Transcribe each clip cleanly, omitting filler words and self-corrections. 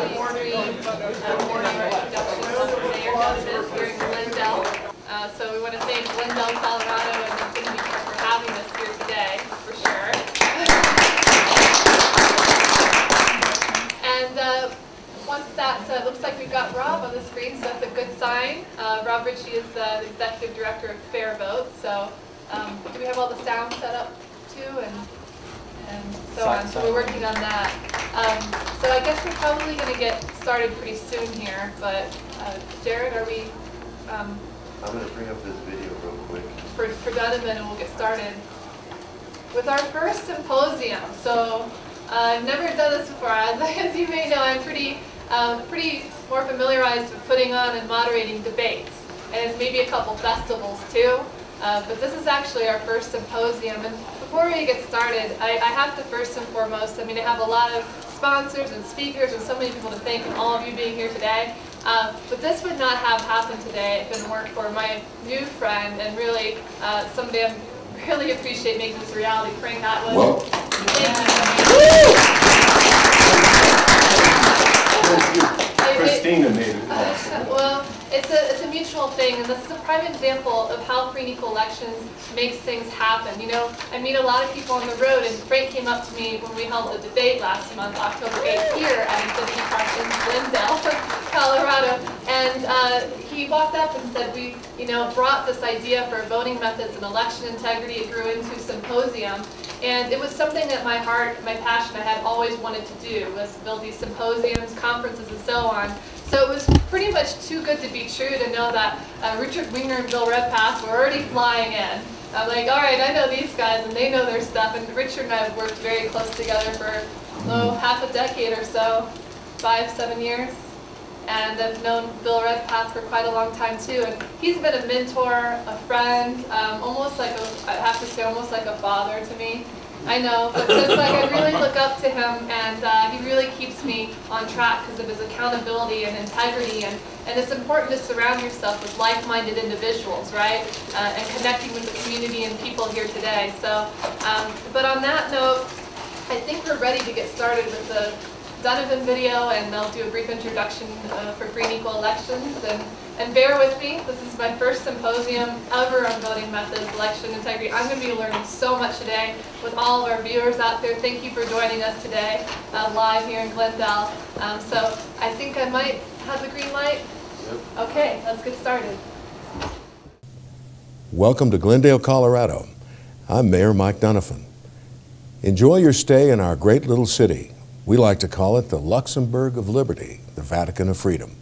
three morning introductions of the mayor Dunafon here in Glendale. So we want to thank Glendale, Colorado, and Infinity Park for having us here today, for sure. And once that's, looks like we've got Rob on the screen, so that's a good sign. Rob Richie is the executive director of FairVote. So do we have all the sound set up too, and so on? So we're working on that. So I guess we're probably going to get started pretty soon here. But Jared, are we? I'm going to bring up this video real quick for Dunovan, and we'll get started with our first symposium. So I've never done this before. As you may know, I'm pretty more familiarized with putting on and moderating debates, and maybe a couple festivals too. But this is actually our first symposium. And before we get started, I have to first and foremost, I mean, I have a lot of sponsors and speakers and so many people to thank, and all of you being here today. But this would not have happened today if it didn't work for my new friend, and really somebody I really appreciate making this a reality, Frank Atwood. Well, Christina made it possible. Well, it's a mutual thing, and this is a prime example of how free and equal elections makes things happen. You know, I meet a lot of people on the road, and Frank came up to me when we held a debate last month, October 8th, here at Infinity Park in Glendale, Colorado, and he walked up and said, we, brought this idea for voting methods and election integrity. It grew into a symposium. And it was something that my heart, my passion, I had always wanted to do, was build these symposiums, conferences, and so on. So it was pretty much too good to be true to know that Richard Winger and Bill Redpath were already flying in. I'm like, all right, I know these guys, and they know their stuff. And Richard and I have worked very close together for half a decade or so, 5-7 years. And I've known Bill Redpath for quite a long time too, and he's been a mentor, a friend, almost like I have to say, almost like a father to me. I know, but just like I really look up to him, and he really keeps me on track because of his accountability and integrity, and it's important to surround yourself with like-minded individuals, right? And connecting with the community and people here today. So, but on that note, I think we're ready to get started with the Dunovan video, and they'll do a brief introduction for free and equal elections. And bear with me, this is my first symposium ever on voting methods, election integrity. I'm going to be learning so much today with all of our viewers out there. Thank you for joining us today live here in Glendale. So I think I might have the green light. Yep. Okay, let's get started. Welcome to Glendale, Colorado. I'm Mayor Mike Dunafon. Enjoy your stay in our great little city. We like to call it the Luxembourg of Liberty, the Vatican of Freedom.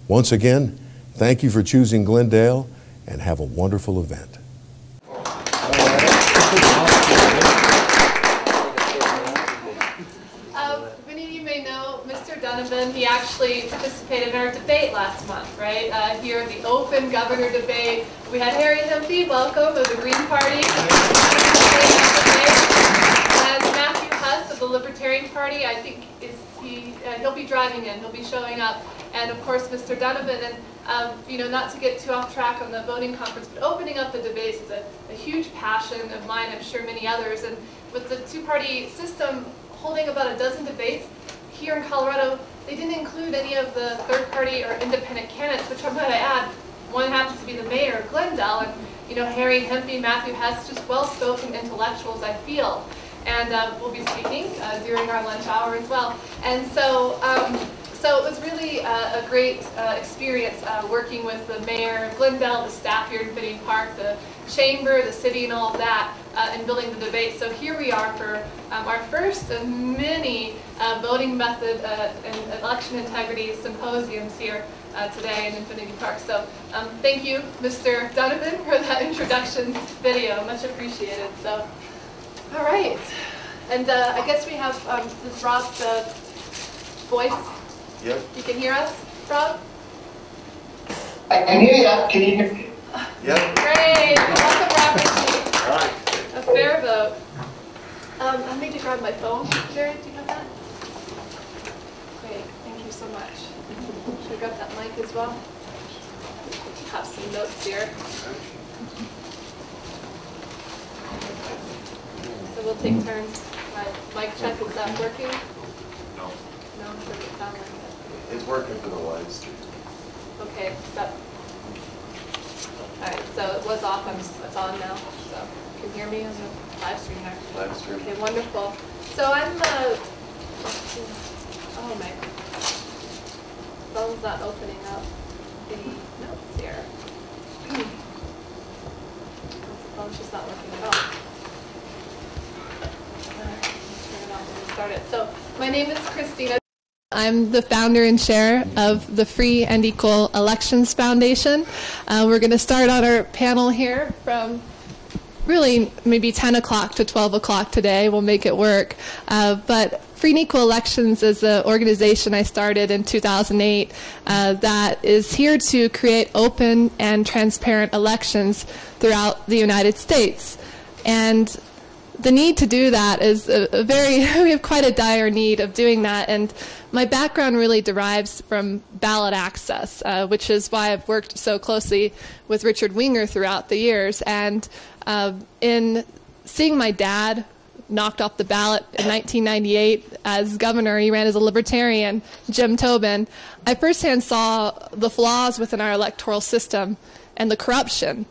Once again, thank you for choosing Glendale, and have a wonderful event. Many of you may know Mr. Dunovan. He actually participated in our debate last month, right? Here at the open governor debate. We had Hempy, welcome, of the Green Party. And Matthew Hess of the Libertarian Party, I think he'll be driving in, he'll be showing up. And of course, Mr. Dunovan, and not to get too off track on the voting conference, but opening up the debates is a huge passion of mine, I'm sure many others. And with the two-party system holding about a dozen debates here in Colorado, they didn't include any of the third-party or independent candidates, which I'm glad I add. One happens to be the mayor of Glendale, and Harry, Hempy, Matthew Hess, just well-spoken intellectuals, I feel. And we'll be speaking during our lunch hour as well. And so, so it was really a great experience working with the mayor of Glendale, the staff here in Infinity Park, the chamber, the city, and all of that, and building the debate. So here we are for our first of many voting method and election integrity symposiums here today in Infinity Park. So thank you, Mr. Dunovan, for that introduction video. Much appreciated. So. All right, and I guess we have this Rob's voice. Yep. You can hear us, Rob? I can hear you. Can you hear me? Yep. Great. Welcome, Rob Richie. All right. A FairVote. I need to grab my phone. Jared, do you have that? Great. Thank you so much. Should I grab that mic as well? Have some notes here. So we'll take turns. My mic check, is that working? No. No, it doesn't sound like it. It's working for the live stream. Okay, all right, so it was off, it's on now, so you can hear me on the live stream there. Live stream. Okay, wonderful. So I'm, oh my, phone's not opening up the notes here. The phone's just not working at all. Turn it off and restart it. So my name is Christina. I'm the founder and chair of the Free and Equal Elections Foundation. We're going to start on our panel here from really maybe 10 o'clock to 12 o'clock today. We'll make it work. But Free and Equal Elections is an organization I started in 2008 that is here to create open and transparent elections throughout the United States. And the need to do that is we have quite a dire need of doing that. And my background really derives from Ballot Access, which is why I've worked so closely with Richard Winger throughout the years. And in seeing my dad knocked off the ballot in 1998 as governor, he ran as a Libertarian, Jim Tobin, I firsthand saw the flaws within our electoral system and the corruption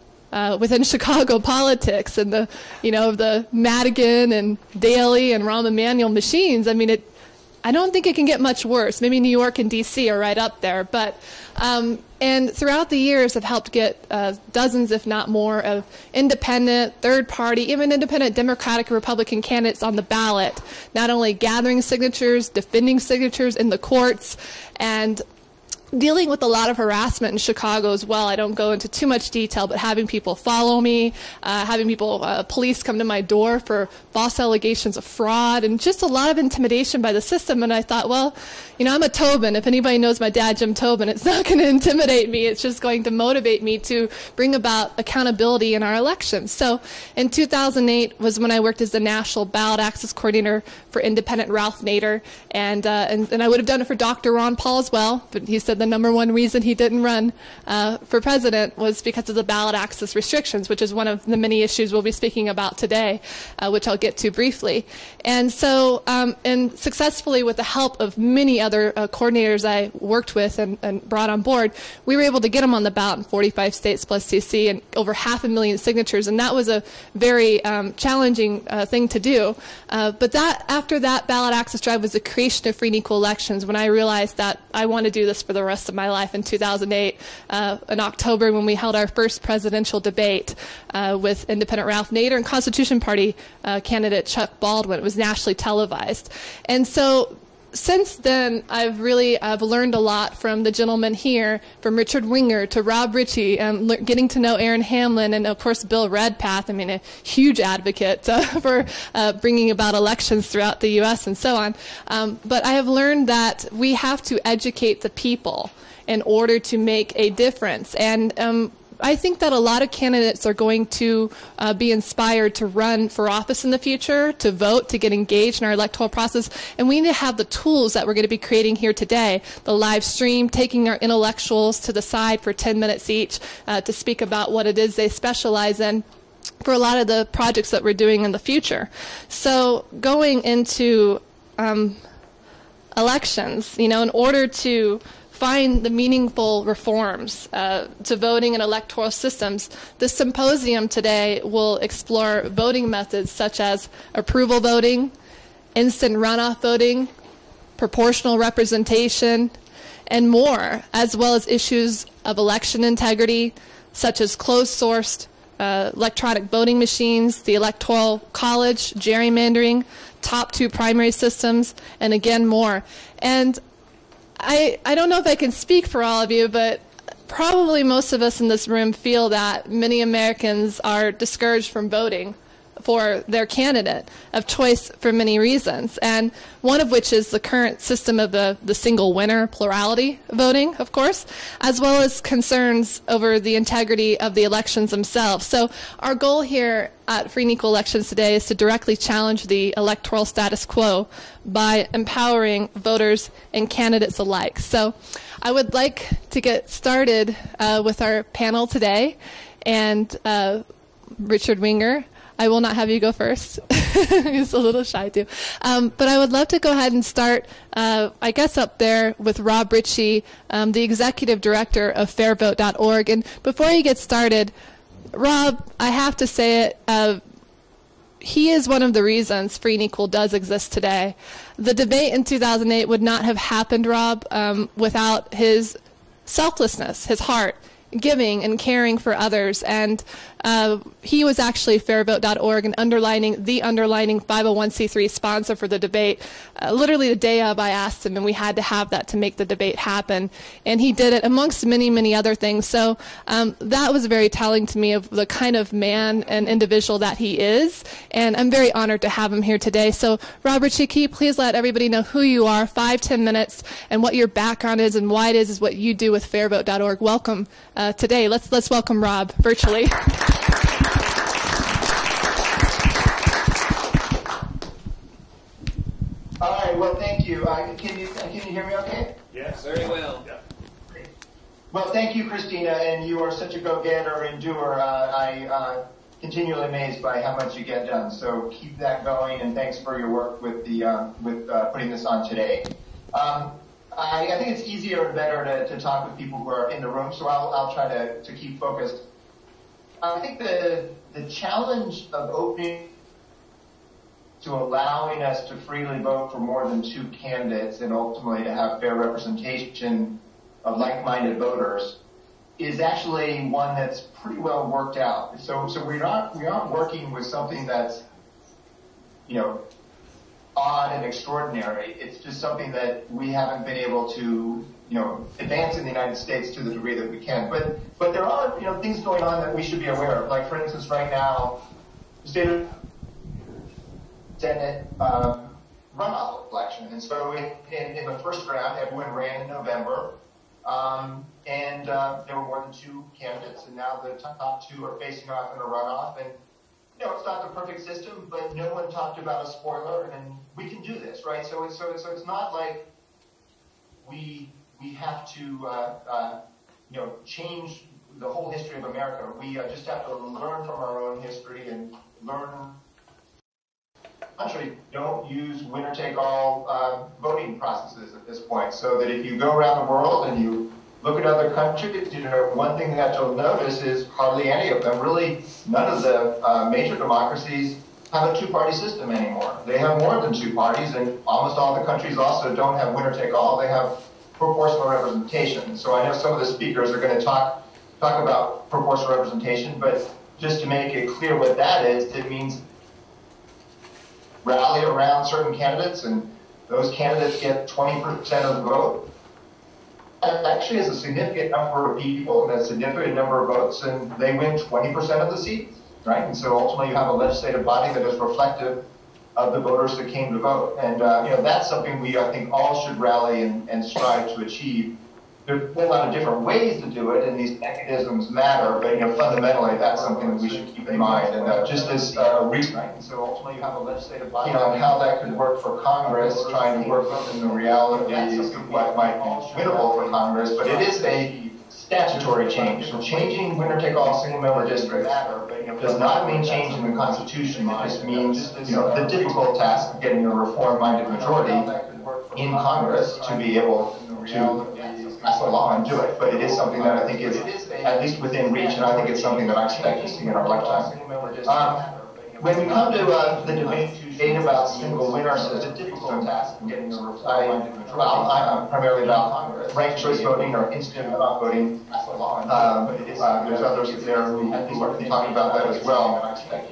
within Chicago politics and the, the Madigan and Daley and Rahm Emanuel machines. I mean, I don't think it can get much worse. Maybe New York and D.C. are right up there. But and throughout the years, I've helped get dozens, if not more, of independent, third party, even independent Democratic and Republican candidates on the ballot, not only gathering signatures, defending signatures in the courts, and dealing with a lot of harassment in Chicago as well. I don't go into too much detail, but having people follow me, having people, police come to my door for false allegations of fraud, and just a lot of intimidation by the system. And I thought, well, I'm a Tobin. If anybody knows my dad, Jim Tobin, it's not going to intimidate me. It's just going to motivate me to bring about accountability in our elections. So in 2008 was when I worked as the National Ballot Access Coordinator for Independent Ralph Nader. And I would have done it for Dr. Ron Paul as well, but he said the number one reason he didn't run for president was because of the ballot access restrictions, which is one of the many issues we'll be speaking about today, which I'll get to briefly. And so, and successfully with the help of many other coordinators I worked with and brought on board, we were able to get them on the ballot in 45 states plus DC and over 500,000 signatures. And that was a very challenging thing to do. But after that ballot access drive was the creation of Free and Equal Elections, when I realized that I want to do this for the rest of my life in 2008, in October, when we held our first presidential debate with independent Ralph Nader and Constitution Party candidate Chuck Baldwin. It was nationally televised. And so since then, I've learned a lot from the gentlemen here, from Richard Winger to Rob Richie, getting to know Aaron Hamlin, and of course Bill Redpath. I mean, a huge advocate for bringing about elections throughout the U.S. and so on. But I have learned that we have to educate the people in order to make a difference. And I think that a lot of candidates are going to be inspired to run for office in the future, to vote, to get engaged in our electoral process. And we need to have the tools that we're going to be creating here today, the live stream, taking our intellectuals to the side for 10 minutes each to speak about what it is they specialize in for a lot of the projects that we're doing in the future. So going into elections, in order to find the meaningful reforms to voting and electoral systems, the symposium today will explore voting methods such as approval voting, instant runoff voting, proportional representation, and more, as well as issues of election integrity, such as closed-sourced electronic voting machines, the Electoral College, gerrymandering, top 2 primary systems, and again, more. And I don't know if I can speak for all of you, but probably most of us in this room feel that many Americans are discouraged from voting for their candidate of choice for many reasons, and one of which is the current system of the single winner plurality voting, of course, as well as concerns over the integrity of the elections themselves. So our goal here at Free and Equal Elections today is to directly challenge the electoral status quo by empowering voters and candidates alike. So I would like to get started with our panel today, and Richard Winger, I will not have you go first. He's a little shy too. But I would love to go ahead and start, I guess, up there with Rob Richie, the executive director of FairVote.org. And before you get started, Rob, I have to say it, he is one of the reasons Free and Equal does exist today. The debate in 2008 would not have happened, Rob, without his selflessness, his heart, giving and caring for others. And he was actually FairVote.org and the underlining 501c3 sponsor for the debate. Literally the day of, I asked him, and we had to have that to make the debate happen. And he did it amongst many, many other things. So that was very telling to me of the kind of man and individual that he is. And I'm very honored to have him here today. So Rob Richie, can you please let everybody know who you are, 5-10 minutes, and what your background is and why it is what you do with FairVote.org. Welcome today. Let's welcome Rob virtually. All right, well, thank you. Can you hear me okay? Yes, very well. Yeah. Well, thank you, Christina, and you are such a go-getter and doer. I continually amazed by how much you get done. So keep that going, and thanks for your work with putting this on today. I think it's easier and better to talk with people who are in the room, so I'll try to keep focused. I think the challenge of opening to allowing us to freely vote for more than 2 candidates and ultimately to have fair representation of like-minded voters is actually one that's pretty well worked out. So we aren't working with something that's, odd and extraordinary. It's just something that we haven't been able to, advance in the United States to the degree that we can. But there are, things going on that we should be aware of. Like, for instance, right now, the state of Senate runoff election. And so in the first round, everyone ran in November. And there were more than 2 candidates, and now the top 2 are facing off in a runoff. And it's not the perfect system, but no one talked about a spoiler, and we can do this, right? So it's not like we have to change the whole history of America. We just have to learn from our own history and learn. Country don't use winner-take-all voting processes at this point, so that if you go around the world and you look at other countries, one thing that you'll notice is hardly any of them, really none of the major democracies have a 2-party system anymore. They have more than 2 parties, and almost all the countries also don't have winner-take-all. They have proportional representation. So I know some of the speakers are going to talk about proportional representation, but just to make it clear what that is, it means rally around certain candidates, and those candidates get 20% of the vote. That actually is a significant number of people and a significant number of votes, and they win 20% of the seats, right? And so ultimately you have a legislative body that is reflective of the voters that came to vote. And that's something we, I think, all should rally and strive to achieve. There's a whole lot of different ways to do it, and these mechanisms matter, but fundamentally that's something that we should keep in mind. And just as recent, so ultimately you have a legislative body, on how that could work for Congress, trying to work within the realities of what might be winnable for Congress, but it is a statutory change. So changing winner-take-all single-member districts does not mean changing the Constitution. It just means the difficult task of getting a reform-minded majority in Congress to be able to pass a law and do it. But it is something that I think is at least within reach, and I think it's something that I expect to see in our lifetime. When we come to the debate about single winners, it's a difficult task in getting a reform. I'm primarily about ranked choice voting or instant runoff voting. There's others there who are talking about that as well.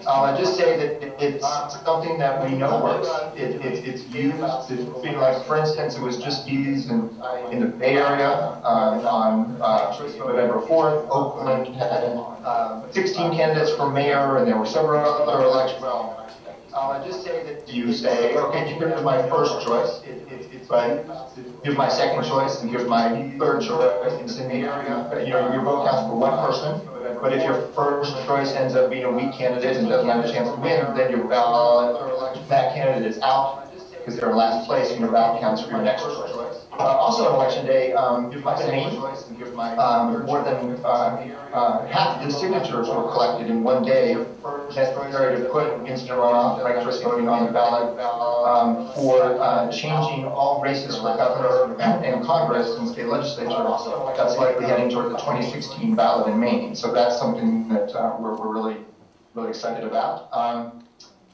I just say that it's something that we know works. It's used. Like, for instance, it was just used in the Bay Area on November 4th. Oakland had 16 candidates for mayor, and there were several other elections. I just say that you say, okay, here's my first choice, but here's my second choice, and here's my third choice. It's in the area. Your vote counts for one person, but if your first choice ends up being a weak candidate and doesn't have a chance to win, then your ballot, that candidate is out. because they're in last place and your ballot counts for your next choice. Also on election day, here's my name. More than half the signatures were collected in one day necessary to put instant runoff ranked choice voting on the ballot for changing all races for governor and Congress and state legislature. That's likely heading toward the 2016 ballot in Maine. So that's something that we're really excited about.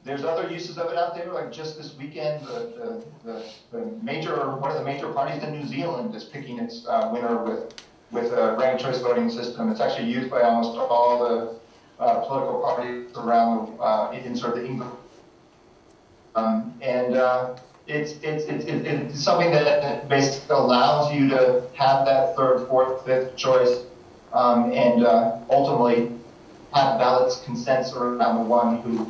There's other uses of it out there, like just this weekend, one of the major parties in New Zealand is picking its winner with a ranked choice voting system. It's actually used by almost all the political parties around in sort of the English. It's something that basically allows you to have that third, fourth, fifth choice, and ultimately have ballots consensus around the one who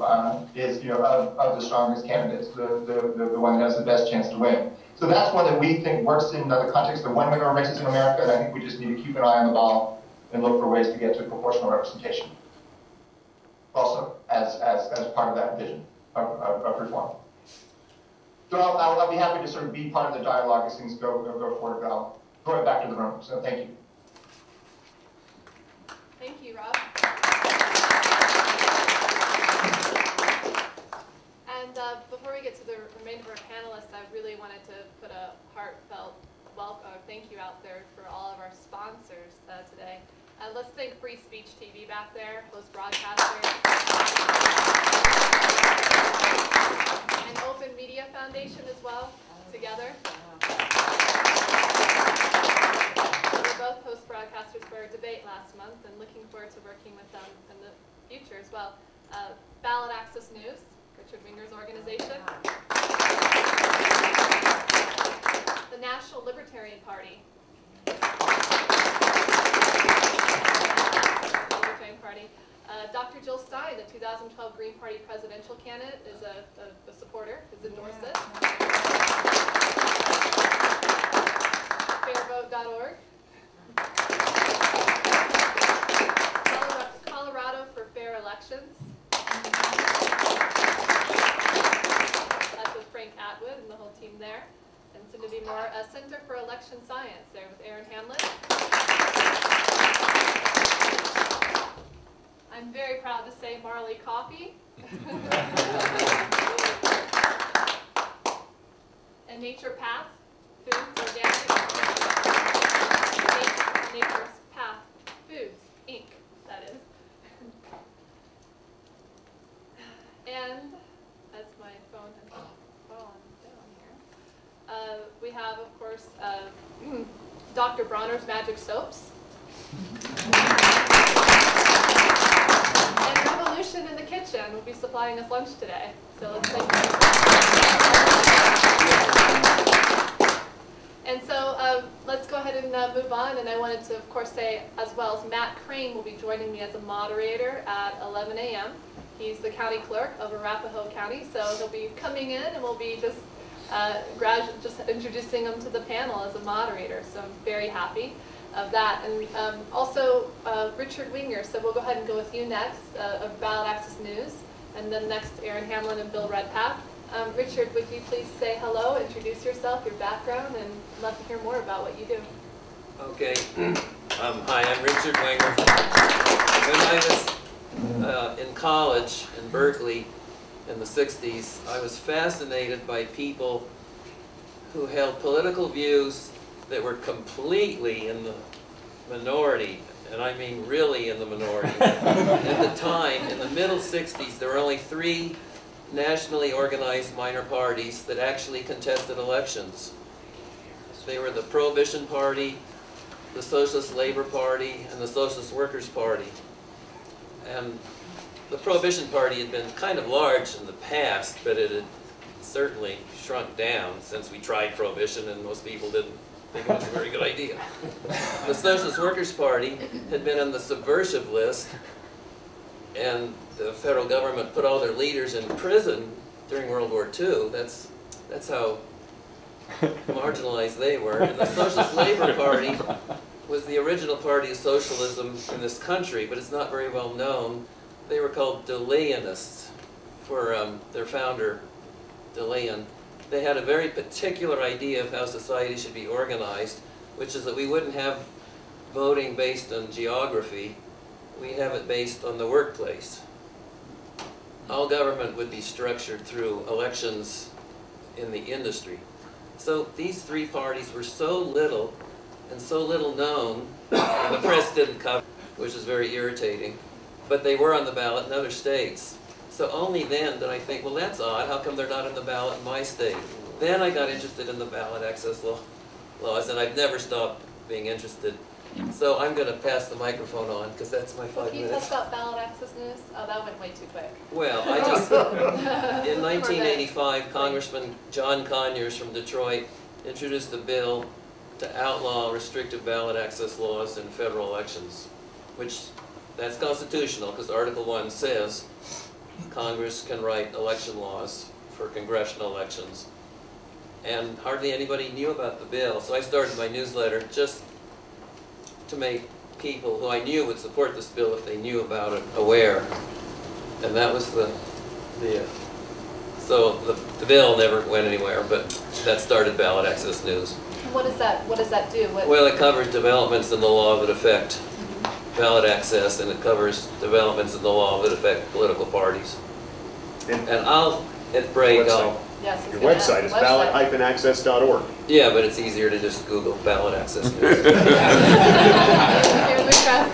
is, of the strongest candidates, the one that has the best chance to win. So that's one that we think works in the context of one-winner races in America, and I think we just need to keep an eye on the ball and look for ways to get to proportional representation. Also, as part of that vision of reform. So I'll be happy to sort of be part of the dialogue as things go forward, but I'll throw it back to the room. So thank you. Thank you, Rob. And before we get to the remainder of our panelists, I really wanted to put a heartfelt thank you out there for all of our sponsors today. Let's thank Free Speech TV back there, host broadcaster, and Open Media Foundation as well, together. We're both host broadcasters for our debate last month, and looking forward to working with them in the future as well. Ballot Access News, Richard Winger's organization. The National Libertarian Party. Dr. Jill Stein, the 2012 Green Party presidential candidate, is a supporter, has endorsed it. FairVote.org. Colorado for Fair Elections. That's with Frank Atwood and the whole team there. And soon to be more, Center for Election Science there with Aaron Hamlin. I'm very proud to say Marley Coffee. And Nature Path Foods Organic. Nature's Path Foods, Inc., that is. And, as my phone has fallen down here, we have, of course, Dr. Bronner's Magic Soaps. And Revolution in the Kitchen will be supplying us lunch today. So let's thank you. And so let's go ahead and move on. And I wanted to, of course, say as well as Matt Crane will be joining me as a moderator at 11 a.m. He's the county clerk of Arapahoe County, so he'll be coming in and we'll be just introducing him to the panel as a moderator. So I'm very happy of that. And also Richard Winger, so we'll go ahead and go with you next of Ballot Access News, and then next Aaron Hamlin and Bill Redpath. Richard, would you please say hello, introduce yourself, your background, and I'd love to hear more about what you do. Okay. Hi, I'm Richard Winger. When I was in college in Berkeley in the 60s, I was fascinated by people who held political views that were completely in the minority, and I mean really in the minority. At the time, in the middle 60s, there were only 3 nationally organized minor parties that actually contested elections. They were the Prohibition Party, the Socialist Labor Party, and the Socialist Workers' Party. And the Prohibition Party had been kind of large in the past, but it had certainly shrunk down since we tried Prohibition and most people didn't think it was a very good idea. The Socialist Workers' Party had been on the subversive list, and the federal government put all their leaders in prison during World War II. That's how marginalized they were. And the Socialist Labor Party was the original party of socialism in this country, but it's not very well known. They were called Delayanists for their founder, DeLeon. they had a very particular idea of how society should be organized, which is that we wouldn't have voting based on geography, we'd have it based on the workplace. All government would be structured through elections in the industry. So these three parties were so little and so little known, and the press didn't cover, which is very irritating, but they were on the ballot in other states. So only then did I think, well, that's odd, how come they're not in the ballot in my state? Then I got interested in the ballot access laws, and I've never stopped being interested. So I'm going to pass the microphone on, because that's my 5 Can you minutes. talk about ballot access news? Oh, that went way too quick. Well, I just, in 1985, Congressman John Conyers from Detroit introduced a bill to outlaw restrictive ballot access laws in federal elections, which that's constitutional, because Article 1 says Congress can write election laws for congressional elections. And hardly anybody knew about the bill, so I started my newsletter just to make people who I knew would support this bill if they knew about it aware. And that was so the bill never went anywhere, but that started Ballot Access News. What does that do? Well, it covers developments in the law that affect ballot access, and it covers developments in the law that affect political parties. And at break, Yes, your website is ballot-access.org. Yeah, but it's easier to just Google Ballot Access News. Here, let me grab,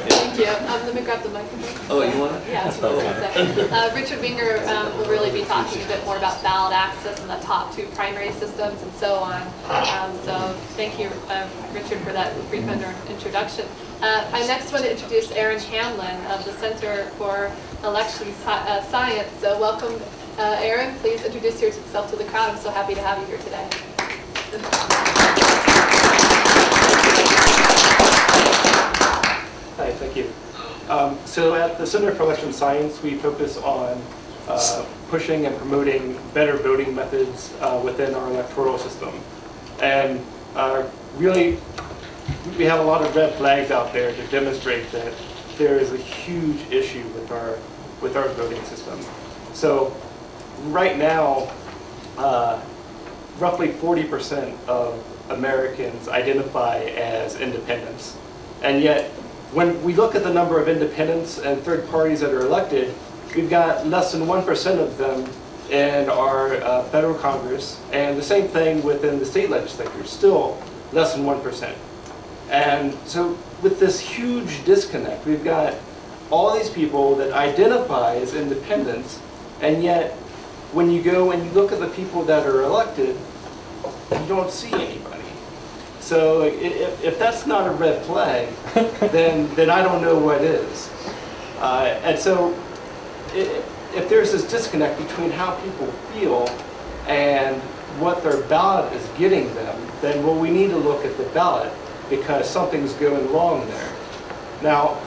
thank you. Let me grab the microphone. Oh, you want it? Yeah, that's what I was going to say. Richard Winger will really be talking a bit more about ballot access and the top two primary systems and so on. So thank you, Richard, for that brief introduction. I next want to introduce Aaron Hamlin of the Center for Election Science. So welcome, Aaron. Please introduce yourself to the crowd. I'm so happy to have you here today. Hi, thank you. So at the Center for Election Science, we focus on pushing and promoting better voting methods within our electoral system. And really, we have a lot of red flags out there to demonstrate that there is a huge issue with our voting system. So right now, roughly 40% of Americans identify as independents. And yet, when we look at the number of independents and third parties that are elected, we've got less than 1% of them in our federal Congress, and the same thing within the state legislature, still less than 1%. And so with this huge disconnect, we've got all these people that identify as independents, and yet when you go and you look at the people that are elected, you don't see anybody. So if that's not a red flag, then I don't know what is. And so if there's this disconnect between how people feel and what their ballot is getting them, then well, we need to look at the ballot because something's going wrong there. Now,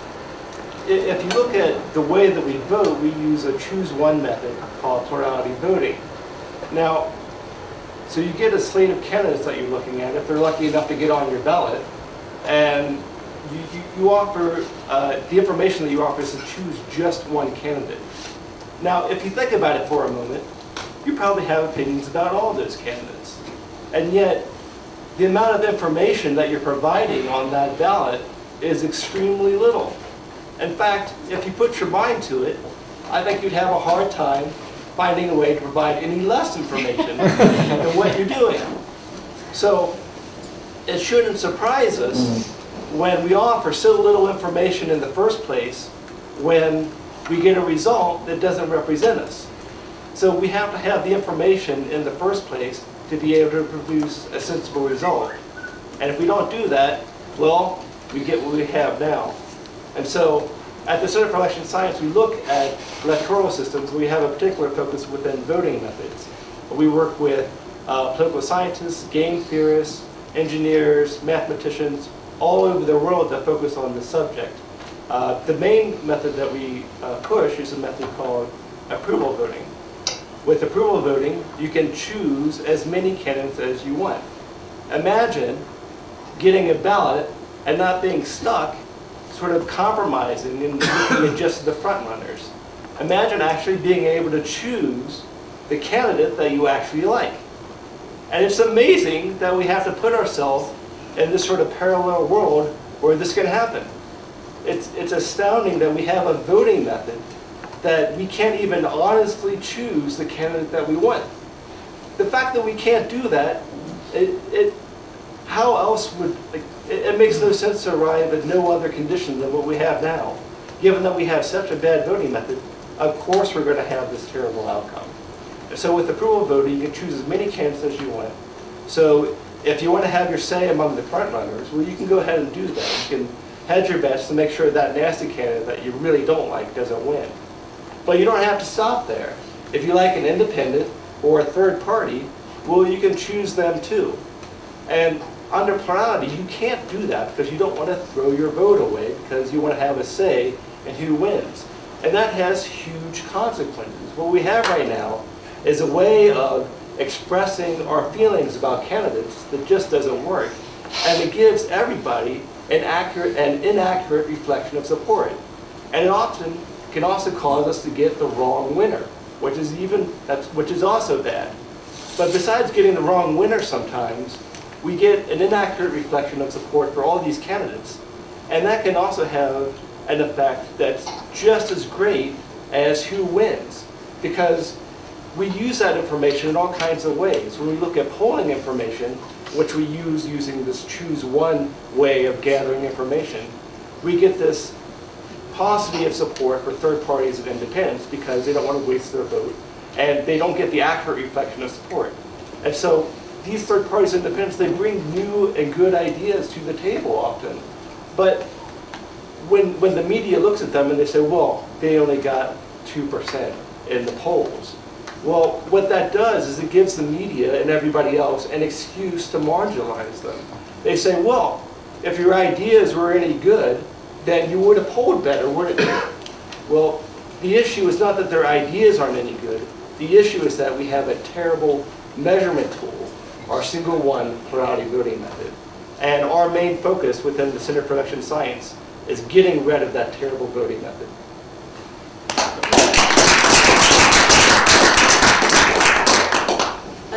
if you look at the way that we vote, we use a choose one method called plurality voting. Now, so you get a slate of candidates that you're looking at, if they're lucky enough to get on your ballot, and you offer, the information that you offer is to choose just one candidate. Now, if you think about it for a moment, you probably have opinions about all those candidates. And yet, the amount of information that you're providing on that ballot is extremely little. In fact, if you put your mind to it, I think you'd have a hard time finding a way to provide any less information than what you're doing. So it shouldn't surprise us when we offer so little information in the first place when we get a result that doesn't represent us. So we have to have the information in the first place to be able to produce a sensible result. And if we don't do that, well, we get what we have now. And so at the Center for Election Science, we look at electoral systems. We have a particular focus within voting methods. We work with political scientists, game theorists, engineers, mathematicians, all over the world that focus on the subject. The main method that we push is a method called approval voting. With approval voting, you can choose as many candidates as you want. Imagine getting a ballot and not being stuck sort of compromising and looking at just the front runners. Imagine actually being able to choose the candidate that you actually like. And it's amazing that we have to put ourselves in this sort of parallel world where this can happen. It's astounding that we have a voting method that we can't even honestly choose the candidate that we want. The fact that we can't do that, how else would, it makes no sense to arrive at no other condition than what we have now. Given that we have such a bad voting method, of course we're going to have this terrible outcome. So with approval voting, you can choose as many candidates as you want. So if you want to have your say among the front runners, well, you can go ahead and do that. You can hedge your bets to make sure that nasty candidate that you really don't like doesn't win. But you don't have to stop there. If you like an independent or a third party, well, you can choose them too. And under plurality, you can't do that because you don't want to throw your vote away because you want to have a say in who wins. And that has huge consequences. What we have right now is a way of expressing our feelings about candidates that just doesn't work. And it gives everybody an accurate and inaccurate reflection of support. And it often can also cause us to get the wrong winner, which is also bad. But besides getting the wrong winner sometimes, we get an inaccurate reflection of support for all these candidates. And that can also have an effect that's just as great as who wins. Because we use that information in all kinds of ways. When we look at polling information, which we use using this choose one way of gathering information, we get this paucity of support for third parties and independents because they don't want to waste their vote and they don't get the accurate reflection of support. And so these third parties and independents, they bring new and good ideas to the table often. But when the media looks at them and they say, well, they only got 2% in the polls. Well, what that does is it gives the media and everybody else an excuse to marginalize them. They say, well, if your ideas were any good, then you would have polled better, wouldn't you? Well, the issue is not that their ideas aren't any good. The issue is that we have a terrible measurement tool, our single one plurality voting method. And our main focus within the Center for Election Science is getting rid of that terrible voting method.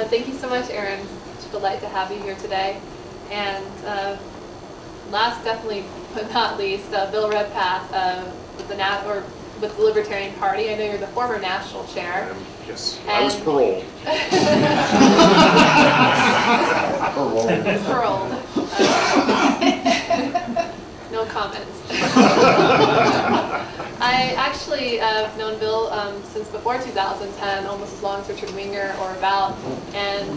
Thank you so much, Aaron. It's a delight to have you here today. And last, definitely but not least, Bill Redpath with the Libertarian Party. I know you're the former national chair. Yes, I was paroled. Paroled. No comments. I actually have known Bill since before 2010, almost as long as Richard Winger or about, and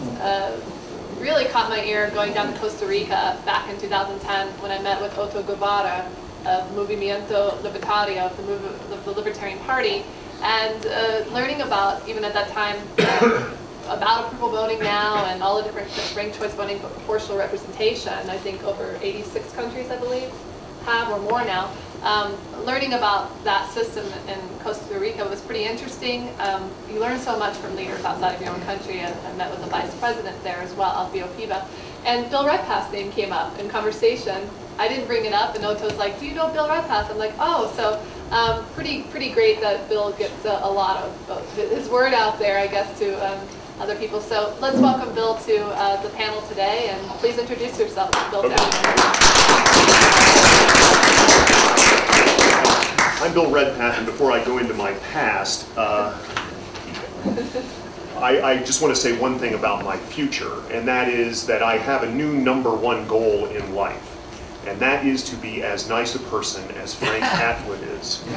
really caught my ear going down to Costa Rica back in 2010 when I met with Otto Guevara of Movimiento Libertario, of the Libertarian Party, and learning about, even at that time, about approval voting now and all the different ranked choice voting but proportional representation. I think over 86 countries, I believe, have or more now. Learning about that system in Costa Rica was pretty interesting. You learn so much from leaders outside of your own country. I met with the vice president there as well, Alfio Piva. And Bill Redpath's name came up in conversation. I didn't bring it up, and Otto's like, do you know Bill Redpath? I'm like, oh, so pretty great that Bill gets a lot of his word out there, I guess, to other people. So let's welcome Bill to the panel today, and please introduce yourself, Bill. I'm Bill Redpath, and before I go into my past, I just want to say one thing about my future, and that is that I have a new #1 goal in life, and that is to be as nice a person as Frank Atwood is. I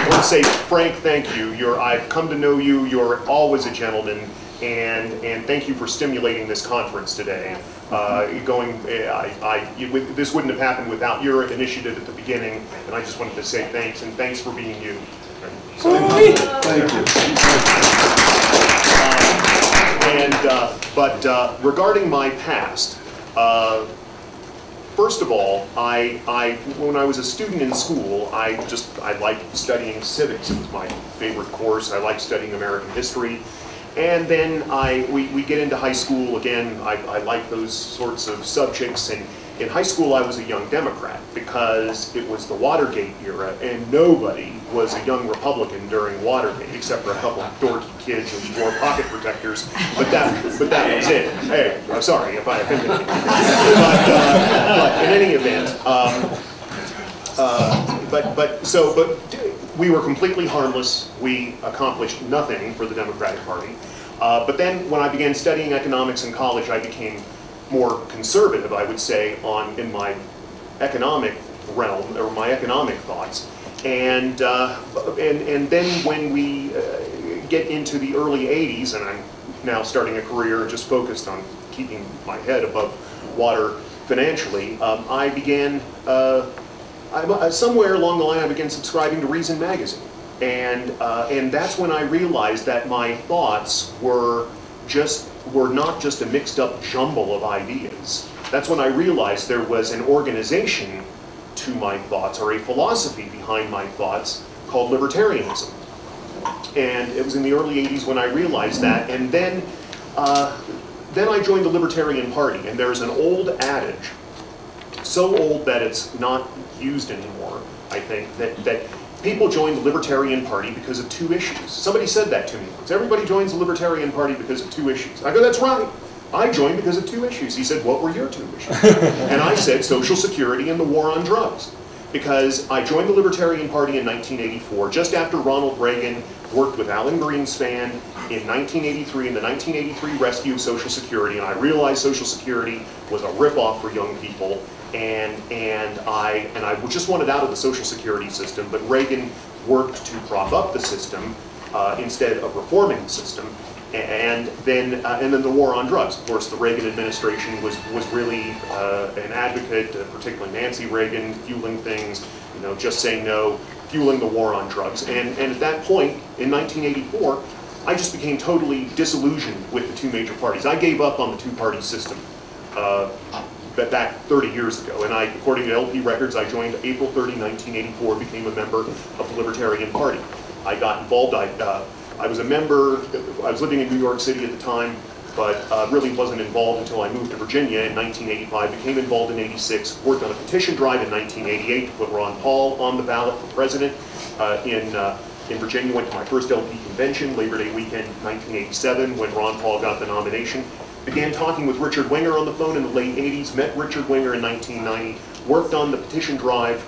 want to say, Frank, thank you. I've come to know you. You're always a gentleman. And thank you for stimulating this conference today. This wouldn't have happened without your initiative at the beginning, and I just wanted to say thanks, and thanks for being you. So, Thank you. But regarding my past, first of all, when I was a student in school, I liked studying civics. It was my favorite course. I liked studying American history. And then we get into high school again. I like those sorts of subjects, In high school, I was a young Democrat because it was the Watergate era, and nobody was a young Republican during Watergate, except for a couple of dorky kids who wore pocket protectors. But that was it. Hey, I'm sorry if I offended you. But in any event, but we were completely harmless. We accomplished nothing for the Democratic Party. But then when I began studying economics in college, I became more conservative, I would say, in my economic realm, or my economic thoughts. And then when we get into the early 80s, and I'm now starting a career just focused on keeping my head above water financially, I began, somewhere along the line, I began subscribing to Reason Magazine. And that's when I realized that my thoughts were not just a mixed up jumble of ideas. That's when I realized there was an organization to my thoughts, or a philosophy behind my thoughts, called libertarianism. And it was in the early 80s when I realized that. And then I joined the Libertarian Party, and there's an old adage, so old that it's not used anymore, I think, that people join the Libertarian Party because of 2 issues. Somebody said that to me once. Everybody joins the Libertarian Party because of 2 issues. I go, that's right. I joined because of 2 issues. He said, what were your 2 issues? And I said, Social Security and the war on drugs. Because I joined the Libertarian Party in 1984, just after Ronald Reagan worked with Alan Greenspan in 1983 in the 1983 rescue of Social Security, and I realized Social Security was a ripoff for young people. And I just wanted out of the Social Security system, but Reagan worked to prop up the system instead of reforming the system. And then the war on drugs. Of course, the Reagan administration was really an advocate, particularly Nancy Reagan, fueling things, just saying no, fueling the war on drugs. And at that point, in 1984, I just became totally disillusioned with the 2 major parties. I gave up on the 2-party system back 30 years ago. And according to LP records, I joined April 30, 1984, became a member of the Libertarian Party. I got involved, I was a member, I was living in New York City at the time, but really wasn't involved until I moved to Virginia in 1985, became involved in 86, worked on a petition drive in 1988 to put Ron Paul on the ballot for president in Virginia, went to my first LP convention, Labor Day weekend 1987, when Ron Paul got the nomination. Began talking with Richard Winger on the phone in the late 80s, met Richard Winger in 1990, worked on the petition drive,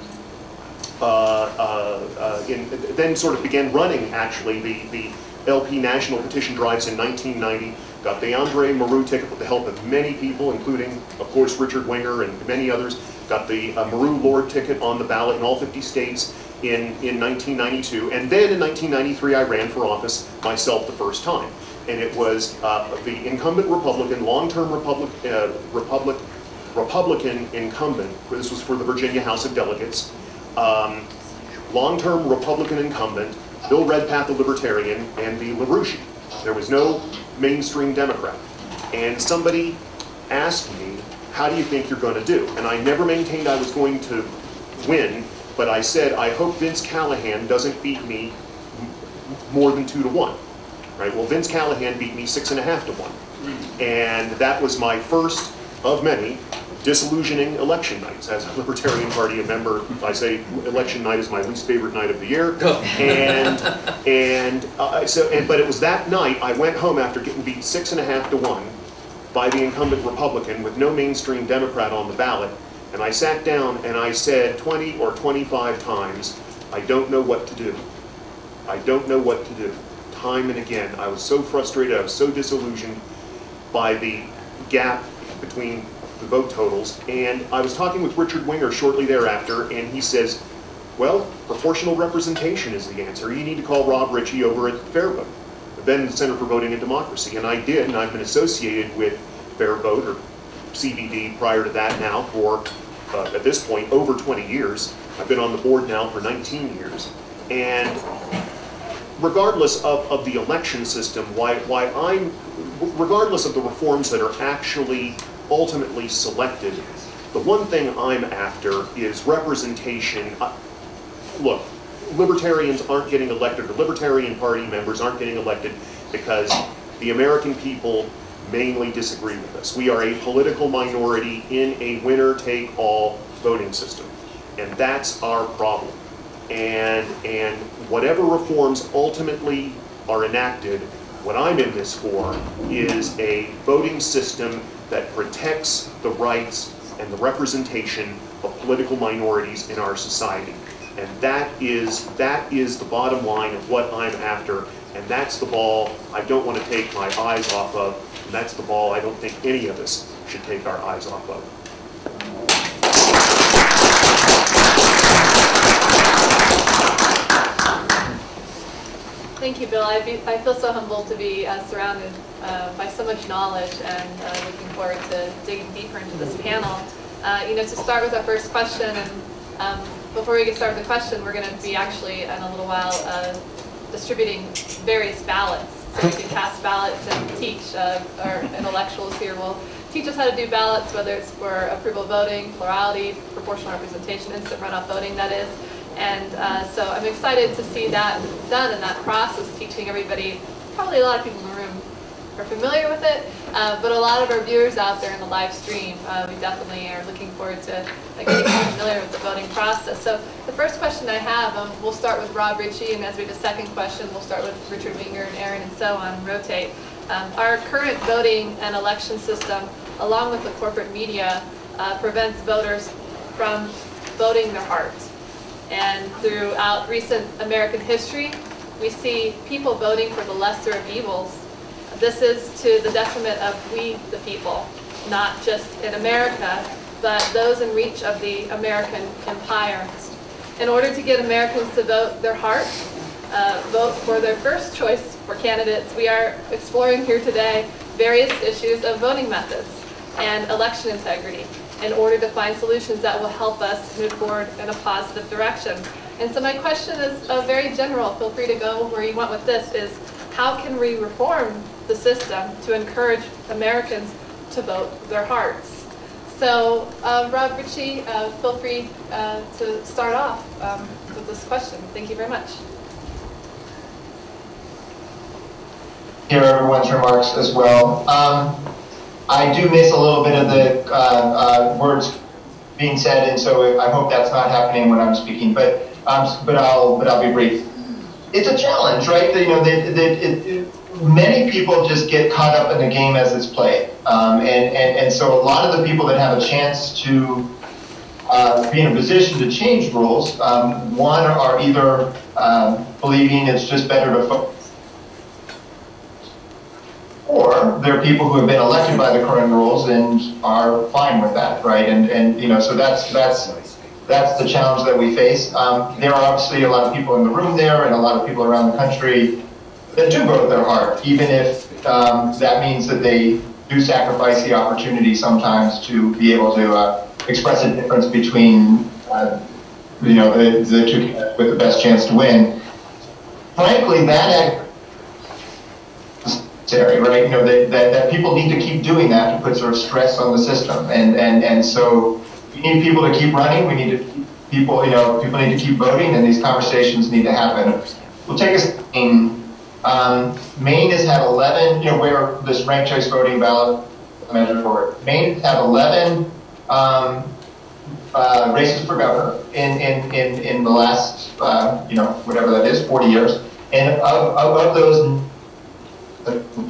then sort of began running, actually, the LP national petition drives in 1990, got the Andre Maru ticket with the help of many people, including, of course, Richard Winger and many others, got the Maru Lord ticket on the ballot in all 50 states in 1992, and then in 1993 I ran for office myself the first time. And it was the incumbent Republican, long-term Republican incumbent, this was for the Virginia House of Delegates, long-term Republican incumbent, Bill Redpath, the Libertarian, and the LaRouche. There was no mainstream Democrat. And somebody asked me, how do you think you're going to do? And I never maintained I was going to win, but I said, I hope Vince Callahan doesn't beat me more than 2-1. Right? Well, Vince Callahan beat me 6.5 to 1. And that was my first of many disillusioning election nights. As a Libertarian Party member, I say election night is my least favorite night of the year. But it was that night I went home after getting beat 6.5 to 1 by the incumbent Republican with no mainstream Democrat on the ballot. And I sat down and I said 20 or 25 times, I don't know what to do. I don't know what to do. Time and again, I was so frustrated, I was so disillusioned by the gap between the vote totals. And I was talking with Richard Winger shortly thereafter, and he says, well, proportional representation is the answer. You need to call Rob Richie over at FairVote, then the Center for Voting and Democracy. And I did, and I've been associated with FairVote, or CVD, prior to that now for, at this point, over 20 years. I've been on the board now for 19 years. And regardless of the election system, regardless of the reforms that are actually ultimately selected, the one thing I'm after is representation. Look, libertarians aren't getting elected, or Libertarian Party members aren't getting elected because the American people mainly disagree with us. We are a political minority in a winner-take-all voting system, and that's our problem. And whatever reforms ultimately are enacted, what I'm in this for is a voting system that protects the rights and the representation of political minorities in our society. And that is the bottom line of what I'm after, and that's the ball I don't want to take my eyes off of, and that's the ball I don't think any of us should take our eyes off of. Thank you, Bill. I feel so humbled to be surrounded by so much knowledge, and looking forward to digging deeper into this panel. To start with our first question, and before we get started with the question, we're going to be actually in a little while distributing various ballots. So you can cast ballots and teach. Our intellectuals here will teach us how to do ballots, whether it's for approval voting, plurality, proportional representation, instant runoff voting, that is. And so I'm excited to see that done in that process, teaching everybody. Probably a lot of people in the room are familiar with it, but a lot of our viewers out there in the live stream, we definitely are looking forward to getting more familiar with the voting process. So the first question I have, we'll start with Rob, Richie, and as we have a second question, we'll start with Richard Winger and Aaron, and so on, rotate. Our current voting and election system, along with the corporate media, prevents voters from voting their hearts. And throughout recent American history, we see people voting for the lesser of evils. This is to the detriment of we, the people, not just in America, but those in reach of the American empire. In order to get Americans to vote their hearts, vote for their first choice for candidates, we are exploring here today various issues of voting methods and election integrity, in order to find solutions that will help us move forward in a positive direction. And so my question is very general. Feel free to go where you want with this, is how can we reform the system to encourage Americans to vote their hearts? So Rob, Richie, feel free to start off with this question. Thank you very much. Hear everyone's remarks as well. I do miss a little bit of the words being said, and so I hope that's not happening when I'm speaking. But I'll be brief. It's a challenge, right? Many people just get caught up in the game as it's played, and so a lot of the people that have a chance to be in a position to change rules, one are either believing it's just better to focus, or there are people who have been elected by the current rules and are fine with that, right? And so that's the challenge that we face. There are obviously a lot of people in the room there, and a lot of people around the country that do vote their heart, even if that means that they do sacrifice the opportunity sometimes to be able to express a difference between the two with the best chance to win. Frankly, that right? That people need to keep doing that to put sort of stress on the system, and so we need people to keep running. We need to keep people need to keep voting, and these conversations need to happen. We'll take us in. Maine has had 11, where this ranked choice voting ballot measure for it. Maine has had 11 races for governor in the last whatever that is, 40 years, and of those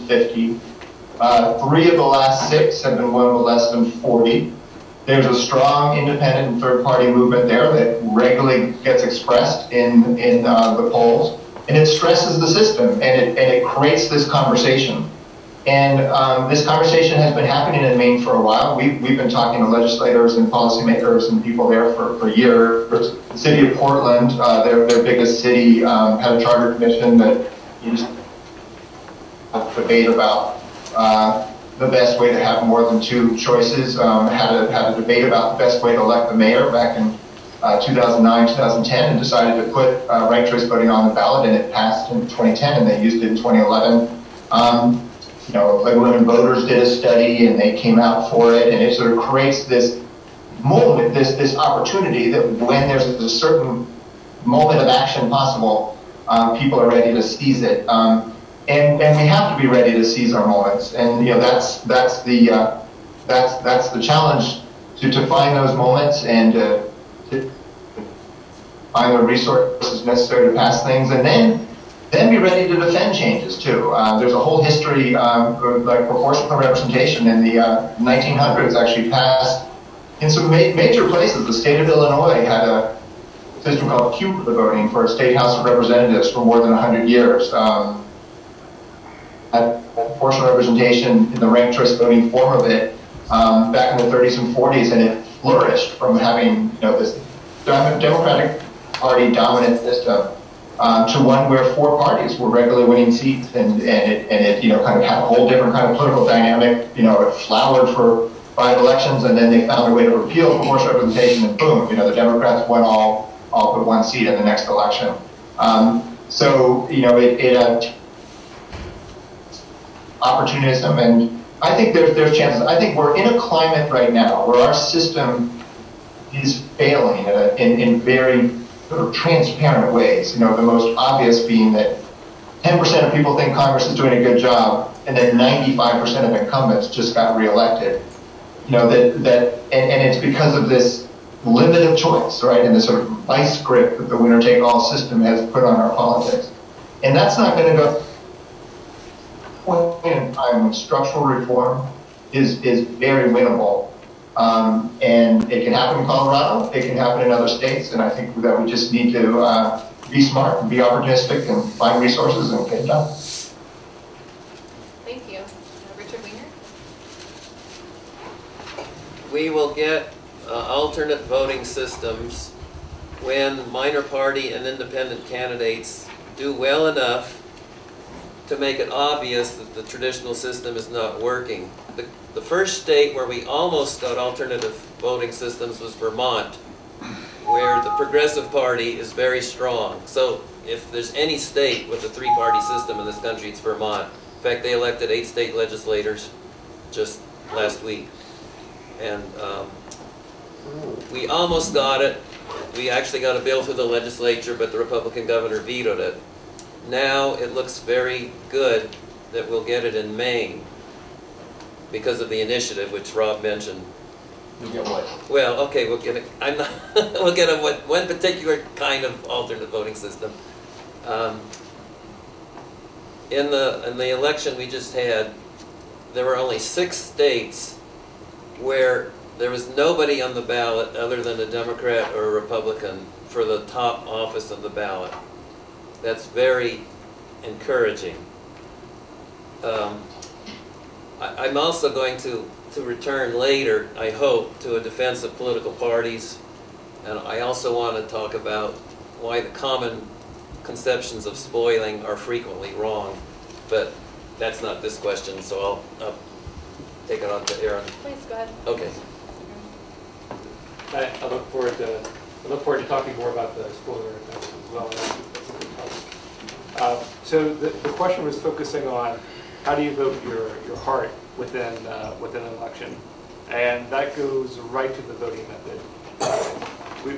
50. 3 of the last 6 have been won with less than 40. There's a strong independent and third-party movement there that regularly gets expressed in the polls, and it stresses the system, and it creates this conversation. And this conversation has been happening in Maine for a while. We've been talking to legislators and policymakers and people there for years. The city of Portland, their biggest city, had a charter commission that used debate about the best way to have more than 2 choices. Had a debate about the best way to elect the mayor back in 2009, 2010, and decided to put ranked choice voting on the ballot, and it passed in 2010, and they used it in 2011. Like Women Voters did a study, and they came out for it, and it sort of creates this moment, this opportunity that when there's a certain moment of action possible, people are ready to seize it. and we have to be ready to seize our moments. And that's the challenge, to find those moments and to find the resources necessary to pass things, and then be ready to defend changes too. There's a whole history, like proportional representation in the 1900s actually passed in some major places. The state of Illinois had a system called cumulative voting for a state House of Representatives for more than 100 years. Proportional representation in the ranked choice voting form of it back in the 30s and 40s, and it flourished from having this Democratic Party dominant system to one where 4 parties were regularly winning seats, and it kind of had a whole different kind of political dynamic. It flowered for 5 elections, and then they found a way to repeal proportional representation, and boom, the Democrats won all but 1 seat in the next election. So opportunism, and I think there's chances. I think we're in a climate right now where our system is failing in very sort of transparent ways. The most obvious being that 10% of people think Congress is doing a good job, and then 95% of incumbents just got reelected. And it's because of this limit of choice, right, and this sort of vice grip that the winner-take-all system has put on our politics. And that's not going to go. Point in time when structural reform is very winnable, and it can happen in Colorado, it can happen in other states, and I think that we just need to be smart and be opportunistic and find resources and get it done. Thank you. Richard Winger? We will get alternate voting systems when minor party and independent candidates do well enough to make it obvious that the traditional system is not working. The first state where we almost got alternative voting systems was Vermont, where the Progressive Party is very strong. So if there's any state with a 3-party system in this country, it's Vermont. In fact, they elected 8 state legislators just last week. And we almost got it. We actually got a bill through the legislature, but the Republican governor vetoed it. Now it looks very good that we'll get it in Maine because of the initiative, which Rob mentioned. You get what? Well, okay, we'll get it. We'll get one particular kind of alternate voting system. In the election we just had, there were only 6 states where there was nobody on the ballot other than a Democrat or a Republican for the top office of the ballot. That's very encouraging. I'm also going to return later, I hope, to a defense of political parties, and I also want to talk about why the common conceptions of spoiling are frequently wrong, but that's not this question, so I'll take it on to Aaron. Please, go ahead. Okay. I look forward to talking more about the spoiler effects as well. That's a good topic. So the question was focusing on how do you vote your heart within an election, and that goes right to the voting method.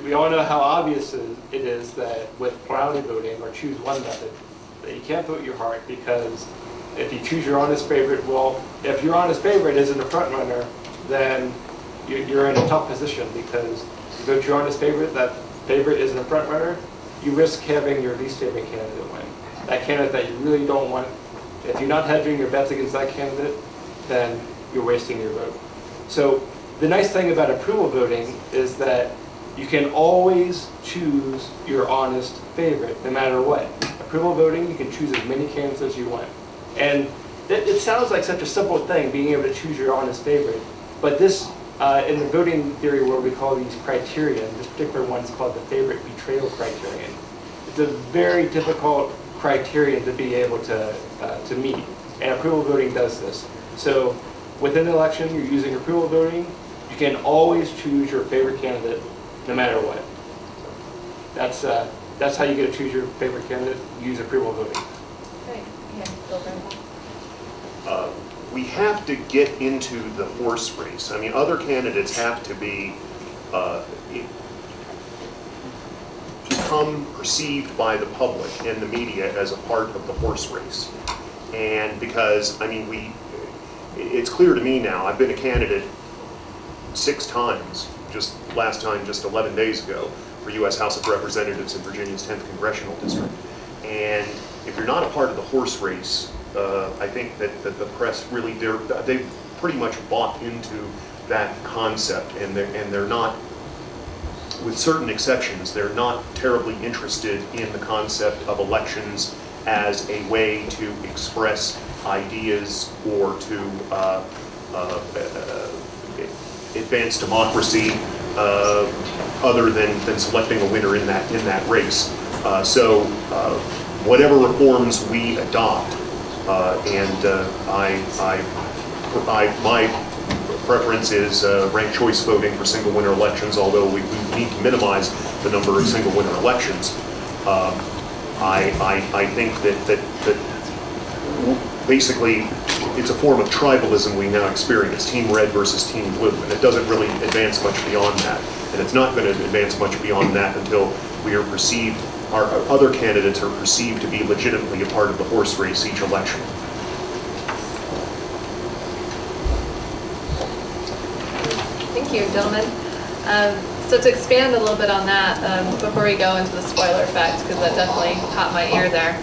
We all know how obvious it is that with plurality voting or choose one method that you can't vote your heart, because if you choose your honest favorite, well, if your honest favorite isn't a front runner, then you're in a tough position, because you vote your honest favorite, that favorite isn't a front runner, you risk having your least favorite candidate win. That candidate that you really don't want. If you're not hedging your bets against that candidate, then you're wasting your vote. So the nice thing about approval voting is that you can always choose your honest favorite, no matter what. Approval voting, you can choose as many candidates as you want. And it sounds like such a simple thing, being able to choose your honest favorite. But this, in the voting theory world, we call these criterion. This particular one is called the favorite betrayal criterion. It's a very difficult criterion to be able to meet. And approval voting does this. So within the election, you're using approval voting. You can always choose your favorite candidate, no matter what. That's how you get to choose your favorite candidate. Use approval voting. Great. Yeah, Bill Burnham. We have to get into the horse race. I mean, other candidates have to be become perceived by the public and the media as a part of the horse race. And because, I mean, it's clear to me now, I've been a candidate 6 times, just last time, just 11 days ago, for U.S. House of Representatives in Virginia's 10th Congressional District. And if you're not a part of the horse race, I think that the press really, they've pretty much bought into that concept, and they're not, with certain exceptions, they're not terribly interested in the concept of elections as a way to express ideas or to advance democracy other than selecting a winner in that race. So whatever reforms we adopt, my preference is ranked choice voting for single winner elections, although we need to minimize the number of single winner elections. I think that basically it's a form of tribalism we now experience, Team Red versus Team Blue, and it doesn't really advance much beyond that. And it's not going to advance much beyond that until we are perceived, our other candidates are perceived to be legitimately a part of the horse race each election. Thank you, gentlemen. So to expand a little bit on that, before we go into the spoiler effect, because that definitely caught my ear there,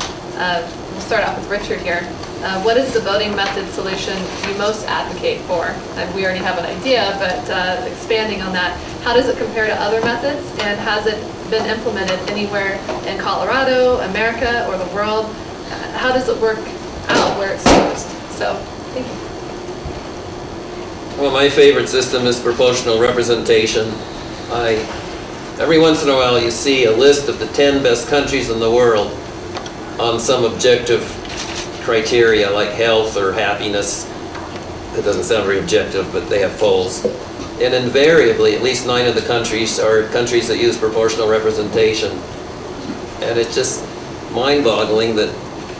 we'll start off with Richard here. What is the voting method solution you most advocate for? And we already have an idea, but expanding on that, how does it compare to other methods, and has it been implemented anywhere in Colorado, America, or the world? How does it work out where it's used? So, thank you. Well, my favorite system is proportional representation. Every once in a while you see a list of the 10 best countries in the world on some objective criteria like health or happiness. It doesn't sound very objective, but they have polls. And invariably, at least 9 of the countries are countries that use proportional representation. And it's just mind-boggling that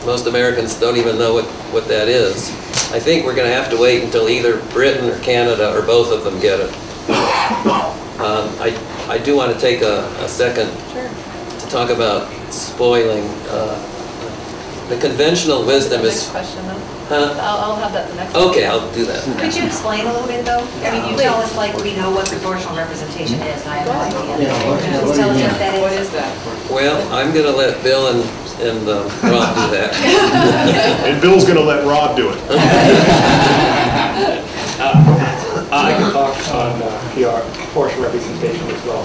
most Americans don't even know what that is. I think we're going to have to wait until either Britain or Canada or both of them get it. I do want to take a second to talk about spoiling. The conventional wisdom is... Next question, though. Huh? I'll have that the next one. Okay, I'll do that. Could you explain a little bit, though? I mean, you tell us, like, we know what proportional representation is, and I have no idea. Can you tell us what that is? What is that? Well, I'm going to let Bill and Rob do that. And Bill's going to let Rob do it. I can talk on PR, proportional representation as well.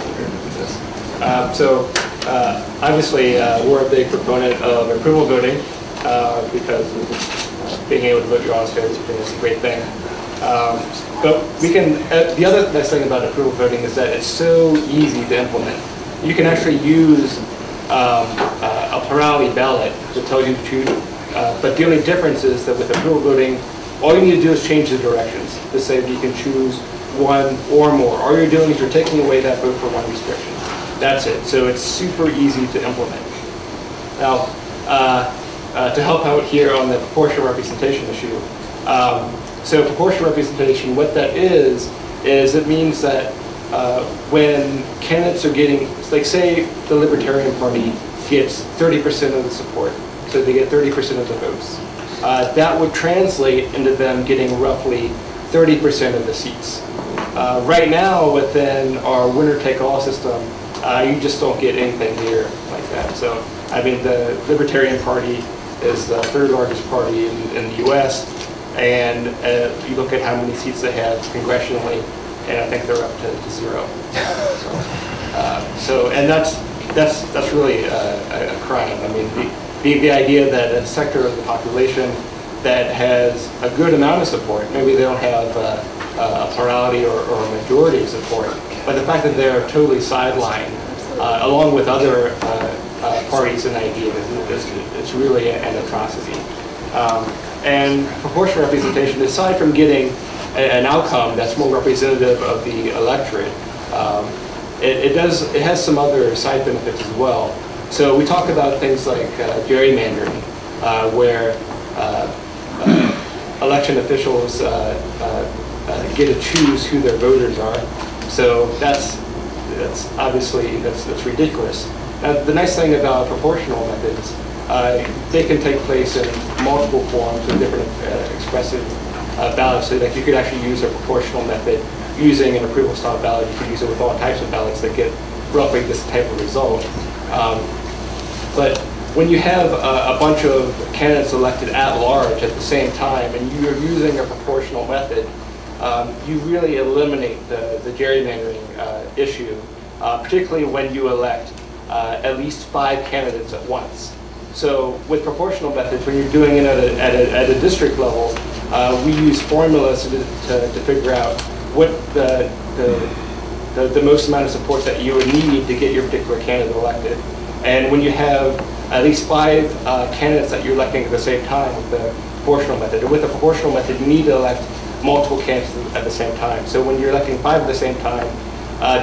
Obviously, we're a big proponent of approval voting because being able to vote your honest votes, I think is a great thing. But we can, the other nice thing about approval voting is that it's so easy to implement. You can actually use a plurality ballot that tells you to choose, but the only difference is that with approval voting, all you need to do is change the directions to say that you can choose one or more. All you're doing is you're taking away that vote for one restriction. That's it. So it's super easy to implement. Now, to help out here on the proportional representation issue, so proportional representation, what that is it means that when candidates are getting, like say the Libertarian Party gets 30% of the support, so they get 30% of the votes, that would translate into them getting roughly 30% of the seats. Right now, within our winner-take-all system, you just don't get anything near like that. So, I mean, the Libertarian Party is the 3rd largest party in the U.S., and you look at how many seats they have congressionally, and I think they're up to 0. And that's really a crime. I mean, the idea that a sector of the population that has a good amount of support, maybe they don't have a plurality or a majority of support, but the fact that they're totally sidelined, along with other parties and ideas, it's really an atrocity. And proportional representation, aside from getting an outcome that's more representative of the electorate, it has some other side benefits as well. So we talk about things like gerrymandering, where election officials get to choose who their voters are. So that's obviously that's ridiculous. Now, the nice thing about proportional methods they can take place in multiple forms with different expressive ballots, so that you could actually use a proportional method using an approval style ballot. You could use it with all types of ballots that get roughly this type of result. But when you have a bunch of candidates elected at large at the same time, and you're using a proportional method, you really eliminate the gerrymandering issue, particularly when you elect at least 5 candidates at once. So with proportional methods, when you're doing it at a district level, we use formulas to figure out what the most amount of support that you would need to get your particular candidate elected. And when you have at least 5 candidates that you're electing at the same time with the proportional method, and with the proportional method, you need to elect multiple candidates at the same time. So when you're electing 5 at the same time,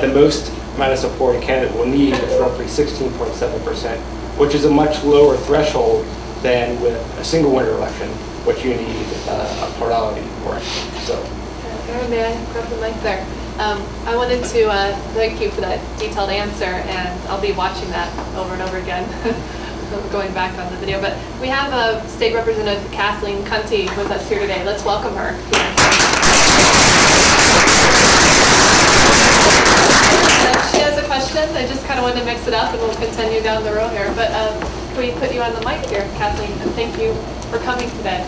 the most amount of support a candidate will need is roughly 16.7%, which is a much lower threshold than with a single winner election, which you need a plurality for. So. May I grab the mic there? I wanted to thank you for that detailed answer, and I'll be watching that over and over again, going back on the video. But we have State Representative Kathleen Cunty with us here today. Let's welcome her. She has a question. I just kind of wanted to mix it up, and we'll continue down the road here. But can we put you on the mic here, Kathleen? And thank you for coming today.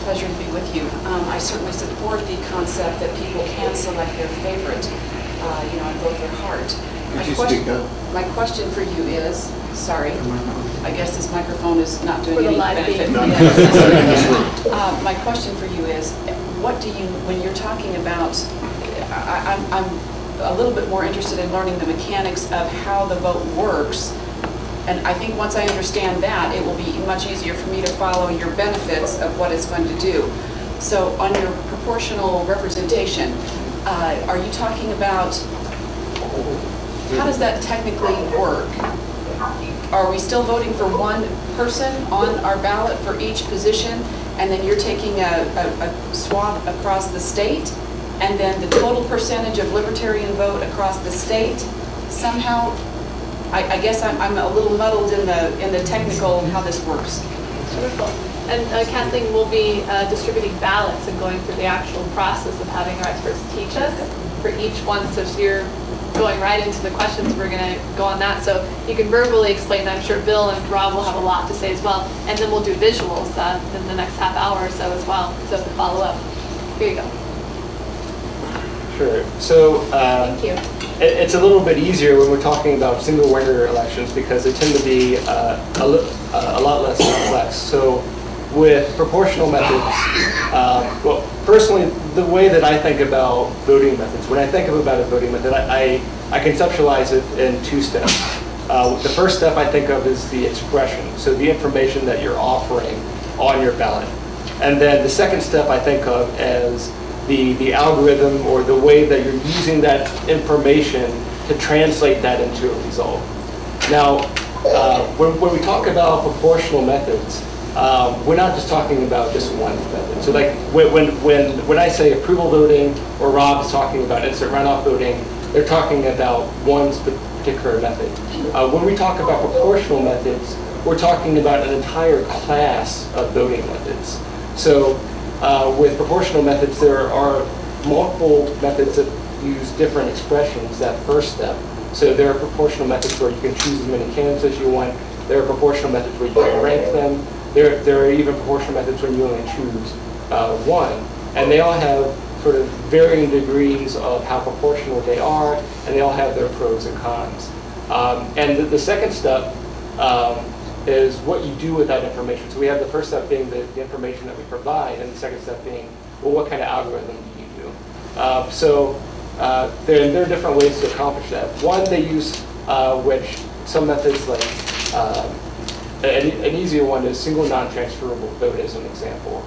Pleasure to be with you. I certainly support the concept that people can select their favorite, and vote their heart. My question for you is, sorry, I guess this microphone is not doing any benefit for you. My question for you is, what do you, when you're talking about, I'm a little bit more interested in learning the mechanics of how the vote works. And I think once I understand that, it will be much easier for me to follow your benefits of what it's going to do. So on your proportional representation, are you talking about, how does that technically work? Are we still voting for one person on our ballot for each position, and then you're taking a swab across the state, and then the total percentage of Libertarian vote across the state somehow? I guess I'm a little muddled in the technical how this works. Wonderful. And Kathleen will be distributing ballots and going through the actual process of having our experts teach us for each one. So you're going right into the questions. We're going to go on that. So you can verbally explain that. I'm sure Bill and Rob will have a lot to say as well. And then we'll do visuals in the next half hour or so as well. So to follow up. Here you go. Sure. So thank you. It's a little bit easier when we're talking about single winner elections because they tend to be a lot less complex. So with proportional methods, well, personally, the way that I think about voting methods, when I think about a voting method, I conceptualize it in 2 steps. The first step I think of is the expression, so the information that you're offering on your ballot. And then the second step I think of as the algorithm or the way that you're using that information to translate that into a result. Now, when we talk about proportional methods, we're not just talking about just one method. So like when I say approval voting or Rob's talking about instant runoff voting, they're talking about one particular method. When we talk about proportional methods, we're talking about an entire class of voting methods. So with proportional methods, there are multiple methods that use different expressions, that first step. So there are proportional methods where you can choose as many candidates as you want. There are proportional methods where you can rank them. There are even proportional methods when you only choose one. And they all have sort of varying degrees of how proportional they are, and they all have their pros and cons. And the second step is what you do with that information. So we have the first step being the information that we provide, and the second step being, well, what kind of algorithm do you do? There are different ways to accomplish that. One, they use which some methods like, an easier one is single non-transferable vote as an example.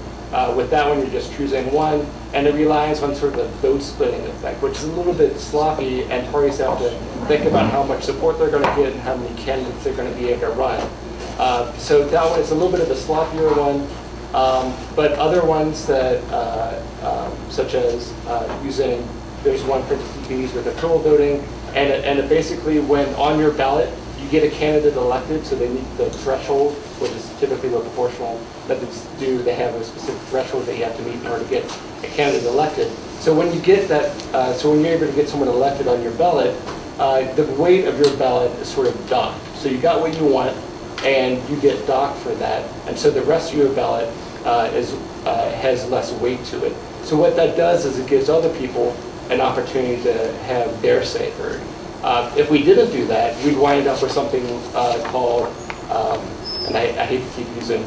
With that one, you're just choosing one, and it relies on sort of the vote splitting effect, which is a little bit sloppy, and parties have to think about how much support they're going to get and how many candidates they're going to be able to run. So that one is a little bit of a sloppier one, but other ones that, such as using, there's one for you can use with approval voting, and it basically, when on your ballot, you get a candidate elected, so they meet the threshold, which is typically what proportional methods do. They have a specific threshold that you have to meet in order to get a candidate elected. So when you get that, so when you're able to get someone elected on your ballot, the weight of your ballot is sort of docked. So you got what you want, and you get docked for that, and so the rest of your ballot has less weight to it. So what that does is it gives other people an opportunity to have their say heard. If we didn't do that, we'd wind up with something called, and I hate to keep using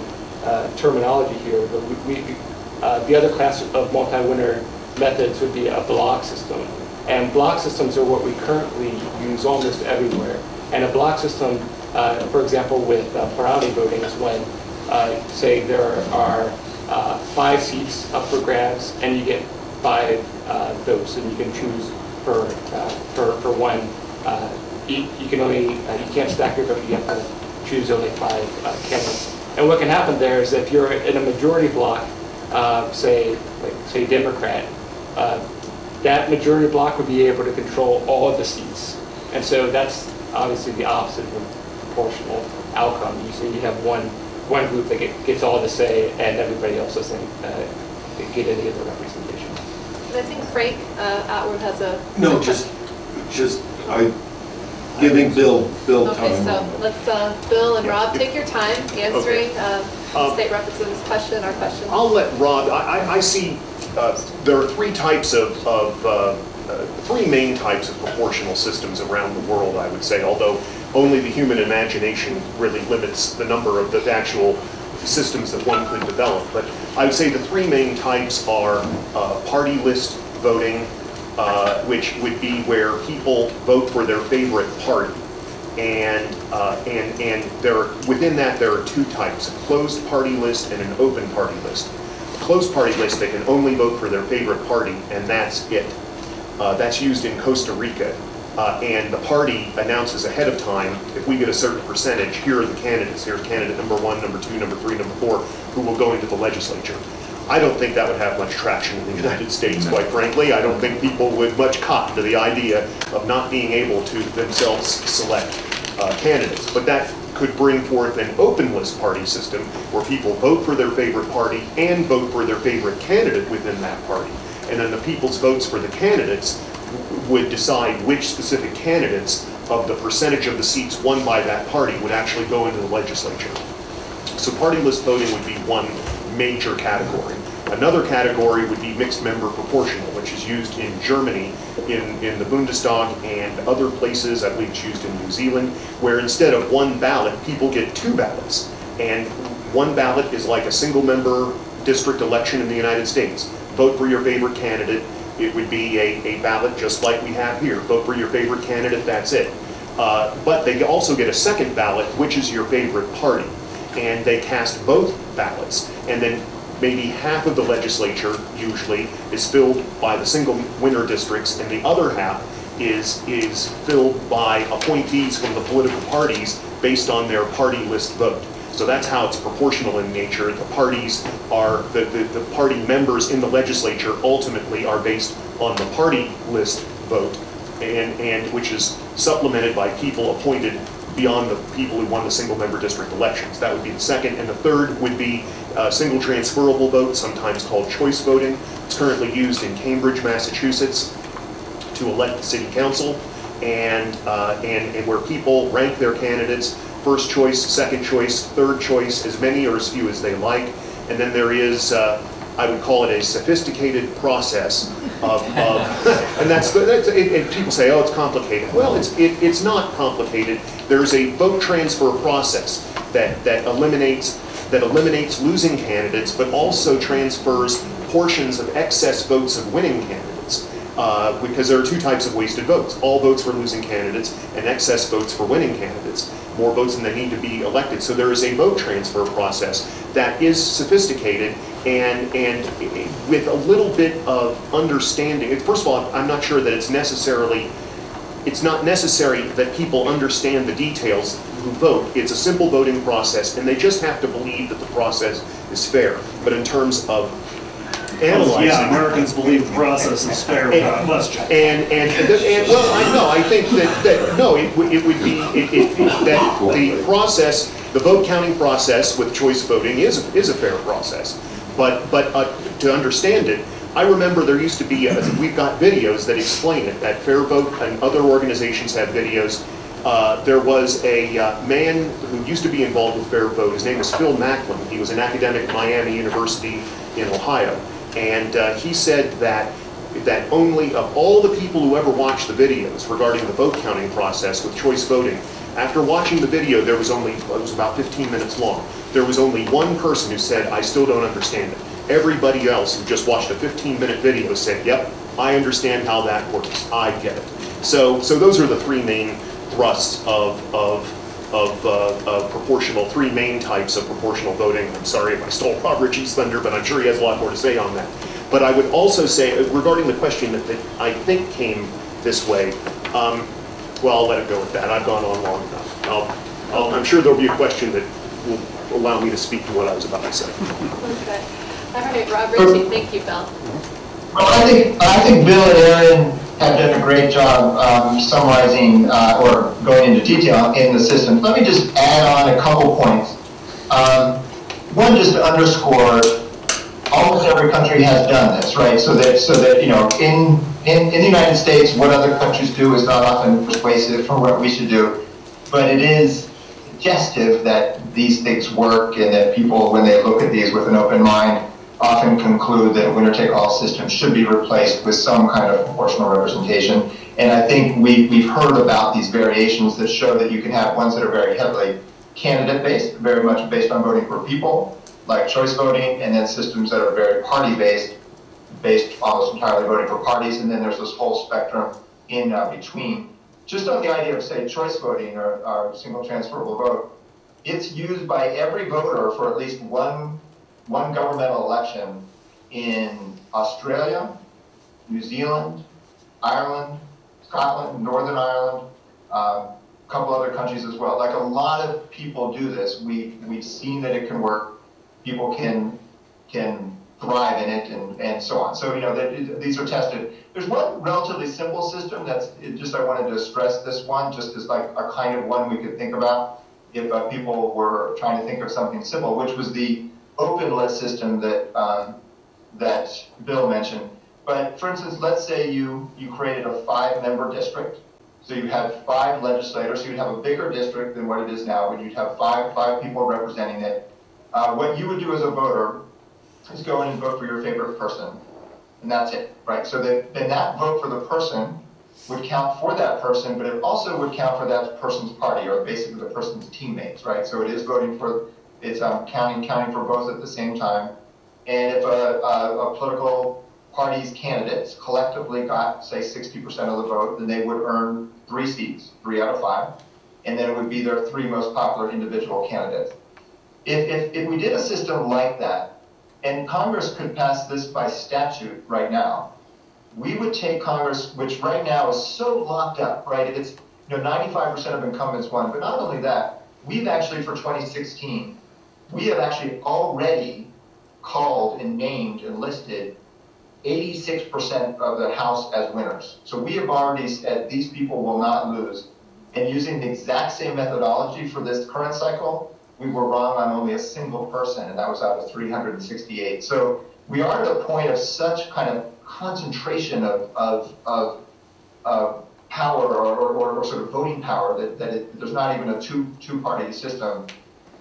terminology here, but the other class of multi-winner methods would be a block system. And block systems are what we currently use almost everywhere. And a block system, for example, with plurality voting is when, say, there are 5 seats up for grabs, and you get 5 votes, and you can choose for one. You can only you can't stack your vote. You have to choose only 5 candidates. And what can happen there is if you're in a majority block, say Democrat, that majority block would be able to control all of the seats. And so that's obviously the opposite of a proportional outcome. You have one group that gets all the say, and everybody else doesn't get any of the representation. And I think Frank Atwood has a... No, just giving Bill Okay, time. so let's, Bill and Rob, take your time answering State Representative's question, our question. I'll let Rob, I see there are 3 types of 3 main types of proportional systems around the world, I would say, although only the human imagination really limits the number of the actual systems that one could develop. But I would say the 3 main types are party list voting, which would be where people vote for their favorite party. And within that there are 2 types, a closed party list and an open party list. A closed party list, they can only vote for their favorite party, and that's it. That's used in Costa Rica. And the party announces ahead of time, if we get a certain percentage, here are the candidates. Here's candidate number 1, number 2, number 3, number 4, who will go into the legislature. I don't think that would have much traction in the United States, quite frankly. I don't think people would much cotton to the idea of not being able to themselves select candidates. But that could bring forth an open list party system where people vote for their favorite party and vote for their favorite candidate within that party. And then the people's votes for the candidates would decide which specific candidates of the percentage of the seats won by that party would actually go into the legislature. So party list voting would be one major category. Another category would be mixed member proportional, which is used in Germany, in the Bundestag and other places. I believe it's used in New Zealand, where instead of 1 ballot, people get 2 ballots. And 1 ballot is like a single member district election in the United States. Vote for your favorite candidate. It would be a ballot just like we have here. Vote for your favorite candidate, that's it. But they also get a second ballot, which is your favorite party. And they cast both ballots. And then maybe half of the legislature, usually, is filled by the single winner districts, and the other half is filled by appointees from the political parties based on their party list vote. So that's how it's proportional in nature. The parties are, the party members in the legislature ultimately are based on the party list vote, and which is supplemented by people appointed beyond the people who won the single member district elections. That would be the second. And the third would be single transferable vote, sometimes called choice voting. It's currently used in Cambridge, Massachusetts to elect the city council, and where people rank their candidates, first choice, second choice, third choice, as many or as few as they like. And then there is, I would call it a sophisticated process of and people say, oh, it's complicated. Well, it's not complicated. There's a vote transfer process that eliminates losing candidates, but also transfers portions of excess votes of winning candidates. Because there are 2 types of wasted votes: all votes for losing candidates and excess votes for winning candidates. More votes than they need to be elected. So there is a vote transfer process that is sophisticated and with a little bit of understanding. First of all, I'm not sure that it's not necessary that people understand the details who vote. It's a simple voting process, and they just have to believe that the process is fair. But in terms of analyzing. Yeah, Americans believe the process is fair without question. Well, I think that no, it would be that the process, the vote counting process with choice voting is a fair process. But to understand it, I remember there used to be we've got videos that explain it. That FairVote and other organizations have videos. There was a man who used to be involved with FairVote. His name was Phil Macklin. He was an academic at Miami University in Ohio. And he said that only of all the people who ever watched the videos regarding the vote counting process with choice voting, after watching the video, there was only, it was about 15 minutes long, there was only one person who said, I still don't understand it. Everybody else who just watched a 15-minute video said, yep, I understand how that works. I get it. So those are the three main thrusts of proportional, three main types of proportional voting. I'm sorry if I stole Bob Richie's thunder, but I'm sure he has a lot more to say on that. But I would also say, regarding the question that I think came this way, well, I'll let it go with that. I've gone on long enough. I'm sure there'll be a question that will allow me to speak to what I was about to say. Okay. All right, Rob Richie, thank you, Bill. Well, I think Bill and Aaron have done a great job summarizing or going into detail in the system. Let me just add on a couple points. One, just to underscore, almost every country has done this, right? So that you know, in the United States, what other countries do is not often persuasive for what we should do, but it is suggestive that these things work and that people, when they look at these with an open mind, often conclude that a winner-take-all system should be replaced with some kind of proportional representation. And I think we've heard about these variations that show that you can have ones that are very heavily candidate-based, very much based on voting for people, like choice voting, and then systems that are very party-based, based almost entirely voting for parties, and then there's this whole spectrum in between. Just on the idea of, say, choice voting or single transferable vote, it's used by every voter for at least one governmental election in Australia, New Zealand, Ireland, Scotland, Northern Ireland, a couple other countries as well. Like, a lot of people do this. We've seen that it can work. People can thrive in it and so on. So, you know, these are tested. There's one relatively simple system that's just, I wanted to stress this one, just as like a kind of one we could think about if people were trying to think of something simple, which was the open list system that that Bill mentioned. But for instance, let's say you created a 5-member district. So you had 5 legislators, so you'd have a bigger district than what it is now, but you'd have five people representing it. What you would do as a voter is go in and vote for your favorite person, and that's it, right? So then that vote for the person would count for that person, but it also would count for that person's party, or basically the person's teammates, right? So it is voting for, it's counting for both at the same time. And if a political party's candidates collectively got, say, 60% of the vote, then they would earn 3 seats, 3 out of 5, and then it would be their 3 most popular individual candidates. If we did a system like that, and Congress could pass this by statute right now, we would take Congress, which right now is so locked up, right? It's, you know, 95% of incumbents won, but not only that, we've actually, for 2016, we have actually already called and named and listed 86% of the House as winners. So we have already said these people will not lose. And using the exact same methodology for this current cycle, we were wrong on only a single person, and that was out of 368. So we are at a point of such kind of concentration of power or sort of voting power that there's not even a two-party system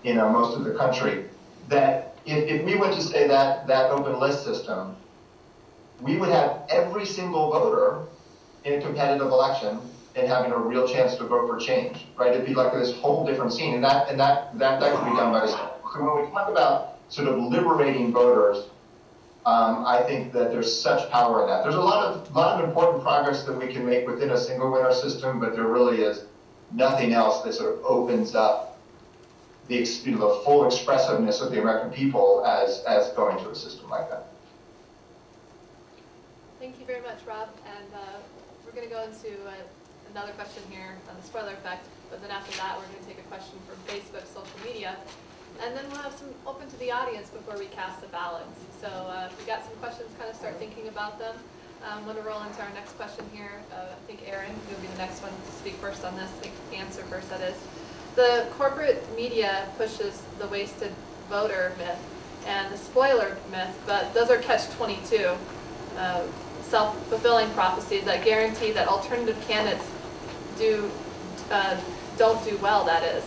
in most of the country, that if we went to say that open list system, we would have every single voter in a competitive election and having a real chance to vote for change, right? It'd be like this whole different scene, and that could be done by. So when we talk about sort of liberating voters, I think that there's such power in that. There's a lot of important progress that we can make within a single winner system, but there really is nothing else that sort of opens up the full expressiveness of the American people as going to a system like that. Thank you very much, Rob. And we're going to go into another question here on the spoiler effect, but then after that we're going to take a question from Facebook social media. And then we'll have some open to the audience before we cast the ballots. So if we got some questions, kind of start thinking about them. I'm going to roll into our next question here. I think Aaron will be the next one to speak first on this, answer first, that is. The corporate media pushes the wasted voter myth and the spoiler myth, but those are catch-22, self-fulfilling prophecies that guarantee that alternative candidates don't do well, that is.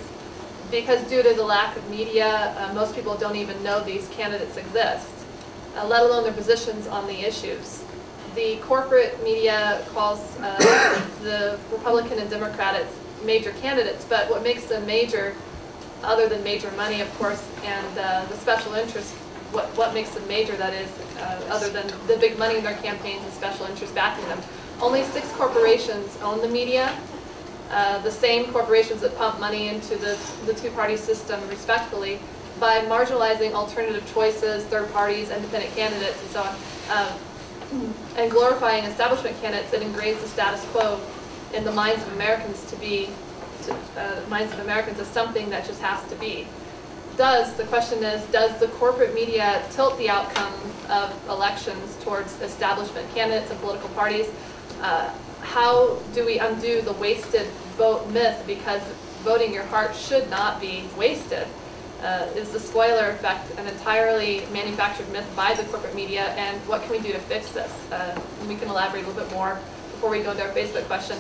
Because due to the lack of media, most people don't even know these candidates exist, let alone their positions on the issues. The corporate media calls the Republican and Democrats major candidates, but what makes them major, other than major money, of course, and the special interest, what makes them major, that is, other than the big money in their campaigns and special interest backing them. Only 6 corporations own the media, the same corporations that pump money into the two-party system respectfully by marginalizing alternative choices, third parties, independent candidates, and so on. And glorifying establishment candidates that ingraves the status quo in the minds of Americans as something that just has to be. The question is, does the corporate media tilt the outcome of elections towards establishment candidates and political parties? How do we undo the wasted vote myth, because voting your heart should not be wasted? Is the spoiler effect an entirely manufactured myth by the corporate media, and what can we do to fix this? And we can elaborate a little bit more before we go to our Facebook question.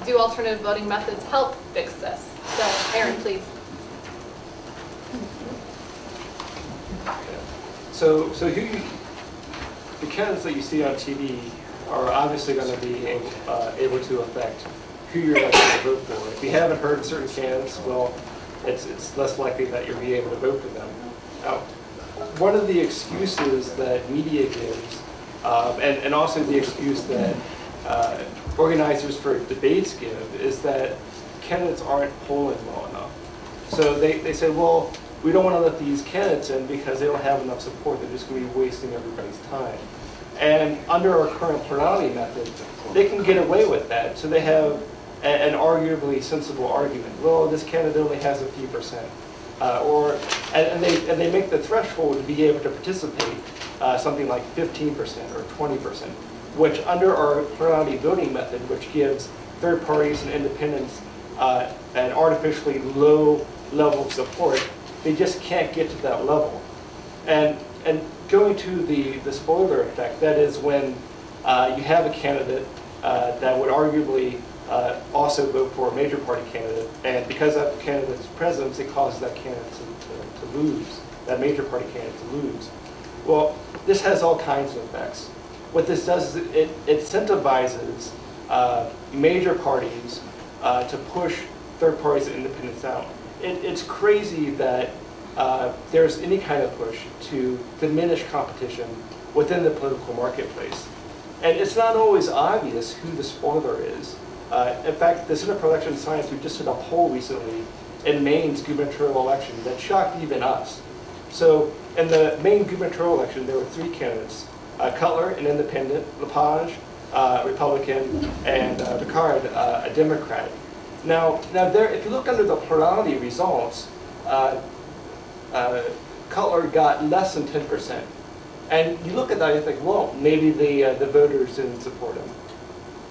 Do alternative voting methods help fix this? So, Aaron, please. So the candidates that you see on TV are obviously going to be able to affect who you're likely to vote for. If you haven't heard of certain candidates, well, it's less likely that you'll be able to vote for them. Now, one of the excuses that media gives, and also the excuse that organizers for debates give, is that candidates aren't polling well enough. So they say, well, we don't want to let these candidates in because they don't have enough support. They're just going to be wasting everybody's time. And under our current plurality method, they can get away with that. So they have an arguably sensible argument. Well, this candidate only has a few percent. And they make the threshold to be able to participate something like 15% or 20%, which under our plurality voting method, which gives third parties and independents an artificially low level of support, they just can't get to that level. And going to the spoiler effect, that is when you have a candidate that would arguably also vote for a major party candidate, and because that candidate's presence, it causes that candidate to lose, that major party candidate to lose. Well, this has all kinds of effects. What this does is it incentivizes major parties to push third parties and independents out. It's crazy that there's any kind of push to diminish competition within the political marketplace. And it's not always obvious who the spoiler is. In fact, the Center for Election Science, we just did a poll recently in Maine's gubernatorial election that shocked even us. So in the Maine gubernatorial election, there were 3 candidates, Cutler, an independent, Lepage, Republican, and Picard, a Democrat. Now there, if you look under the plurality results, Cutler got less than 10%. And you look at that and you think, well, maybe the voters didn't support him.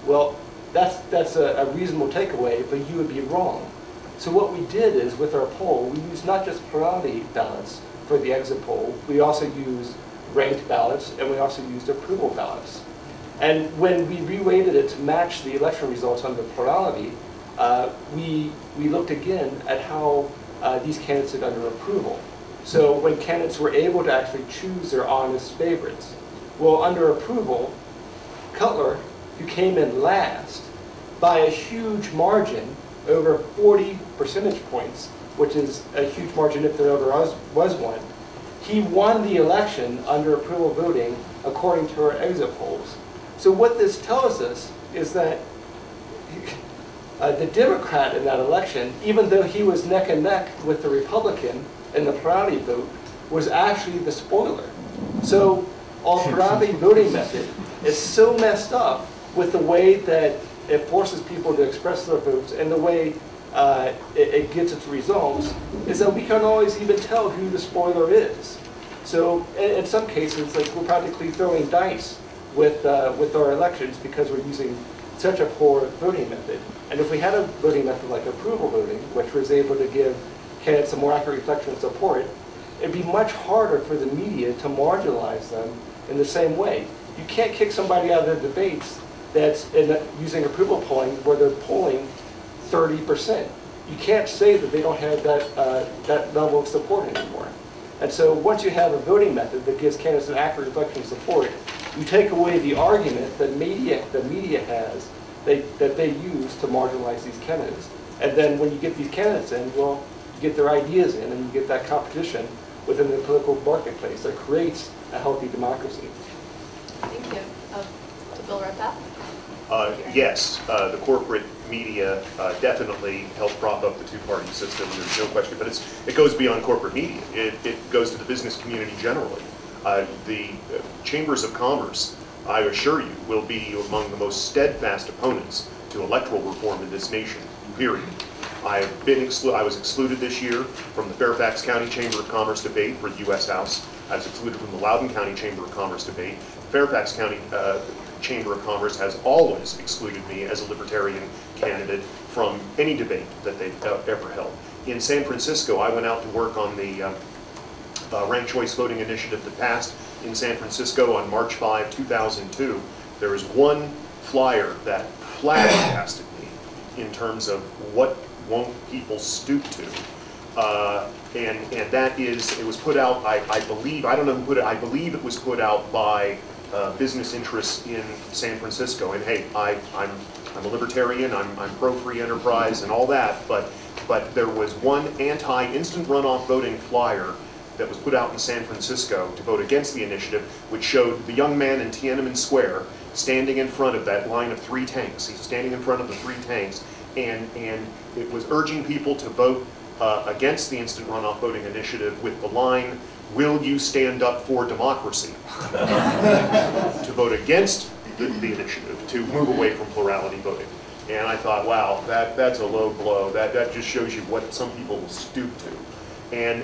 Well, that's a reasonable takeaway, but you would be wrong. So what we did is, with our poll, we used not just plurality ballots for the exit poll, we also used ranked ballots, and we also used approval ballots. And when we reweighted it to match the election results under plurality, we looked again at how these candidates did under approval. So when candidates were able to actually choose their honest favorites. Well, under approval, Cutler, who came in last by a huge margin, over 40 percentage points, which is a huge margin if there ever was one, he won the election under approval voting according to our exit polls. So what this tells us is that the Democrat in that election, even though he was neck and neck with the Republican in the plurality vote, was actually the spoiler. So our plurality voting method is so messed up with the way that it forces people to express their votes and the way it gets its results, is that we can't always even tell who the spoiler is. So in some cases, like, we're practically throwing dice with our elections because we're using such a poor voting method. And if we had a voting method like approval voting, which was able to give candidates a more accurate reflection of support, it'd be much harder for the media to marginalize them in the same way. You can't kick somebody out of the debates that's using approval polling where they're polling 30%. You can't say that they don't have that level of support anymore. And so once you have a voting method that gives candidates an accurate reflection of support, you take away the argument that the media has that they use to marginalize these candidates. And then when you get these candidates in, well, you get their ideas in, and you get that competition within the political marketplace that creates a healthy democracy. Thank you. To Bill Redpath? Yes, the corporate media definitely helped prop up the two-party system, there's no question, but it goes beyond corporate media. It goes to the business community generally. The chambers of commerce, I assure you, will be among the most steadfast opponents to electoral reform in this nation, period. I was excluded this year from the Fairfax County Chamber of Commerce debate for the U.S. House. I was excluded from the Loudoun County Chamber of Commerce debate. Fairfax County Chamber of Commerce has always excluded me as a Libertarian candidate from any debate that they've ever held. In San Francisco, I went out to work on the ranked choice voting initiative that passed in San Francisco on March 5, 2002. There was one flyer that flabbergasted me in terms of what won't people stoop to. And that is, it was put out, I believe, I don't know who put it, I believe it was put out by business interests in San Francisco. And hey, I'm a libertarian, I'm pro-free enterprise and all that, but there was one anti-instant runoff voting flyer that was put out in San Francisco to vote against the initiative, which showed the young man in Tiananmen Square standing in front of that line of 3 tanks. He's standing in front of the 3 tanks, and it was urging people to vote against the instant runoff voting initiative with the line, "Will you stand up for democracy?" to vote against the initiative, to move away from plurality voting. And I thought, wow, that's a low blow. That just shows you what some people will stoop to. And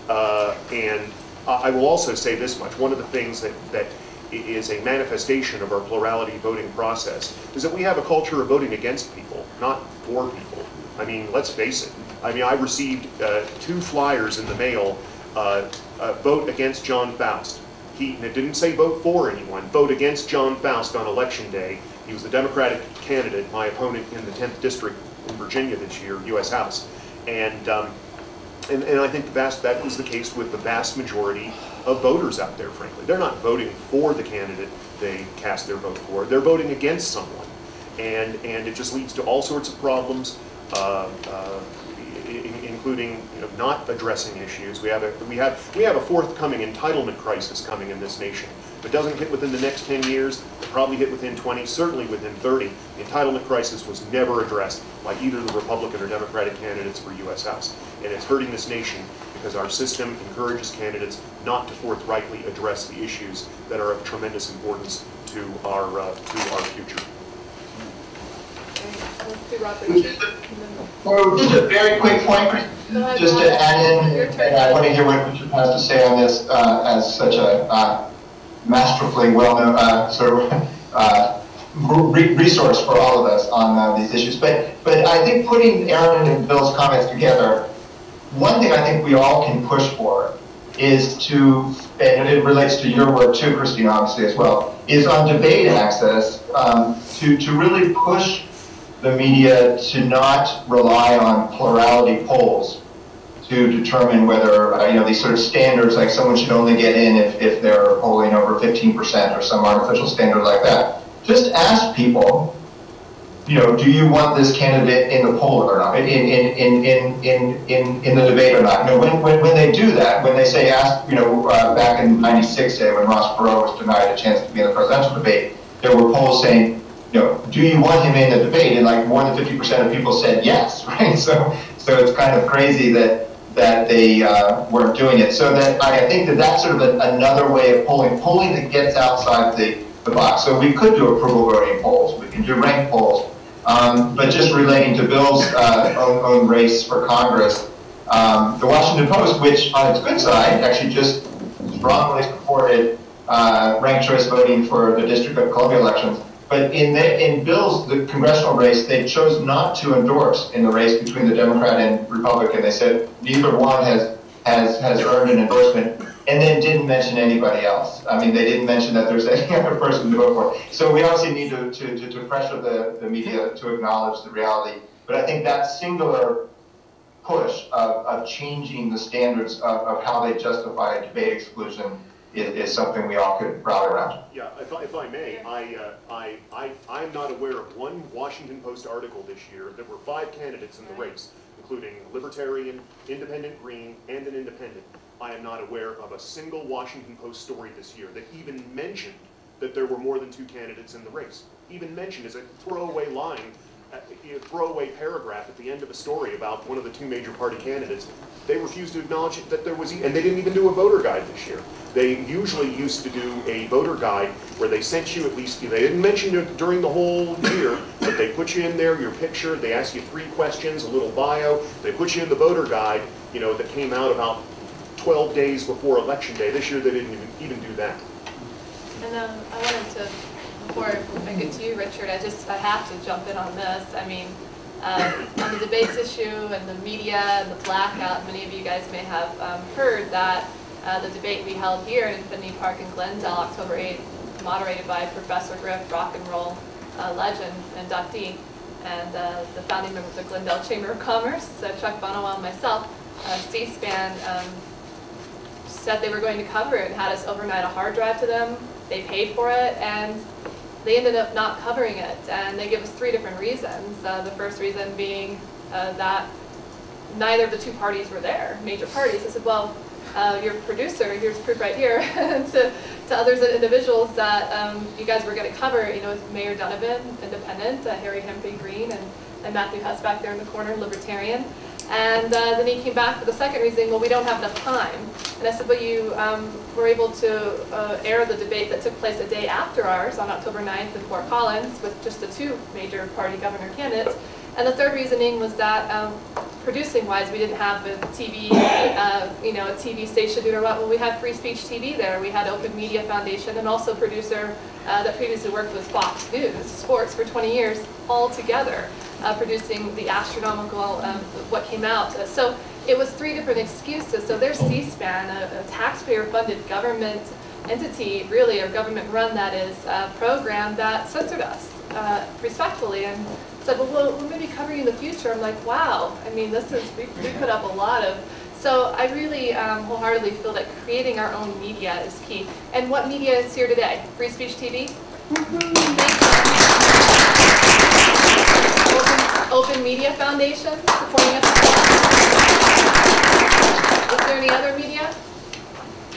I will also say this much. One of the things that is a manifestation of our plurality voting process is that we have a culture of voting against people, not for people. I mean, let's face it. I mean, I received 2 flyers in the mail, vote against John Faust. It didn't say vote for anyone, vote against John Faust on election day. He was the Democratic candidate, my opponent in the 10th District in Virginia this year, U.S. House. And I think that was the case with the vast majority of voters out there, frankly. They're not voting for the candidate they cast their vote for. They're voting against someone. And it just leads to all sorts of problems, including not addressing issues. We have a forthcoming entitlement crisis coming in this nation. If it doesn't hit within the next 10 years, it'll probably hit within 20, certainly within 30. The entitlement crisis was never addressed by either the Republican or Democratic candidates for U.S. House. And it's hurting this nation because our system encourages candidates not to forthrightly address the issues that are of tremendous importance to our future. Let's do Robert. Well, just a very quick point, just to add in, and I want to hear what Richard has to say on this as such a masterfully well-known resource for all of us on these issues. But I think putting Aaron and Bill's comments together, one thing I think we all can push for is to, and it relates to your work too, Christina, obviously as well, is on debate access, to really push the media to not rely on plurality polls to determine whether, these sort of standards, like someone should only get in if they're polling over 15% or some artificial standard like that. Just ask people, do you want this candidate in the poll or not, in the debate or not? When they do that, when they say ask, back in '96, say when Ross Perot was denied a chance to be in the presidential debate, there were polls saying, do you want him in the debate? And like more than 50% of people said yes, right? So it's kind of crazy that they weren't doing it. So that I think that's sort of another way of polling that gets outside the box. So we could do approval voting polls. We can do ranked polls. But just relating to Bill's own race for Congress, the Washington Post, which on its good side actually just strongly supported ranked choice voting for the District of Columbia elections, but in Bill's the congressional race, they chose not to endorse in the race between the Democrat and Republican. They said neither one has earned an endorsement, and then didn't mention anybody else. I mean, they didn't mention that there's any other person to vote for. So we obviously need to pressure the media to acknowledge the reality. But I think that singular push of changing the standards of how they justify debate exclusion is something we all could rally around. Yeah, if I may, I'm not aware of one Washington Post article this year. There were 5 candidates in the race, including Libertarian, Independent Green, and an Independent. I am not aware of a single Washington Post story this year that even mentioned that there were more than 2 candidates in the race. Even mentioned as a throwaway line, a throwaway paragraph at the end of a story about one of the 2 major party candidates. They refused to acknowledge that there was, and they didn't even do a voter guide this year. They usually used to do a voter guide where they sent you at least, they didn't mention it during the whole year, but they put you in there, your picture, they ask you 3 questions, a little bio, they put you in the voter guide, you know, that came out about 12 days before Election Day. This year they didn't even do that. And I wanted to, before I get to you, Richard, I have to jump in on this. I mean, on the debates issue and the media and the blackout, many of you guys may have heard that the debate we held here in Infinity Park in Glendale, October 8th, moderated by Professor Griff, rock and roll legend, inductee, and the founding member of the Glendale Chamber of Commerce, Chuck Bonowell and myself, C-SPAN said they were going to cover it and had us overnight a hard drive to them. They paid for it, and they ended up not covering it. And they give us 3 different reasons. The first reason being that neither of the 2 parties were there, major parties. I said, well, your producer, here's proof right here, to others and individuals that you guys were going to cover, you know, Mayor Dunovan, Independent, Harry Hempy, Green, and Matthew Hess back there in the corner, Libertarian. And then he came back for the second reason, well, we don't have enough time. And I said, but you were able to air the debate that took place a day after ours on October 9th in Fort Collins with just the 2 major party governor candidates. And the third reasoning was that producing-wise, we didn't have a TV, you know, a TV station doing what? Well, we had Free Speech TV there. We had Open Media Foundation and also a producer that previously worked with Fox News Sports for 20 years, all together, producing the astronomical, what came out. So it was 3 different excuses. So there's C-SPAN, a taxpayer-funded government entity, really, or government-run, that is, program that censored us respectfully and said, well, we'll maybe cover you in the future. I'm like, wow. I mean, this is, we put up a lot of. So I really wholeheartedly feel that creating our own media is key. And what media is here today? Free Speech TV? Open Media Foundation supporting us. Is there any other media?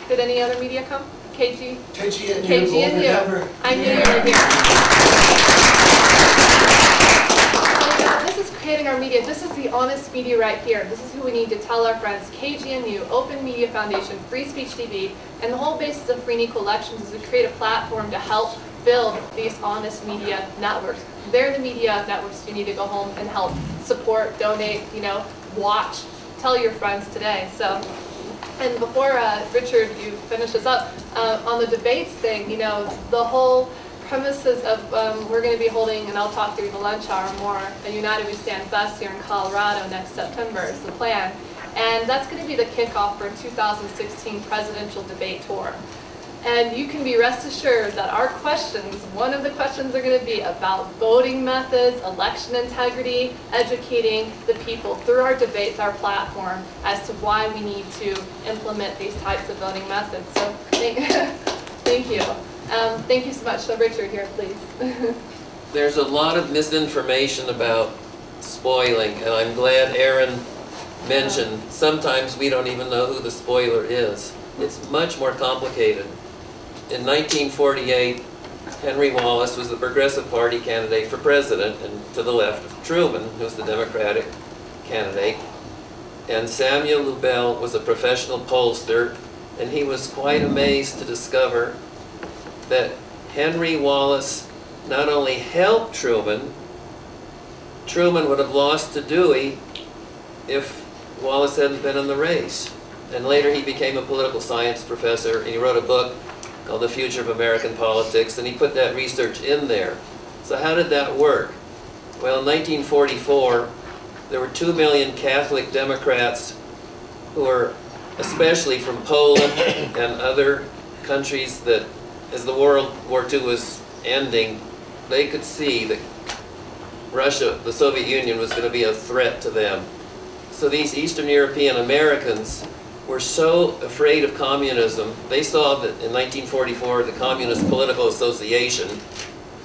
Did any other media come? KGNU. I knew you were here. This is creating our media. This is the honest media right here. This is who we need to tell our friends. KGNU, Open Media Foundation, Free Speech TV, and the whole basis of Free and Equal Elections is to create a platform to help build these honest media networks. They're the media networks you need to go home and help support, donate, you know, watch, tell your friends today. So, and before Richard, you finish this up, on the debates thing, you know, the whole premises of we're going to be holding, and I'll talk through the lunch hour more, a United We Stand Fest here in Colorado next September is the plan. And that's going to be the kickoff for a 2016 presidential debate tour. And you can be rest assured that our questions, one of the questions are going to be about voting methods, election integrity, educating the people through our debates, our platform, as to why we need to implement these types of voting methods. So thank you. Thank you so much. So Richard here, please. There's a lot of misinformation about spoiling, and I'm glad Aaron mentioned sometimes we don't even know who the spoiler is. It's much more complicated. In 1948, Henry Wallace was the Progressive Party candidate for president, and to the left of Truman, who's the Democratic candidate. And Samuel Lubell was a professional pollster, and he was quite amazed to discover that Henry Wallace not only helped Truman, Truman would have lost to Dewey if Wallace hadn't been in the race. And later he became a political science professor, and he wrote a book called The Future of American Politics, and he put that research in there. So how did that work? Well, in 1944, there were 2 million Catholic Democrats who were especially from Poland and other countries that, as the World War II was ending, they could see that Russia, the Soviet Union, was going to be a threat to them. So these Eastern European Americans were so afraid of communism, they saw that in 1944 the Communist Political Association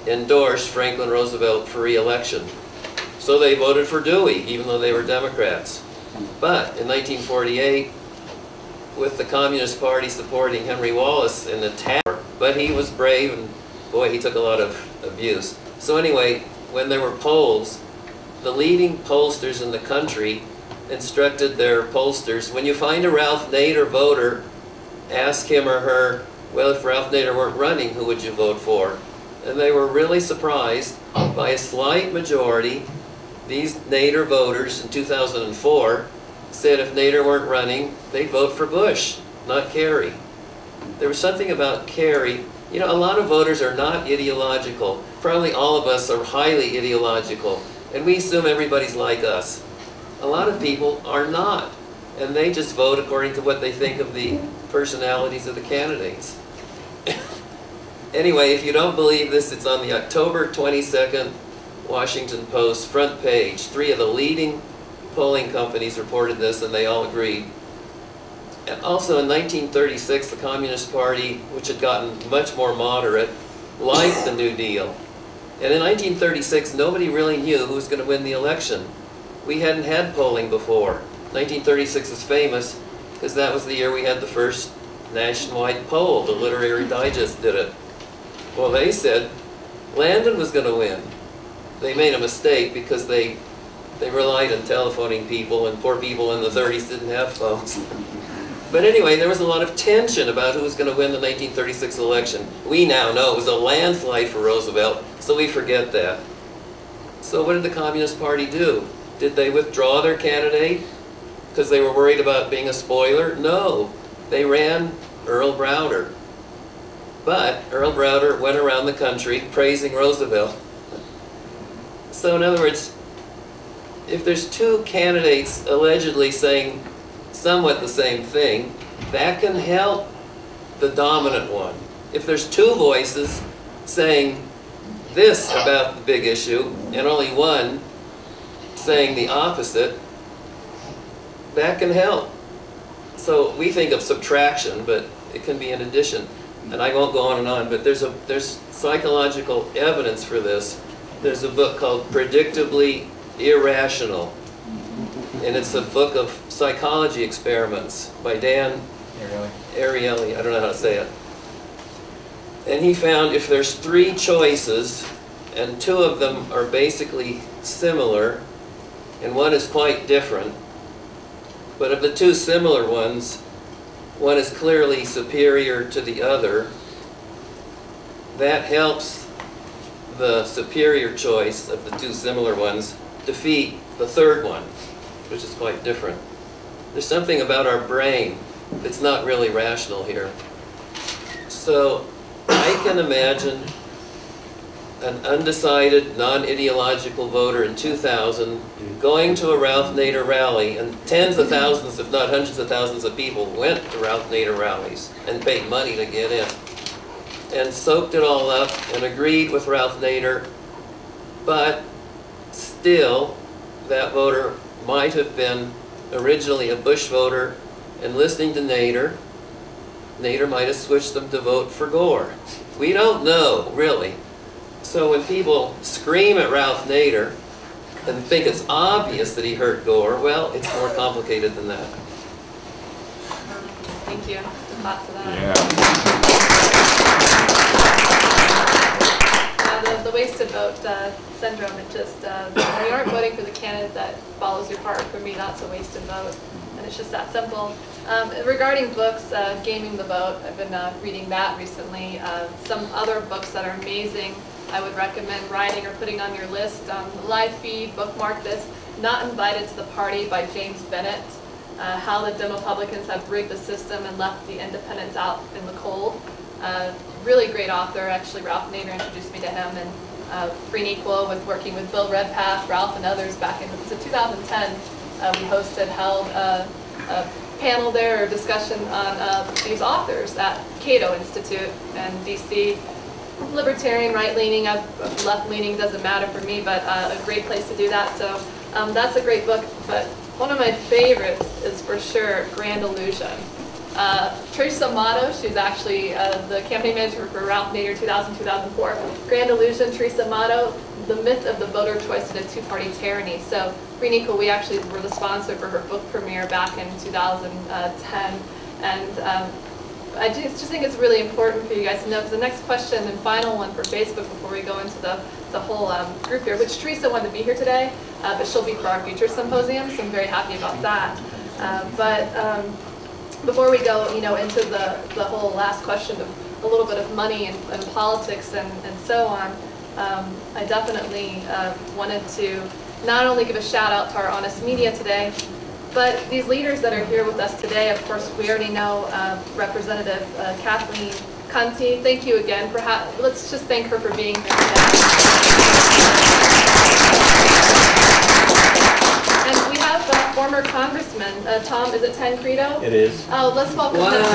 endorsed Franklin Roosevelt for re-election. So they voted for Dewey, even though they were Democrats. But in 1948, with the Communist Party supporting Henry Wallace in the tower, but he was brave, and boy, he took a lot of abuse. So anyway, when there were polls, the leading pollsters in the country instructed their pollsters, when you find a Ralph Nader voter, ask him or her, well, if Ralph Nader weren't running, who would you vote for? And they were really surprised by a slight majority. These Nader voters in 2004 said if Nader weren't running, they'd vote for Bush, not Kerry. There was something about Kerry. You know, a lot of voters are not ideological. Probably all of us are highly ideological, and we assume everybody's like us. A lot of people are not, and they just vote according to what they think of the personalities of the candidates. Anyway, if you don't believe this, it's on the October 22nd Washington Post front page. 3 of the leading polling companies reported this, and they all agreed. And also in 1936, the Communist Party, which had gotten much more moderate, liked the New Deal. And in 1936, nobody really knew who was going to win the election. We hadn't had polling before. 1936 is famous because that was the year we had the first nationwide poll. The Literary Digest did it. Well, they said Landon was going to win. They made a mistake because they relied on telephoning people, and poor people in the 30s didn't have phones. But anyway, there was a lot of tension about who was going to win the 1936 election. We now know it was a landslide for Roosevelt, so we forget that. So what did the Communist Party do? Did they withdraw their candidate because they were worried about being a spoiler? No. They ran Earl Browder. But Earl Browder went around the country praising Roosevelt. So in other words, if there's 2 candidates allegedly saying somewhat the same thing, that can help the dominant one. If there's 2 voices saying this about the big issue and only one saying the opposite, that can help. So we think of subtraction, but it can be an addition. And I won't go on and on, but there's psychological evidence for this. There's a book called Predictably Irrational, and it's a book of psychology experiments by Dan Ariely. I don't know how to say it. And he found if there's 3 choices, and 2 of them are basically similar, and one is quite different, but of the 2 similar ones, one is clearly superior to the other, that helps the superior choice of the 2 similar ones defeat the 3rd one, which is quite different. There's something about our brain that's not really rational here. So I can imagine an undecided, non-ideological voter in 2000 going to a Ralph Nader rally, and tens of thousands, if not hundreds of thousands of people went to Ralph Nader rallies and paid money to get in, and soaked it all up and agreed with Ralph Nader, but still that voter might have been originally a Bush voter, and listening to Nader, Nader might have switched them to vote for Gore. We don't know, really. So when people scream at Ralph Nader and think it's obvious that he hurt Gore, well, it's more complicated than that. Thank you. Clap for that. Yeah. The wasted vote syndrome, it just, when you aren't voting for the candidate that follows your heart, for me that's a wasted vote. And it's just that simple. Regarding books, Gaming the Vote, I've been reading that recently. Some other books that are amazing I would recommend writing or putting on your list. Live feed, bookmark this. Not Invited to the Party by James Bennett. How the Demopublicans have rigged the system and left the independents out in the cold. Really great author. Actually, Ralph Nader introduced me to him. And Free and Equal, with working with Bill Redpath, Ralph, and others back in 2010. We held a panel there, or discussion on these authors at Cato Institute in DC. Libertarian, right-leaning, left-leaning, doesn't matter for me, but a great place to do that. So that's a great book. But one of my favorites is for sure Grand Illusion. Teresa Amato, she's actually the campaign manager for Ralph Nader 2000-2004. Grand Illusion, Teresa Amato, The Myth of the Voter Choice in a Two-Party Tyranny. So Free and Equal, we actually were the sponsor for her book premiere back in 2010. And I just think it's really important for you guys to know, because the next question and final one for Facebook before we go into the whole group here, which Teresa wanted to be here today, but she'll be for our future symposium, so I'm very happy about that. Before we go, into the whole last question of a little bit of money and politics and so on, I definitely wanted to not only give a shout out to our Honest Media today, but these leaders that are here with us today. Of course, we already know Representative Kathleen Cunty. Thank you again for let's just thank her for being here today. And we have former Congressman Tom. Is it Tancredo? It is. Oh, let's welcome him to you.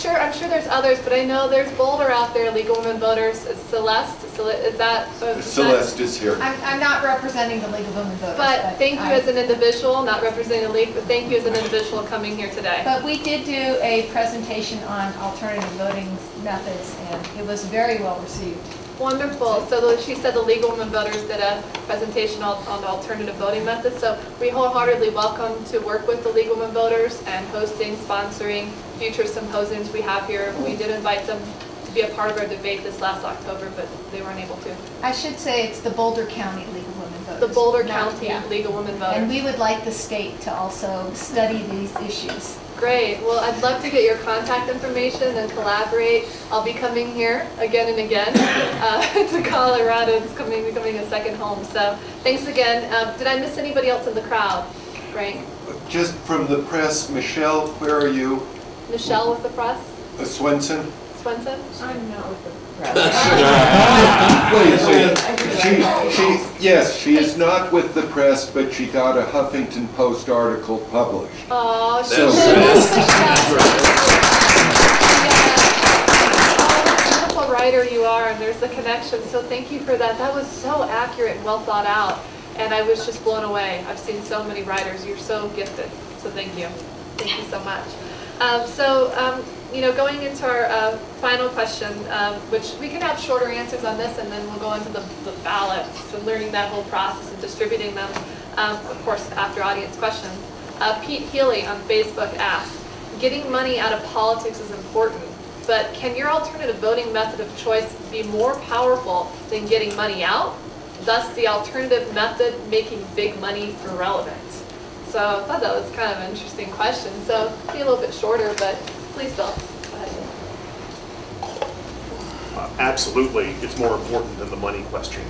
I'm sure there's others, but I know there's Boulder out there, League of Women Voters. Is Celeste? Is that? Celeste is here. I'm not representing the League of Women Voters. But thank you as an individual, not representing the League, but thank you as an individual coming here today. But we did do a presentation on alternative voting methods, and it was very well received. Wonderful. So she said the League of Women Voters did a presentation on alternative voting methods. So we wholeheartedly welcome to work with the League of Women Voters and hosting, sponsoring future symposiums we have here. We did invite them to be a part of our debate this last October, but they weren't able to. I should say it's the Boulder County League of Women Voters. The Boulder County League of Women Voters. And we would like the state to also study these issues. Great. Well, I'd love to get your contact information and collaborate. I'll be coming here again and again to Colorado. It's becoming a second home. So thanks again. Did I miss anybody else in the crowd, Frank? Just from the press, Michelle, where are you? Michelle with the press? Swenson? Swenson? I'm not with the press. Please, yes, she is not with the press, but she got a Huffington Post article published. Oh, so beautiful writer you are, and there's the connection. So thank you for that. That was so accurate and well thought out, and I was just blown away. I've seen so many writers. You're so gifted. So thank you. Thank you so much. Going into our final question, which we can have shorter answers on this, and then we'll go into the ballots and learning that whole process and distributing them, of course, after audience questions. Pete Healy on Facebook asks, getting money out of politics is important, but can your alternative voting method of choice be more powerful than getting money out? Thus, the alternative method making big money irrelevant. So I thought that was kind of an interesting question. So be a little bit shorter, but please, Bill, go ahead. Absolutely, it's more important than the money question.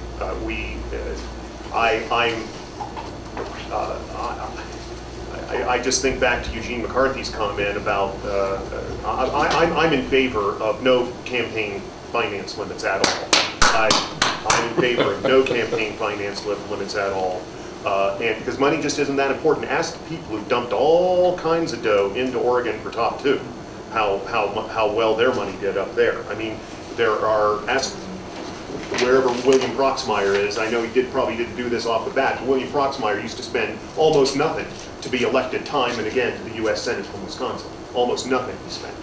I just think back to Eugene McCarthy's comment about I'm in favor of no campaign finance limits at all. I'm in favor of no campaign finance limits at all. And because money just isn't that important. Ask the people who dumped all kinds of dough into Oregon for Top 2, how well their money did up there. I mean, ask wherever William Proxmire is. I know he probably didn't do this off the bat, but William Proxmire used to spend almost nothing to be elected time and again to the U.S. Senate from Wisconsin. Almost nothing he spent.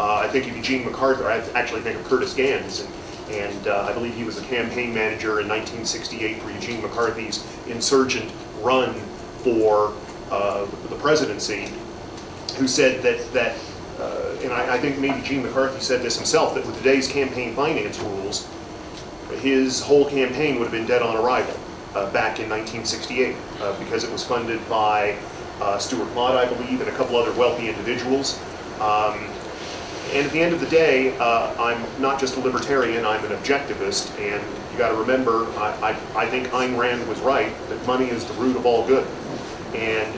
I think of Eugene McCarthy. I actually think of Curtis Gans. And I believe he was a campaign manager in 1968 for Eugene McCarthy's insurgent run for the presidency, who said that and I think maybe Eugene McCarthy said this himself, that with today's campaign finance rules, his whole campaign would have been dead on arrival back in 1968 because it was funded by Stuart Mott, I believe, and a couple other wealthy individuals. And at the end of the day, I'm not just a libertarian, I'm an objectivist, and you got to remember, I think Ayn Rand was right, that money is the root of all good. It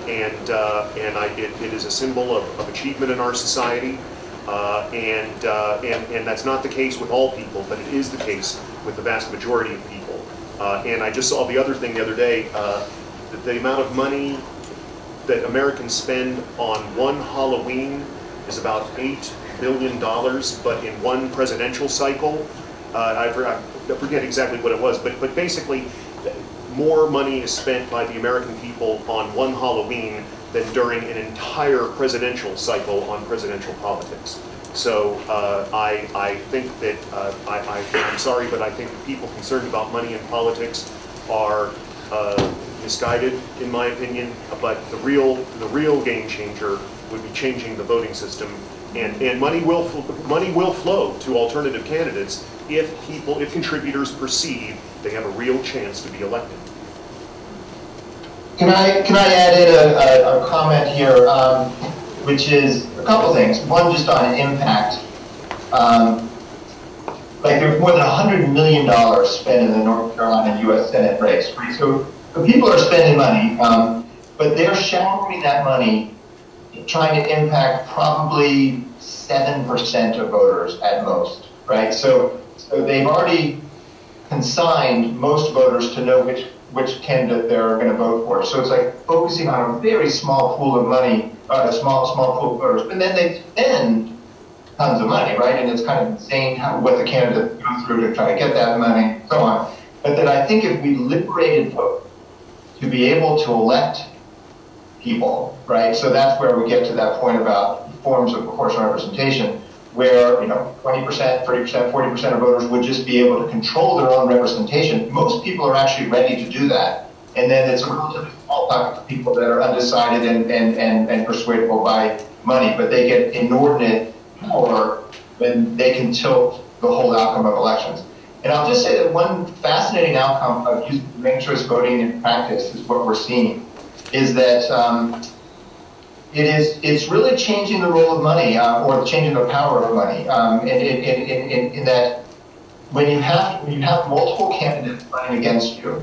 is a symbol of achievement in our society, and that's not the case with all people, but it is the case with the vast majority of people. And I just saw the other thing the other day, that the amount of money that Americans spend on one Halloween is about $8 billion, but in one presidential cycle, I forget exactly what it was, but basically more money is spent by the American people on one Halloween than during an entire presidential cycle on presidential politics. So I think that, I'm sorry, but I think that people concerned about money in politics are misguided, in my opinion, but the real game changer would be changing the voting system, and money will flow to alternative candidates if contributors perceive they have a real chance to be elected. Can I add in a comment here, which is a couple things. One, just on impact. Like there's more than $100 million spent in the North Carolina U.S. Senate race, right? So people are spending money, but they're showering that money, trying to impact probably 7% of voters at most, right? So they've already consigned most voters to know which candidate they're going to vote for. So it's like focusing on a very small pool of money, a small pool of voters, and then they spend tons of money, right? And it's kind of insane what the candidates go through to try to get that money, and so on. But that I think if we liberated vote to be able to elect people, right? So that's where we get to that point about forms of proportional representation, where 20%, 30%, 40% of voters would just be able to control their own representation. Most people are actually ready to do that. And then it's a relatively small pocket of people that are undecided and persuadable by money, but they get inordinate power when they can tilt the whole outcome of elections. And I'll just say that one fascinating outcome of using ranked choice voting in practice is what we're seeing, is that it's really changing the role of money, or changing the power of money, in that when you have multiple candidates running against you,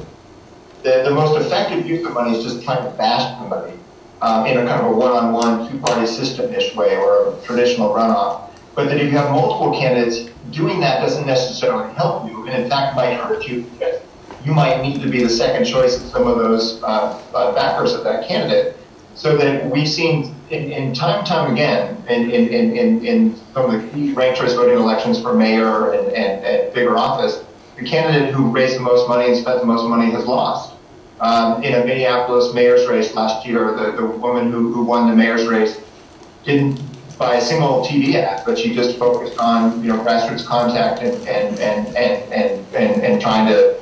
the most effective use of money is just trying to bash somebody in a kind of a one-on-one, two-party system-ish way, or a traditional runoff. But that if you have multiple candidates, doing that doesn't necessarily help you, and in fact might hurt you, because you might need to be the second choice of some of those backers of that candidate. So that we've seen in time again in some of the key ranked choice voting elections for mayor and bigger office, the candidate who raised the most money and spent the most money has lost. In a Minneapolis mayor's race last year, the woman who won the mayor's race didn't buy a single TV ad, but she just focused on grassroots contact and trying to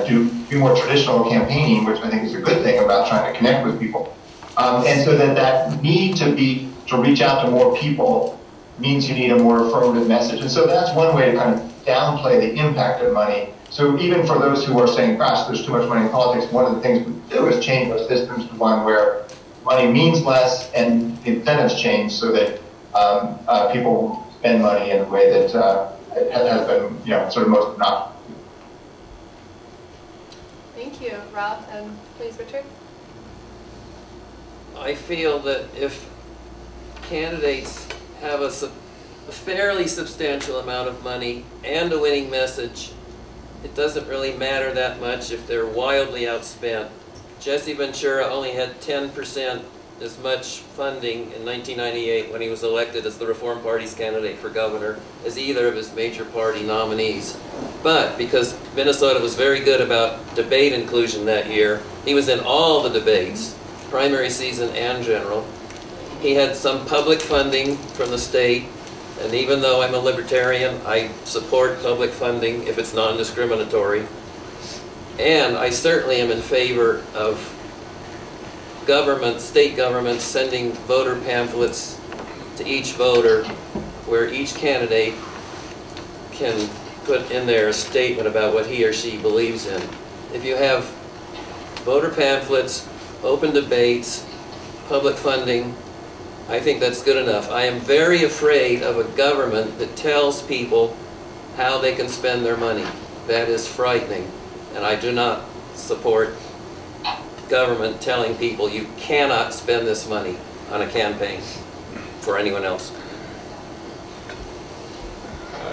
do more traditional campaigning, which I think is a good thing about trying to connect with people. And so that need to reach out to more people means you need a more affirmative message. And so that's one way to kind of downplay the impact of money. So even for those who are saying, gosh, there's too much money in politics, one of the things we do is change our systems to one where money means less and incentives change so that people spend money in a way that has been sort of most innocuous. Thank you, Rob, and please, Richard. I feel that if candidates have a fairly substantial amount of money and a winning message, it doesn't really matter that much if they're wildly outspent. Jesse Ventura only had 10% as much funding in 1998 when he was elected as the Reform Party's candidate for governor as either of his major party nominees. But because Minnesota was very good about debate inclusion that year, he was in all the debates, primary season and general. He had some public funding from the state, and even though I'm a libertarian, I support public funding if it's non-discriminatory. And I certainly am in favor of state governments sending voter pamphlets to each voter where each candidate can put in there a statement about what he or she believes in. If you have voter pamphlets, open debates, public funding, I think that's good enough. I am very afraid of a government that tells people how they can spend their money. That is frightening, and I do not support government telling people you cannot spend this money on a campaign for anyone else.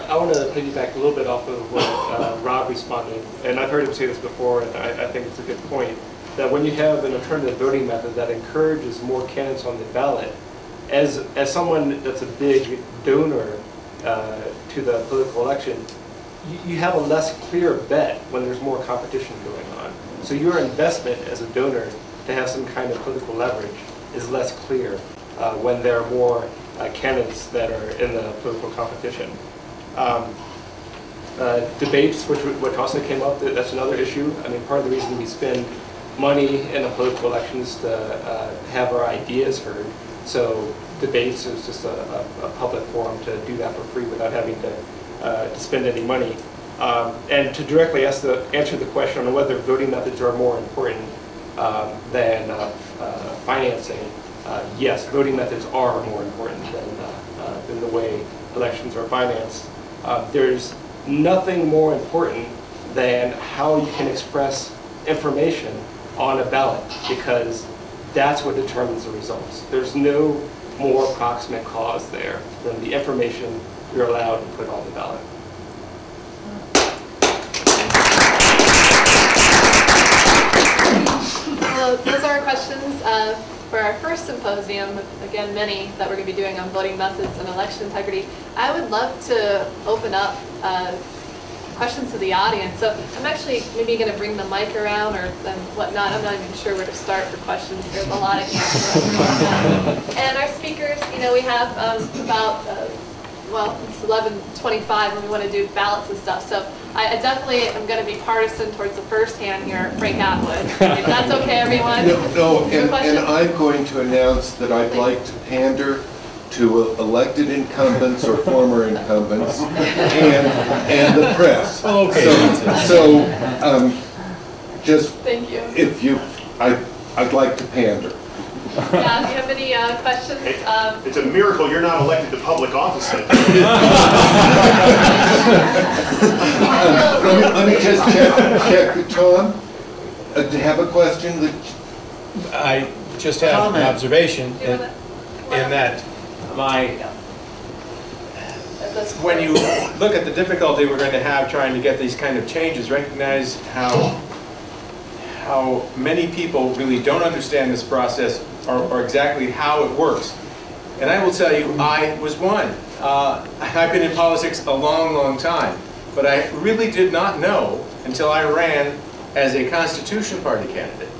I want to piggyback a little bit off of what Rob responded, and I've heard him say this before, and I think it's a good point, that when you have an alternative voting method that encourages more candidates on the ballot, as someone that's a big donor to the political election, you have a less clear bet when there's more competition going on. So your investment as a donor to have some kind of political leverage is less clear when there are more candidates that are in the political competition. Debates, which also came up, that's another issue. I mean, part of the reason we spend money in a political election is to have our ideas heard. So debates is just a public forum to do that for free without having to spend any money. And to directly answer the question on whether voting methods are more important than financing, yes, voting methods are more important than the way elections are financed. There's nothing more important than how you can express information on a ballot, because that's what determines the results. There's no more proximate cause there than the information you're allowed to put on the ballot. Well, those are our questions for our first symposium. Again, many that we're going to be doing on voting methods and election integrity. I would love to open up questions to the audience. So I'm actually maybe going to bring the mic around or whatnot. I'm not even sure where to start for questions. There's a lot of hands. And our speakers, you know, we have about, well, it's 11:25 when we want to do ballots and stuff. So I definitely am going to be partisan towards the first hand here, Frank Atwood. If that's okay, everyone? And I'm going to announce that I'd like to pander to elected incumbents or former incumbents and the press. Oh, okay. So just thank you. If you, I'd like to pander. Yeah, if you have any questions. It's a miracle you're not elected to public office. Let me just check. Tom, do you have a question? I just have an observation in that when you look at the difficulty we're going to have trying to get these kind of changes, recognize how many people really don't understand this process or exactly how it works. And I will tell you, I was one. I've been in politics a long, long time, but I really did not know until I ran as a Constitution Party candidate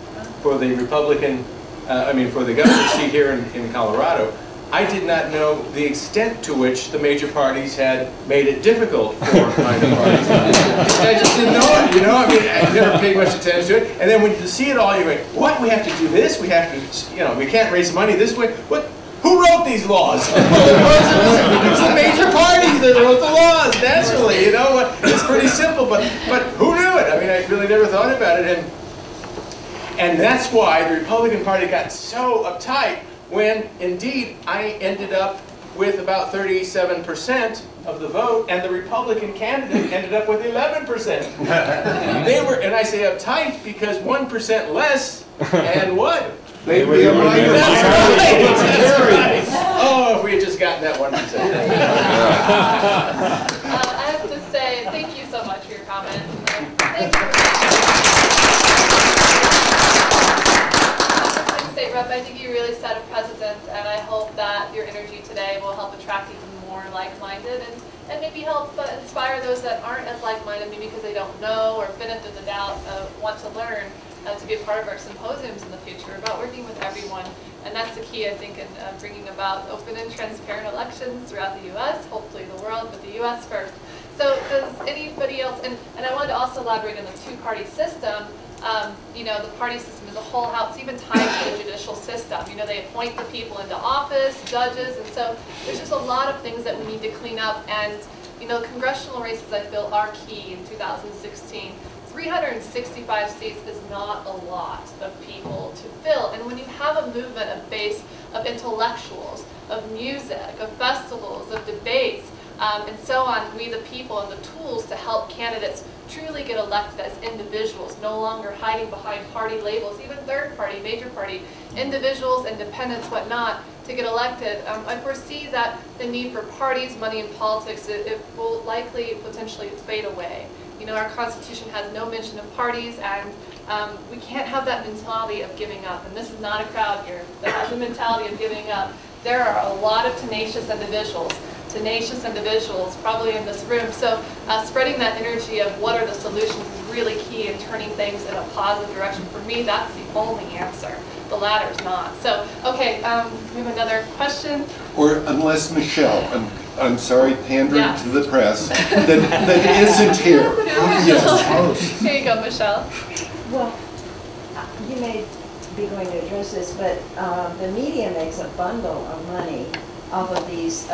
for the Republican, for the governor's seat here in Colorado. I did not know the extent to which the major parties had made it difficult for minor parties. I just didn't know it, you know? I mean, I never paid much attention to it. And then when you see it all, you're like, what? We have to do this? We have to, you know, we can't raise money this way? What? Who wrote these laws? It's the major parties that wrote the laws, naturally, you know? It's pretty simple, but who knew it? I mean, I really never thought about it. And that's why the Republican Party got so uptight when, indeed, I ended up with about 37% of the vote, and the Republican candidate ended up with 11%. They were, and I say uptight because 1% less, and what? They'd be a minor. That's right. Oh, if we had just gotten that 1%. I have to say, thank you so much for your comment. Thank you. State Rep, I think you really set a precedent, and I hope that your energy today will help attract even more like-minded and maybe help inspire those that aren't as like-minded, maybe because they don't know or benefit the doubt, want to learn to be a part of our symposiums in the future about working with everyone. And that's the key, I think, in bringing about open and transparent elections throughout the U.S., hopefully the world, but the U.S. first. So does anybody else, and I wanted to also elaborate on the two-party system. You know, the party system as a whole, how it's even tied to the judicial system. You know, they appoint the people into office, judges, and so there's just a lot of things that we need to clean up. And, you know, congressional races, I feel, are key in 2016. 365 seats is not a lot of people to fill. And when you have a movement, a base of intellectuals, of music, of festivals, of debates, and so on, we the people, and the tools to help candidates truly get elected as individuals, no longer hiding behind party labels, even third party, major party, individuals, independents, whatnot, to get elected. I foresee that the need for parties, money in politics, it will likely potentially fade away. You know, our Constitution has no mention of parties, and we can't have that mentality of giving up. And this is not a crowd here that has a mentality of giving up. There are a lot of tenacious individuals probably in this room. So spreading that energy of what are the solutions is really key in turning things in a positive direction. For me, that's the only answer. The latter's not. So, okay, we have another question. Or unless Michelle, I'm sorry, pandering to the press, that isn't here. Yes. Here you go, Michelle. Well, you may be going to address this, but the media makes a bundle of money off of these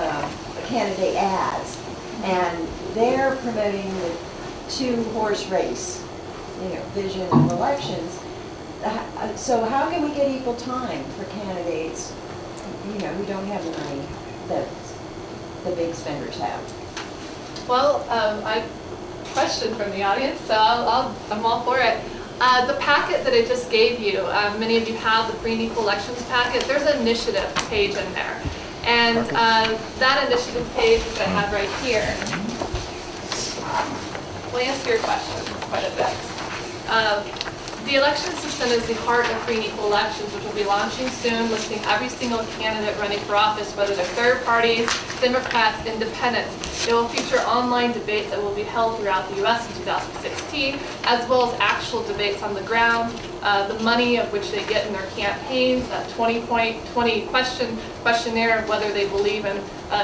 candidate ads, and they're promoting the two-horse race, you know, vision of elections. So how can we get equal time for candidates, you know, who don't have the money that the big spenders have? Well, I question from the audience, so I'm all for it. The packet that I just gave you, many of you have the Free and Equal Elections packet. There's an initiative page in there. And that initiative page, which I have right here, will answer your question quite a bit. The election system is the heart of Free and Equal Elections, which will be launching soon, listing every single candidate running for office, whether they're third parties, Democrats, independents. It will feature online debates that will be held throughout the U.S. in 2016, as well as actual debates on the ground, the money of which they get in their campaigns, that 20 questionnaire of whether they believe in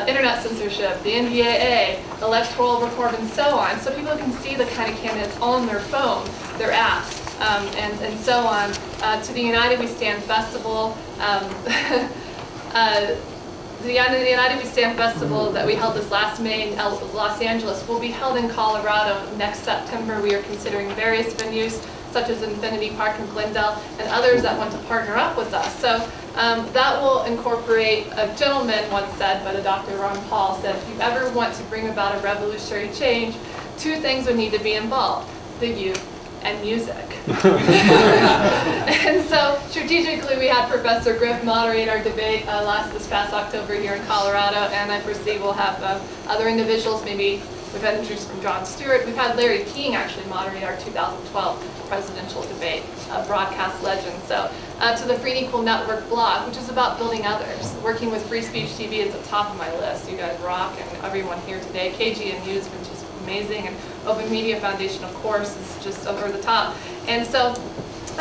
internet censorship, the NDAA, electoral reform, and so on, so people can see the kind of candidates on their phone, their apps. And so on. To the United We Stand Festival, the United We Stand Festival that we held this last May in Los Angeles will be held in Colorado next September. We are considering various venues such as Infinity Park in Glendale and others that want to partner up with us. So that will incorporate, a gentleman once said, by the Dr. Ron Paul, said, if you ever want to bring about a revolutionary change, two things would need to be involved: the youth and music. And so strategically we had Professor Griff moderate our debate this past October here in Colorado, and I foresee we'll have other individuals. Maybe we've had introduced from Jon Stewart. We've had Larry King actually moderate our 2012 presidential debate, a broadcast legend. So to the Free and Equal Network blog, which is about building others. Working with Free Speech TV is at the top of my list. You guys rock, and everyone here today. KGNU has been just amazing, and Open Media Foundation, of course, is just over the top. And so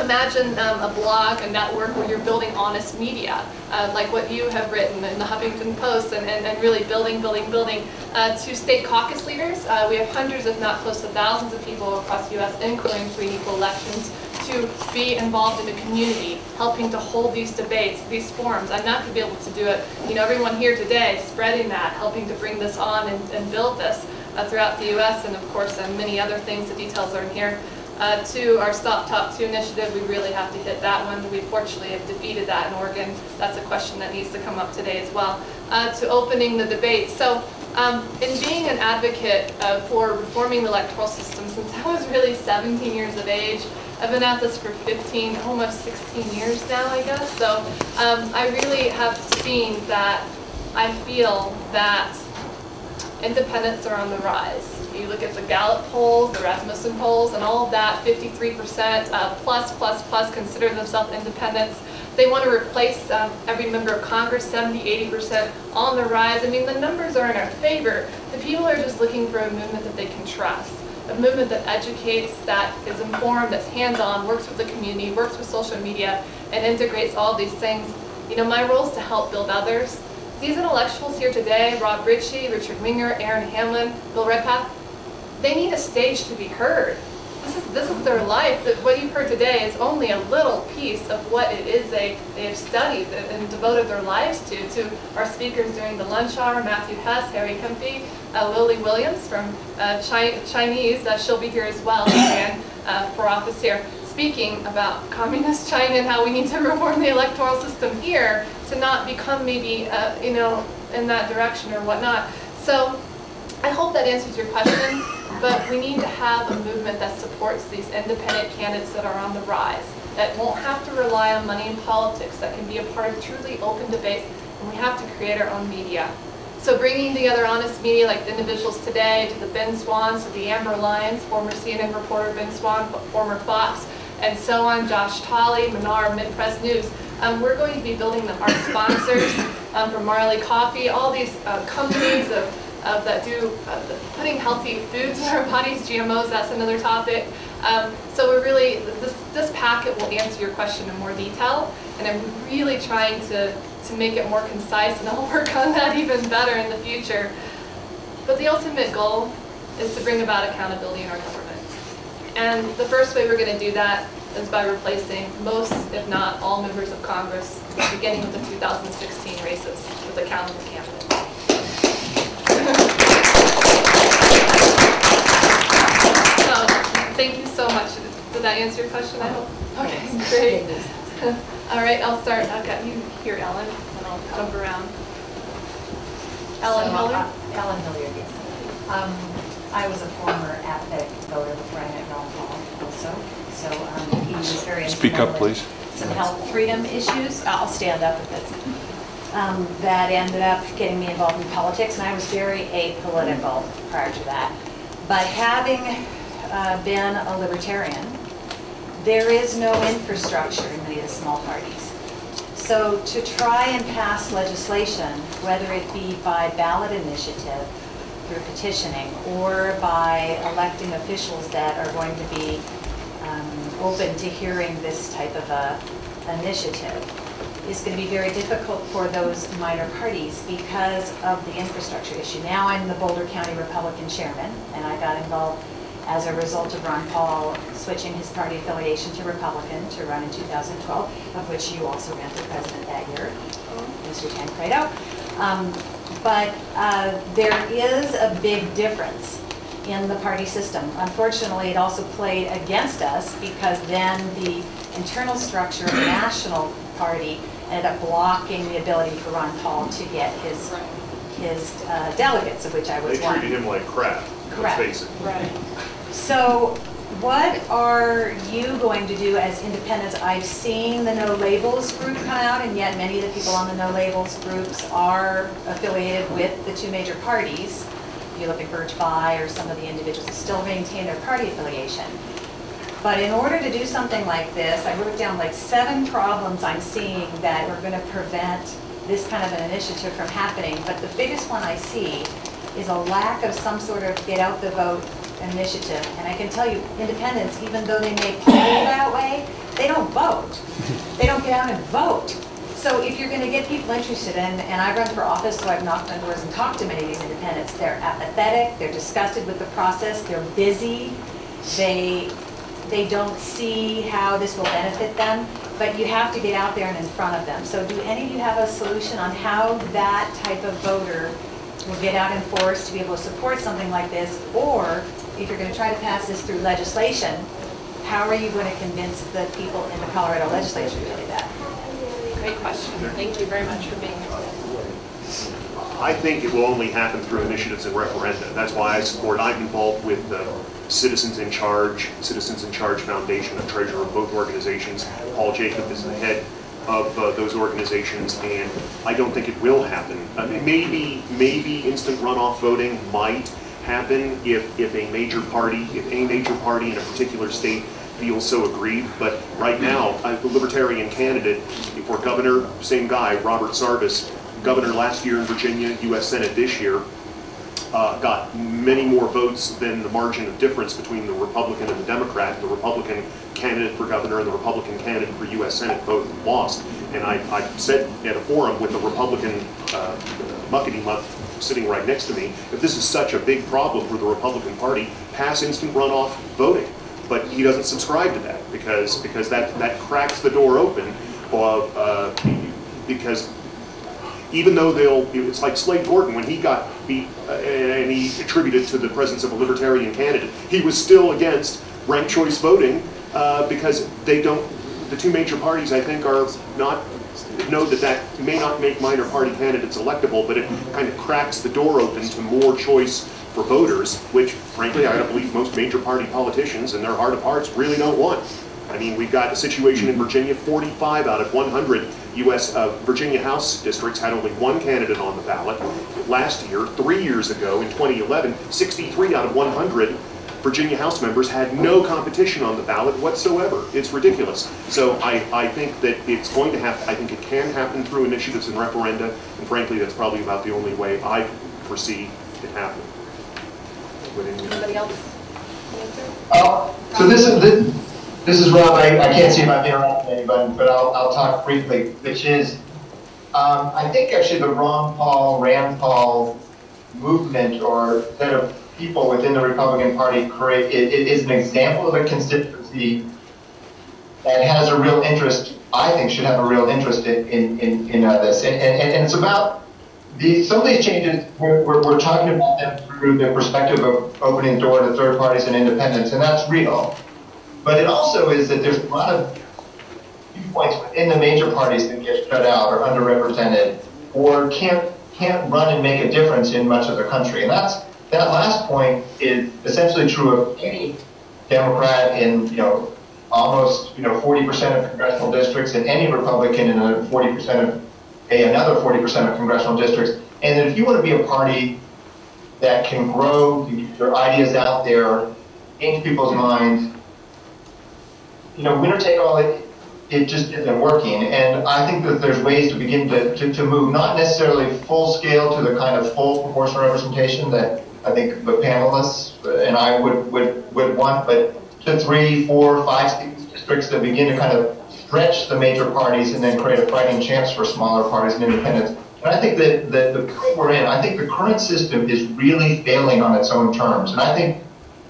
imagine a blog, a network where you're building honest media, like what you have written in the Huffington Post, and really building. To state caucus leaders, we have hundreds, if not close to thousands of people across the U.S. including Free and Equal Elections, to be involved in the community, helping to hold these debates, these forums. I'm not going to be able to do it. You know, everyone here today, spreading that, helping to bring this on and build this throughout the U.S. and, of course, many other things. The details are in here. To our Stop Top 2 initiative, we really have to hit that one. We fortunately have defeated that in Oregon. That's a question that needs to come up today as well. To opening the debate. So in being an advocate for reforming the electoral system, since I was really 17 years of age, I've been at this for 15, almost 16 years now, I guess. So I really have seen that, I feel that independents are on the rise. You look at the Gallup polls, the Rasmussen polls, and all of that, 53% plus consider themselves independents. They want to replace every member of Congress, 70–80% on the rise. I mean, the numbers are in our favor. The people are just looking for a movement that they can trust, a movement that educates, that is informed, that's hands-on, works with the community, works with social media, and integrates all these things. You know, my role is to help build others. These intellectuals here today, Rob Richie, Richard Winger, Aaron Hamlin, Bill Redpath, they need a stage to be heard. This is their life. What you've heard today is only a little piece of what it is they have studied and devoted their lives to. To our speakers during the lunch hour, Matthew Hess, Hempy, Lilly Williams from Chinese, she'll be here as well, and for office here. speaking about communist China and how we need to reform the electoral system here to not become maybe, you know, in that direction or whatnot. So I hope that answers your question, but we need to have a movement that supports these independent candidates that are on the rise, that won't have to rely on money in politics, that can be a part of truly open debates, and we have to create our own media. So bringing together honest media like the individuals today, to the Ben Swans, to the Amber Lyons, former CNN reporter Ben Swan, former Fox, and so on, Josh Tolley, Manar, Mid-Press News. We're going to be building them. Our sponsors from Marley Coffee, all these companies that do putting healthy foods in our bodies, GMOs, that's another topic. So we're really, this packet will answer your question in more detail, and I'm really trying to make it more concise, and I'll work on that even better in the future. But the ultimate goal is to bring about accountability in our government. And the first way we're going to do that is by replacing most, if not all, members of Congress, beginning with the 2016 races, with accountable candidates. So, thank you so much. Did that answer your question, I hope? Okay, great. All right, I'll start. I've got you here, Ellen, and I'll jump around. Ellen Hilliard? Ellen Hilliard, yes. I was a former apathetic voter before I met Ron Paul also. So he was very instrumental. Speak up, please. Some health freedom issues. I'll stand up with this. That ended up getting me involved in politics, and I was very apolitical prior to that. But having been a libertarian, there is no infrastructure in many of the small parties. So to try and pass legislation, whether it be by ballot initiative, through petitioning, or by electing officials that are going to be open to hearing this type of a initiative, is going to be very difficult for those minor parties because of the infrastructure issue. Now I'm the Boulder County Republican chairman, and I got involved as a result of Ron Paul switching his party affiliation to Republican to run in 2012, of which you also ran for president that year, Mr. Tancredo. But there is a big difference in the party system. Unfortunately, it also played against us because then the internal structure of the national party ended up blocking the ability for Ron Paul to get his delegates, of which I was one. They treated him like crap. Correct. Let's face it. Right. So what are you going to do as independents? I've seen the No Labels group come out, and yet many of the people on the No Labels groups are affiliated with the two major parties. If you look at Birch Bayh or some of the individuals that still maintain their party affiliation. But in order to do something like this, I wrote down like 7 problems I'm seeing that are going to prevent this kind of an initiative from happening. But the biggest one I see is a lack of some sort of get out the vote initiative. And I can tell you, independents, even though they may poll that way, they don't vote. They don't get out and vote. So if you're going to get people interested in, and I run for office, so I've knocked on doors and talked to many of these independents, they're apathetic, they're disgusted with the process, they're busy, they don't see how this will benefit them, but you have to get out there and in front of them. So do any of you have a solution on how that type of voter will get out in force to be able to support something like this? Or if you're going to try to pass this through legislation, how are you going to convince the people in the Colorado legislature to do that? Great question. Thank you very much for being here. I think it will only happen through initiatives and referenda. That's why I'm involved with the Citizens in Charge Foundation. I'm treasurer of both organizations. Paul Jacob is the head of those organizations, and I don't think it will happen. I mean, maybe instant runoff voting might happen if a major party in a particular state feels so aggrieved. But right now, the Libertarian candidate for governor, same guy, Robert Sarvis, governor last year in Virginia, U.S. Senate this year, got many more votes than the margin of difference between the Republican and the Democrat. The Republican candidate for governor and the Republican candidate for U.S. Senate both lost. And I said at a forum with the Republican muckety muck sitting right next to me, if this is such a big problem for the Republican Party, pass instant runoff voting. But he doesn't subscribe to that because that cracks the door open. Because even though it's like Slade Gordon when he got beat and he attributed to the presence of a Libertarian candidate, he was still against ranked choice voting because they don't, the two major parties, I think, are not, know that may not make minor party candidates electable, but it kind of cracks the door open to more choice for voters, which, frankly, I don't believe most major party politicians in their heart of hearts really don't want. I mean, we've got a situation in Virginia, 45 out of 100 U.S. Virginia House districts had only one candidate on the ballot. Last year, 3 years ago, in 2011, 63 out of 100 Virginia House members had no competition on the ballot whatsoever. It's ridiculous. So I think that it's going to happen. I think it can happen through initiatives and referenda, and frankly, that's probably about the only way I foresee it happening. Anybody else? So this is Rob. I can't see if I'm interrupting anybody, but I'll talk briefly, which is, I think actually the Ron Paul, Rand Paul movement or set of people within the Republican Party it is an example of a constituency that has a real interest, I think should have a real interest in this. And it's about some of these changes, we're talking about them through the perspective of opening the door to third parties and independents, and that's real. But it also is that there's a lot of viewpoints within the major parties that get shut out or underrepresented or can't run and make a difference in much of the country. And that last point is essentially true of any Democrat in almost 40% of congressional districts, and any Republican in another 40% of congressional districts. And that if you want to be a party that can grow, get your ideas out there, change people's minds, winner take all, it just isn't working. And I think that there's ways to begin to move, not necessarily full scale to the kind of full proportional representation that I think the panelists and I would want, but to 3, 4, 5 districts that begin to kind of stretch the major parties and then create a fighting chance for smaller parties and independents. And I think that the point we're in, I think the current system is really failing on its own terms. And I think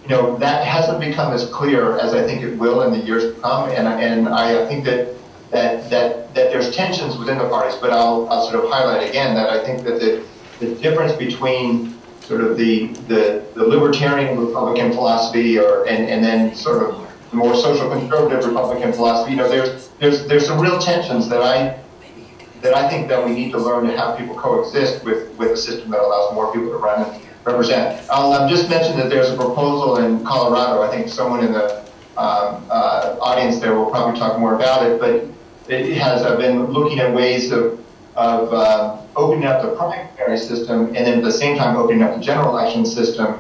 that hasn't become as clear as I think it will in the years to come. And I think that there's tensions within the parties. But I'll sort of highlight again that I think that the difference between sort of the libertarian Republican philosophy and then sort of the more social conservative Republican philosophy, there's some real tensions that I think that we need to learn to have people coexist with a system that allows more people to run and represent. I'll just mention that there's a proposal in Colorado. I think someone in the audience there will probably talk more about it, but it has been looking at ways of opening up the primary system and then at the same time opening up the general election system.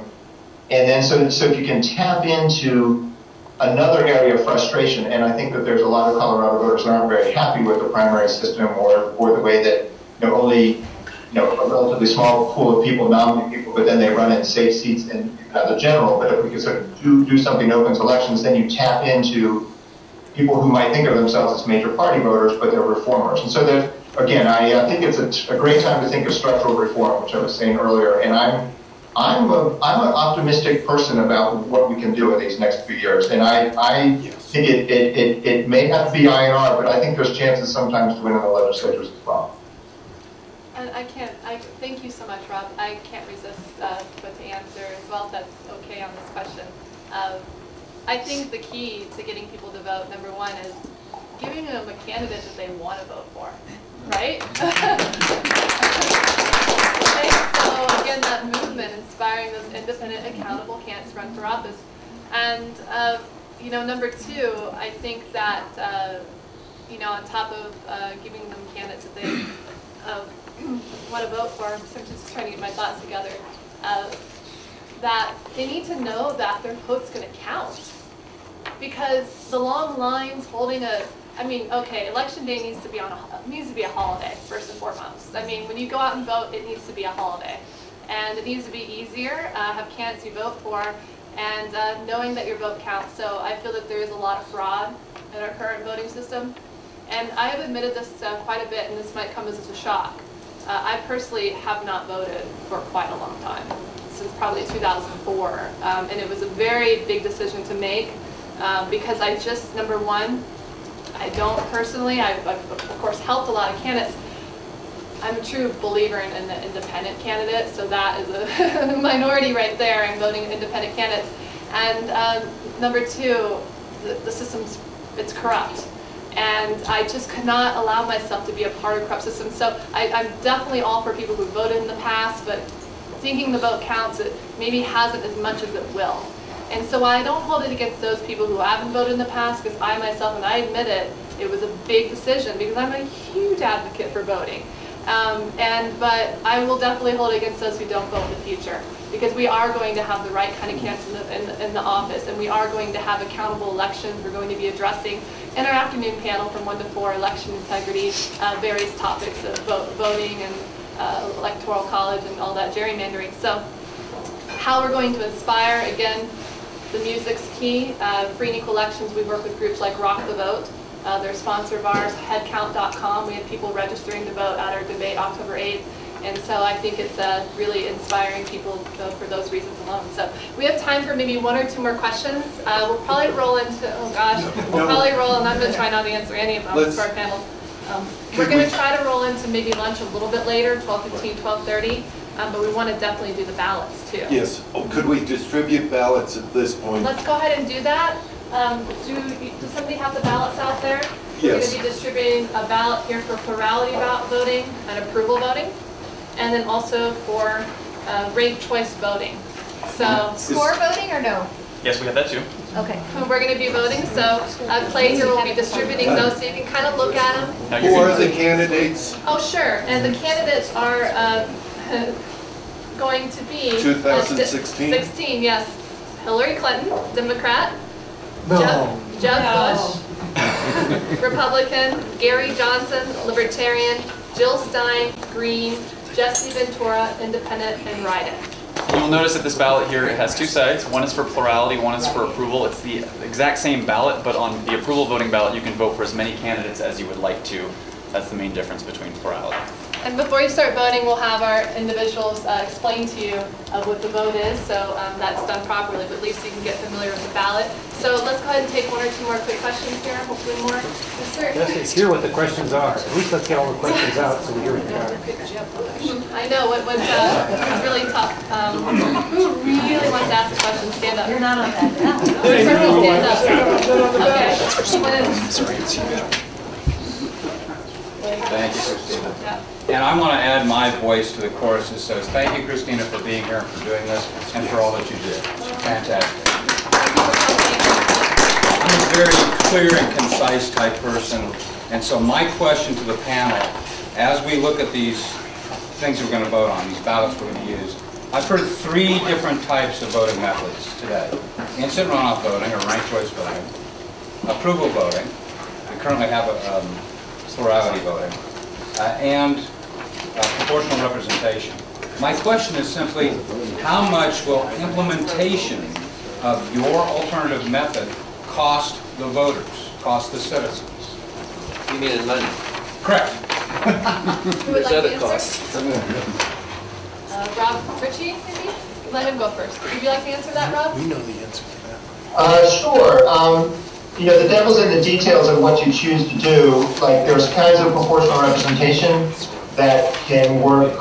And then so if you can tap into another area of frustration, and I think that there's a lot of Colorado voters that aren't very happy with the primary system or the way that only a relatively small pool of people nominate people, but then they run in safe seats in the general. But if we could sort of do something in open elections, then you tap into people who might think of themselves as major party voters, but they're reformers. And so there's, again, I think it's a great time to think of structural reform, which I was saying earlier. And I'm an optimistic person about what we can do in these next few years. And I think it may not be INR, but I think there's chances sometimes to win in the legislatures as well. And thank you so much, Rob. I can't resist but to answer as well, if that's okay on this question. I think the key to getting people to vote, number one, is giving them a candidate that they want to vote for, right? Okay, so again, that movement, inspiring those independent, accountable candidates to run for office. And number two, I think that on top of giving them candidates that they want to vote for, so I'm just trying to get my thoughts together, that they need to know that their vote's going to count. Because the long lines holding election day needs to be a holiday, first and foremost. I mean, when you go out and vote, it needs to be a holiday. And it needs to be easier, have candidates you vote for, and knowing that your vote counts. So I feel that there is a lot of fraud in our current voting system. And I have admitted this quite a bit, and this might come as a shock. I personally have not voted for quite a long time, since probably 2004. And it was a very big decision to make because I just, number one, I don't personally, I've of course helped a lot of candidates. I'm a true believer in the independent candidate, so that is a minority right there in voting independent candidates. And number two, the system's, it's corrupt. And I just could not allow myself to be a part of a corrupt system. So I'm definitely all for people who voted in the past, but thinking the vote counts, it maybe hasn't as much as it will. And so I don't hold it against those people who haven't voted in the past, because I myself, and I admit it, it was a big decision, because I'm a huge advocate for voting. But I will definitely hold it against those who don't vote in the future, because we are going to have the right kind of candidates in the office, and we are going to have accountable elections. We're going to be addressing in our afternoon panel from 1 to 4, election integrity, various topics of voting and electoral college and all that gerrymandering. So how we're going to inspire, again, the music's key. Free and equal elections, we work with groups like Rock the Vote. They're a sponsor of ours, headcount.com. We had people registering to vote at our debate October 8th. And so I think it's really inspiring people for those reasons alone. So we have time for maybe 1 or 2 more questions. We'll probably roll into, oh gosh, we'll probably roll, and I'm going to try not to answer any of them for our panel. We're going to try to roll into maybe lunch a little bit later, 12:15, 12:30, but we want to definitely do the ballots too. Yes. Oh, could we distribute ballots at this point? Let's go ahead and do that. Does somebody have the ballots out there? Yes. We're going to be distributing a ballot here for plurality voting and approval voting, and then also for ranked choice voting. So Score voting or no? Yes, we have that too. Okay. We're going to be voting, so Clay here will be distributing those so you can kind of look at them. Who are the candidates? Oh, sure. And the candidates are going to be 2016? 16, yes. Hillary Clinton, Democrat. No. Jeb Bush, Republican. Gary Johnson, Libertarian. Jill Stein, Green. Jesse Ventura, Independent, and Write-in. You'll notice that this ballot here, it has 2 sides. One is for plurality, one is for approval. It's the exact same ballot, but on the approval voting ballot, you can vote for as many candidates as you would like to. That's the main difference between plurality. And before you start voting, we'll have our individuals explain to you what the vote is, so that's done properly, but at least you can get familiar with the ballot. So let's go ahead and take 1 or 2 more quick questions here, hopefully more. Yes, sir? Let's hear what the questions are. At least let's get all the questions out so we hear what they are. I know, it's really tough. Who really wants to ask a question? Stand up. You're not on that. Stand up. Okay. Thank you, Christina. And I want to add my voice to the chorus that says, thank you, Christina, for being here and for doing this and for all that you did. It's fantastic. I'm a very clear and concise type person, and so my question to the panel, as we look at these things we're going to vote on, these ballots we're going to use, I've heard 3 different types of voting methods today. Instant runoff voting, or ranked choice voting, approval voting, we currently have a plurality voting, and proportional representation. My question is simply, how much will implementation of your alternative method cost the voters, cost the citizens? You mean in money? Who Correct. would like to cost? Rob, Richie, maybe? Let him go first. Would you like to answer that, Rob? We know the answer to that. Sure. You know, the devil's in the details of what you choose to do. Like, there's kinds of proportional representation that can work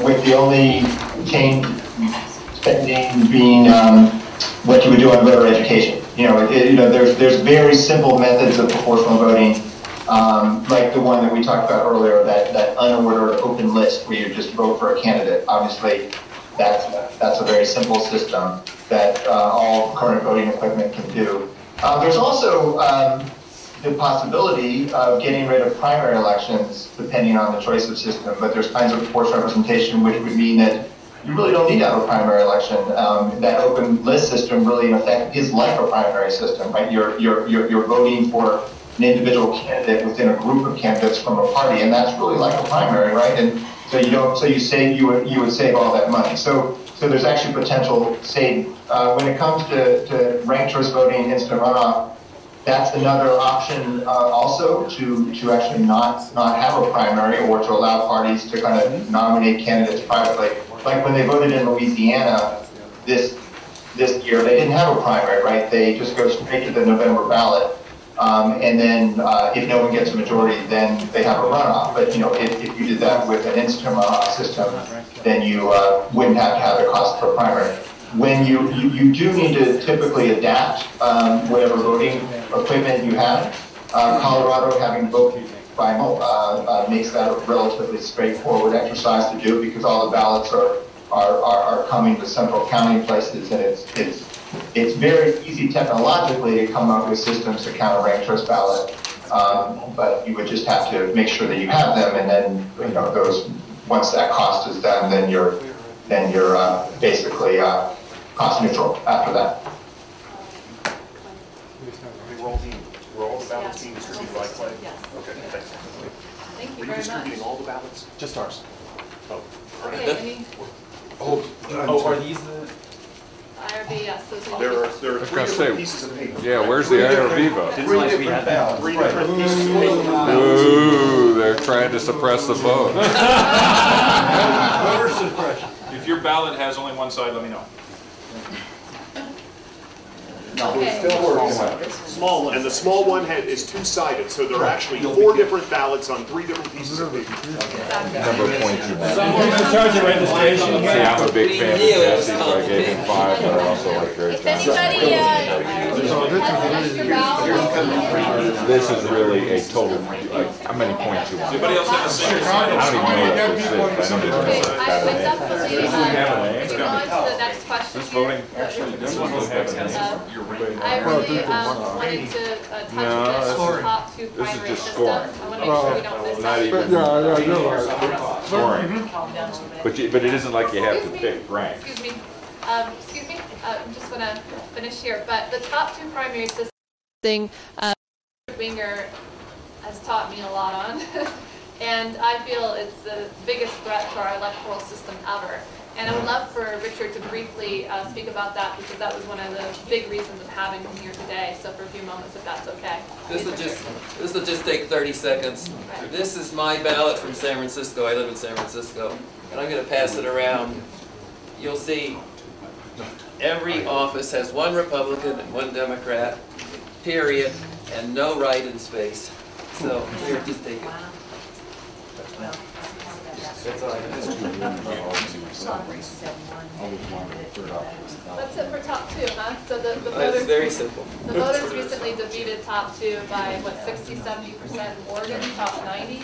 with the only change spending being what you would do on voter education. You know, there's very simple methods of proportional voting, like the one that we talked about earlier, that unordered open list where you just vote for a candidate. Obviously, that's a very simple system that all current voting equipment can do. There's also the possibility of getting rid of primary elections depending on the choice of system, but there's kinds of proportional representation which would mean that you really don't need to have a primary election. That open list system really, in effect, is like a primary system, right? You're voting for an individual candidate within a group of candidates from a party, and that's really like a primary, right? And so you would save all that money. So there's actually potential save. When it comes to ranked choice voting, instant runoff, that's another option also to actually not have a primary, or to allow parties to kind of nominate candidates privately. Like when they voted in Louisiana this year, they didn't have a primary, right? They just go straight to the November ballot. And then if no one gets a majority, then they have a runoff. But you know, if you did that with an instant runoff system, then you wouldn't have to have the cost for a primary. when you do need to typically adapt whatever voting equipment you have. Colorado, having vote by mail, makes that a relatively straightforward exercise to do because all the ballots are coming to central counting places, and it's very easy technologically to come up with systems to count a ranked choice ballot. But you would just have to make sure that you have them, and then those once that cost is done, then you're basically cost neutral after that. Were all the ballots being distributed by Clay? Yes. Okay, thanks. Thank you Were you very distributing much. all the ballots? Just ours. Oh. Okay, any are these the? IRB, yes. Those are There are the- three different pieces of paper. Yeah, where's the IRB vote? Three different pieces of paper. Ooh, they're trying to suppress the vote. Voter suppression. If your ballot has only one side, let me know. Okay. Small one. And the small one is two-sided, so there are actually 4 different ballots on 3 different pieces of paper. Number points you want. Someone in charge of registration. See, I'm a big fan of Jesse, so I gave him 5, but I also like very If anybody has extra ballots, This is really a total, like, how many points you want? Anybody else have a single I don't even know what this is, but I know okay, this is I definitely, moving on to the next question This here. voting, actually, this one will have an I really wanted to touch this top 2 primary just system. scoring. I want to make sure we don't miss not out. even scoring. But it isn't like you have to pick rank. Excuse me. I'm just going to finish here. But the top 2 primary system thing, Winger has taught me a lot on. And I feel it's the biggest threat to our electoral system ever. And I would love for Richard to briefly speak about that because that was one of the big reasons of having him here today. So for a few moments, if that's okay. This will just take 30 seconds. This is my ballot from San Francisco. I live in San Francisco. And I'm going to pass it around. You'll see every office has 1 Republican and 1 Democrat, period, and no write-in space. So here, just take it. That's all I That's it for top 2, huh? So the It's voters, very simple. The voters recently defeated top 2 by, what, 60–70% in Oregon, top 90.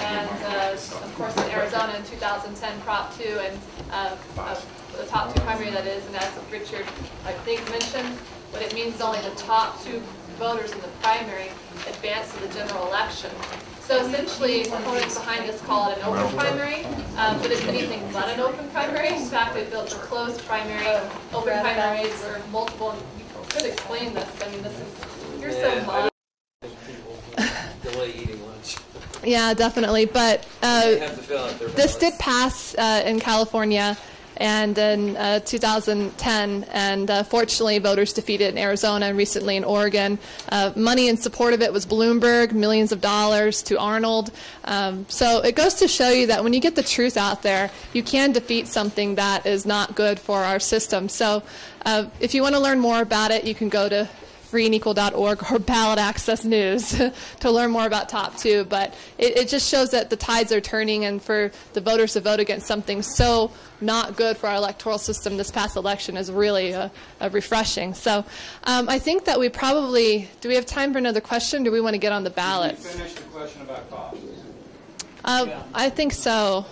And of course in Arizona in 2010, prop 2, and the top 2 primary that is, and as Richard, I think, mentioned, what it means is only the top 2 voters in the primary advance to the general election. So essentially, proponents behind this call it an open primary, but it's anything but an open primary. In fact, it built a closed primary, open primaries where multiple, you could explain this. I mean, this is, you're so modern. Delay eating lunch. Yeah, definitely. But They have to fill out their this ballots. did pass in California and in 2010, and fortunately voters defeated in Arizona and recently in Oregon. Money in support of it was Bloomberg, millions of dollars to Arnold. So it goes to show you that when you get the truth out there, you can defeat something that is not good for our system. So if you want to learn more about it, you can go to freeandequal.org or Ballot Access News to learn more about top 2. But it just shows that the tides are turning, and for the voters to vote against something so not good for our electoral system this past election is really refreshing. So I think that we probably, do we have time for another question? Do we want to get on the ballot? Did you finish the question about cost? I think so.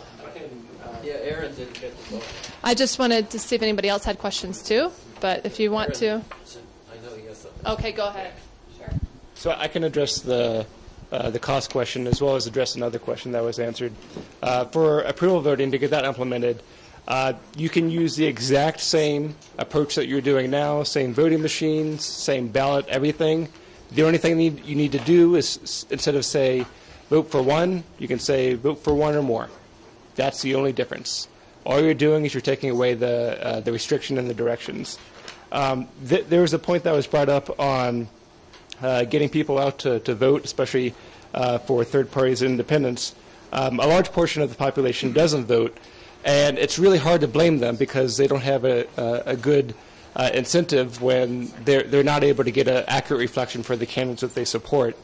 Yeah, Aaron didn't get the vote. I just wanted to see if anybody else had questions too, but if you want to. I know he has something. Okay, go ahead. Sure. So I can address the cost question as well as address another question that was answered. For approval voting, to get that implemented, you can use the exact same approach that you're doing now, same voting machines, same ballot, everything. The only thing you need to do is, instead of say vote for 1, you can say vote for 1 or more. That's the only difference. All you're doing is you're taking away the restriction and the directions. There was a point that was brought up on getting people out to vote, especially for third parties and independents. A large portion of the population doesn't vote, and it's really hard to blame them because they don't have a good incentive when they're not able to get an accurate reflection for the candidates that they support.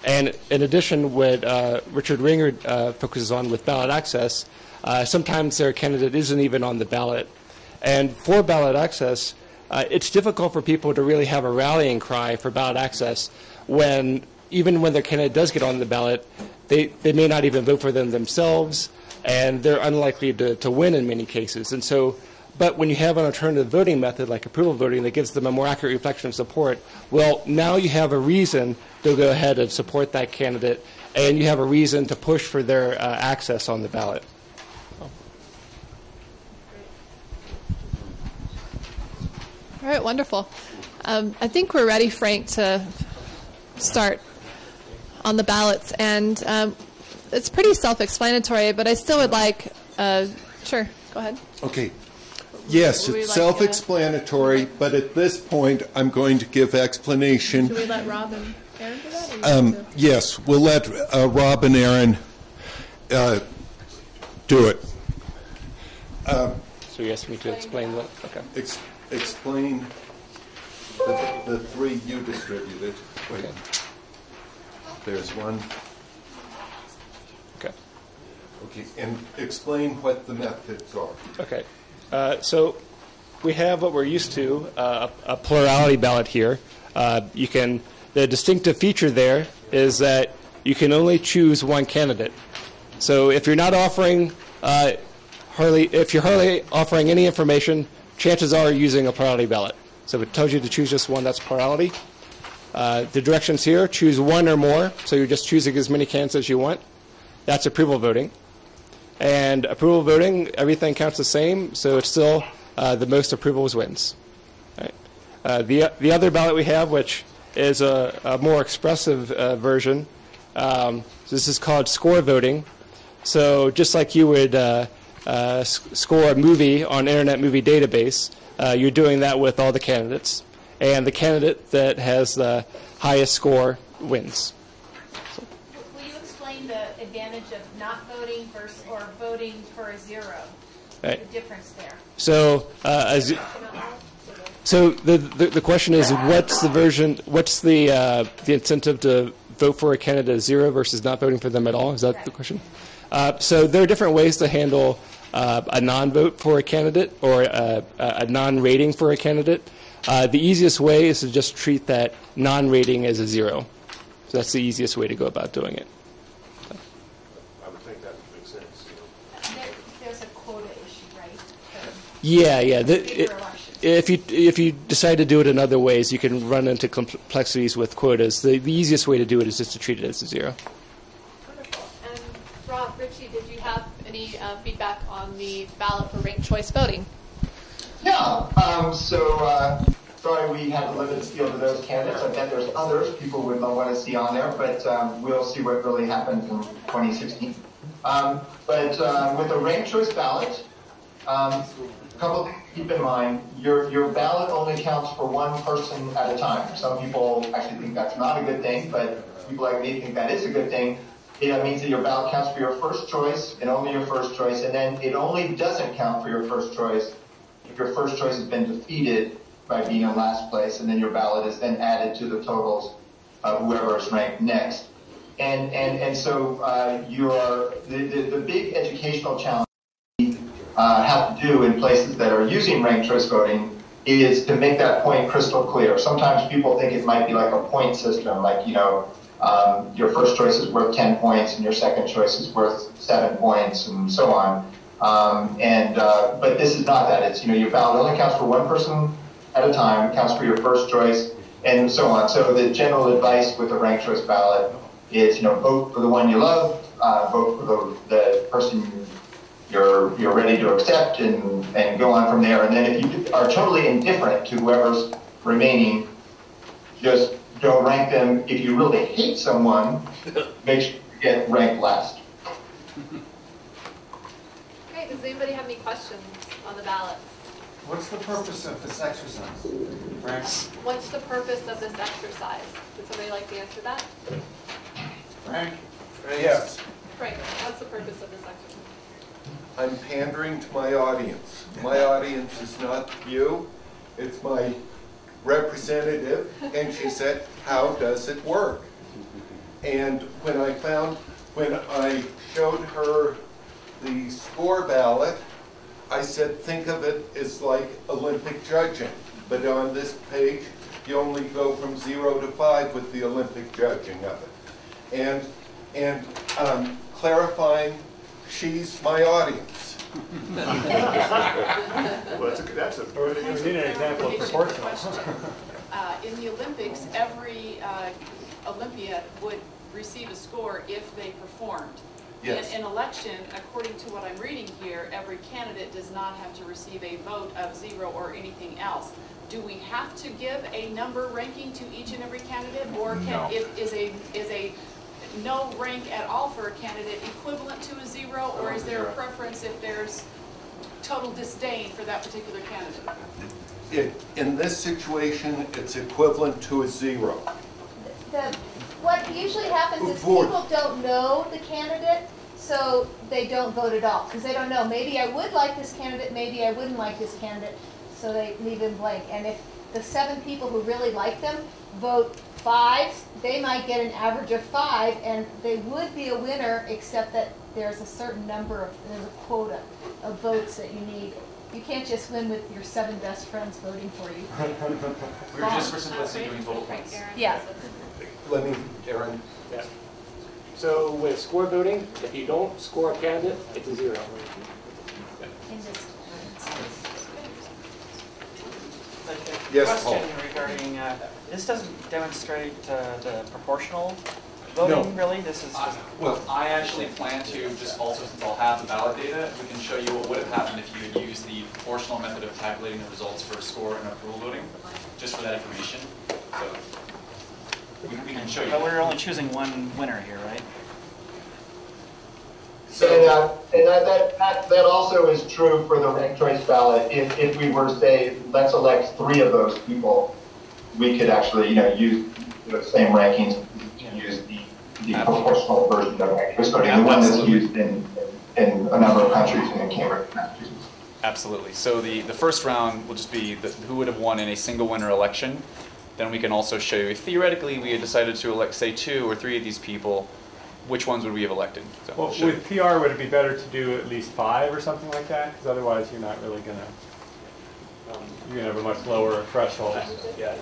And in addition, what Richard Ringer focuses on with ballot access, sometimes their candidate isn't even on the ballot. And for ballot access, it's difficult for people to really have a rallying cry for ballot access when, even when their candidate does get on the ballot, they may not even vote for them themselves, and they're unlikely to win in many cases. And so, but when you have an alternative voting method like approval voting that gives them a more accurate reflection of support, well, now you have a reason to go ahead and support that candidate, and you have a reason to push for their access on the ballot. All right, wonderful. I think we're ready, Frank, to start on the ballots. And it's pretty self-explanatory, but I still would like, sure, go ahead. Okay. Yes, it's self-explanatory, but at this point, I'm going to give explanation. Should we let Rob and Aaron do that? Yes, we'll let Rob and Aaron do it. So you asked me to explain what? Okay. Explain the three you distributed. Wait. Okay. There's one. Okay. Okay, and explain what the methods are. Okay. So we have what we're used to, a plurality ballot here. The distinctive feature there is that you can only choose one candidate. So if you're not offering if you're hardly offering any information, chances are you're using a plurality ballot. So if it tells you to choose just one, that's plurality. The directions here, choose one or more. So you're just choosing as many candidates as you want. That's approval voting. And approval voting, everything counts the same, so it's still the most approvals wins. Right. The other ballot we have, which is a more expressive version, this is called score voting. So just like you would score a movie on Internet Movie Database, you're doing that with all the candidates. And the candidate that has the highest score wins. Will you explain the advantage of not voting versus or voting for a zero? Right. The difference there. So, the question is, what's the incentive to vote for a candidate as zero versus not voting for them at all? Is that the question? So there are different ways to handle a non-vote for a candidate or a non-rating for a candidate. The easiest way is to just treat that non-rating as a zero. So that's the easiest way to go about doing it. I would think that would make sense. There's a quota issue, right? Yeah. If you decide to do it in other ways, you can run into complexities with quotas. The easiest way to do it is just to treat it as a zero. Wonderful. And Rob, Richie, did you have any feedback on the ballot for ranked choice voting? Yeah. Sorry we had to limit the field of those candidates. I bet there's others people would want to see on there, but we'll see what really happens in 2016. But with a ranked choice ballot, a couple things to keep in mind. Your ballot only counts for one person at a time. Some people actually think that's not a good thing, but people like me think that is a good thing. It means that your ballot counts for your first choice and only your first choice, and then it only doesn't count for your first choice if your first choice has been defeated by being in last place, and then your ballot is then added to the totals of whoever is ranked next. And so the big educational challenge we have to do in places that are using ranked choice voting is to make that point crystal clear. Sometimes people think it might be like a point system, like, your first choice is worth 10 points and your second choice is worth 7 points and so on. But this is not that. It's, your ballot only counts for one person at a time, counts for your first choice, and so on. So the general advice with a ranked choice ballot is, vote for the one you love, vote for the person you're ready to accept, and go on from there. And then if you are totally indifferent to whoever's remaining, just don't rank them. If you really hate someone, make sure you get ranked last. Okay, does anybody have any questions on the ballot? What's the purpose of this exercise, Frank? What's the purpose of this exercise? Would somebody like to answer that? Frank? Yes. Frank, what's the purpose of this exercise? I'm pandering to my audience. My audience is not you, it's my representative, and she said, how does it work? And when I showed her the score ballot, I I said, think of it as like Olympic judging. But on this page, you only go from 0 to 5 with the Olympic judging of it. And clarifying, she's my audience. Well, that's a we need an example of proportional. In the Olympics, every Olympiad would receive a score if they performed. Yes. In an election, according to what I'm reading here, every candidate does not have to receive a vote of 0 or anything else. Do we have to give a number ranking to each and every candidate, or can, is a no rank at all for a candidate equivalent to a 0, or is there a preference if there's total disdain for that particular candidate? In this situation, it's equivalent to a 0. What usually happens is people don't know the candidate, so they don't vote at all, because they don't know. Maybe I would like this candidate, maybe I wouldn't like this candidate, so they leave it blank. And if the 7 people who really like them vote 5, they might get an average of 5, and they would be a winner, except that there's a certain number of, there's a quota of votes that you need. You can't just win with your 7 best friends voting for you. We were just for simplicity doing total points. Yeah. Let me, Aaron. Yeah. So with score voting, if you don't score a candidate, it's a 0. Yes, Paul. Question regarding, this doesn't demonstrate the proportional voting, really? This is just... Well, I actually plan to just also, since I'll have the ballot data, we can show you what would have happened if you had used the proportional method of calculating the results for score and approval voting, just for that information. So we can show you. But we're only choosing one winner here, right? And that also is true for the ranked choice ballot. If we were to say, let's elect 3 of those people, we could actually, use the same rankings, use the proportional version of ranked choice voting, the one that's used in a number of countries and in Cambridge, Massachusetts. Absolutely. So the first round will just be who would have won in a single winner election. Then we can also show you, if theoretically we had decided to elect, say, 2 or 3 of these people, which ones would we have elected? So Well, with PR, would it be better to do at least 5 or something like that? Because otherwise, you're not really gonna. You're gonna have a much lower threshold. Yeah,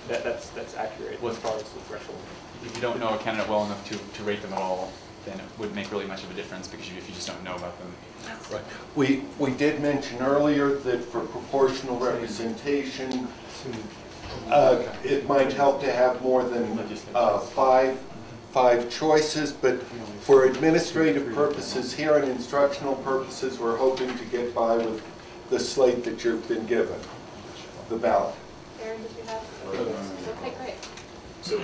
that's accurate as far as the threshold. If you don't know a candidate well enough to rate them at all, then it wouldn't make really much of a difference because if you just don't know about them. Right. We did mention earlier that for proportional representation, it might help to have more than 5 choices, but for administrative purposes here and instructional purposes, we're hoping to get by with the slate that you've been given, the ballot. Aaron, did you have? Okay, great. So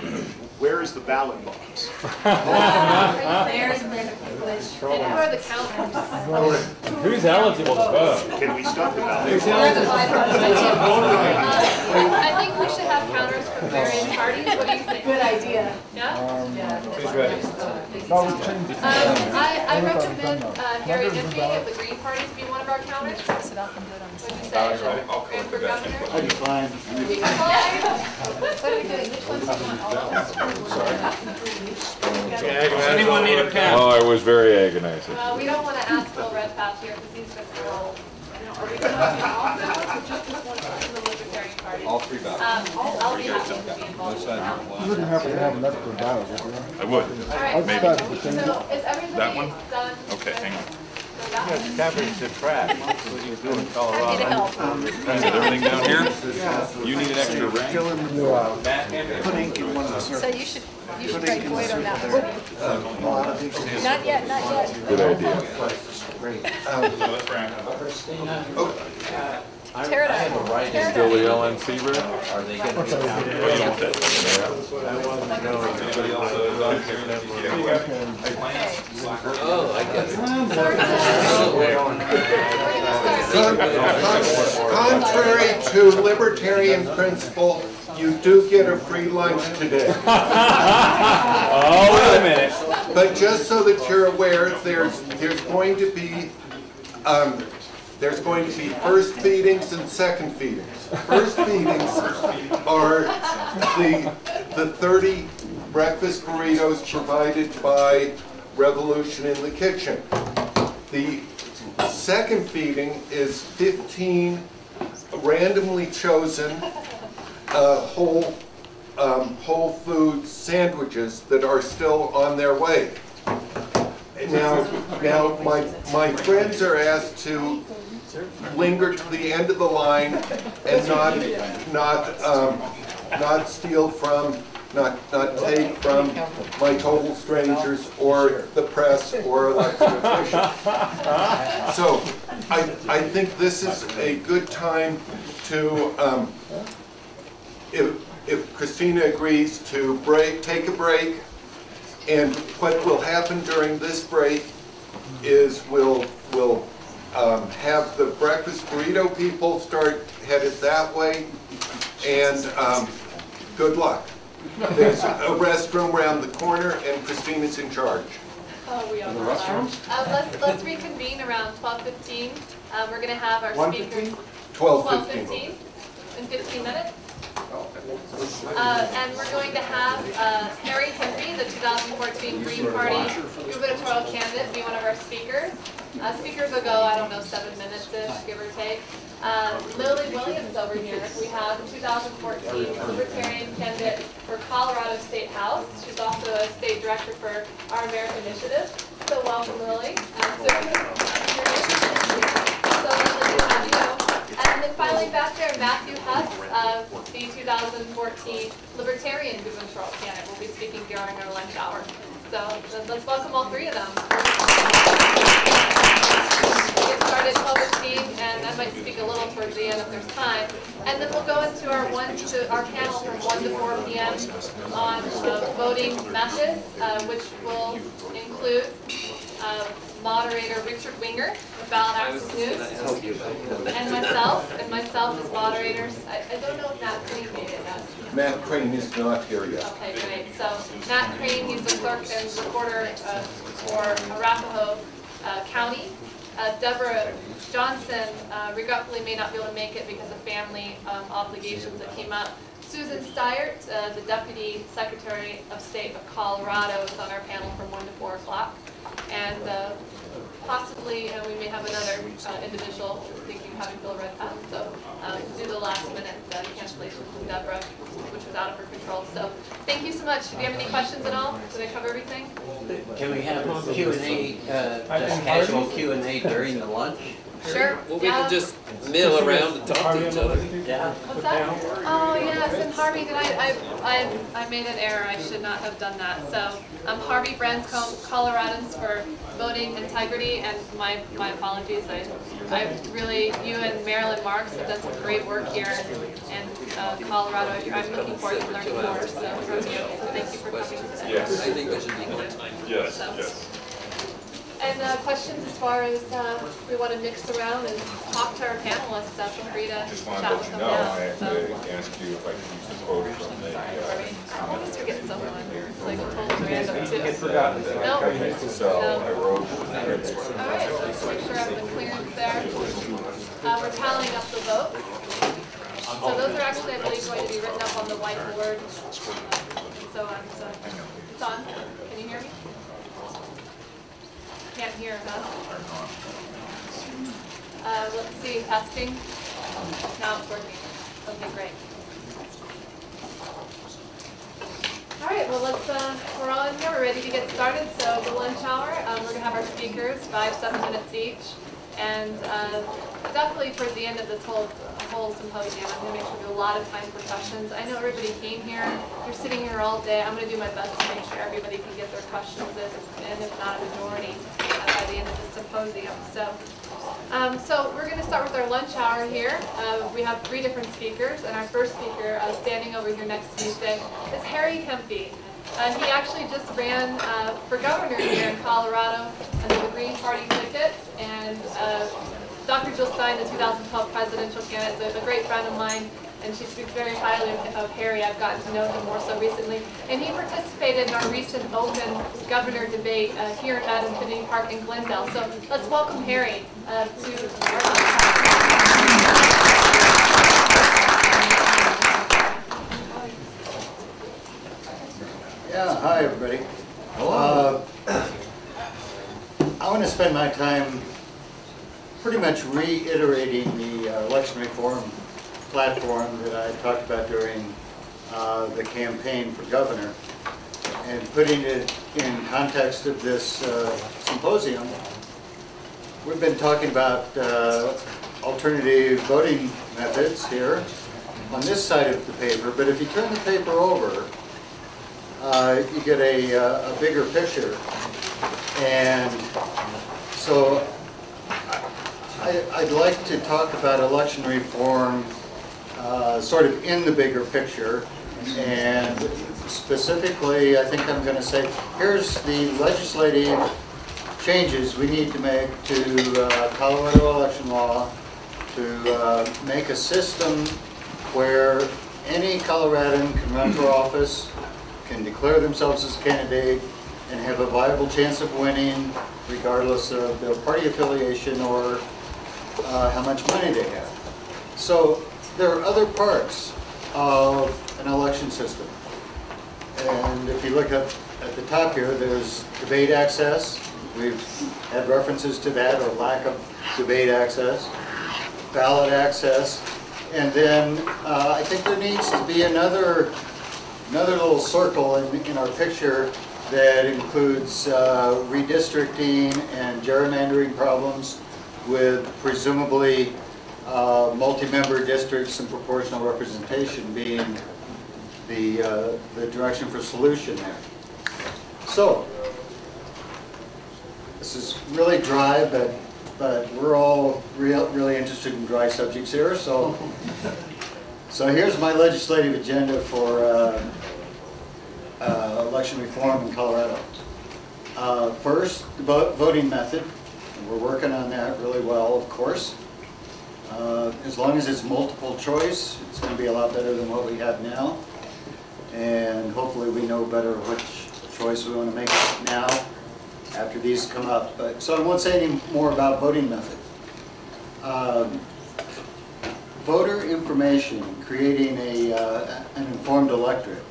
where is the ballot box? There's been a privilege. And who are the counters? Who's eligible to vote? Can we start the ballot? I think we should have counters from various parties. What do you think? Good idea. Yeah? Who's ready? I recommend Harry Hempy of the Green Party to be one of our counters. Sit up and do it on the side. For governor? I'd be fine. You can fly. What are we doing? Which ones do you want? All of them? Does anyone need a pen? Oh, I was very agonizing. Well, we don't want to ask Bill Redpath here because he's going to roll. Are we going to do all ballots or just this one from the Libertarian Party? All 3 ballots. I'll be happy to be involved. You wouldn't happen to have enough for ballot, would you? I would. All right. I'd start at the same. So is everybody That one? done? Okay, hang on. So that one? Cabbage to track. What you do in Colorado. Happy to help. Is everything down here? You need an extra rank? Put ink in one of the circles. So you should write void on that one. Not yet, not yet. Good idea. Great. Tear it out. Tear it Still the out. LNC rep? Are they going to Anybody else on Oh, I guess. Contrary to libertarian principle, you do get a free lunch today. Oh, wait a minute. But just so that you're aware, there's going to be first feedings and second feedings. First feedings are the 30 breakfast burritos provided by Revolution in the Kitchen. The Second feeding is 15 randomly chosen whole food sandwiches that are still on their way. Now my friends are asked to linger to the end of the line and not steal from, not take from my total strangers or the press or elected officials. So I think this is a good time to, if Christina agrees to take a break, and what will happen during this break is we'll have the breakfast burrito people start headed that way, and good luck. There's a restroom around the corner, and Christina's in charge. Oh, we are. Let's reconvene around 12:15. We're going to have our speakers. 12:15 in 15 minutes. And we're going to have Harry Hempy, the 2014 Green Party gubernatorial candidate, be one of our speakers. Speakers will go, I don't know, 7 minutes-ish, give or take. Lilly Williams over here, we have the 2014 Libertarian candidate for Colorado State House. She's also a state director for Our American Initiative. So welcome, Lilly. And then finally back there, Matthew Hess, the 2014 Libertarian gubernatorial candidate, will be speaking during our lunch hour. So let's welcome all three of them. We'll get started at 12:15, and I might speak a little towards the end if there's time. And then we'll go into our panel from 1 to 4 p.m. on voting methods, which will include moderator Richard Winger of Ballot Access News, and myself as moderators. I don't know if Matt Crane made it yet. Matt Crane is not here yet. Okay, great. So Matt Crane, he's the clerk and recorder for Arapahoe County. Deborah Johnson regretfully may not be able to make it because of family obligations that came up. Suzanne Staiert, the Deputy Secretary of State of Colorado, is on our panel from 1 to 4 o'clock. And possibly we may have another individual thinking having Bill Redpath. So due to the last minute cancellation from Deborah, which was out of her control. So thank you so much. Do you have any questions at all? Did I cover everything? Can we have Q&A, just casual Q&A during the lunch? Sure. Well, we can just mill around and talk to each other. Yeah. What's that? Oh yes, and Harvie, I made an error. I should not have done that. So Harvie Branscomb, Coloradans for voting integrity, and my apologies. I really, you and Marilyn Marks have done some great work here in Colorado. I'm looking forward to learning more. So from you. So thank you for coming today. Yes. I think there should be more time. Yes. So. Yes. And questions as far as we want to mix around and talk to our panelists, feel free to Just wanted chat to with let you them know, now. I have to ask you if I can use the quote from the... I always forget someone. It's like totally random too. Okay, so I wrote... All right, let's make sure I have the clearance there. We're tallying up the votes. So those are actually, I believe, going to be written up on the whiteboard. And so on. So it's on. Can you hear me? Can't hear, huh? Let's see, testing. Now it's working. Okay, great. All right, well, we're all in here. We're ready to get started. So the lunch hour, we're going to have our speakers, 5-7 minutes each. And definitely towards the end of this whole symposium, I'm going to make sure we have a lot of time for questions. I know everybody came here. You're sitting here all day. I'm going to do my best to make sure everybody can get their questions in, and if not a majority, by the end of the symposium. So we're going to start with our lunch hour here. We have 3 different speakers, and our first speaker, standing over here next to me today, is Harry Hempy. He actually just ran for governor here in Colorado under the Green Party ticket, and Dr. Jill Stein, the 2012 presidential candidate, is a great friend of mine, and she speaks very highly of Harry. I've gotten to know him more so recently. And he participated in our recent open governor debate here at Infinity Park in Glendale. So let's welcome Harry to Yeah, hi everybody. I want to spend my time pretty much reiterating the election reform platform that I talked about during the campaign for governor, and putting it in context of this symposium. We've been talking about alternative voting methods here on this side of the paper, but if you turn the paper over, you get a bigger picture. And so I'd like to talk about election reform sort of in the bigger picture, and specifically I think I'm going to say here's the legislative changes we need to make to Colorado election law to make a system where any Coloradan can run for office, can declare themselves as a candidate, and have a viable chance of winning regardless of their party affiliation or how much money they have. So there are other parts of an election system. And if you look up at the top here, there's debate access. We've had references to that, or lack of debate access, ballot access, and then I think there needs to be another little circle in our picture that includes redistricting and gerrymandering problems with presumably multi-member districts and proportional representation being the direction for solution there. So this is really dry, but we're all really interested in dry subjects here. So here's my legislative agenda for election reform in Colorado. First, the voting method. We're working on that really well, of course. As long as it's multiple choice, it's going to be a lot better than what we have now. And hopefully we know better which choice we want to make now after these come up. So I won't say any more about voting method. Voter information, creating an informed electorate,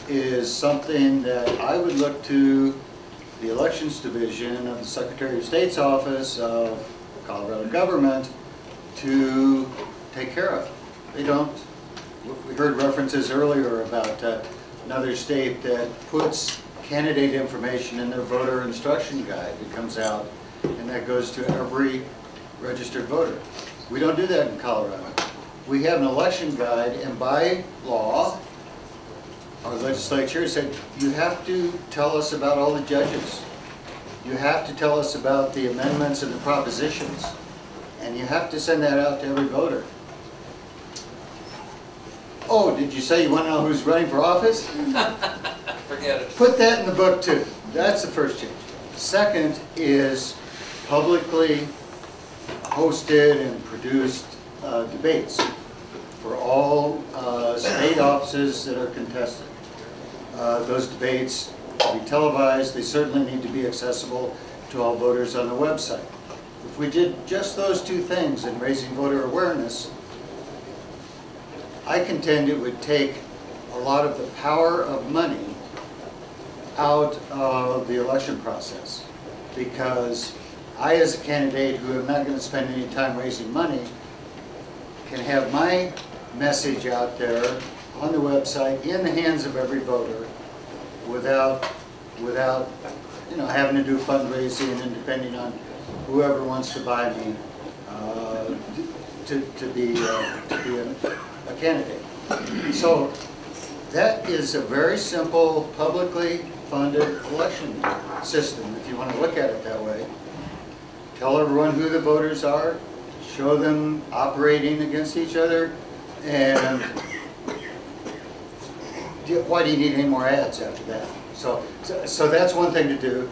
is something that I would look to the Elections Division of the Secretary of State's Office of Colorado Government to take care of. They don't. We heard references earlier about another state that puts candidate information in their voter instruction guide that comes out, and that goes to every registered voter. We don't do that in Colorado. We have an election guide, and by law, our legislature said, you have to tell us about all the judges. You have to tell us about the amendments and the propositions. And you have to send that out to every voter. Oh, did you say you want to know who's running for office? Forget it. Put that in the book too. That's the first change. Second is publicly hosted and produced debates for all state offices that are contested. Those debates will be televised. They certainly need to be accessible to all voters on the website. If we did just those two things in raising voter awareness, I contend it would take a lot of the power of money out of the election process, because I, as a candidate who am not going to spend any time raising money, can have my message out there on the website in the hands of every voter without having to do fundraising and depending on whoever wants to buy me to be a candidate. So that is a very simple, publicly funded election system, if you want to look at it that way. Tell everyone who the voters are, show them operating against each other, and why do you need any more ads after that? So that's one thing to do.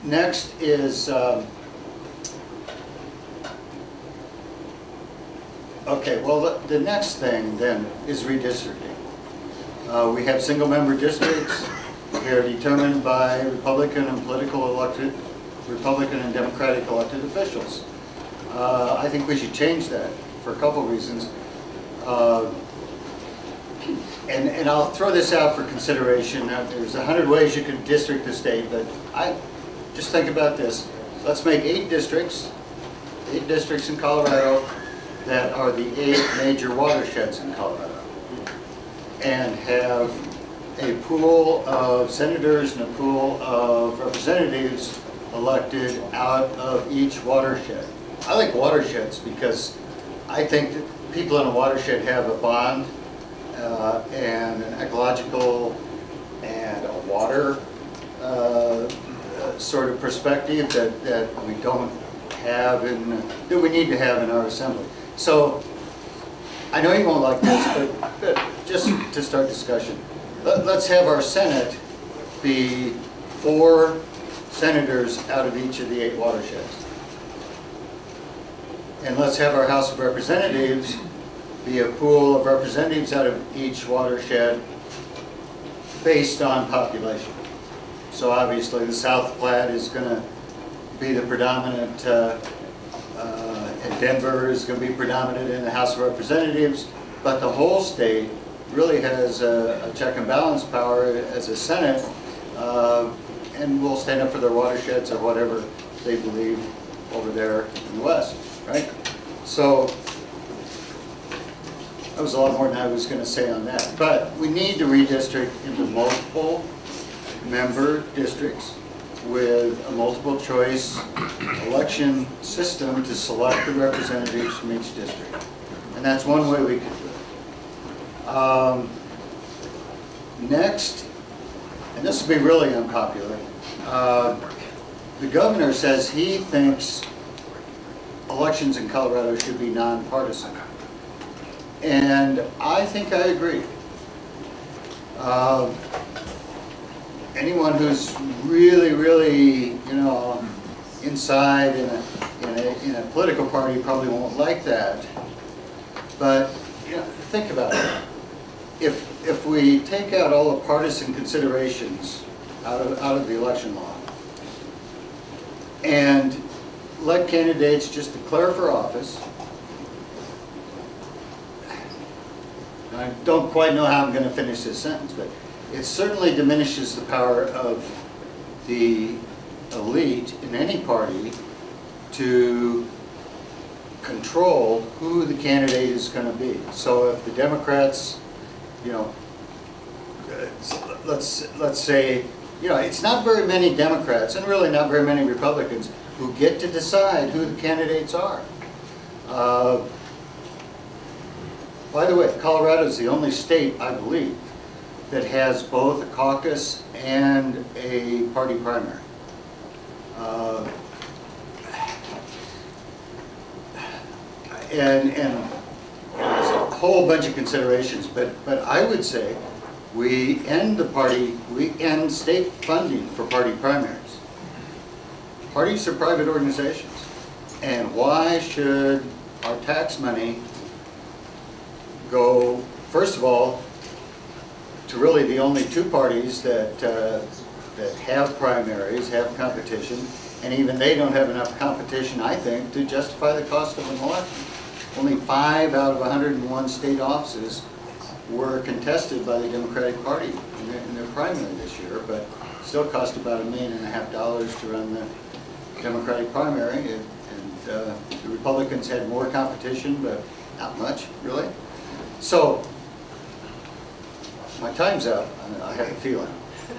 Next is, okay, well, the next thing then is redistricting. We have single-member districts. They are determined by Republican and Democratic elected officials. I think we should change that for a couple reasons. And I'll throw this out for consideration. There's 100 ways you can district the state, but just think about this. Let's make 8 districts in Colorado that are the 8 major watersheds in Colorado, and have a pool of senators and a pool of representatives elected out of each watershed. I like watersheds because I think that people in a watershed have a bond and an ecological and a water sort of perspective that we don't have that we need to have in our assembly. So I know you won't like this, but just to start discussion, let's have our Senate be 4 senators out of each of the 8 watersheds. And let's have our House of Representatives be a pool of representatives out of each watershed based on population. So obviously the South Platte is going to be the predominant, and Denver is going to be predominant in the House of Representatives, but the whole state really has a check and balance power as a Senate, and will stand up for their watersheds or whatever they believe over there in the West, right? So that was a lot more than I was going to say on that. But we need to redistrict into multiple member districts with a multiple choice election system to select the representatives from each district. And that's one way we could do it. Next, and this will be really unpopular, the governor says he thinks elections in Colorado should be nonpartisan. And I think I agree. Anyone who's really, really, you know, inside in a political party probably won't like that. But you know, think about it. If we take out all the partisan considerations out of the election law and let candidates just declare for office, I don't quite know how I'm going to finish this sentence, but it certainly diminishes the power of the elite in any party to control who the candidate is going to be. So if the Democrats, you know, let's say, you know, it's not very many Democrats and really not very many Republicans who get to decide who the candidates are. By the way, Colorado is the only state, I believe, that has both a caucus and a party primary. And there's a whole bunch of considerations, but I would say we end state funding for party primaries. Parties are private organizations, and why should our tax money go, first of all, to really the only 2 parties that have primaries, have competition, and even they don't have enough competition, I think, to justify the cost of an election. Only 5 out of 101 state offices were contested by the Democratic Party in their primary this year, but still cost about $1.5 million to run the Democratic primary, and the Republicans had more competition, but not much, really. So, my time's up, I have a feeling.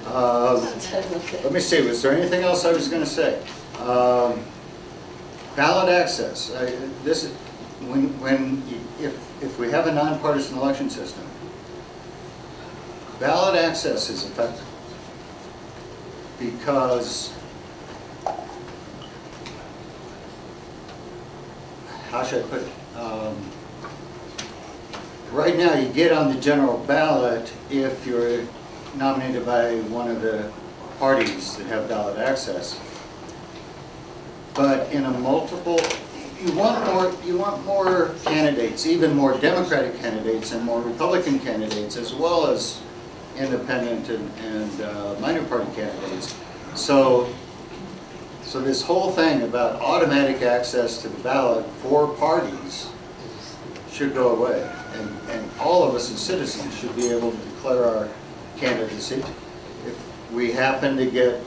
Let me see, was there anything else I was going to say? Ballot access. If we have a nonpartisan election system, ballot access is effective because, how should I put it? Right now, you get on the general ballot if you're nominated by one of the parties that have ballot access. But in a multiple, you want more candidates, even more Democratic candidates and more Republican candidates, as well as independent and minor party candidates. So this whole thing about automatic access to the ballot for parties should go away. And all of us as citizens should be able to declare our candidacy. If we happen to get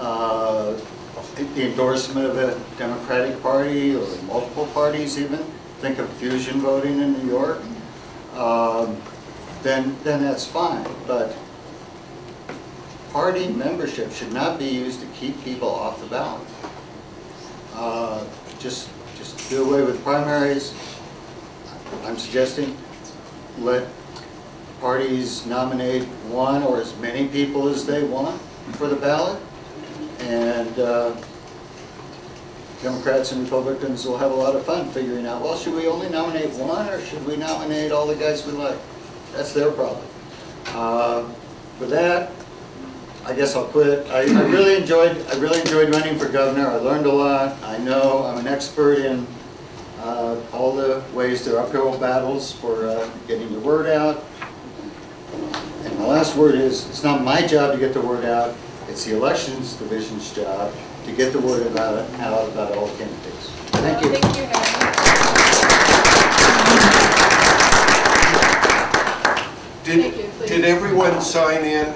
the endorsement of a Democratic Party or multiple parties even, think of fusion voting in New York, then that's fine. But party membership should not be used to keep people off the ballot. Just do away with primaries. I'm suggesting let parties nominate one or as many people as they want for the ballot, and Democrats and Republicans will have a lot of fun figuring out, well, should we only nominate one or should we nominate all the guys we like? That's their problem. With that, I guess I'll quit. I really enjoyed running for governor. I learned a lot. I know I'm an expert in all the ways there are uphill battles for getting your word out. And my last word is, it's not my job to get the word out. It's the Elections Division's job to get the word out about all candidates. Thank you. Thank you, Harry. Did everyone sign in?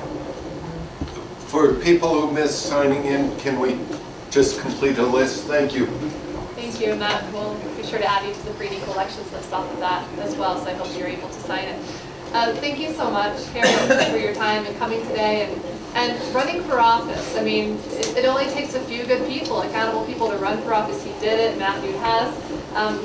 For people who missed signing in, can we just complete a list? Thank you. Thank you, and that we'll be sure to add you to the free and equal elections list off of that as well, so I hope you're able to sign it. Thank you so much, Harry, for your time and coming today and running for office. I mean, it only takes a few good people, accountable people to run for office. He did it. Matthew Hess.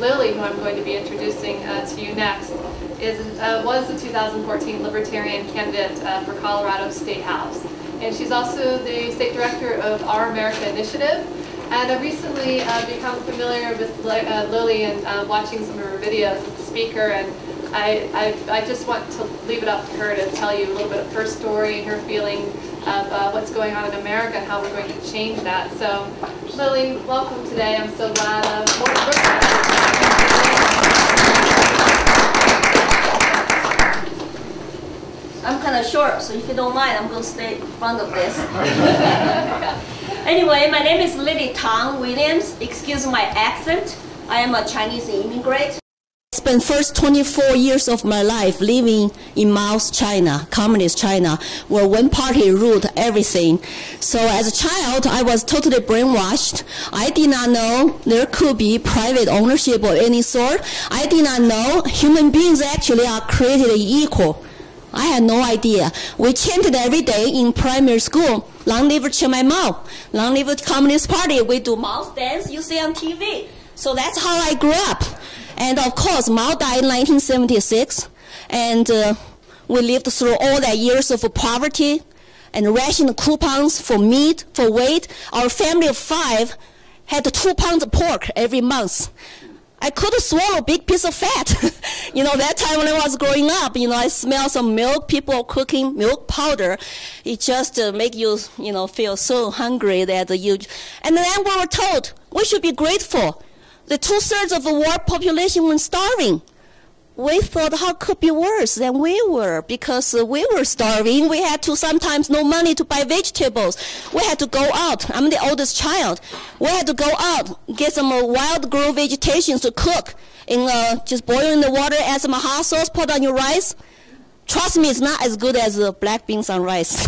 Lilly, who I'm going to be introducing to you next, was the 2014 Libertarian candidate for Colorado State House. And she's also the state director of Our America Initiative. And I've recently become familiar with Lilly and watching some of her videos as a speaker. And I just want to leave it up to her to tell you a little bit of her story and her feeling of what's going on in America and how we're going to change that. So, Lilly, welcome today. I'm so glad. I'm kind of short, so if you don't mind, I'm going to stay in front of this. Anyway, my name is Lilly Tang Williams. Excuse my accent. I am a Chinese immigrant. I spent first 24 years of my life living in Mao's China, communist China, where one party ruled everything. So as a child, I was totally brainwashed. I did not know there could be private ownership of any sort. I did not know human beings actually are created equal. I had no idea. We chanted every day in primary school, long live Chiang Mao, long live the Communist Party. We do Mao's dance you see on TV. So that's how I grew up. And of course, Mao died in 1976, and we lived through all that years of poverty and ration coupons for meat, for weight. Our family of 5 had 2 pounds of pork every month. I couldn't swallow a big piece of fat. You know, that time when I was growing up, you know, I smelled some milk, people cooking milk powder. It just make you, you know, feel so hungry that you... And then we were told we should be grateful. The 2/3 of the world population were starving. We thought how could be worse than we were, because we were starving. We had to sometimes no money to buy vegetables. We had to go out. I'm the oldest child. We had to go out, get some wild grow vegetations to cook, and just boil in the water, add some hot sauce, put on your rice. Trust me, it's not as good as black beans on rice.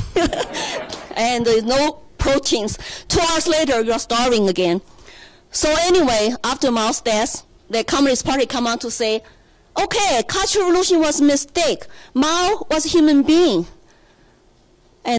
And no proteins. 2 hours later, you're starving again. So anyway, after Mao's death, the Communist Party come out to say, okay, Cultural Revolution was a mistake. Mao was a human being. And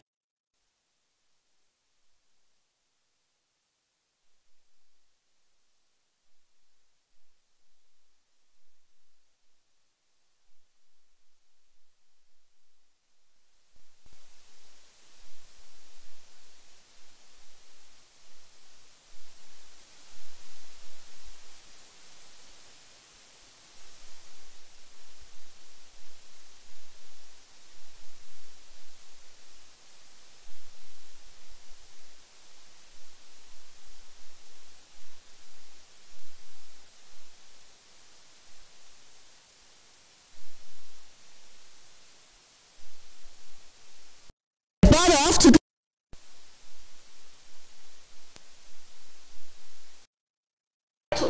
to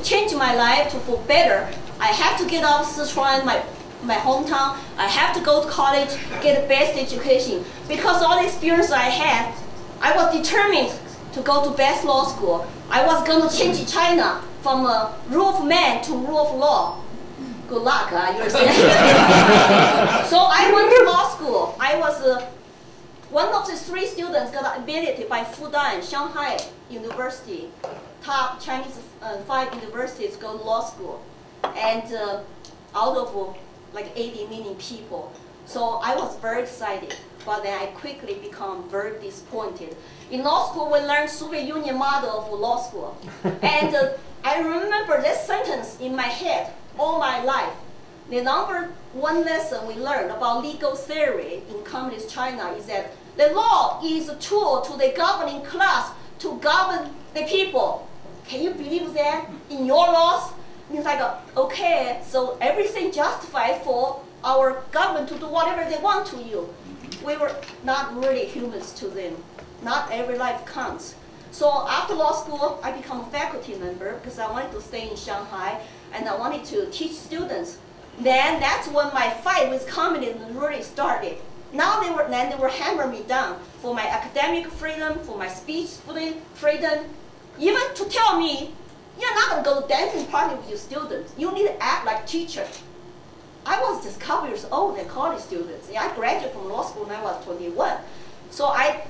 change my life for better, I have to get out of Sichuan, my hometown. I have to go to college, get the best education. Because all the experience I had, I was determined to go to best law school. I was going to change China from a rule of man to rule of law. Good luck, you're saying. So I went to law school. I was one of the 3 students got admitted by Fudan, Shanghai University, top Chinese 5 universities go to law school, and out of like 80 million people. So I was very excited, but then I quickly become very disappointed. In law school, we learned Soviet Union model of law school, and I remember this sentence in my head all my life. The number 1 lesson we learned about legal theory in communist China is that the law is a tool to the governing class to govern the people. Can you believe that in your laws? It's like, okay, so everything justified for our government to do whatever they want to you. We were not really humans to them. Not every life counts. So after law school, I became a faculty member because I wanted to stay in Shanghai and I wanted to teach students. Then that's when my fight with communism really started. Now they were hammering me down for my academic freedom, for my speech freedom, even to tell me, you're not going to go to dancing party with your students. You need to act like teacher. I was just a couple years old and college students. I graduated from law school when I was 21. So I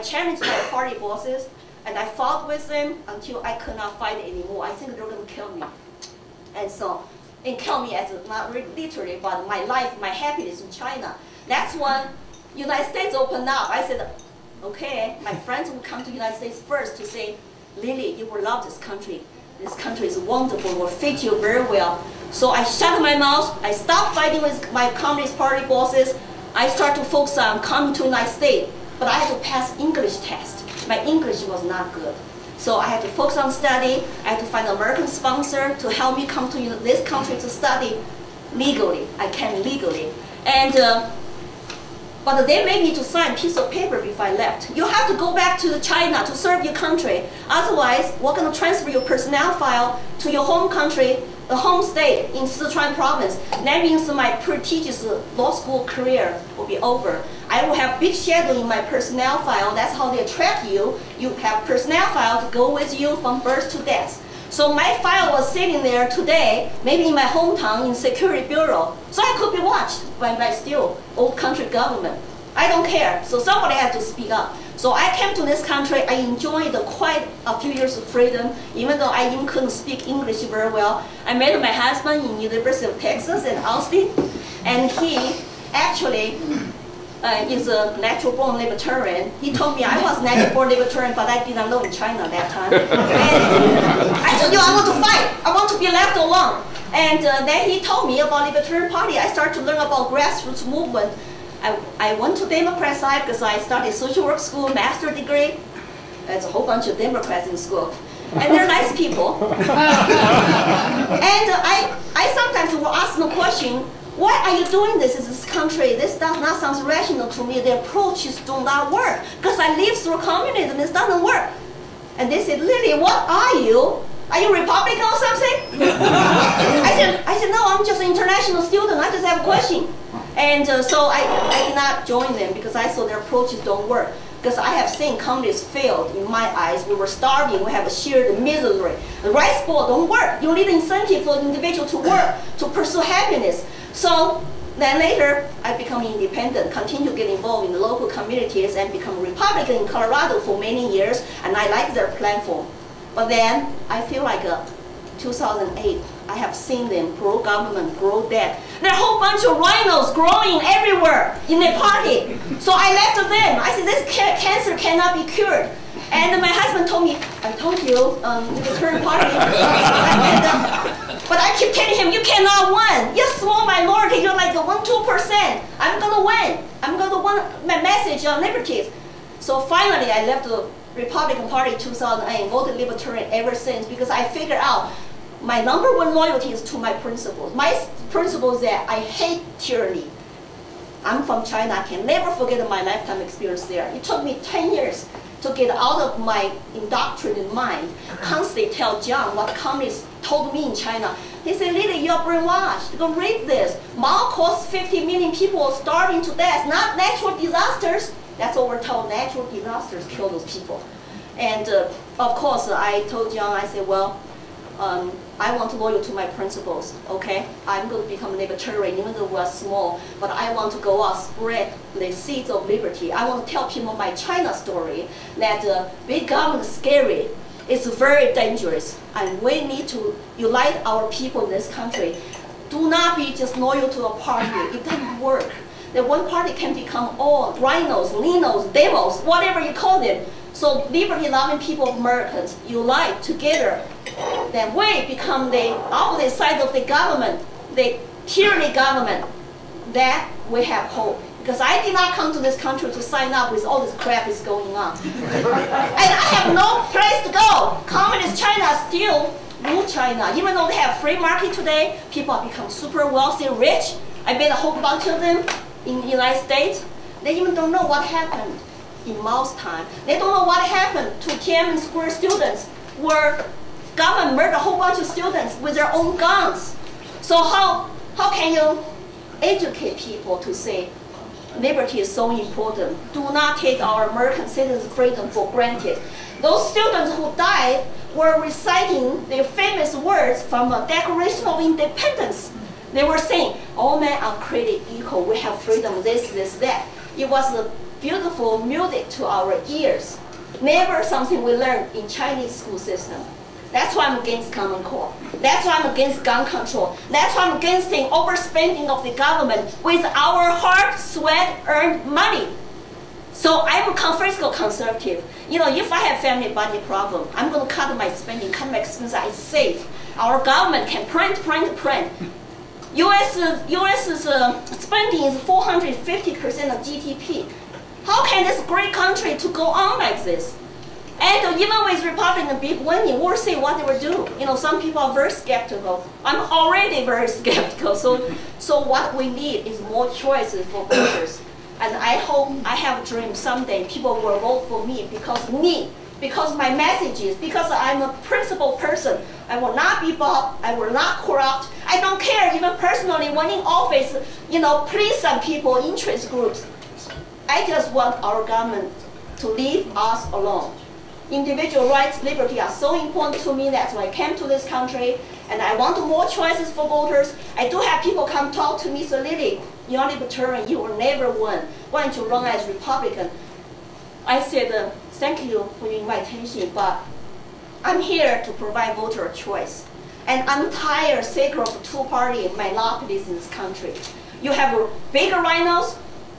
challenged my party bosses and I fought with them until I could not fight anymore. I think they were going to kill me. And so, and kill me as not literally, but my life, my happiness in China. That's when United States opened up. I said, okay, my friends will come to the United States first to say, Lily, you will love this country. This country is wonderful, will fit you very well. So I shut my mouth, I stopped fighting with my Communist Party bosses. I started to focus on coming to the United States, but I had to pass English test. My English was not good. So I had to focus on study. I had to find an American sponsor to help me come to this country to study legally. I can legally. And but they made me to sign a piece of paper before I left. You have to go back to China to serve your country. Otherwise, we're going to transfer your personnel file to your home country, the home state in Sichuan province. That means my prestigious law school career will be over. I will have big shadow in my personnel file. That's how they attract you. You have personnel file to go with you from birth to death. So my file was sitting there today, maybe in my hometown in Security Bureau. So I could be watched by still old country government. I don't care. So somebody has to speak up. So I came to this country. I enjoyed quite a few years of freedom, even though I even couldn't speak English very well. I met my husband in University of Texas in Austin, and he actually is a natural-born libertarian. He told me I was natural-born libertarian, but I did not know in China at that time. And I told you I want to fight. I want to be left alone. And then he told me about Libertarian Party. I started to learn about grassroots movement. I went to Democrat side because I studied social work school, master degree. There's a whole bunch of Democrats in school. And they're nice people. And I sometimes will ask them a question, why are you doing this in this country? This does not sound rational to me. The approaches do not work. Because I lived through communism, this doesn't work. And they said, Lily, what are you? Are you Republican or something? I said, no, I'm just an international student. I just have a question. And so I did not join them because I saw their approaches don't work. Because I have seen communists failed in my eyes. We were starving, we have a shared misery. The rice bowl don't work. You need incentive for the individual to work, to pursue happiness. So then later, I become independent, continue to get involved in the local communities and become a Republican in Colorado for many years, and I like their platform. But then, I feel like 2008, I have seen them grow government, grow debt. There are a whole bunch of rhinos growing everywhere in the party. So I left them. I said, this cancer cannot be cured. And my husband told me, I told you, Libertarian Party. But I keep telling him, you cannot win. You're small minority, you're like 1-2%. I'm going to win. I'm going to win my message on liberties. So finally, I left the Republican Party in 2008, voted Libertarian ever since, because I figured out my #1 loyalty is to my principles. My principle is that I hate tyranny. I'm from China. I can never forget my lifetime experience there. It took me 10 years to get out of my indoctrinated mind, constantly tell John what communists told me in China. He said, Lily, you're brainwashed. Go read this. Mao caused 50 million people starving to death, not natural disasters. That's what we're told. Natural disasters kill those people. And of course, I told John, I said, well, I want to loyal to my principles, okay? I'm going to become a libertarian, even though we're small, but I want to go out, spread the seeds of liberty. I want to tell people my China story, that big government is scary. It's very dangerous, and we need to unite our people in this country. Do not be just loyal to a party. It doesn't work. That one party can become all rhinos, linos, devils, whatever you call them. So liberty-loving people of Americans unite together. Then we become the opposite side of the government, the tyranny government. That we have hope. Because I did not come to this country to sign up with all this crap is going on. And I have no place to go. Communist China still rule China. Even though they have free market today, people have become super wealthy, rich. I met a whole bunch of them in the United States. They even don't know what happened in Mao's time. They don't know what happened to Tiananmen Square students, where government murdered a whole bunch of students with their own guns. So how can you educate people to say liberty is so important? Do not take our American citizens' freedom for granted. Those students who died were reciting the famous words from the Declaration of Independence. They were saying, all men are created equal, we have freedom, this, that. It was a beautiful music to our ears. Never something we learned in Chinese school system. That's why I'm against Common Core. That's why I'm against gun control. That's why I'm against the overspending of the government with our hard, sweat, earned money. So I'm a fiscal conservative. You know, if I have family budget problem, I'm going to cut my spending, cut my expenses, I save. Our government can print. U.S.'s spending is 450% of GDP. How can this great country to go on like this? And even with Republican big winning, we'll see what they will do. You know, some people are very skeptical. I'm already very skeptical. So what we need is more choices for voters. And I hope, I have a dream someday people will vote for me, because my messages, because I'm a principled person. I will not be bought, I will not corrupt. I don't care, even personally, when in office, you know, please some people, interest groups. I just want our government to leave us alone. Individual rights, liberty are so important to me. That's why I came to this country, and I want more choices for voters. I do have people come talk to me, so Lilly, you're libertarian, you will never win. Why don't you run as Republican? I said, thank you for your invitation, but I'm here to provide voter a choice. And I'm tired, sick of two-party monopolies in this country. You have bigger rhinos,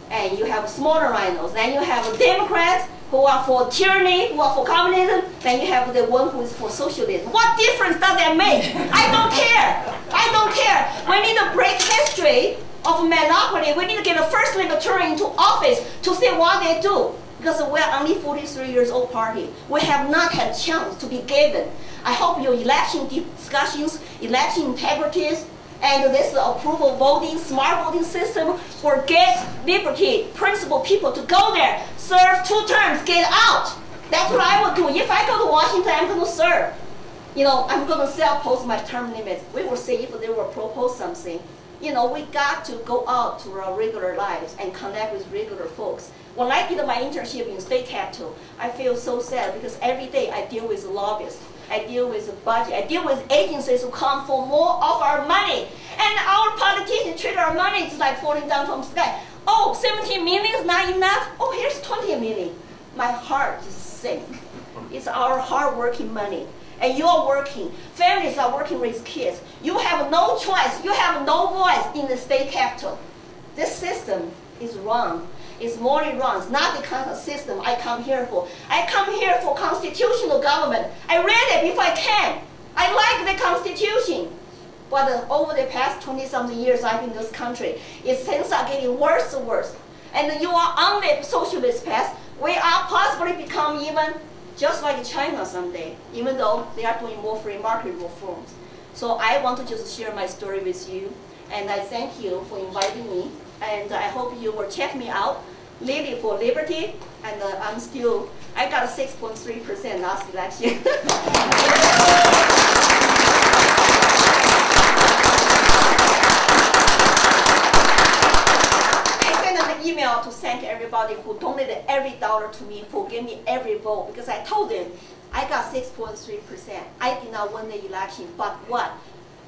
and you have smaller rhinos. Then you have Democrats who are for tyranny, who are for communism. Then you have the one who is for socialism. What difference does that make? I don't care. I don't care. We need to break history of monopoly. We need to get the first libertarian into office to see what they do. Because we're only 43 years old party. We have not had a chance to be given. I hope your election discussions, election integrities, and this approval voting, smart voting system will get liberty, principled people to go there, serve 2 terms, get out. That's what I will do. If I go to Washington, I'm going to serve. You know, I'm going to self-post my term limits. We will see if they will propose something. You know, we got to go out to our regular lives and connect with regular folks. When I did my internship in state capitol, I feel so sad because every day I deal with lobbyists. I deal with the budget. I deal with agencies who come for more of our money. And our politicians treat our money just like falling down from the sky. Oh, 17 million is not enough? Oh, here's 20 million. My heart is sick. It's our hard-working money. And you're working. Families are working with kids. You have no choice. You have no voice in the state capitol. This system is wrong. It's morally wrong. It's not the kind of system I come here for. I come here for constitutional government. I read it before I came. I like the Constitution. But over the past 20-something years I've been in this country, things are getting worse and worse. And you are on the socialist path. We are possibly become even just like China someday, even though they are doing more free market reforms. So I want to just share my story with you. And I thank you for inviting me. And I hope you will check me out, Lilly for Liberty. And I got a 6.3% last election. I sent an email to say thank everybody who donated every dollar to me, for giving me every vote, because I told them I got 6.3%. I did not win the election, but what?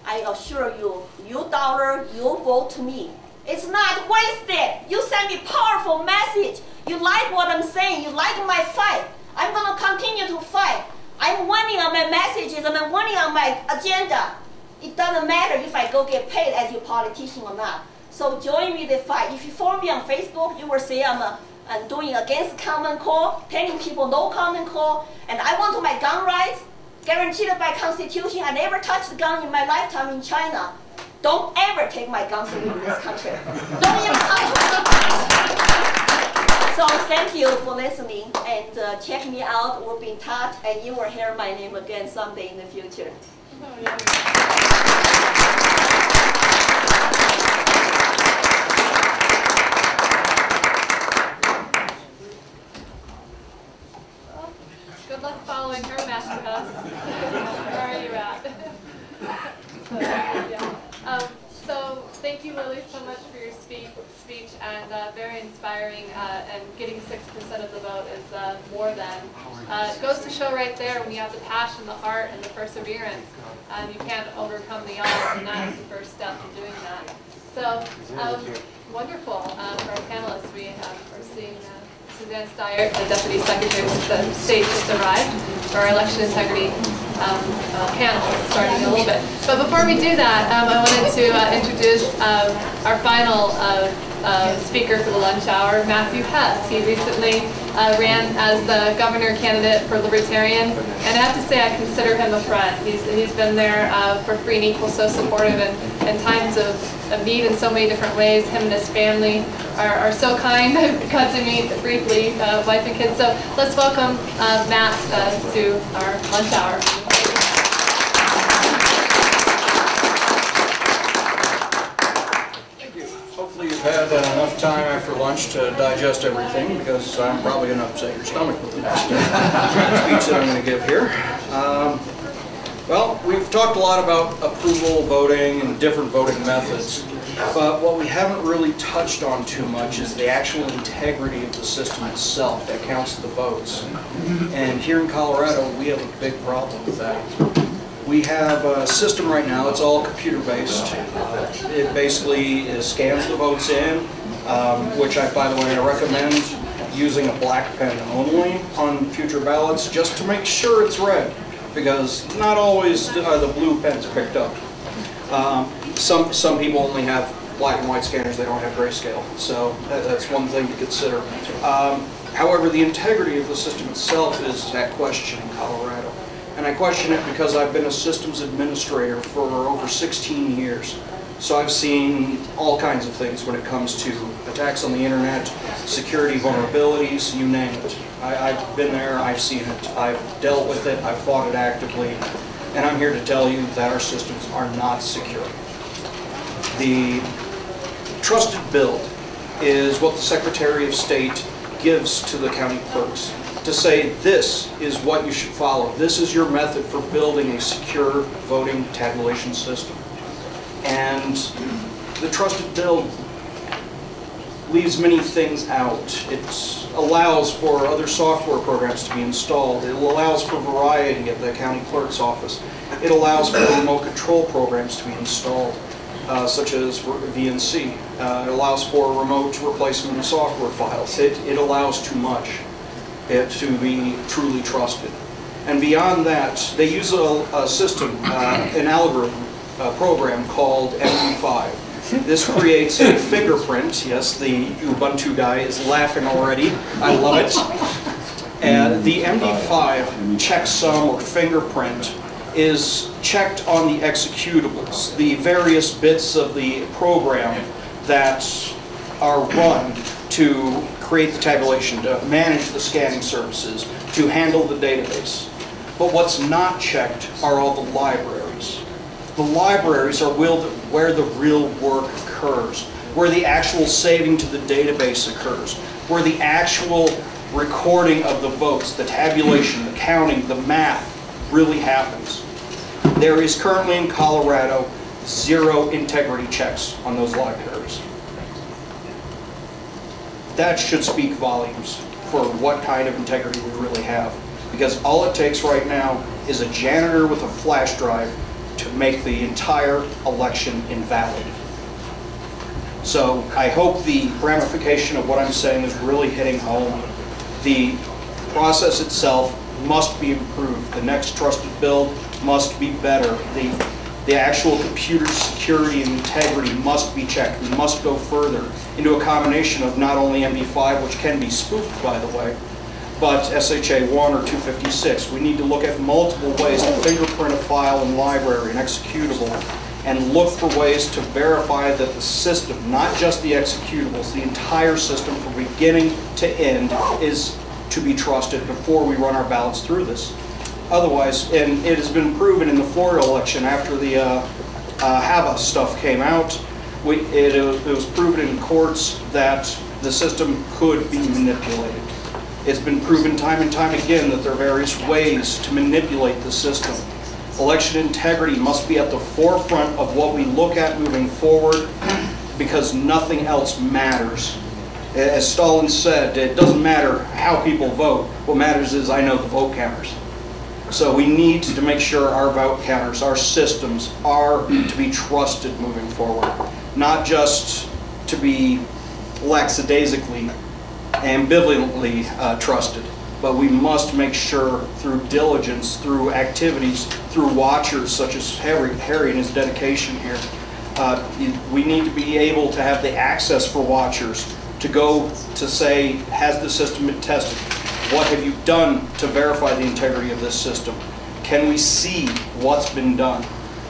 I assure you, your dollar, your vote to me, it's not wasted. You send me powerful message. You like what I'm saying. You like my fight. I'm going to continue to fight. I'm winning on my messages. I'm winning on my agenda. It doesn't matter if I go get paid as your politician or not. So join me the fight. If you follow me on Facebook, you will see I'm doing against common core, telling people no common core, and I want my gun rights guaranteed by Constitution. I never touched a gun in my lifetime in China. Don't ever take my guns away in this country. Don't even come to me. So thank you for listening, and check me out. We'll be in touch, and you will hear my name again someday in the future. Oh, yeah. Good luck following her, Matthew Hess. Where are you at? So thank you, Lilly, so much for your speech, and very inspiring, and getting 6% of the vote is more than. It goes to show right there, when you have the passion, the heart, and the perseverance, you can't overcome the odds, and that is the first step in doing that. So, wonderful. For our panelists, we are seeing Suzanne Staiert, the Deputy Secretary of State, just arrived for our election integrity panel, starting in a little bit. But before we do that, I wanted to introduce our final speaker for the lunch hour, Matthew Hess. He recently ran as the governor candidate for Libertarian, and I have to say I consider him a friend. He's been there for free and equal, so supportive in times of need in so many different ways. Him and his family are so kind. Got to meet briefly wife and kids. So let's welcome Matt to our lunch hour. Hopefully you've had enough time after lunch to digest everything, because I'm probably going to upset your stomach with the next speech that I'm going to give here. Well, we've talked a lot about approval voting and different voting methods, but what we haven't really touched on too much is the actual integrity of the system itself that counts the votes. And here in Colorado, we have a big problem with that. We have a system right now, it's all computer-based. It basically scans the votes in, which by the way, I recommend using a black pen only on future ballots, just to make sure it's red, because not always are the blue pens picked up. Some people only have black and white scanners, they don't have grayscale, so that's one thing to consider. However, the integrity of the system itself is at question in Colorado. And I question it because I've been a systems administrator for over 16 years. So I've seen all kinds of things when it comes to attacks on the internet, security vulnerabilities, you name it. I've been there, I've seen it, I've dealt with it, I've fought it actively, and I'm here to tell you that our systems are not secure. The trusted build is what the Secretary of State gives to the county clerks, to say this is what you should follow. This is your method for building a secure voting tabulation system. And the trusted build leaves many things out. It allows for other software programs to be installed. It allows for variety at the county clerk's office. It allows for remote control programs to be installed, such as VNC. It allows for remote replacement of software files. It allows too much to be truly trusted. And beyond that, they use a system, an algorithm program called MD5. This creates a fingerprint. Yes, the Ubuntu guy is laughing already. I love it. And the MD5 checksum or fingerprint is checked on the executables, the various bits of the program that are run to create the tabulation, to manage the scanning services, to handle the database. But what's not checked are all the libraries. The libraries are where the real work occurs, where the actual saving to the database occurs, where the actual recording of the votes, the tabulation, the counting, the math really happens. There is currently in Colorado 0 integrity checks on those libraries. that should speak volumes for what kind of integrity we really have. Because all it takes right now is a janitor with a flash drive to make the entire election invalid. So I hope the ramification of what I'm saying is really hitting home. The process itself must be improved. The next trusted build must be better. The actual computer security and integrity must be checked. We must go further into a combination of not only MD5, which can be spoofed, by the way, but SHA-1 or 256. We need to look at multiple ways to fingerprint a file in library and executable, and look for ways to verify that the system, not just the executables, the entire system from beginning to end is to be trusted before we run our ballots through this. Otherwise, and it has been proven in the Florida election after the HAVA stuff came out, it was proven in courts that the system could be manipulated. It's been proven time and time again that there are various ways to manipulate the system. Election integrity must be at the forefront of what we look at moving forward, because nothing else matters. As Stalin said, it doesn't matter how people vote. What matters is I know the vote counters. So we need to make sure our vote counters, our systems, are to be trusted moving forward. Not just to be lackadaisically, ambivalently trusted, but we must make sure through diligence, through activities, through watchers such as Harry and his dedication here, we need to be able to have the access for watchers to go to say, has the system been tested? What have you done to verify the integrity of this system? Can we see what's been done?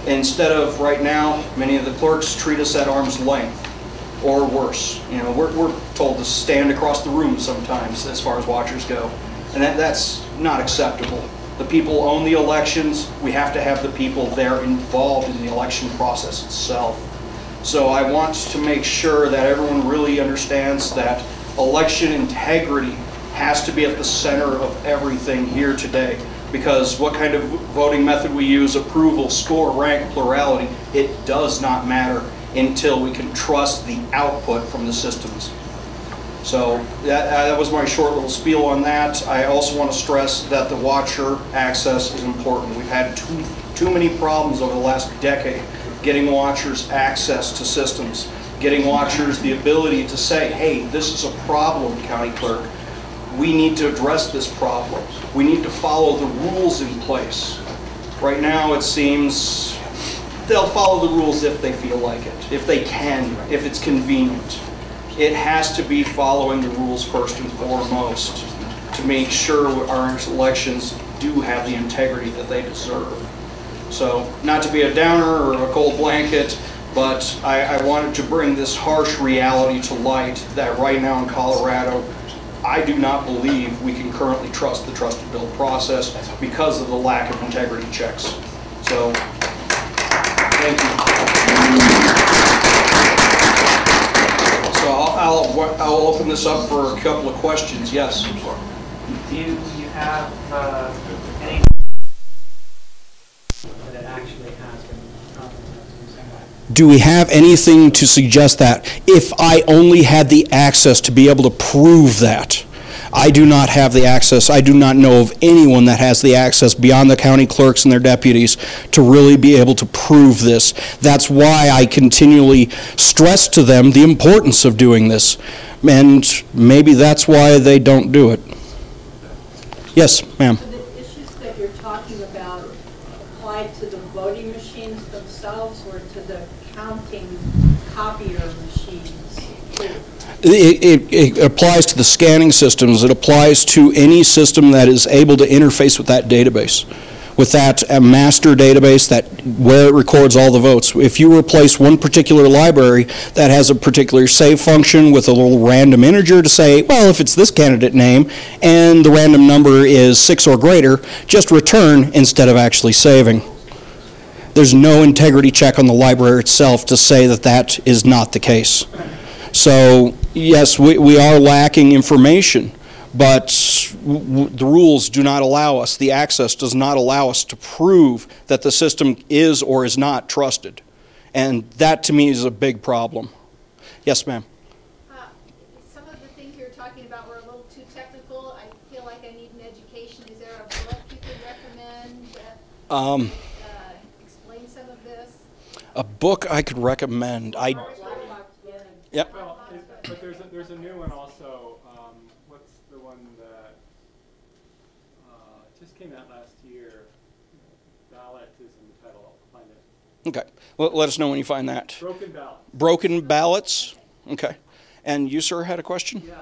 Instead of right now, many of the clerks treat us at arm's length, or worse. You know, we're told to stand across the room sometimes as far as watchers go. And that's not acceptable. The people own the elections. We have to have the people there involved in the election process itself. So I want to make sure that everyone really understands that election integrity has to be at the center of everything here today. Because what kind of voting method we use, approval, score, rank, plurality, it does not matter until we can trust the output from the systems. So that was my short little spiel on that. I also want to stress that the watcher access is important. We've had too many problems over the last decade getting watchers access to systems, getting watchers the ability to say, hey, this is a problem, county clerk. We need to address this problem. We need to follow the rules in place. Right now it seems they'll follow the rules if they feel like it, if they can, if it's convenient. It has to be following the rules first and foremost to make sure our elections do have the integrity that they deserve. So, not to be a downer or a cold blanket, but I wanted to bring this harsh reality to light that right now in Colorado, I do not believe we can currently trust the trusted build process because of the lack of integrity checks. So, thank you. So I'll open this up for a couple of questions. Yes? Do you have any that it actually has been compromised? Do we have anything to suggest that? If I only had the access to be able to prove that. I do not have the access. I do not know of anyone that has the access beyond the county clerks and their deputies to really be able to prove this. That's why I continually stress to them the importance of doing this. And maybe that's why they don't do it. Yes, ma'am. So the issues that you're talking about apply to the voting machines themselves or to the counting copier machines too? It applies to the scanning systems. It applies to any system that is able to interface with that database, with that master database that where it records all the votes. If you replace one particular library that has a particular save function with a little random integer to say, well, if it's this candidate name and the random number is 6 or greater, just return instead of actually saving. There's no integrity check on the library itself to say that that is not the case. So, yes, we are lacking information, but the rules do not allow us, the access does not allow us to prove that the system is or is not trusted. And that, to me, is a big problem. Yes, ma'am. Some of the things you're explain some of this? A book I could recommend. Yep. Well, but there's a new one also. What's the one that just came out last year? Ballot is in the title. I'll find it. Okay. Well, let us know when you find that. Broken ballots. Broken ballots. Okay. And you, sir, had a question? Yeah.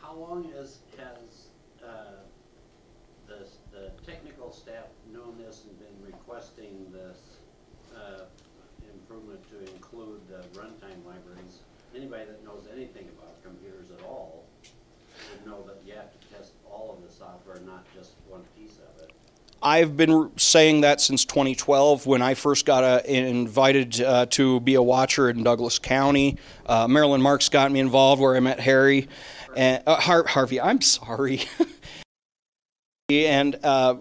How long has the technical staff known this and been requesting this improvement to include runtime libraries? Anybody that knows anything about computers at all would know that you have to test all of the software, not just one piece of it. I've been saying that since 2012 when I first got invited to be a watcher in Douglas County. Marilyn Marks got me involved where I met Harry and Harvie. I'm sorry. And I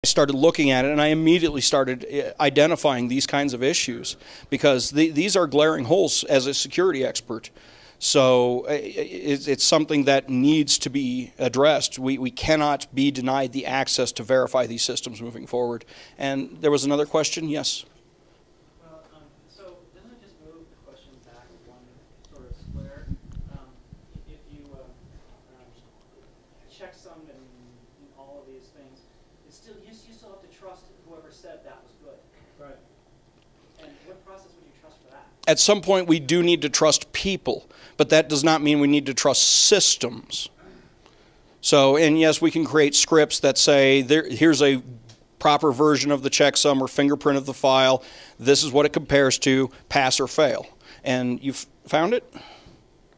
started looking at it, and I immediately started identifying these kinds of issues because these are glaring holes as a security expert. So it's something that needs to be addressed. We cannot be denied the access to verify these systems moving forward. And there was another question? Yes? Well, so doesn't it just move the question back one sort of square? If you checksum and all of these things, it's still you still have to trust whoever said that was good. Right. And what process would you trust for that? At some point, we do need to trust people, but that does not mean we need to trust systems. So, and yes, we can create scripts that say, here's a proper version of the checksum or fingerprint of the file. This is what it compares to, pass or fail. And you've found it?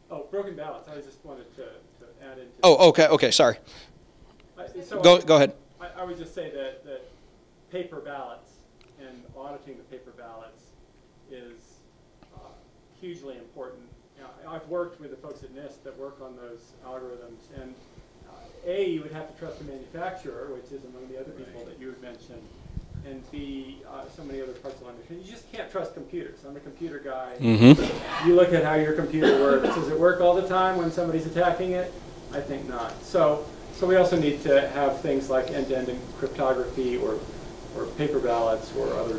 Oh, broken ballots. I just wanted to add into. Oh, okay, sorry. Go ahead. I would just say that paper ballots and auditing the paper ballots is hugely important. I've worked with the folks at NIST that work on those algorithms, and A, you would have to trust the manufacturer, which is among the other people that you had mentioned, and B, so many other parts of the industry. You just can't trust computers. I'm a computer guy. Mm-hmm. You look at how your computer works. Does it work all the time when somebody's attacking it? I think not. So we also need to have things like end-to-end cryptography or paper ballots or other.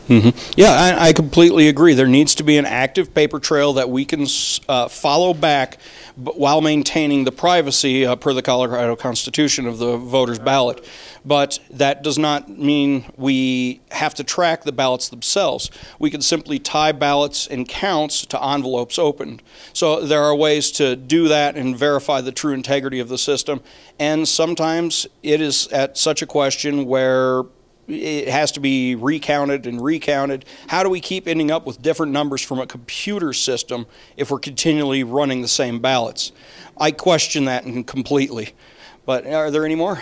Mm-hmm. Yeah, I completely agree. There needs to be an active paper trail that we can follow back while maintaining the privacy per the Colorado Constitution of the voter's ballot. But that does not mean we have to track the ballots themselves. We can simply tie ballots and counts to envelopes opened. So there are ways to do that and verify the true integrity of the system. And sometimes it is at such a question where it has to be recounted and recounted. How do we keep ending up with different numbers from a computer system if we're continually running the same ballots? I question that completely. But are there any more?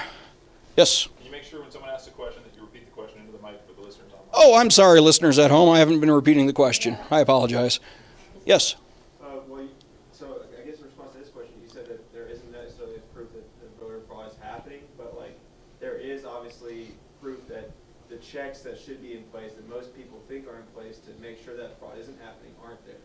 Yes? Can you make sure when someone asks a question that you repeat the question into the mic for the listeners online? Oh, I'm sorry, listeners at home. I haven't been repeating the question. I apologize. Yes? So I guess in response to this question, you said that there isn't necessarily proof that the voter fraud is happening, but like there is obviously proof that the checks that should be in place, that most people think are in place to make sure that fraud isn't happening, aren't there.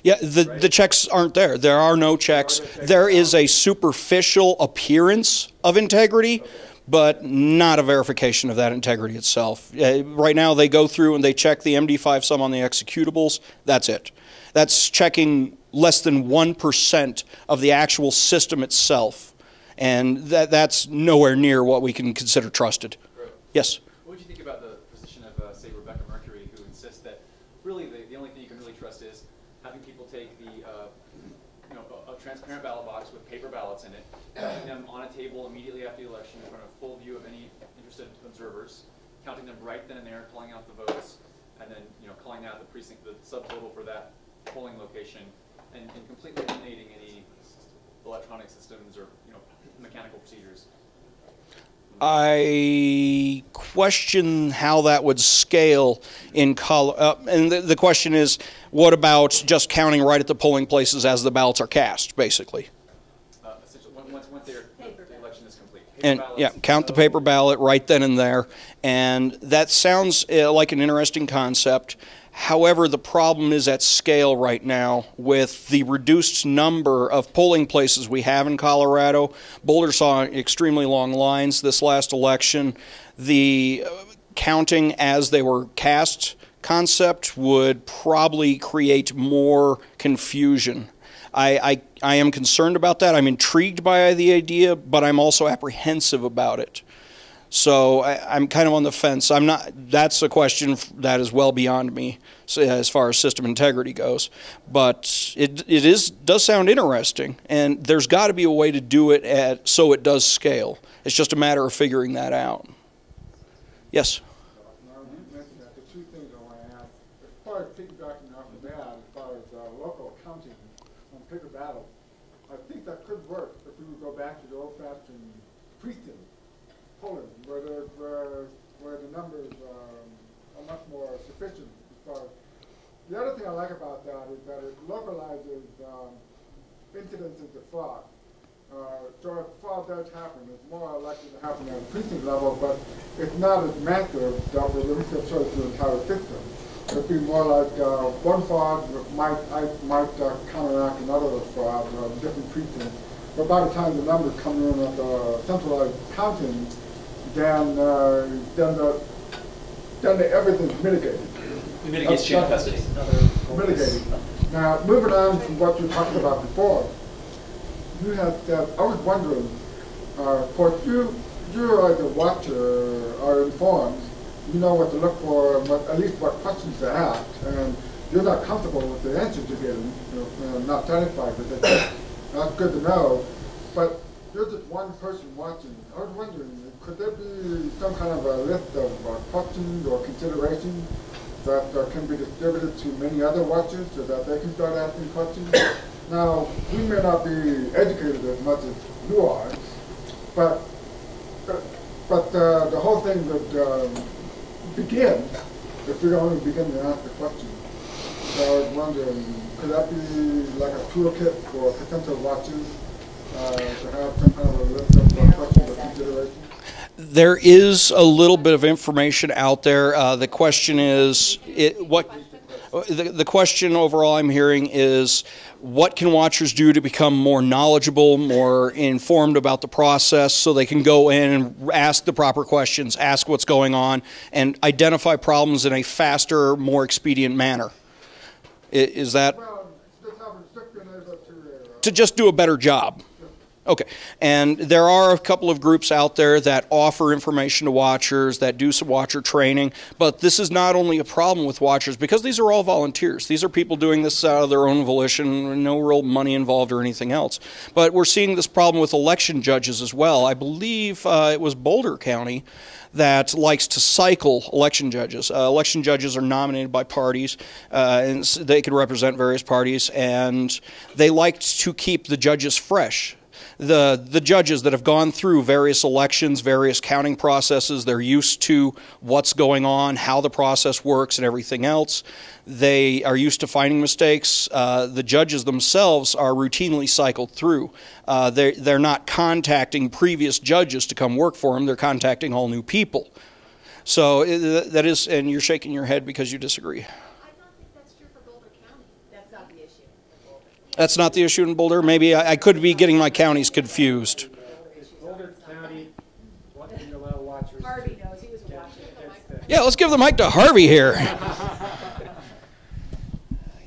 Yeah, the checks aren't there. There are no checks. There is a superficial appearance of integrity, but not a verification of that integrity itself. Right now they go through and they check the MD5 sum on the executables. That's it. That's checking less than 1% of the actual system itself. And that's nowhere near what we can consider trusted. Right. Yes? What would you think about the position of, say, Rebecca Mercury, who insists that really the only thing you can really trust is having people take the, a transparent ballot box with paper ballots in it, putting them on a table immediately after the election in front of full view of any interested observers, counting them right then and there, calling out the votes, and then calling out the precinct, the subtotal for that polling location, and completely eliminating any electronic systems or mechanical procedures. I question how that would scale in Colorado. And the question is, what about just counting right at the polling places as the ballots are cast, basically? Essentially, once the election is complete. And yeah, count the paper ballot right then and there. And that sounds like an interesting concept. However, the problem is at scale right now with the reduced number of polling places we have in Colorado. Boulder saw extremely long lines this last election. The counting as they were cast concept would probably create more confusion. I am concerned about that. I'm intrigued by the idea, but I'm also apprehensive about it. So I'm kind of on the fence. I'm not. That's a question that is well beyond me, so as far as system integrity goes. But it does sound interesting, and there's got to be a way to do it so it does scale. It's just a matter of figuring that out. Yes. The two things I want to ask. As far as piggybacking off of that, as far as local accounting on paper ballots, I think that could work if we would go back to the old-fashioned precinct polling, where the numbers are much more sufficient. As far as the other thing I like about that is that it localizes incidences of fraud. So if fraud does happen, it's more likely to happen at a precinct level, but it's not as massive that will really sort of the entire system. It'd be more like one fraud might counteract another fraud in different precincts. But by the time the numbers come in at the centralized counting, then everything's mitigated. It mitigates chain of custody. Mitigated. Now, moving on from what you talked about before, you had said, I was wondering, of course, you as a watcher are informed, you know what to look for, at least what questions to ask, and you're not comfortable with the answers you're getting, not satisfied with it. That's good to know, but you're just one person watching. I was wondering, could there be some kind of a list of questions or considerations that can be distributed to many other watchers so that they can start asking questions? Now, we may not be educated as much as you are, but the whole thing would begin if we only begin to ask the question. So I was wondering, could that be like a toolkit for potential watchers to have some kind of a list of questions or considerations? There is a little bit of information out there. The question is, the question overall I'm hearing is, what can watchers do to become more knowledgeable, more informed about the process so they can go in and ask the proper questions, ask what's going on, and identify problems in a faster, more expedient manner? Is that to just do a better job? Okay, and there are a couple of groups out there that offer information to watchers, that do some watcher training, but this is not only a problem with watchers, because these are all volunteers. These are people doing this out of their own volition, no real money involved or anything else. But we're seeing this problem with election judges as well. I believe it was Boulder County that likes to cycle election judges. Election judges are nominated by parties, and they can represent various parties, and they like to keep the judges fresh. The judges that have gone through various elections, various counting processes, they're used to what's going on, how the process works and everything else. They are used to finding mistakes. The judges themselves are routinely cycled through. They're not contacting previous judges to come work for them. They're contacting all new people. So that is, and you're shaking your head because you disagree. That's not the issue in Boulder? Maybe I could be getting my counties confused. Boulder County, what do you allow watchers? Harvie knows, he was a watcher. Yeah, let's give the mic to Harvie here.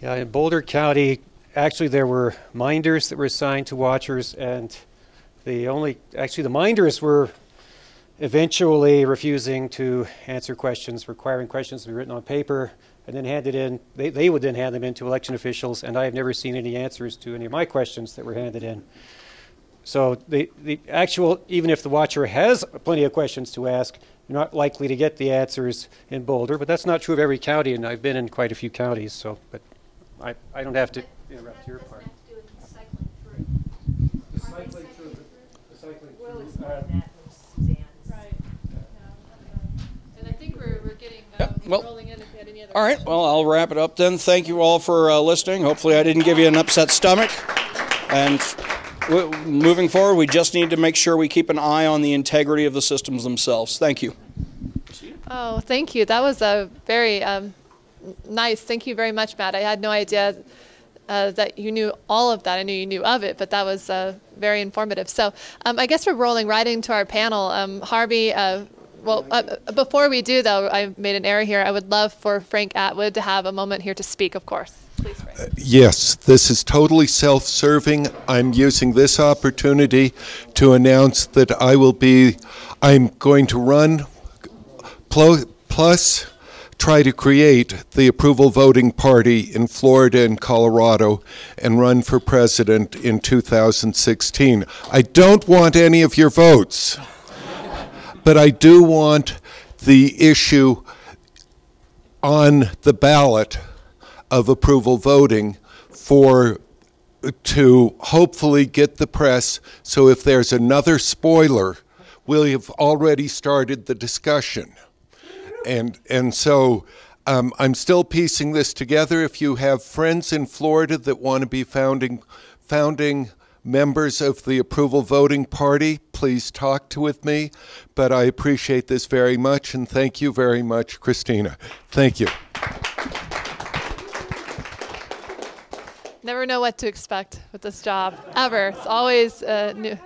Yeah, in Boulder County, actually there were minders that were assigned to watchers, and the minders were eventually refusing to answer questions, requiring questions to be written on paper, and then handed in. They would then hand them in to election officials, and I have never seen any answers to any of my questions that were handed in. So the actual, even if the watcher has plenty of questions to ask, you're not likely to get the answers in Boulder, but that's not true of every county, and I've been in quite a few counties, so, but I don't have to interrupt your part. The cycling through. We'll explain that when Suzanne. Right. And I think we're getting rolling in if you had any other All right, well, I'll wrap it up then. Thank you all for listening. Hopefully I didn't give you an upset stomach. And moving forward, we just need to make sure we keep an eye on the integrity of the systems themselves. Thank you. Oh, thank you. That was a very Nice. Thank you very much, Matt. I had no idea that you knew all of that. I knew you knew of it, but that was very informative. So I guess we're rolling right into our panel. Harvie, before we do, though, I made an error here. I would love for Frank Atwood to have a moment here to speak, of course. Please, Frank. Yes, this is totally self-serving. I'm using this opportunity to announce that I'm going to run plus try to create the approval voting party in Florida and Colorado and run for president in 2016. I don't want any of your votes, but I do want the issue on the ballot of approval voting to hopefully get the press, so if there's another spoiler, we'll have already started the discussion. And so I'm still piecing this together. If you have friends in Florida that want to be founding members of the approval voting party, please talk with me. But I appreciate this very much, and thank you very much, Christina. Thank you. Never know what to expect with this job, ever. It's always a new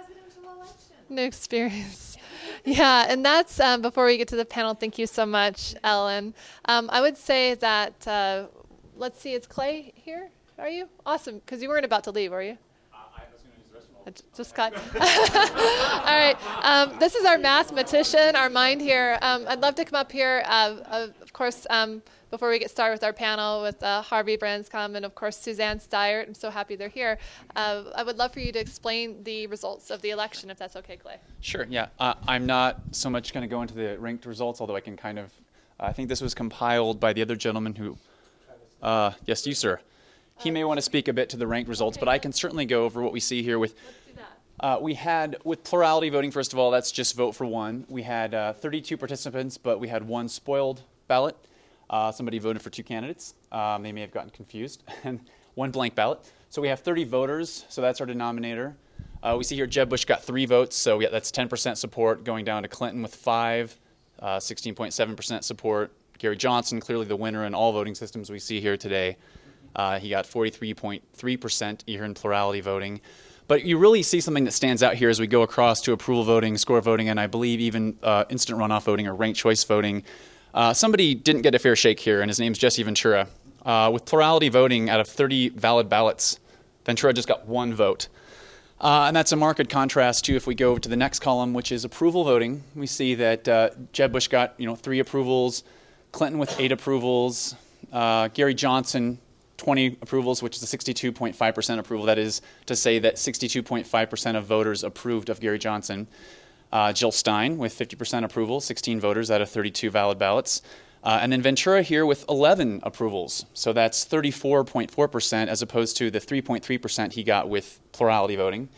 experience. Yeah, and that's, before we get to the panel, thank you so much, Ellen. I would say that, let's see, is Clay here? Are you? Awesome, because you weren't about to leave, were you? I was going to use the restroom. Just got. All right, this is our mathematician, our mind here. I'd love to come up here, of course, before we get started with our panel with Harvie Branscomb and, of course, Suzanne Staiert. I'm so happy they're here. I would love for you to explain the results of the election, if that's okay, Clay. Sure, yeah. I'm not so much going to go into the ranked results, although I can kind of, I think this was compiled by the other gentleman who, yes, you, sir. He may want to speak a bit to the ranked results, but I can certainly go over what we see here with. Let's do that. We had, with plurality voting, first of all, that's just vote for one. We had 32 participants, but we had one spoiled ballot. Somebody voted for two candidates. They may have gotten confused. And one blank ballot. So we have 30 voters, so that's our denominator. We see here Jeb Bush got 3 votes, so yeah, that's 10% support, going down to Clinton with 5, 16.7% support. Gary Johnson, clearly the winner in all voting systems we see here today. He got 43.3% here in plurality voting. But you really see something that stands out here as we go across to approval voting, score voting, and I believe even instant runoff voting or ranked choice voting. Somebody didn't get a fair shake here, and his name's Jesse Ventura. With plurality voting, out of 30 valid ballots, Ventura just got 1 vote. And that's a marked contrast to if we go to the next column, which is approval voting. We see that Jeb Bush got 3 approvals, Clinton with 8 approvals, Gary Johnson 20 approvals, which is a 62.5% approval. That is to say that 62.5% of voters approved of Gary Johnson. Jill Stein with 50% approval, 16 voters out of 32 valid ballots. And then Ventura here with 11 approvals. So that's 34.4% as opposed to the 3.3% he got with plurality voting.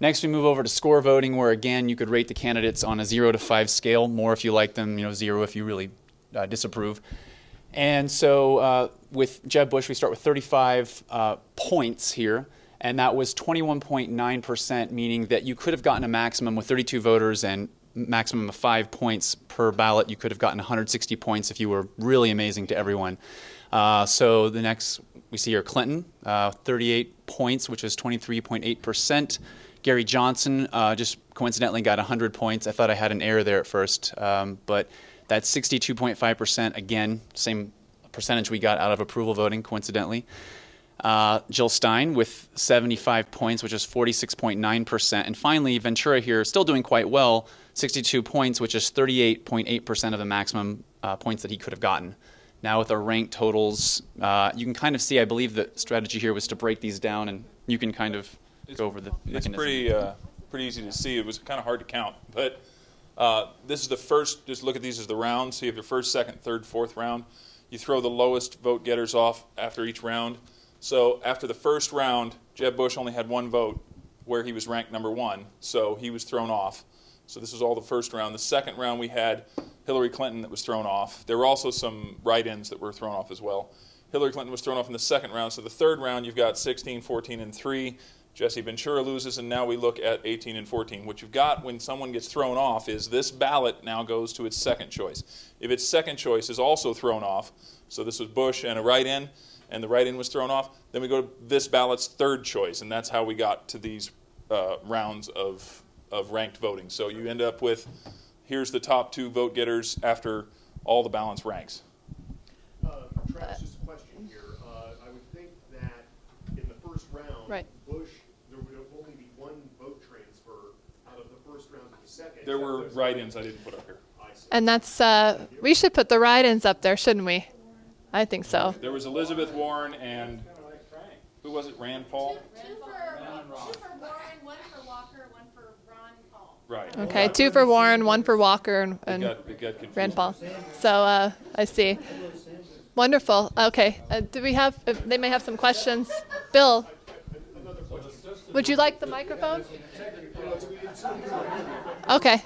Next, we move over to score voting, where again you could rate the candidates on a 0 to 5 scale, more if you like them, 0 if you really disapprove. And so with Jeb Bush, we start with 35 points here. And that was 21.9%, meaning that you could have gotten a maximum with 32 voters and maximum of 5 points per ballot. You could have gotten 160 points if you were really amazing to everyone. So the next we see here Clinton, 38 points, which is 23.8%. Gary Johnson just coincidentally got 100 points. I thought I had an error there at first, but that's 62.5%. Again, same percentage we got out of approval voting, coincidentally. Jill Stein with 75 points, which is 46.9%. And finally, Ventura here still doing quite well, 62 points, which is 38.8% of the maximum points that he could have gotten. Now with our ranked totals, you can kind of see, I believe the strategy here was to break these down, and you can kind of go over the mechanism. It's pretty easy to see. It was kind of hard to count, but this is the first, just look at these as the rounds. So you have your first, second, third, fourth round. You throw the lowest vote getters off after each round. So after the first round, Jeb Bush only had 1 vote where he was ranked number 1, so he was thrown off. So this was all the first round. The second round we had Hillary Clinton that was thrown off. There were also some write-ins that were thrown off as well. Hillary Clinton was thrown off in the second round. So the third round you've got 16, 14, and 3. Jesse Ventura loses, and now we look at 18 and 14. What you've got when someone gets thrown off is this ballot now goes to its second choice. If its second choice is also thrown off, so this was Bush and a write-in, and the write-in was thrown off, then we go to this ballot's third choice, and that's how we got to these rounds of ranked voting. So you end up with, here's the top 2 vote getters after all the balance ranks. Travis, just a question here. I would think that in the first round, right. Bush, there would only be 1 vote transfer out of the first round to the second. There were write-ins I didn't put up here. And that's, we should put the write-ins up there, shouldn't we? I think so. There was Elizabeth Warren and, who was it, Rand Paul? Two for Warren, 1 for Walker, 1 for Ron Paul. Right. Okay, 2 for Warren, 1 for Walker, and it got Rand Paul. So I see. Wonderful. Okay. Do we have, they may have some questions. Bill, would you like the microphone? Okay.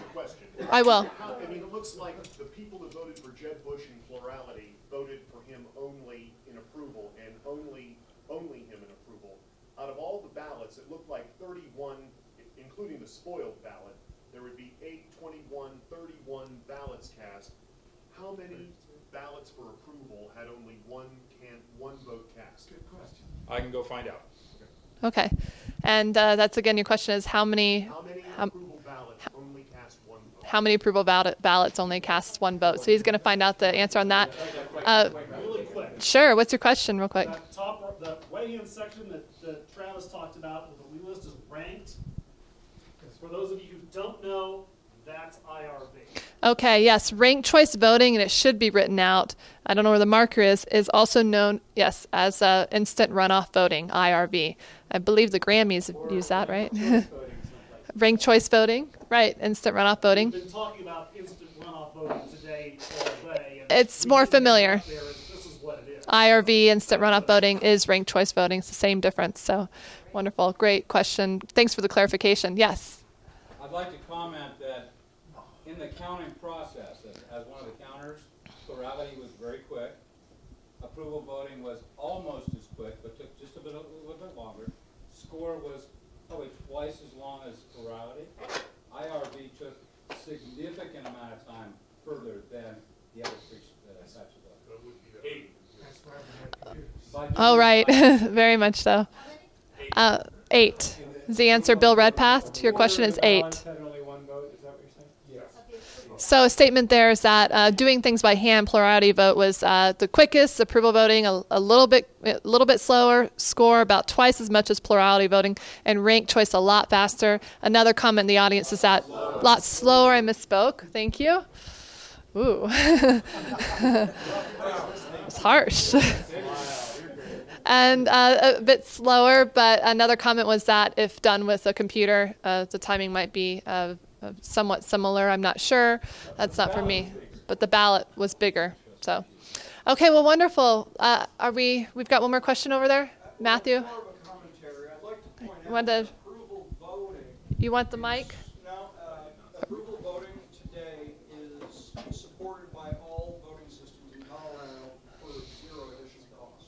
I will. I mean, it looks like the people who voted for Jeb Bush in plurality voted for him only in approval and only him in approval. Out of all the ballots, it looked like 31, including the spoiled ballot, there would be 8, 21, 31 ballots cast. How many ballots for approval had only one vote cast? Good question. I can go find out. Okay. And that's again, your question is how many approval ballots only cast 1 vote? How many approval ballots only cast 1 vote? So he's going to find out the answer on that. Really quick. Sure. What's your question, real quick? The right-hand section that Travis talked about with the list is ranked. For those of you who don't know, that's IRV. Okay, yes, ranked choice voting, and it should be written out. I don't know where the marker is also known, yes, as instant runoff voting, IRV. I believe the Grammys use that, right? Ranked choice voting, right, instant runoff voting. We've been talking about instant runoff voting today all day. It's more familiar. This is what it is. IRV, instant runoff voting, is ranked choice voting. It's the same difference. So, wonderful. Great question. Thanks for the clarification. Yes? I'd like to comment that in the counting process, as one of the counters, plurality was very quick. Approval voting was almost as quick, but took just a little bit longer. Score was probably twice as long as plurality. IRV took a significant amount of time further than the other three types of voting. Oh, right. Very much so. 8 is the answer. Bill Redpath, your question is 8. So a statement there is that doing things by hand, plurality vote was the quickest. Approval voting a little bit slower. Score about twice as much as plurality voting, and ranked choice a lot faster. Another comment in the audience is that a lot slower. I misspoke. Thank you. Ooh, it's harsh. And a bit slower, but another comment was that if done with a computer, the timing might be somewhat similar. I'm not sure. That's not for me. But the ballot was bigger. So, okay, well, wonderful. We've got one more question over there? Matthew? You want the mic? No, approval voting today is supported by all voting systems in Colorado for 0 additional cost.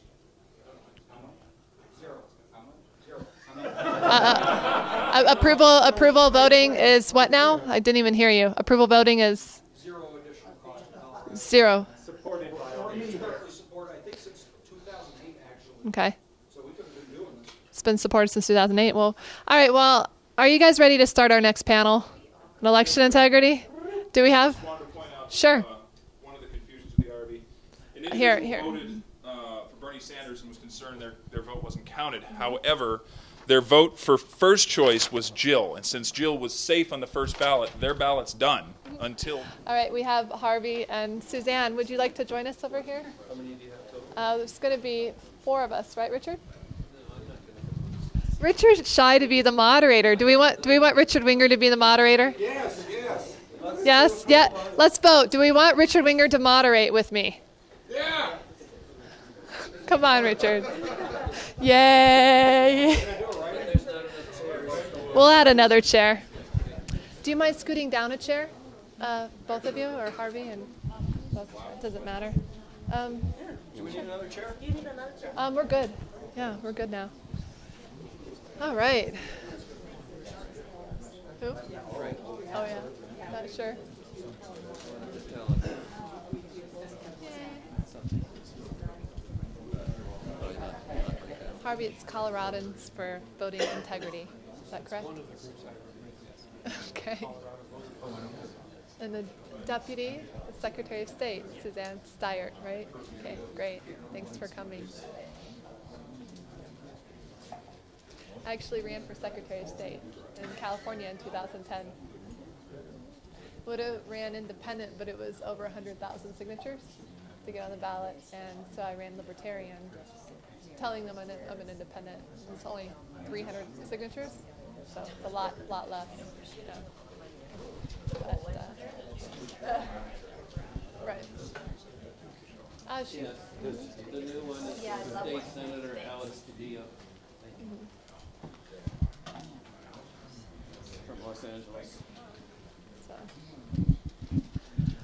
Approval voting is what now? I didn't even hear you. Approval voting is 0 additional cost. 0. Supported by all. I think since 2008 actually. Okay. So we could have been doing this. It's been supported since 2008. Well, all right. Well, are you guys ready to start our next panel on election integrity? Do we have? Sure. One of the confusions with the RV. An individual voted for Bernie Sanders and was concerned their vote wasn't counted. However, their vote for first choice was Jill, and since Jill was safe on the first ballot, their ballot's done until. All right, we have Harvie and Suzanne. Would you like to join us over here? How many do you have total? There's going to be 4 of us, right, Richard? Richard's shy to be the moderator. Do we want Richard Winger to be the moderator? Yes. Yes. Yeah. Let's vote. Do we want Richard Winger to moderate with me? Yeah. Come on, Richard. Yay. We'll add another chair. Do you mind scooting down a chair, both of you, or Harvie and both? It doesn't matter. Do we need another chair? We're good. Yeah, we're good now. All right. Who? Oh, yeah. Not sure. Harvie, it's Coloradans for voting integrity. Is that correct? Okay. And the Deputy Secretary of State, Suzanne Staiert, right? Okay, great. Thanks for coming. I actually ran for Secretary of State in California in 2010. Would have ran independent, but it was over 100,000 signatures to get on the ballot, and so I ran Libertarian, telling them I'm an independent. It's only 300 signatures, so it's a lot less. You know. But, right. Yes, the new one is State Senator Alex Padilla. From Los Angeles.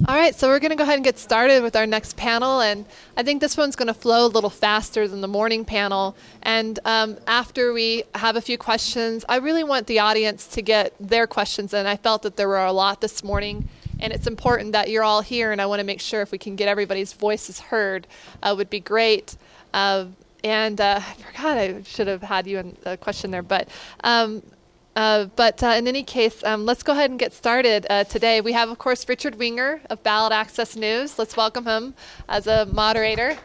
All right, so we're going to go ahead and get started with our next panel, and I think this one's going to flow a little faster than the morning panel. And after we have a few questions, I really want the audience to get their questions in. I felt that there were a lot this morning, and it's important that you're all here, and I want to make sure if we can get everybody's voices heard, would be great. I forgot I should have had you in a question there, but in any case, let's go ahead and get started today. We have, of course, Richard Winger of Ballot Access News. Let's welcome him as a moderator.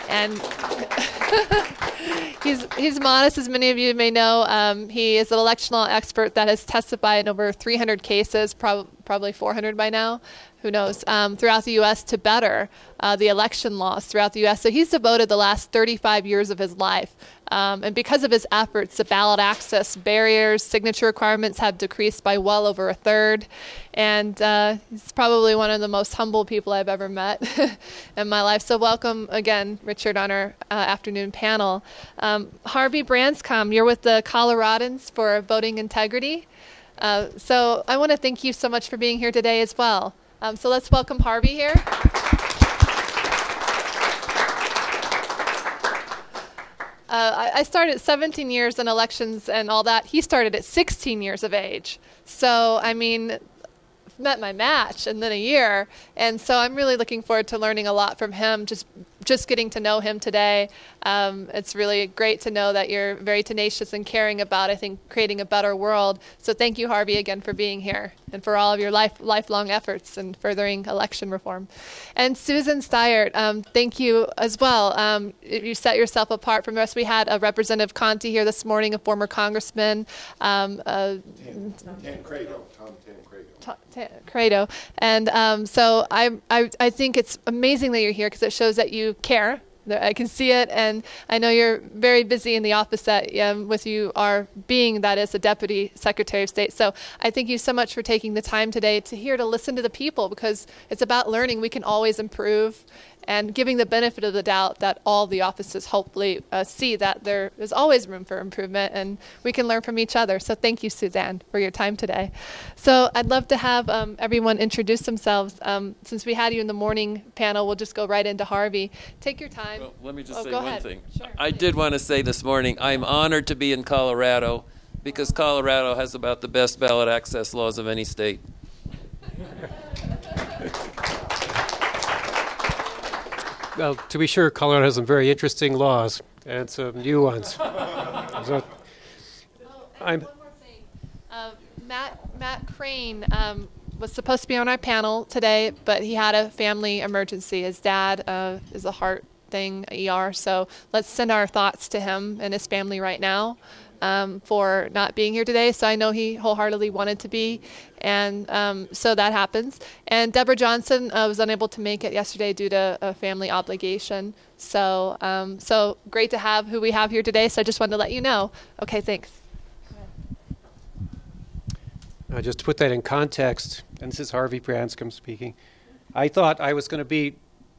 And he's modest, as many of you may know. He is an election law expert that has testified in over 300 cases, probably 400 by now, who knows, throughout the U.S. to better the election laws throughout the U.S. So he's devoted the last 35 years of his life. And because of his efforts, the ballot access barriers, signature requirements have decreased by well over a third. And he's probably one of the most humble people I've ever met in my life. So welcome again, Richard, on our afternoon panel. Harvie Branscomb, you're with the Coloradans for Voting Integrity. So I want to thank you so much for being here today as well. So let's welcome Harvie here. I started 17 years in elections and all that. He started at 16 years of age. So, I mean, met my match in then a year. And so I'm really looking forward to learning a lot from him, just getting to know him today. It's really great to know that you're very tenacious and caring about, I think, creating a better world. So thank you, Harvie, again for being here and for all of your lifelong efforts in furthering election reform. And Suzanne Staiert, thank you as well. You set yourself apart from the rest. We had a Representative Conti here this morning, a former congressman. Credo. And so I think it's amazing that you're here because it shows that you care. I can see it, and I know you're very busy in the office that with you are being, that is, the Deputy Secretary of State. So I thank you so much for taking the time today to listen to the people, because it's about learning. We can always improve, and giving the benefit of the doubt that all the offices hopefully see that there is always room for improvement, and we can learn from each other. So thank you, Suzanne, for your time today. So I'd love to have everyone introduce themselves. Since we had you in the morning panel, we'll just go right into Harvie. Take your time. Well, let me just say go one ahead. thing. Sure. I did want to say this morning, I'm honored to be in Colorado because Colorado has about the best ballot access laws of any state. Well, to be sure, Colorado has some very interesting laws and some new ones. So, one more thing. Matt Crane was supposed to be on our panel today, but he had a family emergency. His dad is a heart thing, ER. So let's send our thoughts to him and his family right now for not being here today. So I know he wholeheartedly wanted to be, and so that happens. And Deborah Johnson was unable to make it yesterday due to a family obligation. So so great to have who we have here today. So I just wanted to let you know. Okay, thanks. Just to put that in context, and this is Harvie Branscomb speaking, I thought I was going to be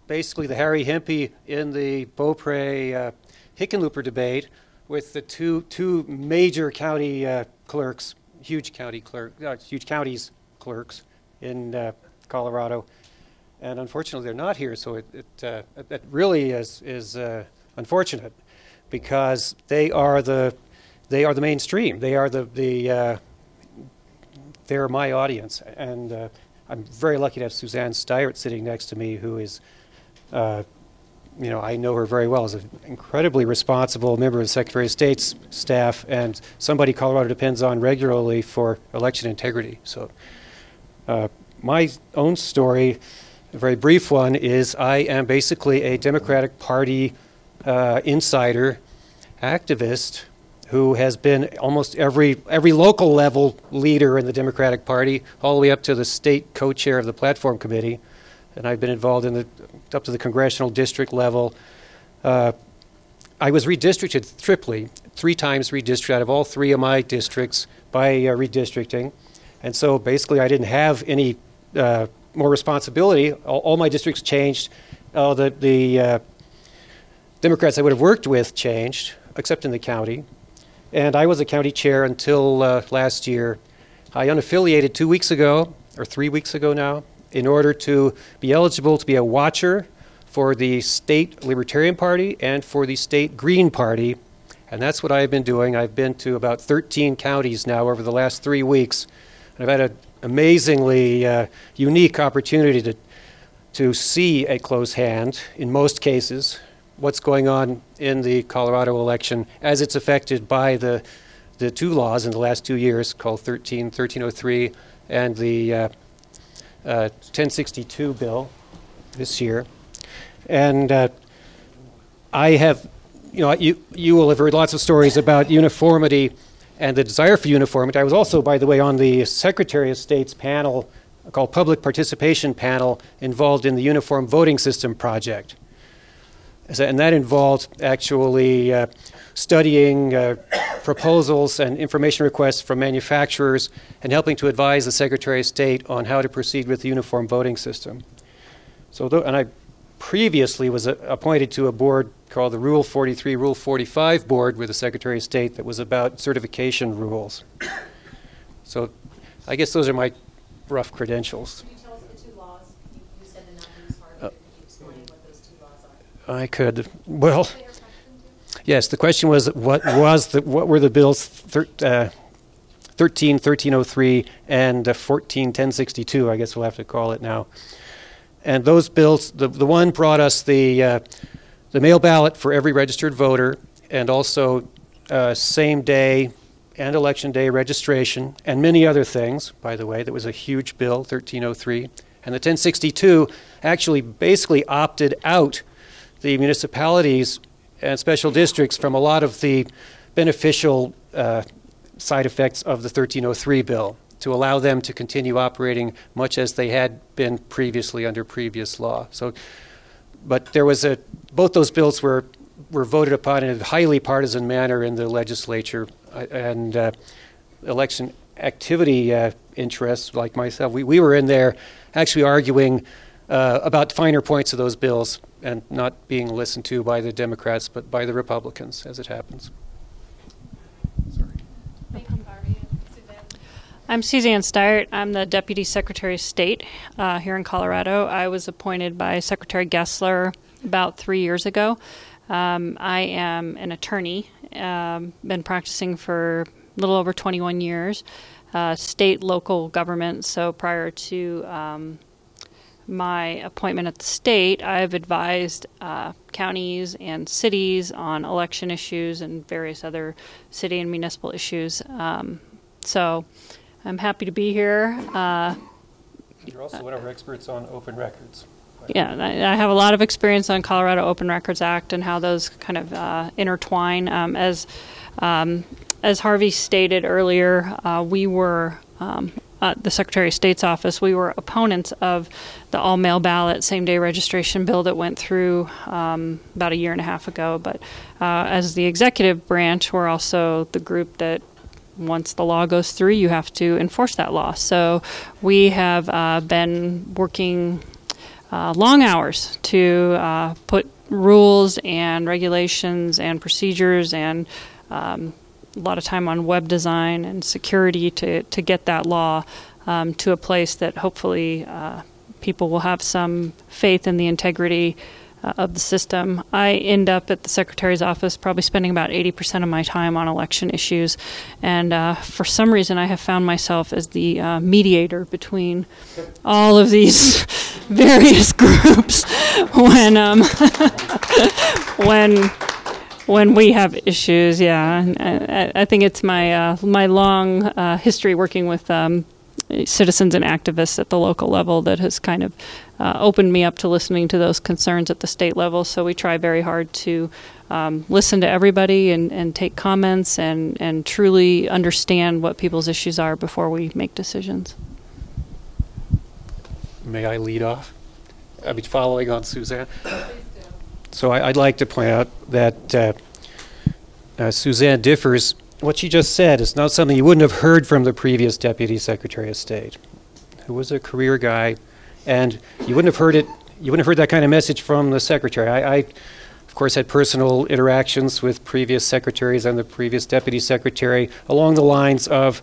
basically the Harry Hempy in the Beaupre Hickenlooper debate with the two major county clerks, huge counties clerks in Colorado, and unfortunately they're not here. So it really is unfortunate, because they are the they are the mainstream. They are they're my audience, and I'm very lucky to have Suzanne Staiert sitting next to me, who is, you know, I know her very well as an incredibly responsible member of the Secretary of State's staff and somebody Colorado depends on regularly for election integrity. So my own story, a very brief one, is I am basically a Democratic Party insider activist who has been almost every local level leader in the Democratic Party, all the way up to the state co-chair of the platform committee. And I've been involved in up to the congressional district level. I was redistricted triply, 3 times redistricted out of all 3 of my districts by redistricting. And so basically I didn't have any more responsibility. All my districts changed. The Democrats I would have worked with changed, except in the county. And I was a county chair until last year. I unaffiliated 2 weeks ago, or 3 weeks ago now, in order to be eligible to be a watcher for the state Libertarian Party and for the state Green Party. And that's what I've been doing. I've been to about 13 counties now over the last 3 weeks. And I've had an amazingly unique opportunity to see at close hand, in most cases, what's going on in the Colorado election as it's affected by the 2 laws in the last 2 years called 1303 and the 1062 bill this year. And I have, you know, you will have heard lots of stories about uniformity and the desire for uniformity. I was also, by the way, on the Secretary of State's panel called Public Participation Panel involved in the Uniform Voting System Project. And that involved actually studying proposals and information requests from manufacturers and helping to advise the Secretary of State on how to proceed with the uniform voting system. So, and I previously was appointed to a board called the Rule 43, Rule 45 board with the Secretary of State that was about certification rules. So I guess those are my rough credentials. Can you tell us the 2 laws? You said the numbers, Harvie. Could you explain what those 2 laws are? I could. Well, yes, the question was what were the bills 1303 and 141062, I guess we'll have to call it now. And those bills, the one brought us the mail ballot for every registered voter and also same day and election day registration and many other things, by the way. That was a huge bill, 1303. And the 1062 actually basically opted out the municipalities and special districts from a lot of the beneficial side effects of the 1303 bill to allow them to continue operating much as they had been previously under previous law. So, but there was both those bills were voted upon in a highly partisan manner in the legislature, and election activity interests like myself, we were in there actually arguing about finer points of those bills and not being listened to by the Democrats, but by the Republicans, as it happens. Sorry. I'm Suzanne Staiert. I'm the Deputy Secretary of State here in Colorado. I was appointed by Secretary Gessler about 3 years ago. I am an attorney, been practicing for a little over 21 years, state, local government. So prior to my appointment at the state, I've advised counties and cities on election issues and various other city and municipal issues. So I'm happy to be here. You're also one of our experts on open records. Yeah, I have a lot of experience on Colorado Open Records Act and how those kind of intertwine. As Harvie stated earlier, we were the Secretary of State's office. We were opponents of the all-mail ballot, same-day registration bill that went through about a year and a half ago. But as the executive branch, we're also the group that once the law goes through, you have to enforce that law. So we have been working long hours to put rules and regulations and procedures and a lot of time on web design and security to get that law to a place that hopefully people will have some faith in the integrity of the system. I end up at the Secretary's office probably spending about 80% of my time on election issues, and for some reason I have found myself as the mediator between all of these various groups when we have issues. Yeah, I think it's my my long history working with citizens and activists at the local level that has kind of opened me up to listening to those concerns at the state level. So we try very hard to listen to everybody and take comments and truly understand what people's issues are before we make decisions. May I lead off? I mean, following on Suzanne. So I'd like to point out that Suzanne differs. What she just said is not something you wouldn't have heard from the previous Deputy Secretary of State, who was a career guy, and you wouldn't have heard it. You wouldn't have heard that kind of message from the Secretary. I of course, had personal interactions with previous secretaries and the previous Deputy Secretary along the lines of,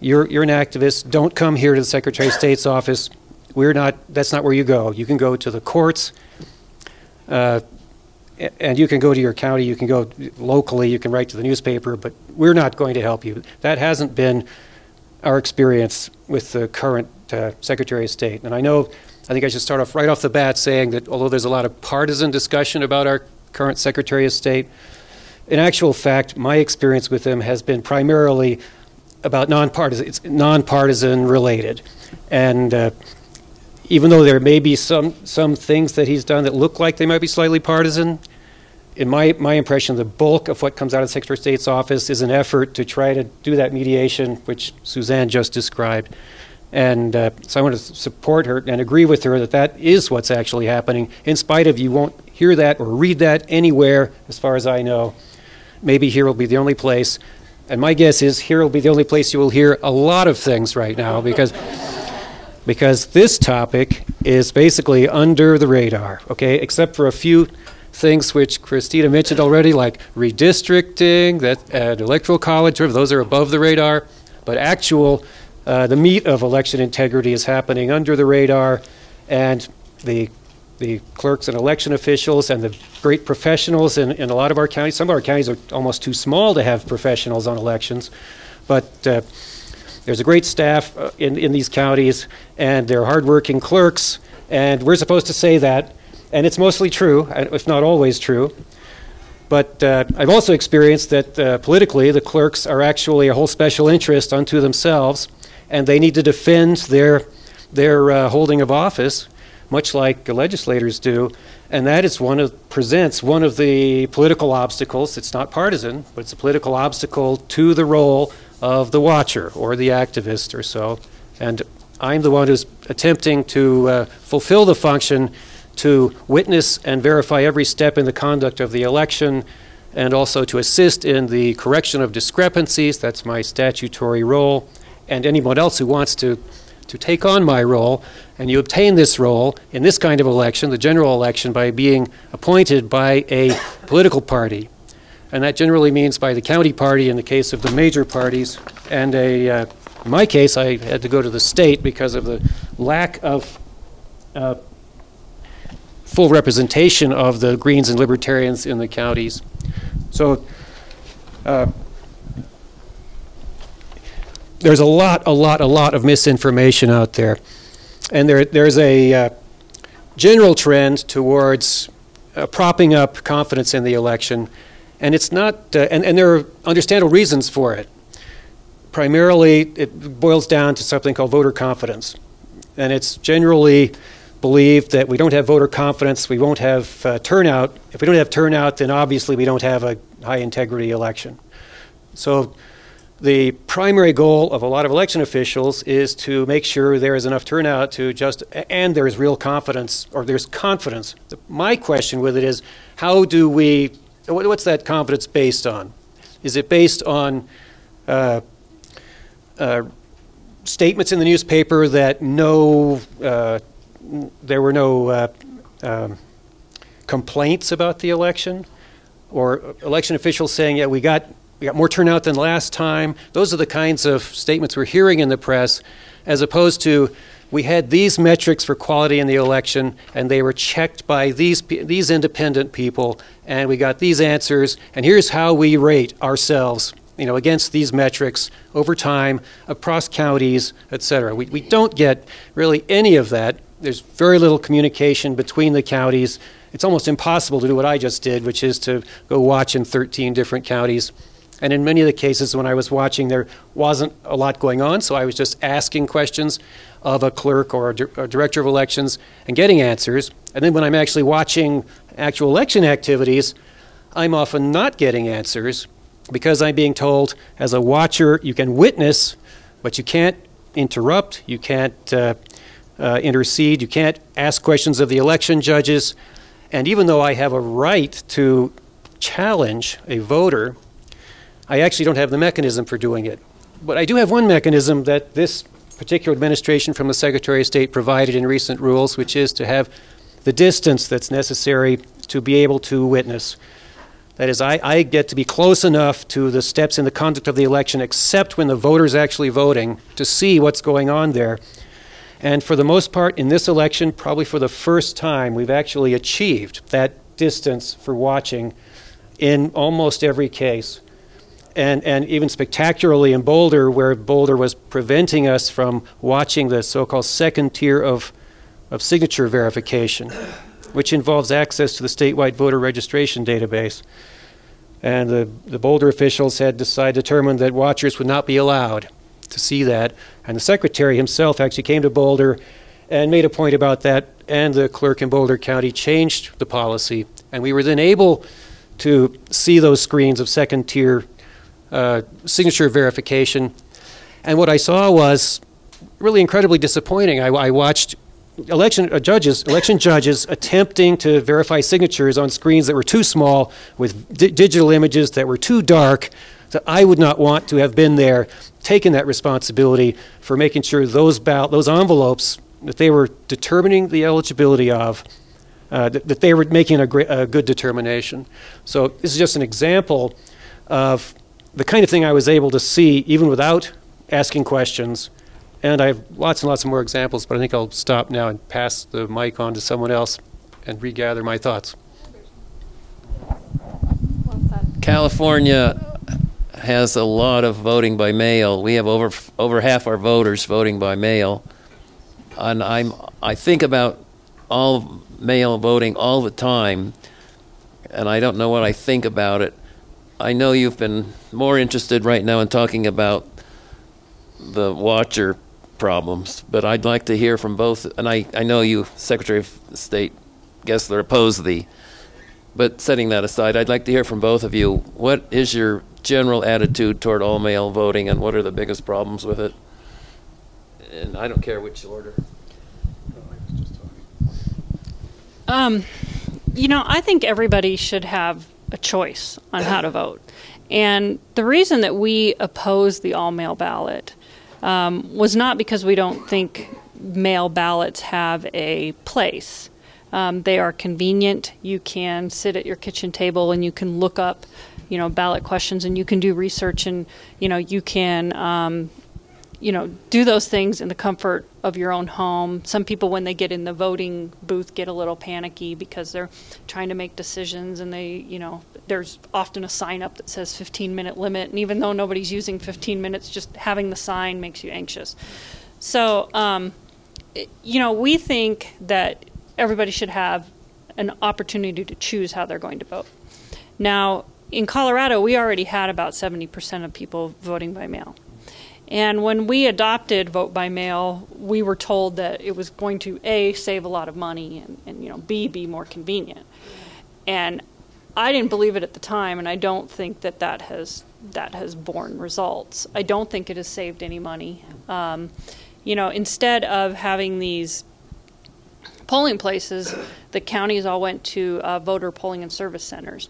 "You're an activist. Don't come here to the Secretary of State's office. We're not. That's not where you go. You can go to the courts." And you can go to your county, you can go locally, you can write to the newspaper, but we're not going to help you. That hasn't been our experience with the current Secretary of State. And I think I should start off right off the bat saying that although there's a lot of partisan discussion about our current Secretary of State, in actual fact, my experience with him has been primarily about nonpartisan. It's nonpartisan related. And even though there may be some things that he's done that look like they might be slightly partisan, in my impression, the bulk of what comes out of the Secretary of State's office is an effort to try to do that mediation, which Suzanne just described. And so I want to support her and agree with her that that is what's actually happening, in spite of you won't hear that or read that anywhere, as far as I know. Maybe here will be the only place. And my guess is here will be the only place you will hear a lot of things right now, because this topic is basically under the radar, okay, except for a few things which Christina mentioned already, like redistricting, that electoral college, those are above the radar, but the meat of election integrity is happening under the radar, and the clerks and election officials and the great professionals in a lot of our counties. Some of our counties are almost too small to have professionals on elections, but there's a great staff in these counties, and they're hardworking clerks, and we're supposed to say that, and it's mostly true, if not always true. But I've also experienced that politically, the clerks are actually a whole special interest unto themselves, and they need to defend their holding of office, much like legislators do, and that presents one of the political obstacles. It's not partisan, but it's a political obstacle to the role of the watcher or the activist or so. And I'm the one who's attempting to fulfill the function to witness and verify every step in the conduct of the election, and also to assist in the correction of discrepancies. That's my statutory role. And anyone else who wants to take on my role, and you obtain this role in this kind of election, the general election, by being appointed by a political party. And that generally means by the county party in the case of the major parties. And in my case, I had to go to the state because of the lack of full representation of the Greens and Libertarians in the counties. So there's a lot of misinformation out there. And there's a general trend towards propping up confidence in the election. And it's not, and there are understandable reasons for it. Primarily, it boils down to something called voter confidence. And it's generally believed that we don't have voter confidence, we won't have turnout. If we don't have turnout, then obviously we don't have a high integrity election. So the primary goal of a lot of election officials is to make sure there is enough turnout and there's real confidence, or there's confidence. My question with it is, what's that confidence based on? Is it based on statements in the newspaper that there were no complaints about the election, or election officials saying, yeah, we got more turnout than last time? Those are the kinds of statements we're hearing in the press, as opposed to we had these metrics for quality in the election, and they were checked by these independent people, and we got these answers, and here's how we rate ourselves, against these metrics over time, across counties, et cetera. We don't get really any of that. There's very little communication between the counties. It's almost impossible to do what I just did, which is to go watch in 13 different counties. And in many of the cases when I was watching, there wasn't a lot going on, so I was just asking questions of a clerk or a director of elections and getting answers. And then when I'm actually watching actual election activities, I'm often not getting answers because I'm being told, as a watcher, you can witness, but you can't interrupt, you can't intercede, you can't ask questions of the election judges. And even though I have a right to challenge a voter, I actually don't have the mechanism for doing it. But I do have one mechanism that this particular administration from the Secretary of State provided in recent rules, which is to have the distance that's necessary to be able to witness. That is, I get to be close enough to the steps in the conduct of the election, except when the voter's actually voting, to see what's going on there. And for the most part, in this election, probably for the first time, we've actually achieved that distance for watching in almost every case. And even spectacularly in Boulder, where Boulder was preventing us from watching the so-called second tier of signature verification, which involves access to the statewide voter registration database. And the Boulder officials had determined that watchers would not be allowed to see that. And the secretary himself actually came to Boulder and made a point about that, and the clerk in Boulder County changed the policy. And we were then able to see those screens of second tier signature verification. And what I saw was really incredibly disappointing. I watched election judges attempting to verify signatures on screens that were too small with digital images that were too dark. So I would not want to have been there, taking that responsibility for making sure those envelopes that they were determining the eligibility of, that they were making a good determination. So this is just an example of the kind of thing I was able to see even without asking questions. And I have lots and lots of more examples, but I think I'll stop now and pass the mic on to someone else and regather my thoughts. California has a lot of voting by mail. We have over half our voters voting by mail. And I think about all mail voting all the time, and I don't know what I think about it. I know you've been more interested right now in talking about the watcher problems, but I'd like to hear from both. And I know you, Secretary of State Gessler, oppose but setting that aside, I'd like to hear from both of you. What is your general attitude toward all mail voting, and what are the biggest problems with it? And I don't care which order. I think everybody should have a choice on how to vote. And the reason that we oppose the all-mail ballot was not because we don't think mail ballots have a place. They are convenient. You can sit at your kitchen table and you can look up, ballot questions, and you can do research, and, you can, do those things in the comfort of your own home. Some people, when they get in the voting booth, get a little panicky because they're trying to make decisions, and there's often a sign up that says 15-minute limit, and even though nobody's using 15 minutes, just having the sign makes you anxious. So, we think that everybody should have an opportunity to choose how they're going to vote. Now, in Colorado, we already had about 70% of people voting by mail. And when we adopted vote by mail, we were told that it was going to, A, save a lot of money, and B, be more convenient. And I didn't believe it at the time, and I don't think that has borne results. I don't think it has saved any money. Instead of having these polling places, the counties all went to voter polling and service centers.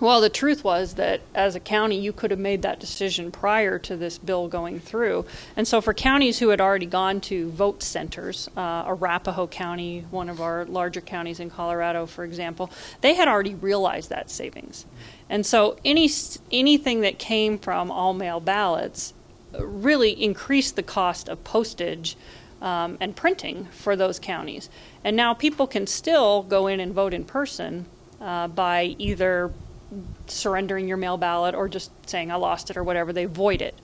Well, the truth was that as a county, you could have made that decision prior to this bill going through. And so for counties who had already gone to vote centers, Arapahoe County, one of our larger counties in Colorado, for example, they had already realized that savings. And so anything that came from all-mail ballots really increased the cost of postage and printing for those counties. And now people can still go in and vote in person by either surrendering your mail ballot or just saying I lost it or whatever. They void it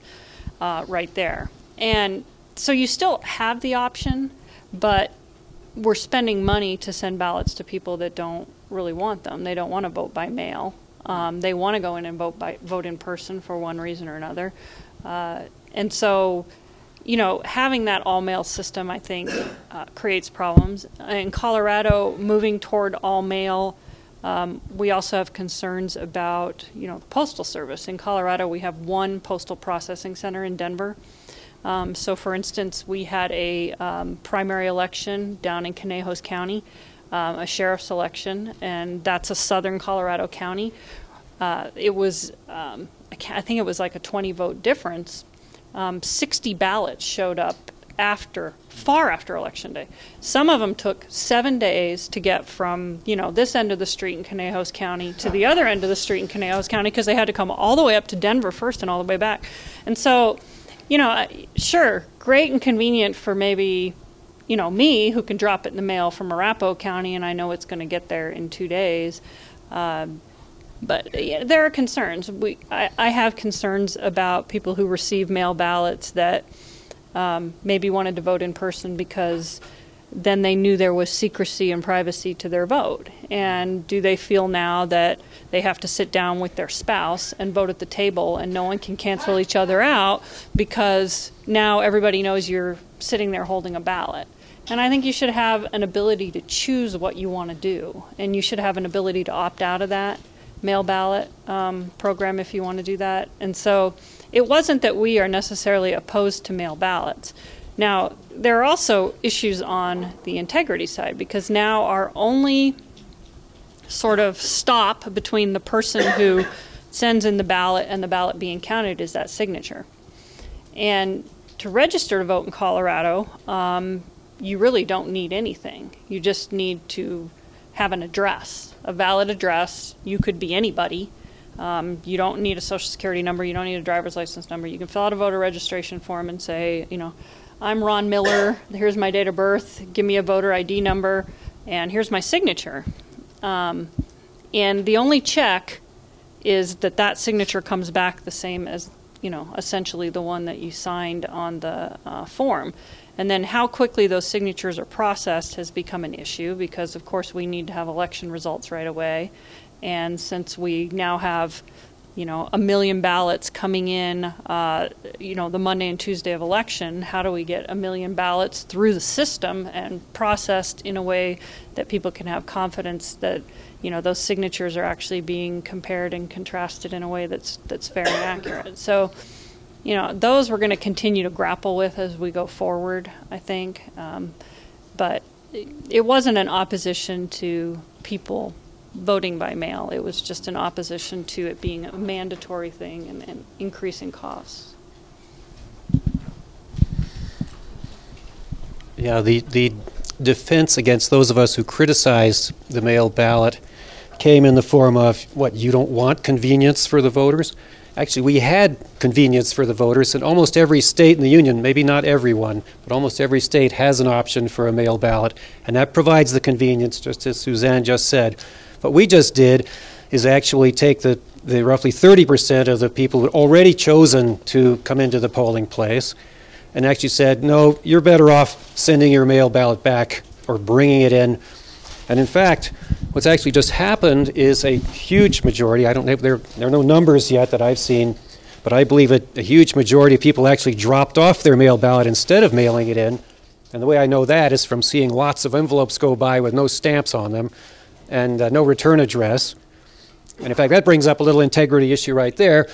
right there. And so you still have the option, but we're spending money to send ballots to people that don't really want them. They don't want to vote by mail. They want to go in and vote in person for one reason or another. And so, you know, having that all-mail system, I think, creates problems. In Colorado, moving toward all-mail, we also have concerns about, you know, the Postal Service. In Colorado, we have one postal processing center in Denver. So, for instance, we had a primary election down in Conejos County, a sheriff's election, and that's a southern Colorado county. It was, I think it was like a 20-vote difference. 60 ballots showed up far after Election Day. Some of them took 7 days to get from, you know, this end of the street in Conejos County to the other end of the street in Conejos County because they had to come all the way up to Denver first and all the way back. And so, you know, sure, great and convenient for maybe, you know, me who can drop it in the mail from Arapahoe County and I know it's going to get there in 2 days. But yeah, there are concerns. I have concerns about people who receive mail ballots that maybe wanted to vote in person because then they knew there was secrecy and privacy to their vote. And do they feel now that they have to sit down with their spouse and vote at the table and no one can cancel each other out because now everybody knows you're sitting there holding a ballot? And I think you should have an ability to choose what you want to do. And you should have an ability to opt out of that mail ballot program if you want to do that. And so it wasn't that we are necessarily opposed to mail ballots. Now, there are also issues on the integrity side because now our only sort of stop between the person who sends in the ballot and the ballot being counted is that signature. And to register to vote in Colorado, you really don't need anything. You just need to have an address, a valid address. You could be anybody. You don't need a social security number. You don't need a driver's license number. You can fill out a voter registration form and say, you know, I'm Ron Miller. Here's my date of birth. Give me a voter ID number. And here's my signature. And the only check is that that signature comes back the same as, you know, essentially the one that you signed on the form. And then how quickly those signatures are processed has become an issue because, of course, we need to have election results right away. And since we now have, you know, 1 million ballots coming in, you know, the Monday and Tuesday of election, how do we get 1 million ballots through the system and processed in a way that people can have confidence that, you know, those signatures are actually being compared and contrasted in a way that's fair and accurate. So, you know, those we're going to continue to grapple with as we go forward, I think. But it wasn't an opposition to people voting by mail. It was just an opposition to it being a mandatory thing and increasing costs. Yeah, the defense against those of us who criticized the mail ballot came in the form of, what, you don't want convenience for the voters? Actually, we had convenience for the voters in almost every state in the union, maybe not everyone, but almost every state has an option for a mail ballot, and that provides the convenience, just as Suzanne just said. What we just did is actually take the roughly 30% of the people who had already chosen to come into the polling place and actually said, no, you're better off sending your mail ballot back or bringing it in. And in fact, what's actually just happened is a huge majority, I don't know, there are no numbers yet that I've seen, but I believe a huge majority of people actually dropped off their mail ballot instead of mailing it in. And the way I know that is from seeing lots of envelopes go by with no stamps on them and no return address. And in fact, that brings up a little integrity issue right there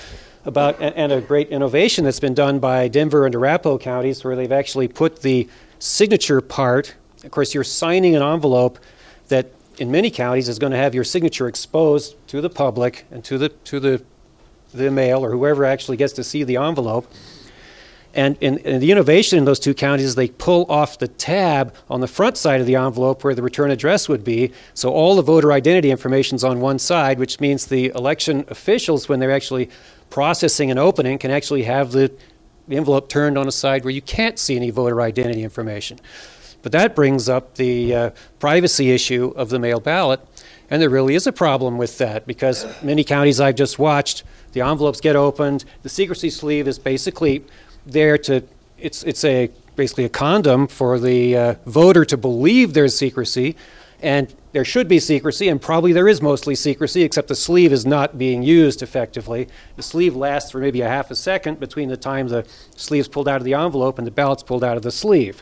about, and a great innovation that's been done by Denver and Arapahoe counties where they've actually put the signature part, of course you're signing an envelope that in many counties is going to have your signature exposed to the public and to the mail or whoever actually gets to see the envelope. And the innovation in those two counties is they pull off the tab on the front side of the envelope where the return address would be. So all the voter identity information is on one side, which means the election officials, when they're actually processing and opening, can actually have the the envelope turned on a side where you can't see any voter identity information. But that brings up the privacy issue of the mail ballot, and there really is a problem with that, because many counties I've just watched, the envelopes get opened, the secrecy sleeve is basically there to, it's basically a condom for the voter to believe there's secrecy, and there should be secrecy, and probably there is mostly secrecy, except the sleeve is not being used effectively. The sleeve lasts for maybe a half a second between the time the sleeve's pulled out of the envelope and the ballot's pulled out of the sleeve.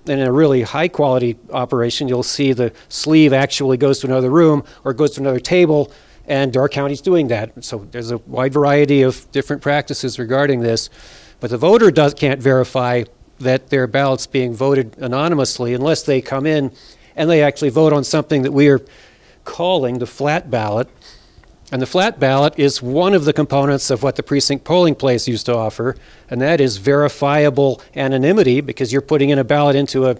And in a really high quality operation, you'll see the sleeve actually goes to another room or goes to another table, and our county's doing that. So there's a wide variety of different practices regarding this, but the voter can't verify that their ballot's being voted anonymously unless they come in and they actually vote on something that we are calling the flat ballot. And the flat ballot is one of the components of what the precinct polling place used to offer, and that is verifiable anonymity, because you're putting in a ballot into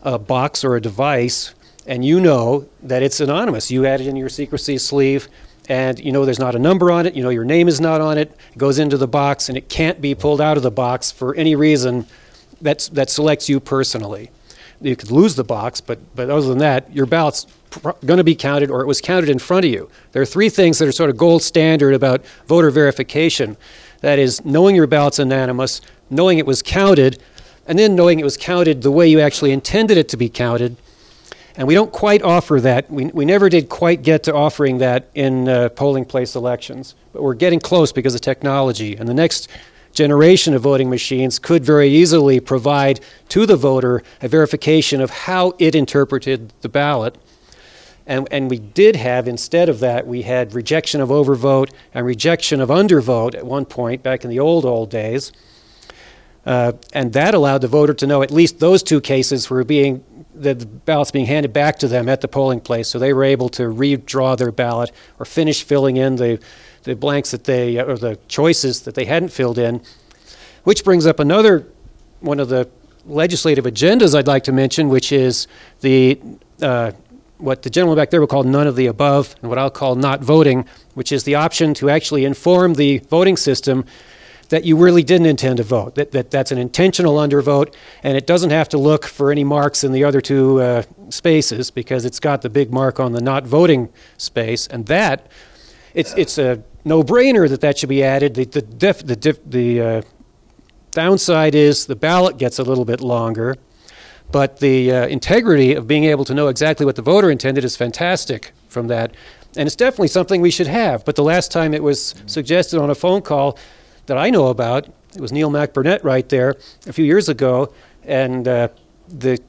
a box or a device, and you know that it's anonymous. You add it in your secrecy sleeve, and you know there's not a number on it, you know your name is not on it, it goes into the box, and it can't be pulled out of the box for any reason that selects you personally. You could lose the box, but other than that, your ballot's going to be counted, or it was counted in front of you. There are three things that are sort of gold standard about voter verification. That is, knowing your ballot's anonymous, knowing it was counted, and then knowing it was counted the way you actually intended it to be counted. And we don't quite offer that. We never did quite get to offering that in polling place elections, but we're getting close because of technology. And the next generation of voting machines could very easily provide to the voter a verification of how it interpreted the ballot. And we did have, instead of that, we had rejection of overvote and rejection of undervote at one point back in the old days. And that allowed the voter to know at least those two cases were the ballots being handed back to them at the polling place, so they were able to redraw their ballot or finish filling in the blanks that they, or the choices that they hadn't filled in. Which brings up another one of the legislative agendas I'd like to mention, which is what the gentleman back there will call none of the above, and what I'll call not voting, which is the option to actually inform the voting system that you really didn't intend to vote, that's an intentional undervote, and it doesn't have to look for any marks in the other two spaces, because it's got the big mark on the not voting space, and that, it's a no-brainer that should be added. The downside is the ballot gets a little bit longer, but the integrity of being able to know exactly what the voter intended is fantastic from that, and it's definitely something we should have. But the last time it was suggested on a phone call that I know about, it was Neil McBurnett right there a few years ago, and the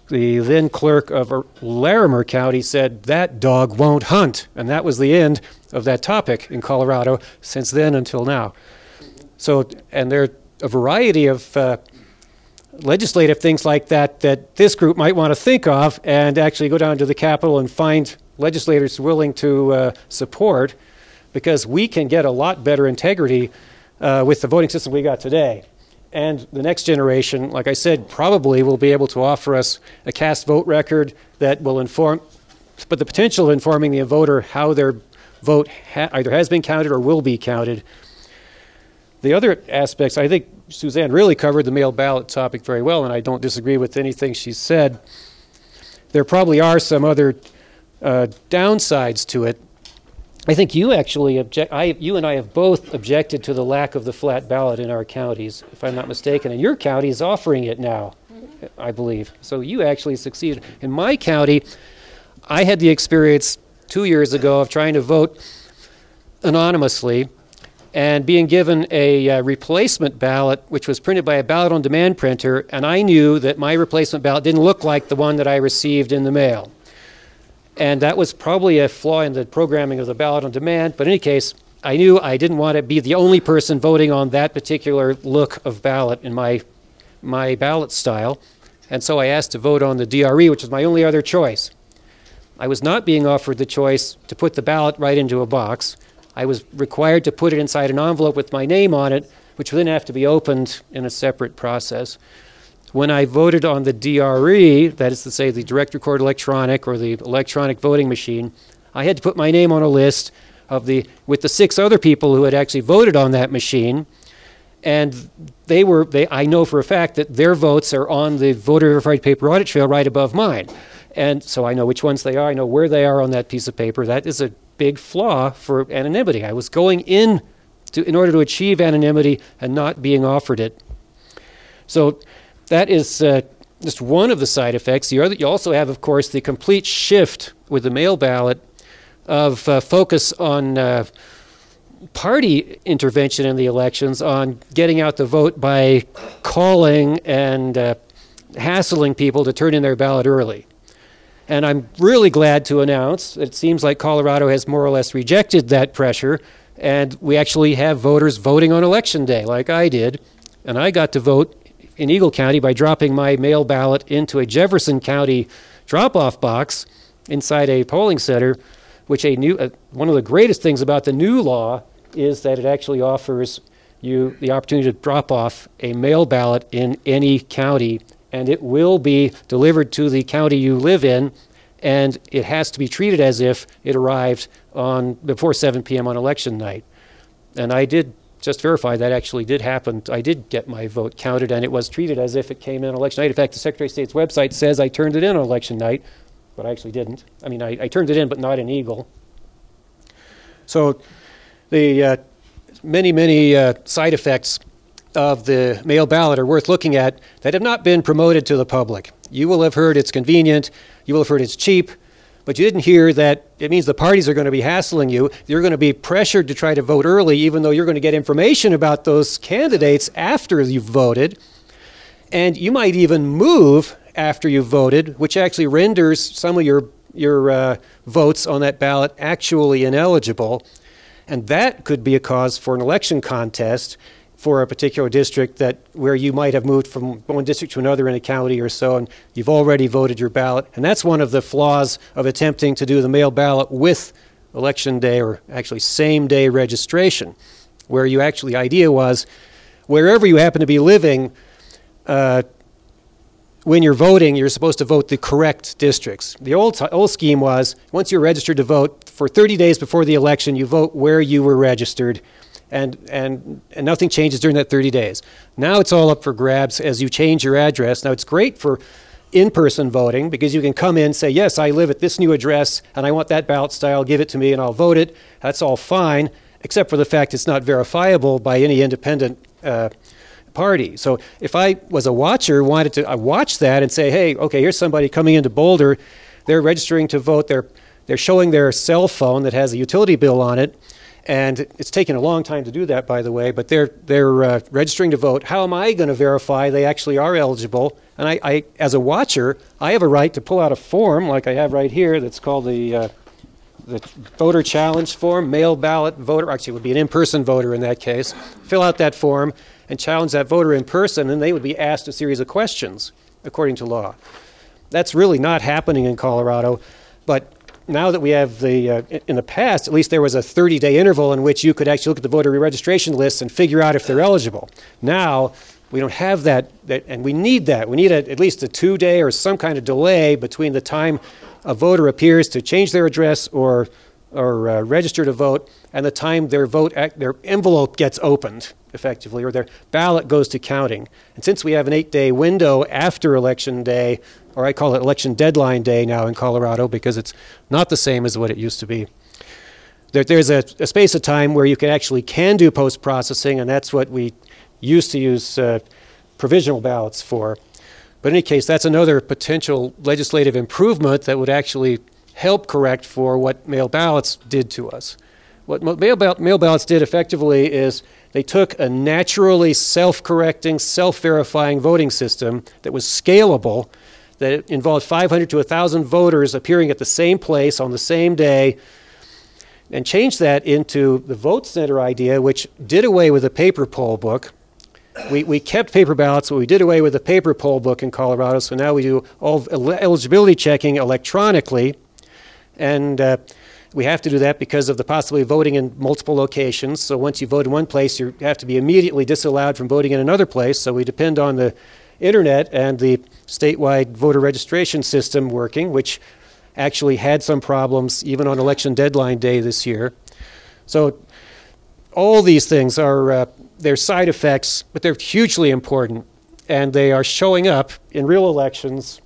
then clerk of Larimer County said, "That dog won't hunt," and that was the end of that topic in Colorado since then until now. So, and there are a variety of legislative things like that this group might want to think of and actually go down to the Capitol and find legislators willing to support, because we can get a lot better integrity with the voting system we got today. And the next generation, like I said, probably will be able to offer us a cast vote record that will inform, but the potential of informing the voter how their vote either has been counted or will be counted. The other aspects, I think Suzanne really covered the mail ballot topic very well, and I don't disagree with anything she said. There probably are some other downsides to it. I think you actually you and I have both objected to the lack of the flat ballot in our counties, if I'm not mistaken, and your county is offering it now, I believe. So you actually succeeded. In my county, I had the experience 2 years ago of trying to vote anonymously and being given a replacement ballot, which was printed by a ballot-on-demand printer, and I knew that my replacement ballot didn't look like the one that I received in the mail. And that was probably a flaw in the programming of the ballot on demand, but in any case, I knew I didn't want to be the only person voting on that particular look of ballot in my ballot style, and so I asked to vote on the DRE, which was my only other choice. I was not being offered the choice to put the ballot right into a box. I was required to put it inside an envelope with my name on it, which would then have to be opened in a separate process. When I voted on the DRE, that is to say the direct record electronic or the electronic voting machine, I had to put my name on a list with the 6 other people who had actually voted on that machine, And I know for a fact that their votes are on the voter verified paper audit trail right above mine. And so I know which ones they are. I know where they are on that piece of paper. That is a big flaw for anonymity. I was going in order to achieve anonymity and not being offered it. So that is just one of the side effects. You also have, of course, the complete shift with the mail ballot of focus on party intervention in the elections, on getting out the vote by calling and hassling people to turn in their ballot early. And I'm really glad to announce that it seems like Colorado has more or less rejected that pressure, and we actually have voters voting on election day like I did. And I got to vote in Eagle County by dropping my mail ballot into a Jefferson County drop-off box inside a polling center, which one of the greatest things about the new law is that it actually offers you the opportunity to drop off a mail ballot in any county, and it will be delivered to the county you live in, and it has to be treated as if it arrived before 7 p.m. on election night. And I did just verify that actually did happen. I did get my vote counted, and it was treated as if it came in on election night. In fact, the Secretary of State's website says I turned it in on election night, but I actually didn't. I mean, I turned it in, but not in Eagle. So the many side effects of the mail ballot are worth looking at that have not been promoted to the public. You will have heard it's convenient, you will have heard it's cheap, but you didn't hear that it means the parties are going to be hassling you. You're going to be pressured to try to vote early, even though you're going to get information about those candidates after you've voted. And you might even move after you've voted, which actually renders some of your votes on that ballot actually ineligible. And that could be a cause for an election contest for a particular district where you might have moved from one district to another in a county or so, and you've already voted your ballot. And that's one of the flaws of attempting to do the mail ballot with election day, or actually same day registration, where the idea was wherever you happen to be living, when you're voting, you're supposed to vote the correct districts. The old scheme was, once you're registered to vote, for 30 days before the election, you vote where you were registered, and nothing changes during that 30 days. Now it's all up for grabs as you change your address. Now it's great for in-person voting because you can come in and say, yes, I live at this new address, and I want that ballot style, give it to me, and I'll vote it. That's all fine, except for the fact it's not verifiable by any independent party. So if I was a watcher, wanted to watch that and say, hey, okay, here's somebody coming into Boulder, they're registering to vote, they're showing their cell phone that has a utility bill on it, and it's taken a long time to do that, by the way, but they're registering to vote. How am I going to verify they actually are eligible? And I, as a watcher, I have a right to pull out a form like I have right here that's called the voter challenge form, mail ballot voter, actually it would be an in-person voter in that case, fill out that form and challenge that voter in person, and they would be asked a series of questions according to law. That's really not happening in Colorado, but now that we have in the past, at least there was a 30-day interval in which you could actually look at the voter re-registration lists and figure out if they're eligible. Now, we don't have that, and we need that. We need at least a 2-day or some kind of delay between the time a voter appears to change their address or register to vote and the time their envelope gets opened, effectively, or their ballot goes to counting. And since we have an 8-day window after Election Day, or I call it Election Deadline Day now in Colorado because it's not the same as what it used to be, there's a space of time where you can do post-processing, and that's what we used to use provisional ballots for. But in any case, that's another potential legislative improvement that would actually help correct for what mail ballots did to us. What mail ballots did effectively is they took a naturally self-correcting, self-verifying voting system that was scalable, that involved 500 to 1,000 voters appearing at the same place on the same day, and changed that into the vote center idea, which did away with the paper poll book. We kept paper ballots, but we did away with the paper poll book in Colorado, so now we do all eligibility checking electronically, and we have to do that because of the possibility of voting in multiple locations. So once you vote in one place, you have to be immediately disallowed from voting in another place, so we depend on the internet and the statewide voter registration system working, which actually had some problems even on Election Deadline Day this year. So all these things are They're side effects, but they're hugely important, and they are showing up in real elections.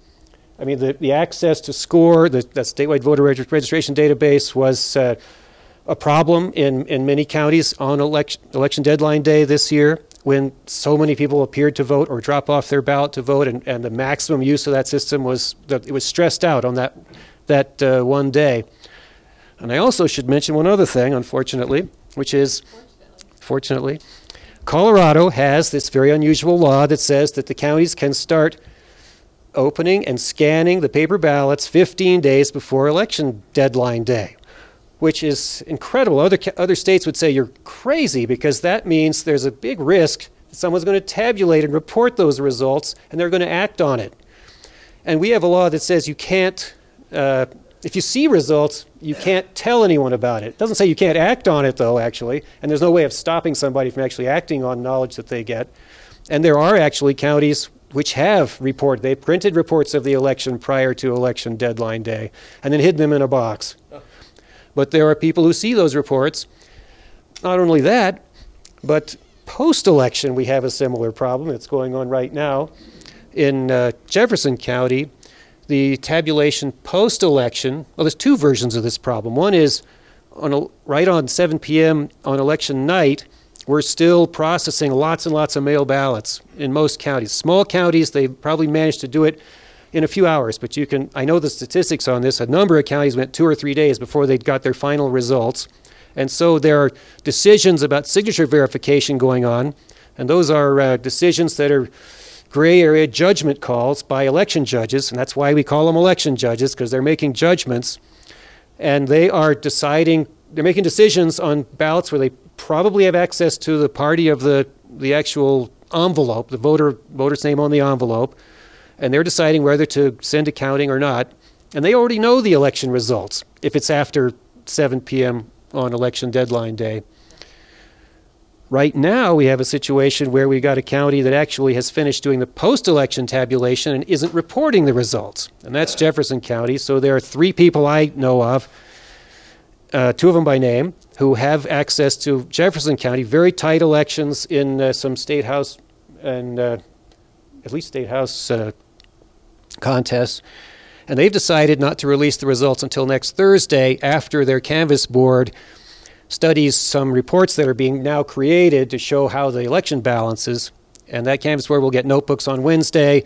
I mean, the access to SCORE, that statewide voter registration database, was a problem in many counties on election deadline day this year, when so many people appeared to vote or drop off their ballot to vote, and the maximum use of that system was that it was stressed out on that one day. And I also should mention one other thing, unfortunately, which is, fortunately, Colorado has this very unusual law that says that the counties can start opening and scanning the paper ballots 15 days before election deadline day, which is incredible. Other states would say you're crazy, because that means there's a big risk that someone's going to tabulate and report those results, and they're going to act on it. And we have a law that says you can't, if you see results, you can't tell anyone about it. It doesn't say you can't act on it, though, actually, and there's no way of stopping somebody from actually acting on knowledge that they get. And there are actually counties which have reported, they printed reports of the election prior to election deadline day and then hid them in a box. But there are people who see those reports. Not only that, but post-election we have a similar problem. It's going on right now in Jefferson County. The tabulation post-election, well, there's two versions of this problem. One is right on 7 p.m. on election night, we're still processing lots and lots of mail ballots in most counties. Small counties, they probably managed to do it in a few hours, but I know the statistics on this. A number of counties went 2 or 3 days before they got their final results. And so there are decisions about signature verification going on, and those are decisions that are gray area judgment calls by election judges, and that's why we call them election judges, because they're making judgments, and they are they're making decisions on ballots where they probably have access to the party of the actual envelope, the voter's name on the envelope, and they're deciding whether to send to counting or not. And they already know the election results if it's after 7 p.m. on election deadline day. Right now, we have a situation where we got a county that actually has finished doing the post-election tabulation and isn't reporting the results, and that's Jefferson County. So there are 3 people I know of, 2 of them by name, who have access to Jefferson County, very tight elections in some state house and at least state house contests, and they've decided not to release the results until next Thursday, after their canvass board studies some reports that are being now created to show how the election balances. And that canvass board will get notebooks on Wednesday.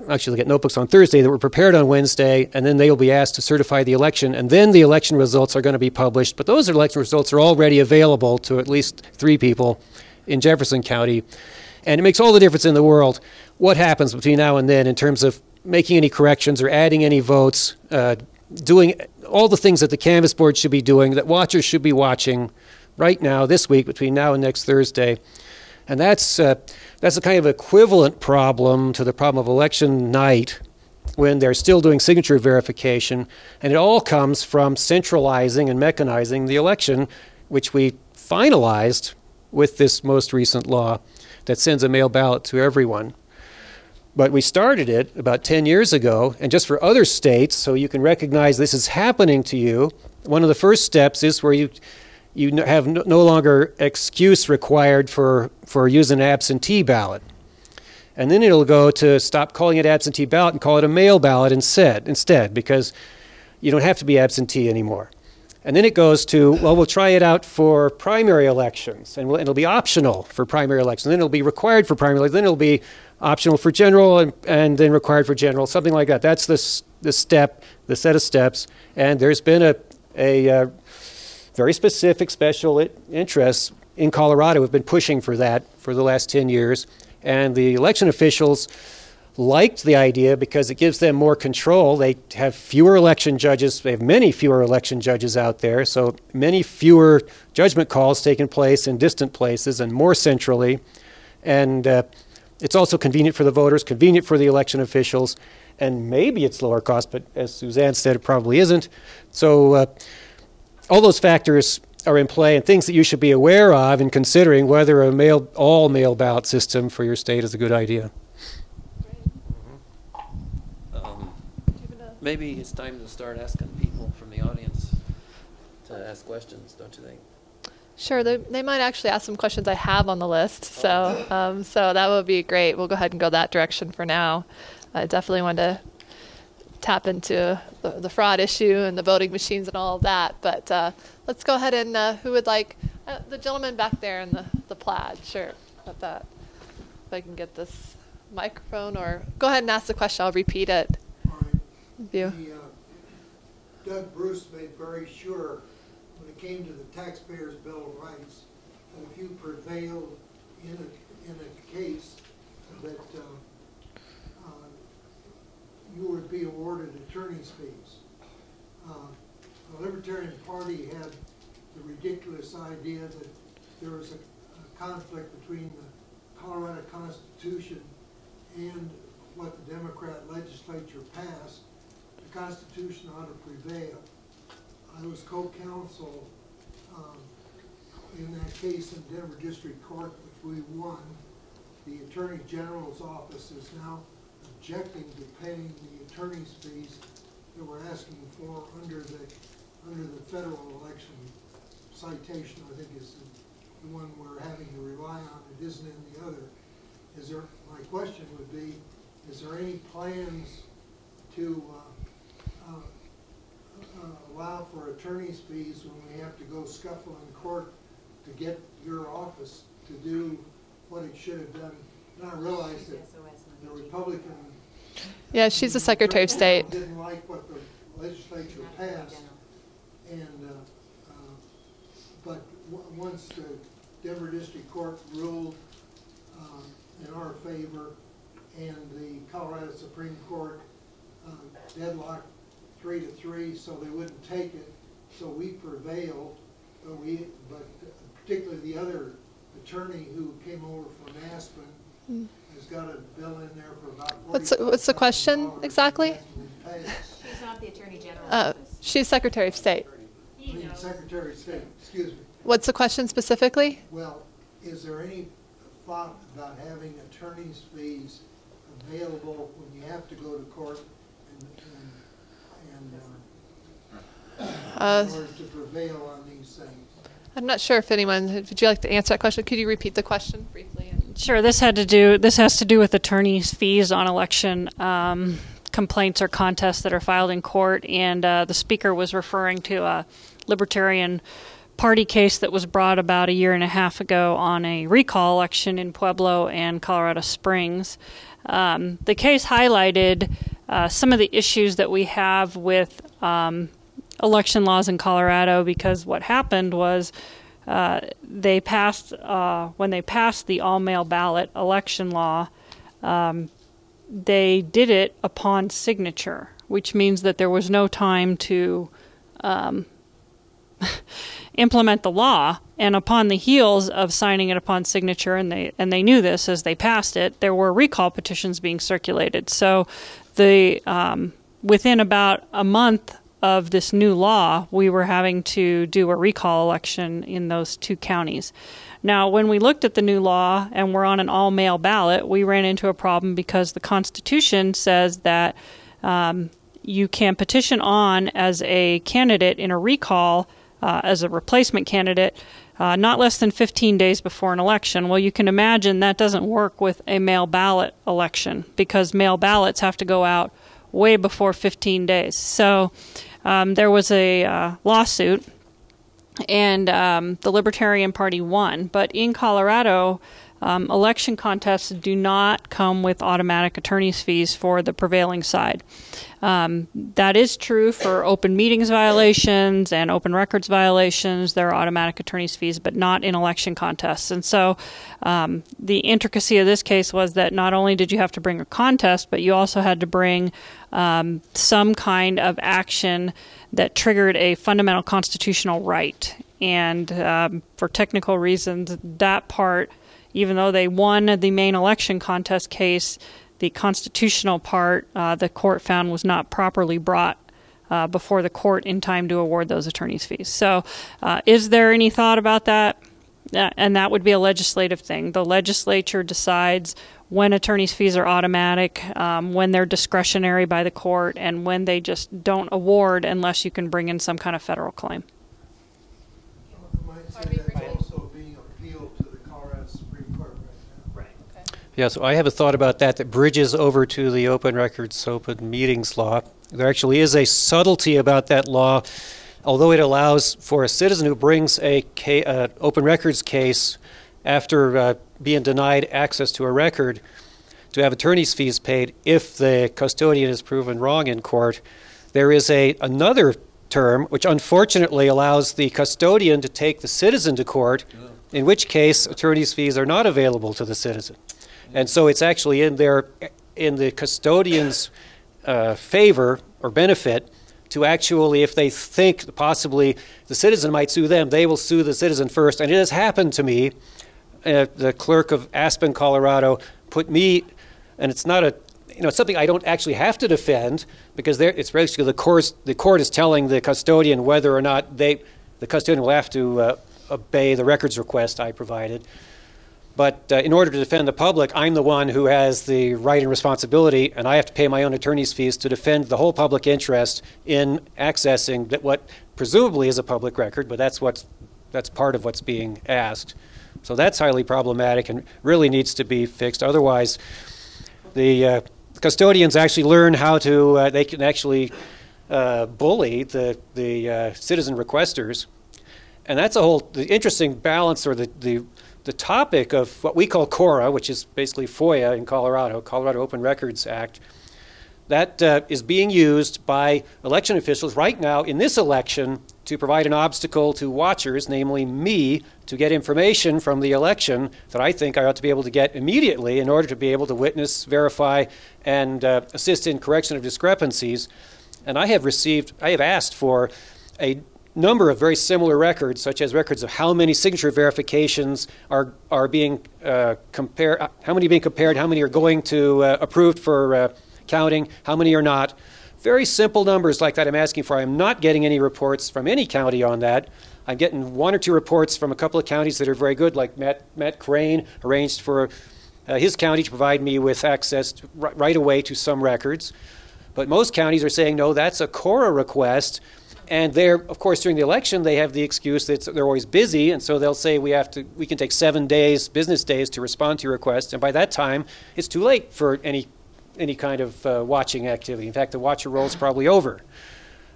Actually, they'll get notebooks on Thursday that were prepared on Wednesday, and then they will be asked to certify the election, and then the election results are going to be published. But those election results are already available to at least 3 people in Jefferson County. And it makes all the difference in the world what happens between now and then in terms of making any corrections or adding any votes, doing all the things that the canvass board should be doing, that watchers should be watching right now, this week, between now and next Thursday. And that's a kind of equivalent problem to the problem of election night, when they're still doing signature verification. And it all comes from centralizing and mechanizing the election, which we finalized with this most recent law that sends a mail ballot to everyone. But we started it about 10 years ago, and just for other states, so you can recognize this is happening to you, one of the first steps is where you have no longer excuse required for using an absentee ballot. And then it'll go to stop calling it absentee ballot and call it a mail ballot instead, because you don't have to be absentee anymore. And then it goes to, well, we'll try it out for primary elections, and it'll be optional for primary elections. And then it'll be required for primary elections. Then it'll be optional for general, and then required for general, something like that. That's the set of steps. And there's been a very specific special interests in Colorado have been pushing for that for the last 10 years. And the election officials liked the idea because it gives them more control. They have fewer election judges. They have many fewer election judges out there, so many fewer judgment calls taking place in distant places and more centrally. And it's also convenient for the voters, convenient for the election officials, and maybe it's lower cost, but as Suzanne said, it probably isn't. So all those factors are in play, and things that you should be aware of in considering whether a all mail ballot system for your state is a good idea. Maybe it's time to start asking people from the audience to ask questions, don't you think? Sure, they might actually ask some questions I have on the list, so so that would be great. We'll go ahead and go that direction for now. I definitely want to tap into the fraud issue and the voting machines and all of that, but let's go ahead and who would like, the gentleman back there in the plaid, sure, about that. If I can get this microphone, or go ahead and ask the question, I'll repeat it. All right. Doug Bruce made very sure when it came to the taxpayers' Bill of Rights that if you prevailed in a case that you would be awarded attorney's fees. The Libertarian Party had the ridiculous idea that there was a conflict between the Colorado Constitution and what the Democrat legislature passed. The Constitution ought to prevail. I was co-counsel in that case in Denver District Court, which we won. The Attorney General's office is now objecting to paying the attorney's fees that we're asking for under the federal election citation. I think is the one we're having to rely on. It isn't in the other. My question would be, is there any plans to allow for attorney's fees when we have to go scuffle in court to get your office to do what it should have done? And I realize that the Republican... Yeah, she's the Secretary of State. ...didn't like what the legislature passed, and but once the Denver District Court ruled in our favor, and the Colorado Supreme Court deadlocked 3-3, so they wouldn't take it. So we prevailed, but particularly the other attorney who came over from Aspen has got a bill in there for about $40,000. What's the question exactly? She's not the Attorney General. She's Secretary of State. I mean, Secretary of State, excuse me. What's the question specifically? Well, is there any thought about having attorney's fees available when you have to go to court in order to prevail on these things? I'm not sure if anyone, would you like to answer that question? Could you repeat the question briefly? Sure. This has to do with attorneys' fees on election complaints or contests that are filed in court, and the speaker was referring to a Libertarian Party case that was brought about 1.5 years ago on a recall election in Pueblo and Colorado Springs. The case highlighted some of the issues that we have with election laws in Colorado, because what happened was they passed when they passed the all-mail ballot election law, they did it upon signature, which means that there was no time to implement the law. And upon the heels of signing it upon signature, and they knew this as they passed it, there were recall petitions being circulated. So within about a month of this new law, we were having to do a recall election in those two counties. Now, when we looked at the new law and we're on an all-mail ballot, we ran into a problem because the Constitution says that you can petition on as a candidate in a recall, as a replacement candidate, not less than 15 days before an election. Well, you can imagine that doesn't work with a mail ballot election, because mail ballots have to go out way before 15 days. So there was a lawsuit, and the Libertarian Party won. But in Colorado, election contests do not come with automatic attorney's fees for the prevailing side. That is true for open meetings violations and open records violations. There are automatic attorney's fees, but not in election contests. And so the intricacy of this case was that not only did you have to bring a contest, but you also had to bring some kind of action that triggered a fundamental constitutional right. And for technical reasons, that part, even though they won the main election contest case, the constitutional part, the court found was not properly brought before the court in time to award those attorney's fees. So is there any thought about that? And that would be a legislative thing. The legislature decides when attorney's fees are automatic, when they're discretionary by the court, and when they just don't award unless you can bring in some kind of federal claim. I might say that Yeah, so I have a thought about that that bridges over to the open records, open meetings law. There actually is a subtlety about that law, although it allows for a citizen who brings a open records case after being denied access to a record to have attorney's fees paid if the custodian is proven wrong in court. There is another term which unfortunately allows the custodian to take the citizen to court, in which case attorney's fees are not available to the citizen. And so it's actually in the custodian's favor or benefit to actually, if they think possibly the citizen might sue them, they will sue the citizen first. And it has happened to me. The clerk of Aspen, Colorado, put me, and it's not it's something I don't actually have to defend, because it's basically the court is telling the custodian whether or not the custodian will have to obey the records request I provided. But in order to defend the public, I'm the one who has the right and responsibility, and I have to pay my own attorney's fees to defend the whole public interest in accessing what presumably is a public record, but that's part of what's being asked. So that's highly problematic and really needs to be fixed. Otherwise, the custodians actually learn how to, they can actually bully the citizen requesters. And that's the interesting balance, or the topic of what we call CORA, which is basically FOIA in Colorado, Colorado Open Records Act. That is being used by election officials right now in this election to provide an obstacle to watchers, namely me, to get information from the election that I think I ought to be able to get immediately in order to be able to witness, verify, and assist in correction of discrepancies. And I have asked for a number of very similar records, such as records of how many signature verifications are being compared, how many being compared, how many are going to approved for counting, how many are not. Very simple numbers like that I'm asking for. I'm not getting any reports from any county on that. I'm getting one or two reports from a couple of counties that are very good, like Matt Crane arranged for his county to provide me with access right away to some records. But most counties are saying, no, that's a CORA request. And of course, during the election, they have the excuse that they're always busy, and so they'll say we can take 7 days, business days, to respond to your request. And by that time, it's too late for any kind of watching activity. In fact, the watcher roll is probably over.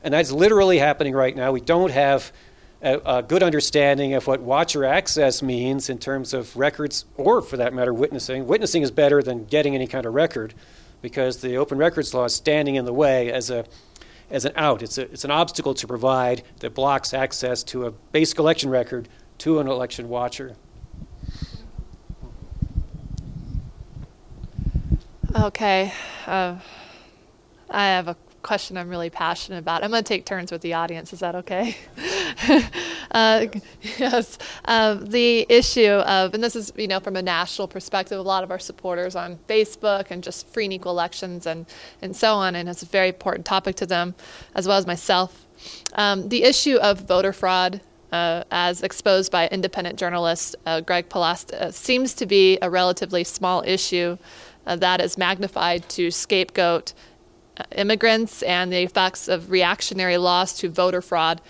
And that's literally happening right now. We don't have a good understanding of what watcher access means in terms of records, or for that matter, witnessing. Witnessing is better than getting any kind of record, because the open records law is standing in the way as an out. It's an obstacle to provide that blocks access to a basic election record to an election watcher. Okay, I have a question I'm really passionate about. I'm going to take turns with the audience. Is that okay? Yes. The issue of, and this is, from a national perspective, a lot of our supporters on Facebook and just free and equal elections and so on, and it's a very important topic to them, as well as myself. The issue of voter fraud, as exposed by independent journalist Greg Palast, seems to be a relatively small issue that is magnified to scapegoat immigrants and the effects of reactionary laws to voter fraud,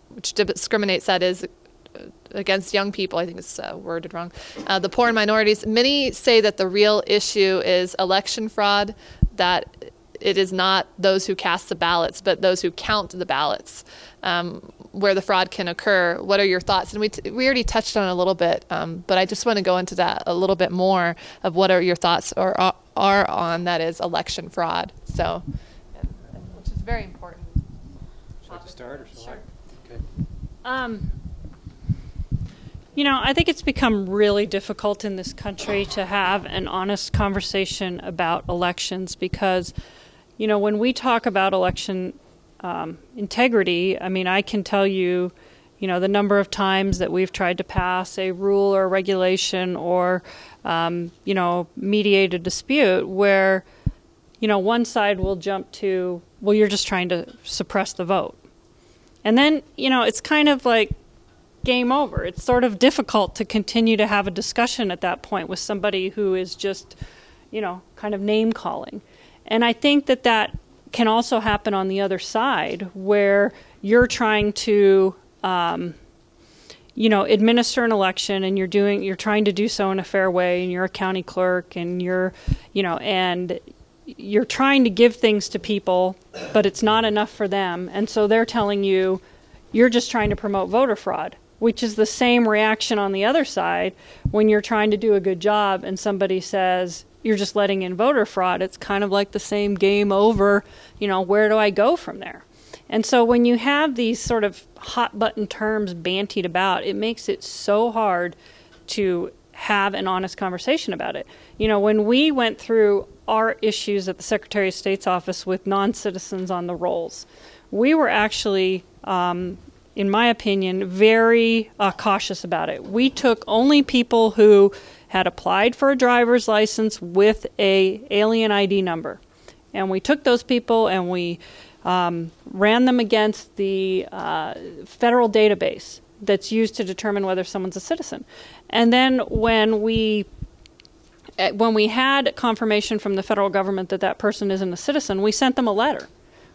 which discriminates, that is, against young people. I think it's worded wrong. The poor and minorities. Many say that the real issue is election fraud, that it is not those who cast the ballots, but those who count the ballots, where the fraud can occur. What are your thoughts? And we already touched on it a little bit, but I just want to go into that a little bit more of what are your thoughts are on that is election fraud. So, which is very important. Should I start or sure? Okay. I think it's become really difficult in this country to have an honest conversation about elections because, when we talk about election integrity, I can tell you, the number of times that we've tried to pass a rule or regulation or, mediate a dispute where, one side will jump to, well, you're just trying to suppress the vote. And then, it's kind of like game over. It's sort of difficult to continue to have a discussion at that point with somebody who is just, kind of name calling. And I think that can also happen on the other side where you're trying to, administer an election, and you're trying to do so in a fair way, and you're a county clerk, and you're trying to give things to people, but it's not enough for them. And so they're telling you, you're just trying to promote voter fraud, which is the same reaction on the other side when you're trying to do a good job and somebody says, you're just letting in voter fraud. It's kind of like the same game over, where do I go from there? And so when you have these sort of hot button terms bantied about, it makes it so hard to have an honest conversation about it. When we went through our issues at the Secretary of State's office with non-citizens on the rolls, we were actually, in my opinion, very cautious about it. We took only people who had applied for a driver's license with a alien ID number. And we took those people and we ran them against the federal database that's used to determine whether someone's a citizen. And then when we had confirmation from the federal government that that person isn't a citizen, we sent them a letter.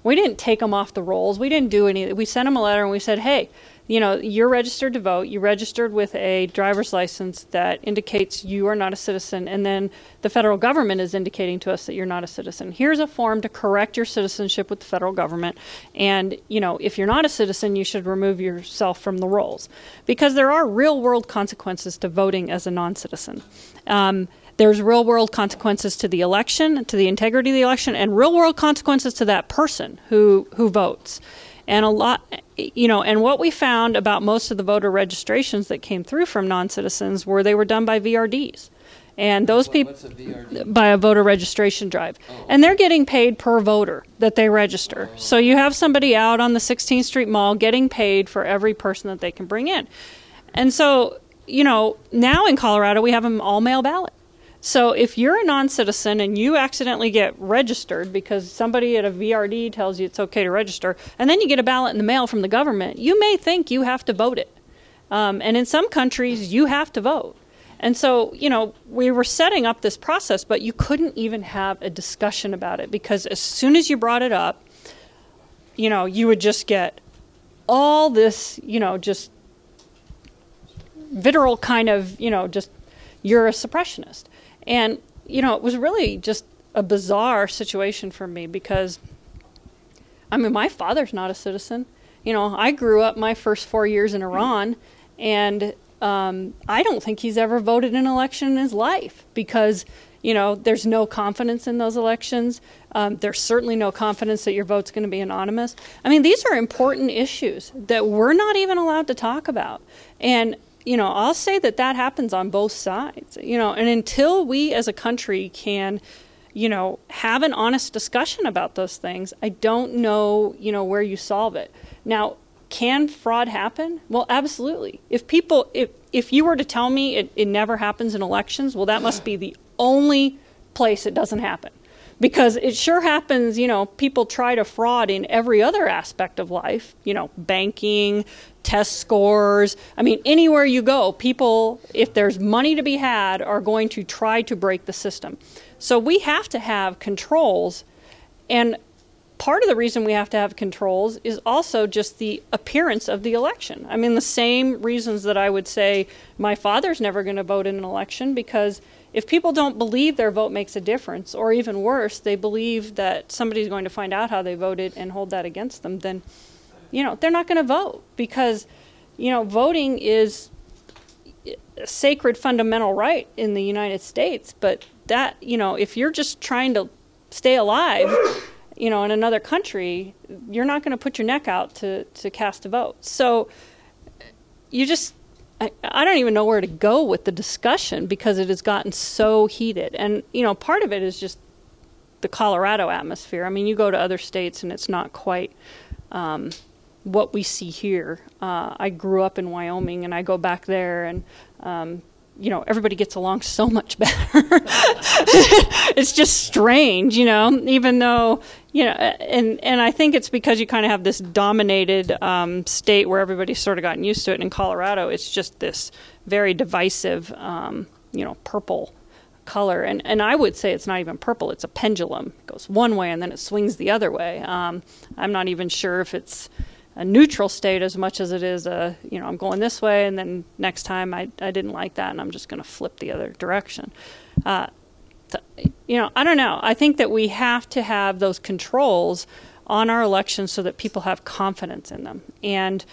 We didn't take them off the rolls. We didn't do anything. We sent them a letter and we said, hey, you're registered to vote. You registered with a driver's license that indicates you are not a citizen. And then the federal government is indicating to us that you're not a citizen. Here's a form to correct your citizenship with the federal government. And, if you're not a citizen, you should remove yourself from the rolls. Because there are real-world consequences to voting as a non-citizen. There's real-world consequences to the election, to the integrity of the election, and real-world consequences to that person who votes. And and what we found about most of the voter registrations that came through from non-citizens were they were done by VRDs. And those people, by a voter registration drive. Oh. And they're getting paid per voter that they register. Oh. So you have somebody out on the 16th Street Mall getting paid for every person that they can bring in. And so, now in Colorado, we have an all-mail ballot. So if you're a non-citizen and you accidentally get registered because somebody at a VRD tells you it's okay to register, and then you get a ballot in the mail from the government, you may think you have to vote it. And in some countries, you have to vote. And so, we were setting up this process, but you couldn't even have a discussion about it because as soon as you brought it up, you would just get all this, just vitriol kind of, just you're a suppressionist. And, it was really just a bizarre situation for me because, my father's not a citizen. I grew up my first 4 years in Iran, and I don't think he's ever voted in an election in his life because, there's no confidence in those elections. There's certainly no confidence that your vote's going to be anonymous. These are important issues that we're not even allowed to talk about. And I'll say that happens on both sides, and until we as a country can, have an honest discussion about those things, I don't know, where you solve it. Now, can fraud happen? Well, absolutely. If you were to tell me it never happens in elections, well, that must be the only place it doesn't happen. Because it sure happens, people try to fraud in every other aspect of life, banking, test scores. Anywhere you go, people, if there's money to be had, are going to try to break the system. So we have to have controls. And part of the reason we have to have controls is also just the appearance of the election. The same reasons that I would say my father's never going to vote in an election, because if people don't believe their vote makes a difference, or even worse, they believe that somebody's going to find out how they voted and hold that against them, then, they're not going to vote because, voting is a sacred fundamental right in the United States. But that, if you're just trying to stay alive, in another country, you're not going to put your neck out to cast a vote. So I don't even know where to go with the discussion because it has gotten so heated. And, part of it is just the Colorado atmosphere. You go to other states and it's not quite what we see here. I grew up in Wyoming and I go back there and, everybody gets along so much better. It's just strange, even though, and I think it's because you kind of have this dominated state where everybody's sort of gotten used to it. And in Colorado, it's just this very divisive, purple color. And I would say it's not even purple, it's a pendulum. It goes one way and then it swings the other way. I'm not even sure if it's neutral state as much as it is a, you know, I'm going this way and then next time I didn't like that and I'm just going to flip the other direction. You know, I don't know. I think that we have to have those controls on our elections so that people have confidence in them, and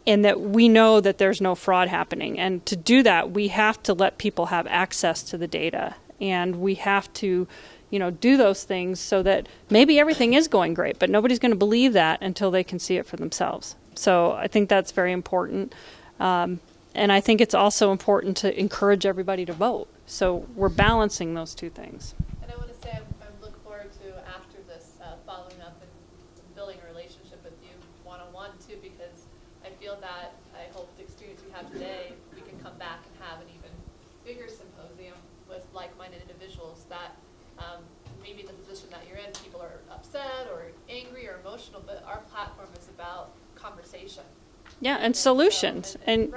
that we know that there's no fraud happening. And to do that, we have to let people have access to the data, and we have to, you know, do those things so that maybe everything is going great, but nobody's going to believe that until they can see it for themselves. So I think that's very important. And I think it's also important to encourage everybody to vote. So we're balancing those two things. And I want to say I look forward to, after this, following up and building a relationship with you one-on-one too, because I feel that, I hope the experience we have today, we can come back and have an even bigger symposium with like-minded individuals that maybe in the position that you're in, people are upset or angry or emotional, but our platform is about conversation. Yeah, and solutions. And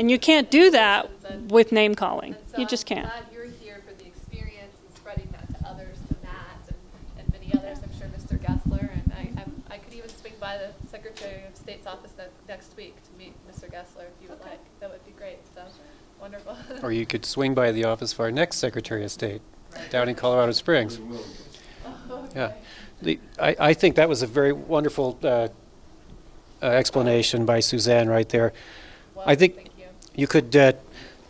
you can't do that with name calling. So you just can't. I'm glad you're here for the experience and spreading that to others, to Matt and many others. I'm sure Mr. Gessler, and I could even swing by the Secretary of State's office next week to meet Mr. Gessler if you would like. That would be great. So wonderful. Or you could swing by the office of our next Secretary of State down in Colorado Springs. Okay. Yeah, I think that was a very wonderful explanation by Suzanne right there. Well, I think you could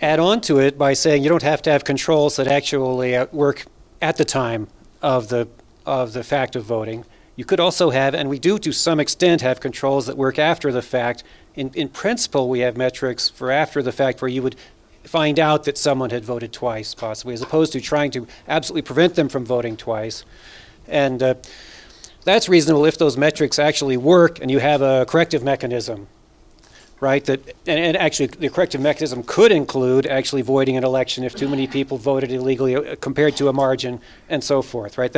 add on to it by saying you don't have to have controls that actually work at the time of the fact of voting. You could also have, and we do to some extent have controls that work after the fact. In principle, we have metrics for after the fact where you would find out that someone had voted twice, possibly, as opposed to trying to absolutely prevent them from voting twice. And that's reasonable if those metrics actually work and you have a corrective mechanism, right? And actually the corrective mechanism could include actually voiding an election if too many people voted illegally compared to a margin and so forth, right?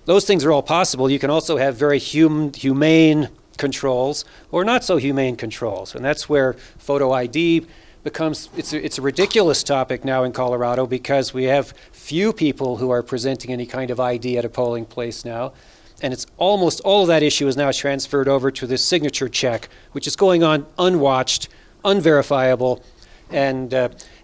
Those things are all possible. You can also have very humane controls or not so humane controls, and that's where photo ID becomes, it's a ridiculous topic now in Colorado because we have few people who are presenting any kind of ID at a polling place now. And it's almost all of that issue is now transferred over to this signature check, which is going on unwatched, unverifiable, and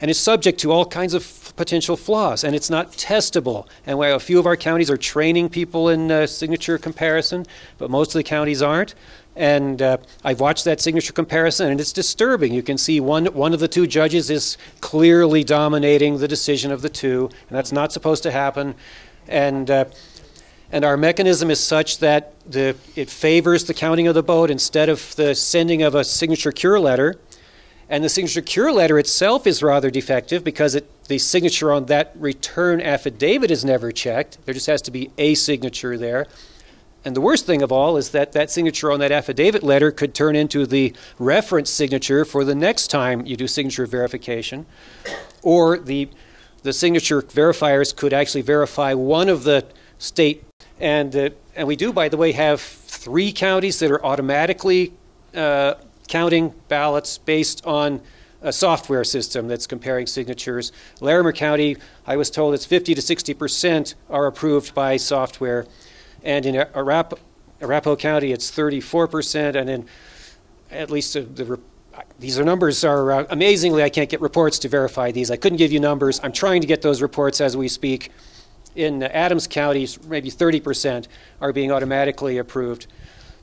is subject to all kinds of potential flaws. And it's not testable. And while a few of our counties are training people in signature comparison, but most of the counties aren't. And I've watched that signature comparison, and it's disturbing. You can see one of the two judges is clearly dominating the decision of the two, and that's not supposed to happen. And our mechanism is such that it favors the counting of the vote instead of the sending of a signature cure letter. And the signature cure letter itself is rather defective because the signature on that return affidavit is never checked. There just has to be a signature there. And the worst thing of all is that signature on that affidavit letter could turn into the reference signature for the next time you do signature verification. Or the signature verifiers could actually verify one of the state. And we do, by the way, have 3 counties that are automatically counting ballots based on a software system that's comparing signatures. Larimer County, I was told it's 50 to 60% are approved by software. And in Arapahoe County, it's 34%. And in at least these numbers are amazingly, I can't get reports to verify these. I couldn't give you numbers. I'm trying to get those reports as we speak. In Adams County, maybe 30% are being automatically approved.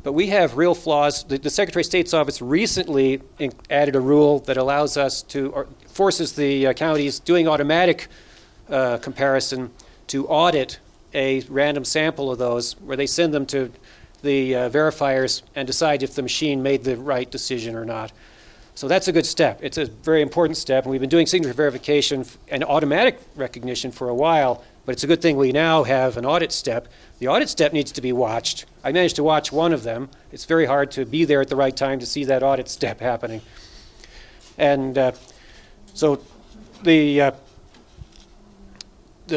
But we have real flaws. The Secretary of State's office recently added a rule that allows us to, or forces the counties doing automatic comparison to audit a random sample of those, where they send them to the verifiers and decide if the machine made the right decision or not. So that's a good step. It's a very important step, and we've been doing signature verification and automatic recognition for a while, but it's a good thing we now have an audit step. The audit step needs to be watched. I managed to watch one of them. It's very hard to be there at the right time to see that audit step happening. And so the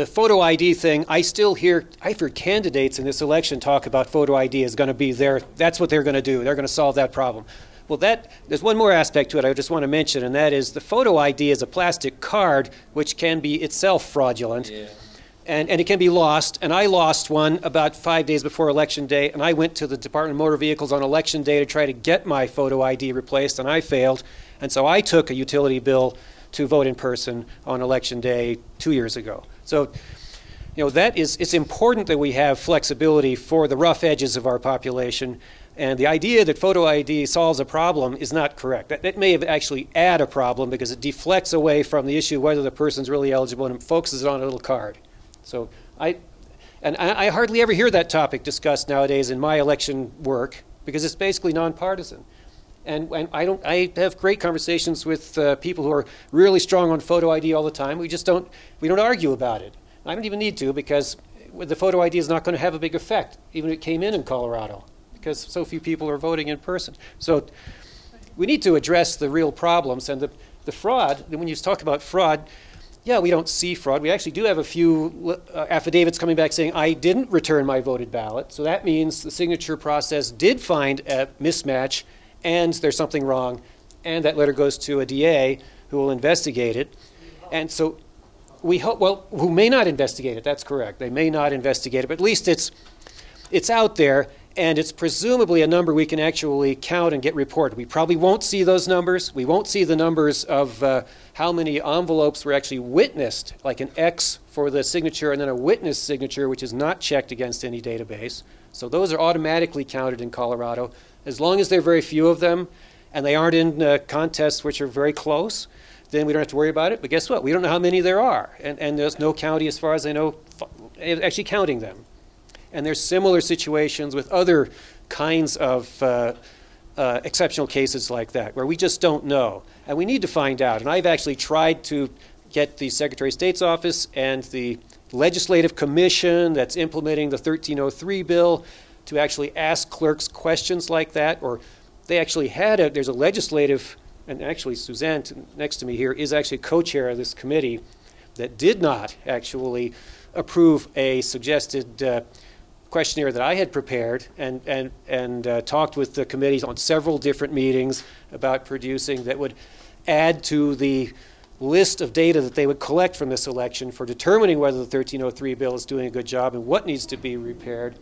photo ID thing, I've heard candidates in this election talk about photo ID is going to be there. That's what they're going to do. They're going to solve that problem. Well, there's one more aspect to it I just want to mention, and that is the photo ID is a plastic card which can be itself fraudulent. Yeah. and it can be lost. And I lost one about 5 days before Election Day, and I went to the Department of Motor Vehicles on Election Day to try to get my photo ID replaced, and I failed. And so I took a utility bill to vote in person on Election Day 2 years ago. So, you know, it's important that we have flexibility for the rough edges of our population. And the idea that photo ID solves a problem is not correct. That may have actually add a problem because it deflects away from the issue of whether the person's really eligible and focuses it on a little card. So I hardly ever hear that topic discussed nowadays in my election work because it's basically nonpartisan. And I have great conversations with people who are really strong on photo ID all the time. We don't argue about it. I don't even need to because the photo ID is not going to have a big effect, even if it came in Colorado, because so few people are voting in person. So we need to address the real problems. And the fraud, when you talk about fraud, yeah, we don't see fraud. We actually do have a few affidavits coming back saying, I didn't return my voted ballot. So that means the signature process did find a mismatch and there's something wrong. And that letter goes to a DA who will investigate it. And so we hope, well, who may not investigate it, that's correct. They may not investigate it, but at least it's out there. And it's presumably a number we can actually count and get reported. We probably won't see those numbers. We won't see the numbers of how many envelopes were actually witnessed, like an X for the signature and then a witness signature, which is not checked against any database. So those are automatically counted in Colorado. As long as there are very few of them and they aren't in contests which are very close, then we don't have to worry about it. But guess what? We don't know how many there are. And there's no county, as far as I know, actually counting them. And there's similar situations with other kinds of exceptional cases like that, where we just don't know. And we need to find out. And I've actually tried to get the Secretary of State's office and the Legislative Commission that's implementing the 1303 bill to actually ask clerks questions like that. Or they actually there's a legislative, and actually Suzanne next to me here is actually co-chair of this committee that did not actually approve a suggested questionnaire that I had prepared and talked with the committees on several different meetings about producing that would add to the list of data that they would collect from this election for determining whether the 1303 bill is doing a good job and what needs to be repaired.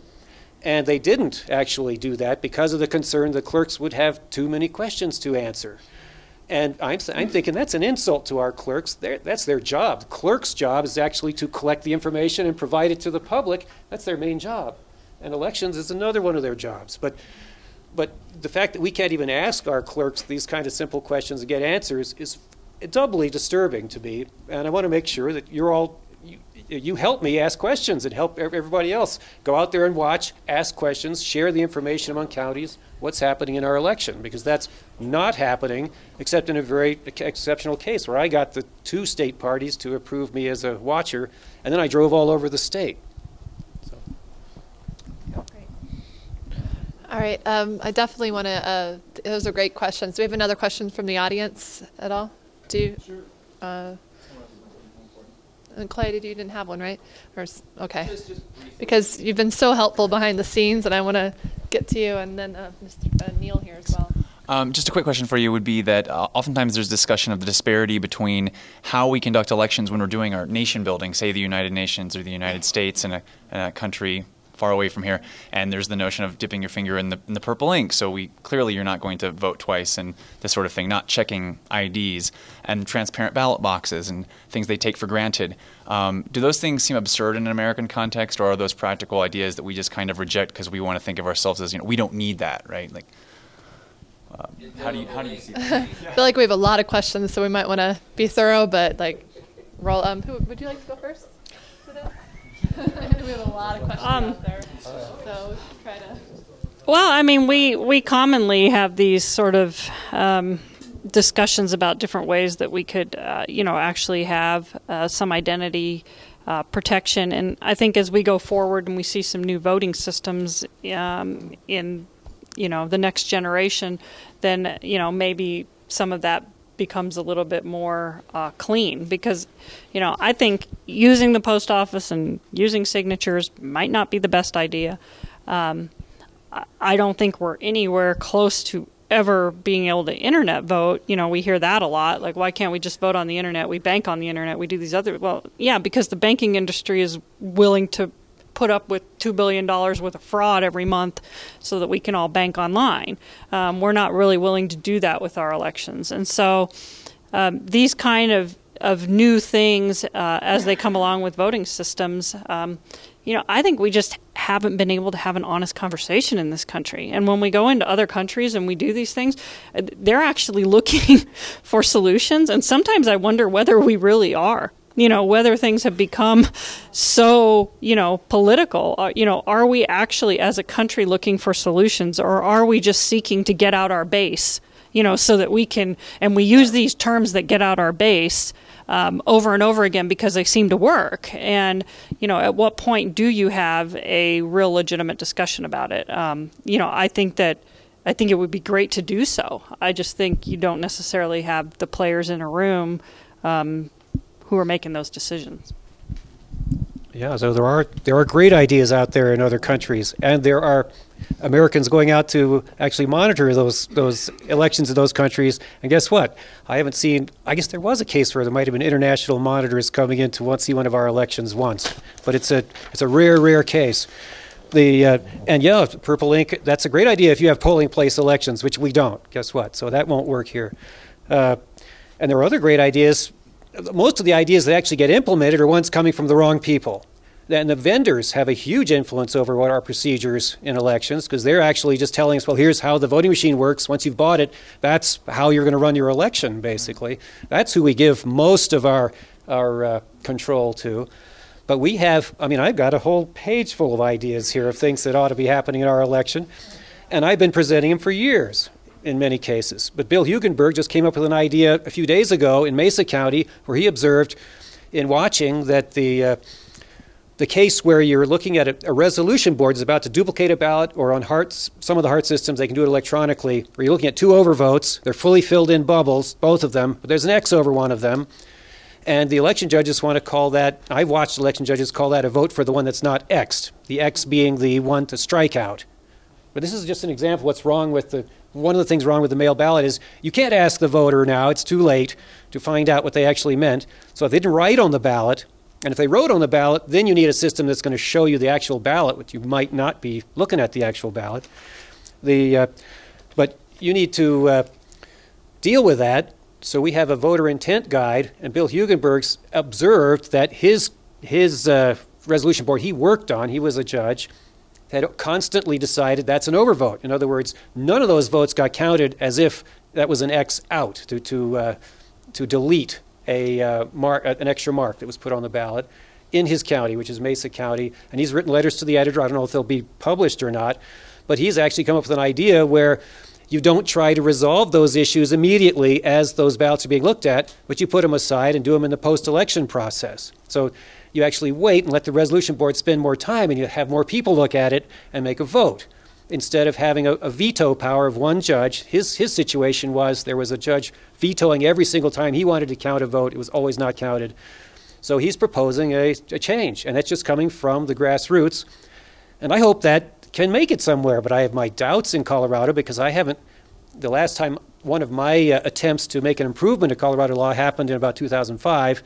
And they didn't actually do that because of the concern the clerks would have too many questions to answer. And I'm thinking that's an insult to our clerks. That's their job. The clerk's job is actually to collect the information and provide it to the public. That's their main job. And elections is another one of their jobs. But the fact that we can't even ask our clerks these kind of simple questions and get answers is doubly disturbing to me. And I want to make sure that you help me ask questions and help everybody else. Go out there and watch, ask questions, share the information among counties, what's happening in our election, because that's not happening except in a very exceptional case where I got the 2 state parties to approve me as a watcher, and then I drove all over the state. So. All right, I definitely want to, those are great questions. Do we have another question from the audience at all? Sure. And Clay, you didn't have one, right? Okay. Because you've been so helpful behind the scenes, and I want to get to you, and then Mr. Neil here as well. Just a quick question for you would be that oftentimes there's discussion of the disparity between how we conduct elections when we're doing our nation building, say the United Nations or the United States in a country far away from here, and there's the notion of dipping your finger in the purple ink, so clearly you're not going to vote twice and this sort of thing, not checking IDs, and transparent ballot boxes and things they take for granted. Do those things seem absurd in an American context, or are those practical ideas that we just kind of reject because we want to think of ourselves as, we don't need that, right? Like, how do you see that? I feel like we have a lot of questions, so we might want to be thorough, but roll. Who would you like to go first? I know we have a lot of questions out there, so try to. Well, I mean, we commonly have these sort of discussions about different ways that we could, actually have some identity protection. And I think as we go forward and we see some new voting systems in, the next generation, then, maybe some of that becomes a little bit more clean, because I think using the post office and using signatures might not be the best idea. I don't think we're anywhere close to ever being able to internet vote, we hear that a lot. Like, why can't we just vote on the internet? We bank on the internet. We do these other, well, yeah, because the banking industry is willing to put up with $2 billion worth of fraud every month so that we can all bank online. We're not really willing to do that with our elections. And so these kind of new things as they come along with voting systems, I think we just haven't been able to have an honest conversation in this country. And when we go into other countries and we do these things, they're actually looking for solutions. And sometimes I wonder whether we really are. Whether things have become so, political. Are we actually as a country looking for solutions, or are we just seeking to get out our base, so that we can, and we use these terms that get out our base over and over again because they seem to work. And, at what point do you have a real legitimate discussion about it? I think it would be great to do so. I just think you don't necessarily have the players in a room who are making those decisions. Yeah, so there are great ideas out there in other countries, and there are Americans going out to actually monitor those elections in those countries. And guess what? I haven't seen. I guess there was a case where there might have been international monitors coming in to see one of our elections once, but it's a rare case. And yeah, purple ink. That's a great idea if you have polling place elections, which we don't. Guess what? So that won't work here. And there are other great ideas. Most of the ideas that actually get implemented are ones coming from the wrong people. And the vendors have a huge influence over what our procedures in elections, because they're actually just telling us, well, here's how the voting machine works. Once you've bought it, that's how you're going to run your election, basically. That's who we give most of our control to. But we have, I've got a whole page full of ideas here of things that ought to be happening in our election. And I've been presenting them for years. In many cases. But Bill Hugenberg just came up with an idea a few days ago in Mesa County where he observed in watching that the case where you're looking at a resolution board is about to duplicate a ballot, or on some of the HART systems they can do it electronically, where you're looking at two overvotes. They're fully filled in bubbles, both of them, but there's an X over one of them. And the election judges want to call that, I've watched election judges call that a vote for the one that's not X'd, the X being the one to strike out. But this is just an example of what's wrong with one of the things wrong with the mail ballot is you can't ask the voter now, it's too late to find out what they actually meant. So if they didn't write on the ballot, and if they wrote on the ballot, then you need a system that's going to show you the actual ballot, which you might not be looking at the actual ballot. But you need to deal with that. So we have a voter intent guide, and Bill Hugenberg's observed that his resolution board he worked on, he was a judge, had constantly decided that's an overvote. In other words, none of those votes got counted as if that was an X out to delete an extra mark that was put on the ballot in his county, which is Mesa County. And he's written letters to the editor. I don't know if they'll be published or not, but he's actually come up with an idea where you don't try to resolve those issues immediately as those ballots are being looked at, but you put them aside and do them in the post-election process. So you actually wait and let the resolution board spend more time, and you have more people look at it and make a vote. Instead of having a veto power of one judge, his situation was there was a judge vetoing every single time he wanted to count a vote. It was always not counted. So he's proposing a change, and that's just coming from the grassroots. And I hope that can make it somewhere, but I have my doubts in Colorado because the last time one of my attempts to make an improvement to Colorado law happened in about 2005.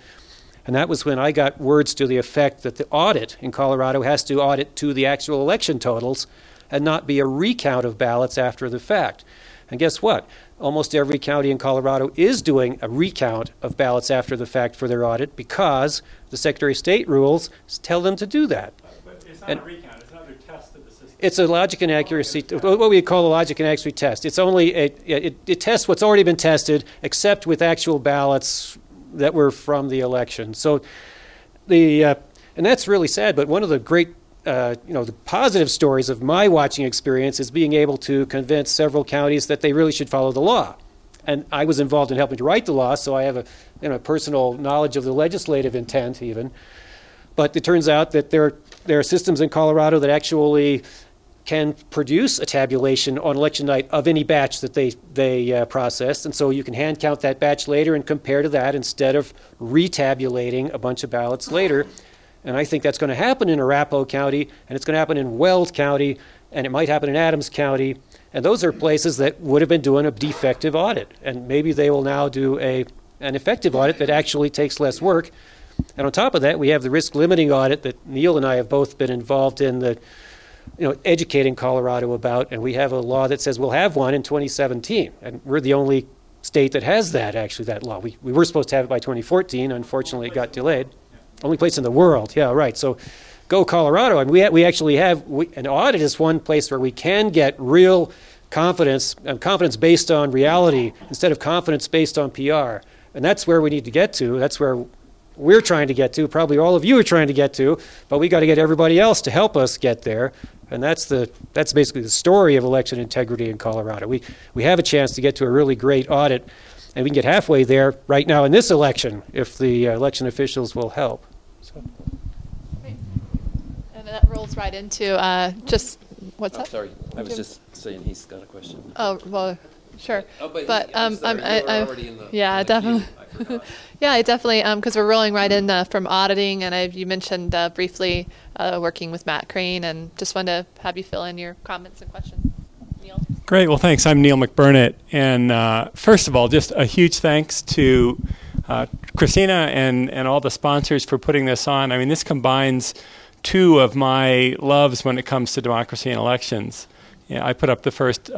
And that was when I got words to the effect that the audit in Colorado has to audit to the actual election totals and not be a recount of ballots after the fact. And guess what? Almost every county in Colorado is doing a recount of ballots after the fact for their audit because the Secretary of State rules tell them to do that. But it's not a recount, it's another test of the system. It's a logic and accuracy, what we call a logic and accuracy test. It's only, it tests what's already been tested, except with actual ballots that were from the election. So and that's really sad, but one of the great the positive stories of my watching experience is being able to convince several counties that they really should follow the law. And I was involved in helping to write the law, so I have a personal knowledge of the legislative intent even. But it turns out that there are systems in Colorado that actually can produce a tabulation on election night of any batch that they processed. And so you can hand count that batch later and compare to that instead of retabulating a bunch of ballots later. And I think that's going to happen in Arapahoe County, and it's going to happen in Weld County, and it might happen in Adams County. And those are places that would have been doing a defective audit. And maybe they will now do an effective audit that actually takes less work. And on top of that, we have the risk limiting audit that Neil and I have both been involved in, educating Colorado about. And we have a law that says we'll have one in 2017. And we're the only state that has that, actually, that law. We were supposed to have it by 2014. Unfortunately, it got delayed. Only place in the world. Yeah, right. So go Colorado. And we actually have, an audit is one place where we can get real confidence, and confidence based on reality instead of confidence based on PR. And that's where we need to get to. That's where we're trying to get to. Probably all of you are trying to get to, but we got to get everybody else to help us get there. And that's basically the story of election integrity in Colorado. We have a chance to get to a really great audit, and we can get halfway there right now in this election if the election officials will help. So. And that rolls right into what's that? Sorry, I was just saying he's got a question. Oh, well, sure. Oh, but I'm sorry, you were already in the yeah, definitely. Yeah, I definitely, because we're rolling right in from auditing, and you mentioned briefly working with Matt Crane, and just wanted to have you fill in your comments and questions. Neil? Great. Well, thanks. I'm Neil McBurnett. And first of all, just a huge thanks to Christina and all the sponsors for putting this on. I mean, this combines two of my loves when it comes to democracy and elections. Yeah, I put up the first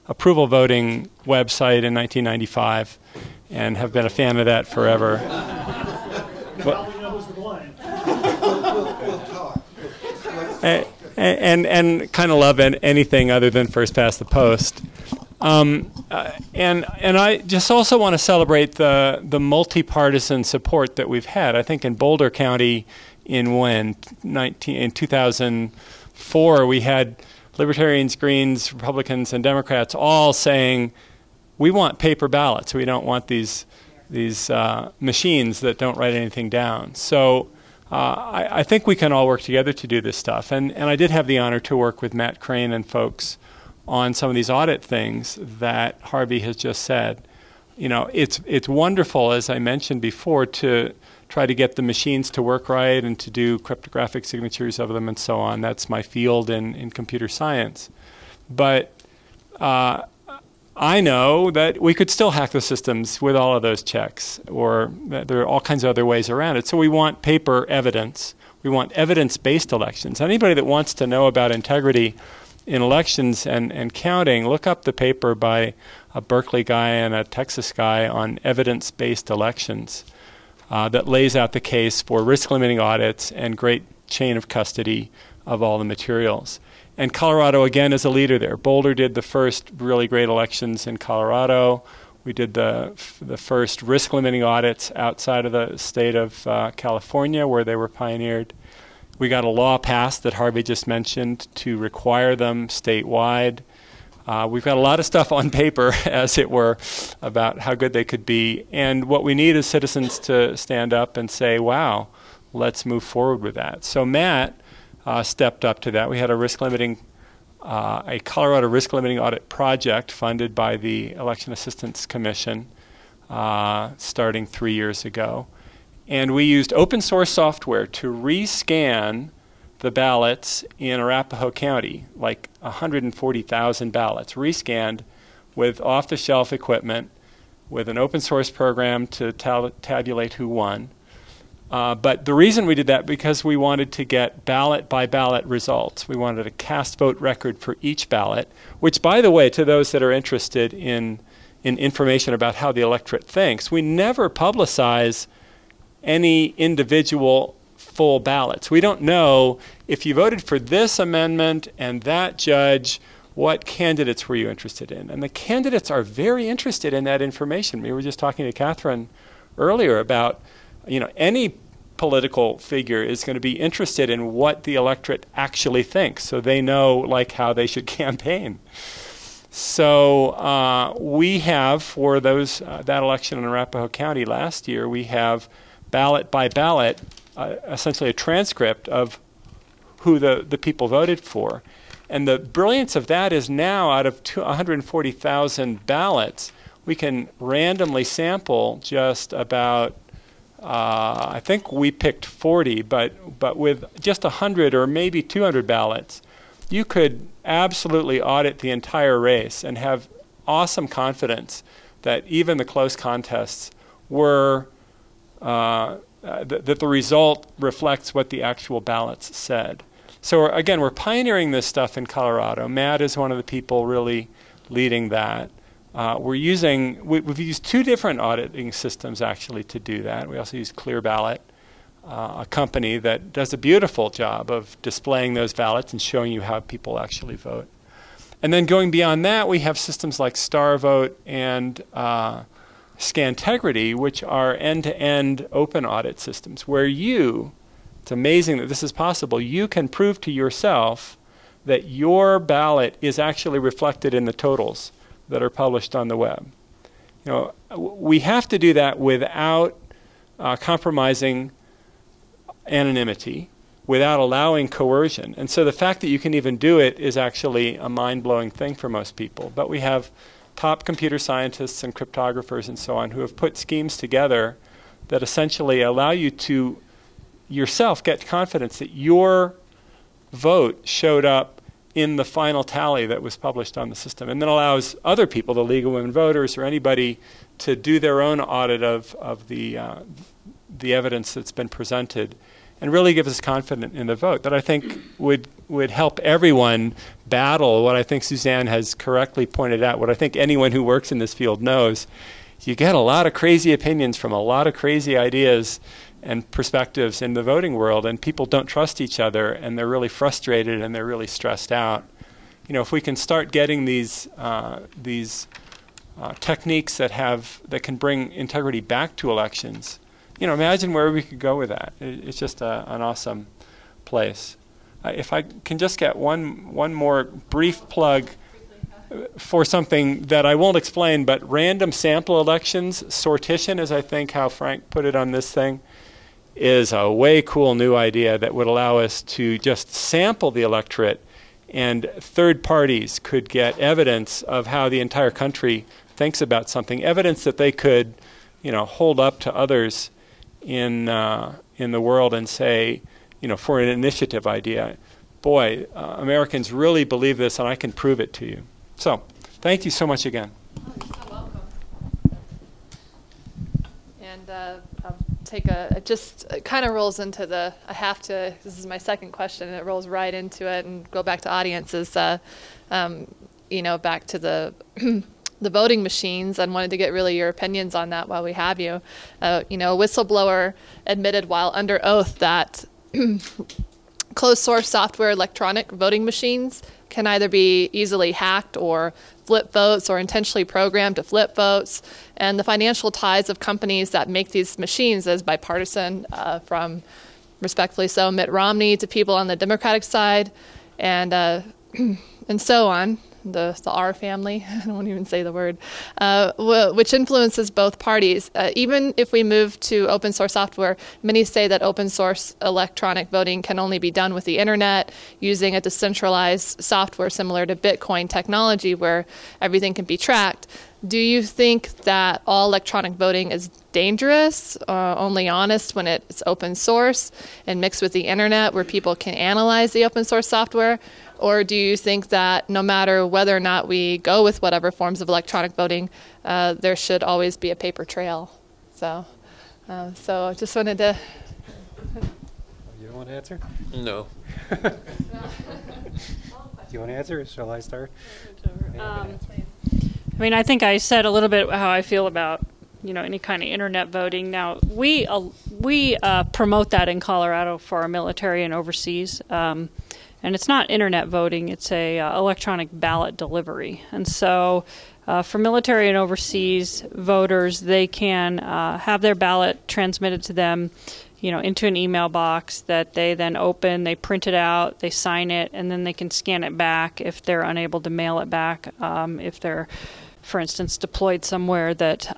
approval voting website in 1995 and have been a fan of that forever. And kind of love anything other than first past the post. And I just also want to celebrate the multi-partisan support that we've had. I think in Boulder County in 2004, we had Libertarians, Greens, Republicans, and Democrats all saying, we want paper ballots. We don't want these machines that don't write anything down. So I think we can all work together to do this stuff. And I did have the honor to work with Matt Crane and folks on some of these audit things that Harvie has just said. You know, it's wonderful, as I mentioned before, to try to get the machines to work right and to do cryptographic signatures of them and so on. That's my field in computer science. But I know that we could still hack the systems with all of those checks, or there are all kinds of other ways around it. So we want paper evidence. We want evidence-based elections. Anybody that wants to know about integrity in elections and counting, look up the paper by a Berkeley guy and a Texas guy on evidence-based elections that lays out the case for risk-limiting audits and great chain of custody of all the materials. And Colorado, again, is a leader there. Boulder did the first really great elections in Colorado. We did the first risk-limiting audits outside of the state of California, where they were pioneered. We got a law passed that Harvie just mentioned to require them statewide. We've got a lot of stuff on paper, as it were, about how good they could be. And what we need is citizens to stand up and say, wow, let's move forward with that. So Matt stepped up to that. We had a Colorado risk limiting audit project funded by the Election Assistance Commission starting 3 years ago. And we used open source software to rescan the ballots in Arapahoe County, like 140,000 ballots, rescanned with off-the-shelf equipment, with an open source program to tabulate who won. But the reason we did that, because we wanted to get ballot by ballot results. We wanted a cast vote record for each ballot, which, by the way, to those that are interested in information about how the electorate thinks, we never publicize any individual full ballots. We don't know if you voted for this amendment and that judge, what candidates were you interested in? And the candidates are very interested in that information. We were just talking to Catherine earlier about, you know, any political figure is going to be interested in what the electorate actually thinks, so they know, like, how they should campaign. So we have, for those that election in Arapahoe County last year, we have ballot by ballot, essentially a transcript of who the people voted for. And the brilliance of that is now, out of 140,000 ballots, we can randomly sample just about, I think we picked 40, but with just 100 or maybe 200 ballots, you could absolutely audit the entire race and have awesome confidence that even the close contests were, that the result reflects what the actual ballots said. So again, we're pioneering this stuff in Colorado. Matt is one of the people really leading that. We've used 2 different auditing systems actually to do that. We also use Clear Ballot, a company that does a beautiful job of displaying those ballots and showing you how people actually vote. And then going beyond that, we have systems like StarVote and Scantegrity, which are end-to-end open audit systems where it's amazing that this is possible, you can prove to yourself that your ballot is actually reflected in the totals that are published on the web. We have to do that without compromising anonymity, without allowing coercion. And so the fact that you can even do it is actually a mind-blowing thing for most people. But we have top computer scientists and cryptographers and so on who have put schemes together that essentially allow you to yourself get confidence that your vote showed up in the final tally that was published on the system, and then allows other people, the League of Women Voters or anybody, to do their own audit of the evidence that's been presented, and really gives us confidence in the vote that I think would help everyone battle what I think Suzanne has correctly pointed out, what I think anyone who works in this field knows. You get a lot of crazy opinions from a lot of crazy ideas and perspectives in the voting world, and people don't trust each other, and they're really frustrated and they're really stressed out. If we can start getting these techniques that can bring integrity back to elections, imagine where we could go with that. It's just an awesome place. If I can just get one more brief plug for something that I won't explain, but random sample elections, sortition, is I think how Frank put it on this thing, is a way cool new idea that would allow us to just sample the electorate, and third parties could get evidence of how the entire country thinks about something, evidence that they could, hold up to others in the world and say, for an initiative idea, boy, Americans really believe this, and I can prove it to you. So, thank you so much again. Oh, you're so welcome. And I'll take it just kind of rolls into this is my second question, and it rolls right into it, and go back to audiences, back to the the voting machines, and wanted to get really your opinions on that while we have you. A whistleblower admitted while under oath that closed source software electronic voting machines can either be easily hacked or flip votes or intentionally programmed to flip votes. And the financial ties of companies that make these machines is bipartisan, from, respectfully so, Mitt Romney to people on the Democratic side, and so on. The R family, I don't even say the word, which influences both parties. Even if we move to open source software, many say that open source electronic voting can only be done with the internet using a decentralized software similar to Bitcoin technology where everything can be tracked. Do you think that all electronic voting is dangerous, only honest when it's open source and mixed with the internet where people can analyze the open source software? Or do you think that no matter whether or not we go with whatever forms of electronic voting, there should always be a paper trail? So I just wanted to... You don't want to answer? No. Do you want to answer, or shall I start? I think I said a little bit how I feel about any kind of internet voting. Now we promote that in Colorado for our military and overseas, and it's not internet voting; it's a electronic ballot delivery. And so, for military and overseas voters, they can have their ballot transmitted to them, into an email box that they then open, they print it out, they sign it, and then they can scan it back if they're unable to mail it back. If they're, for instance, deployed somewhere that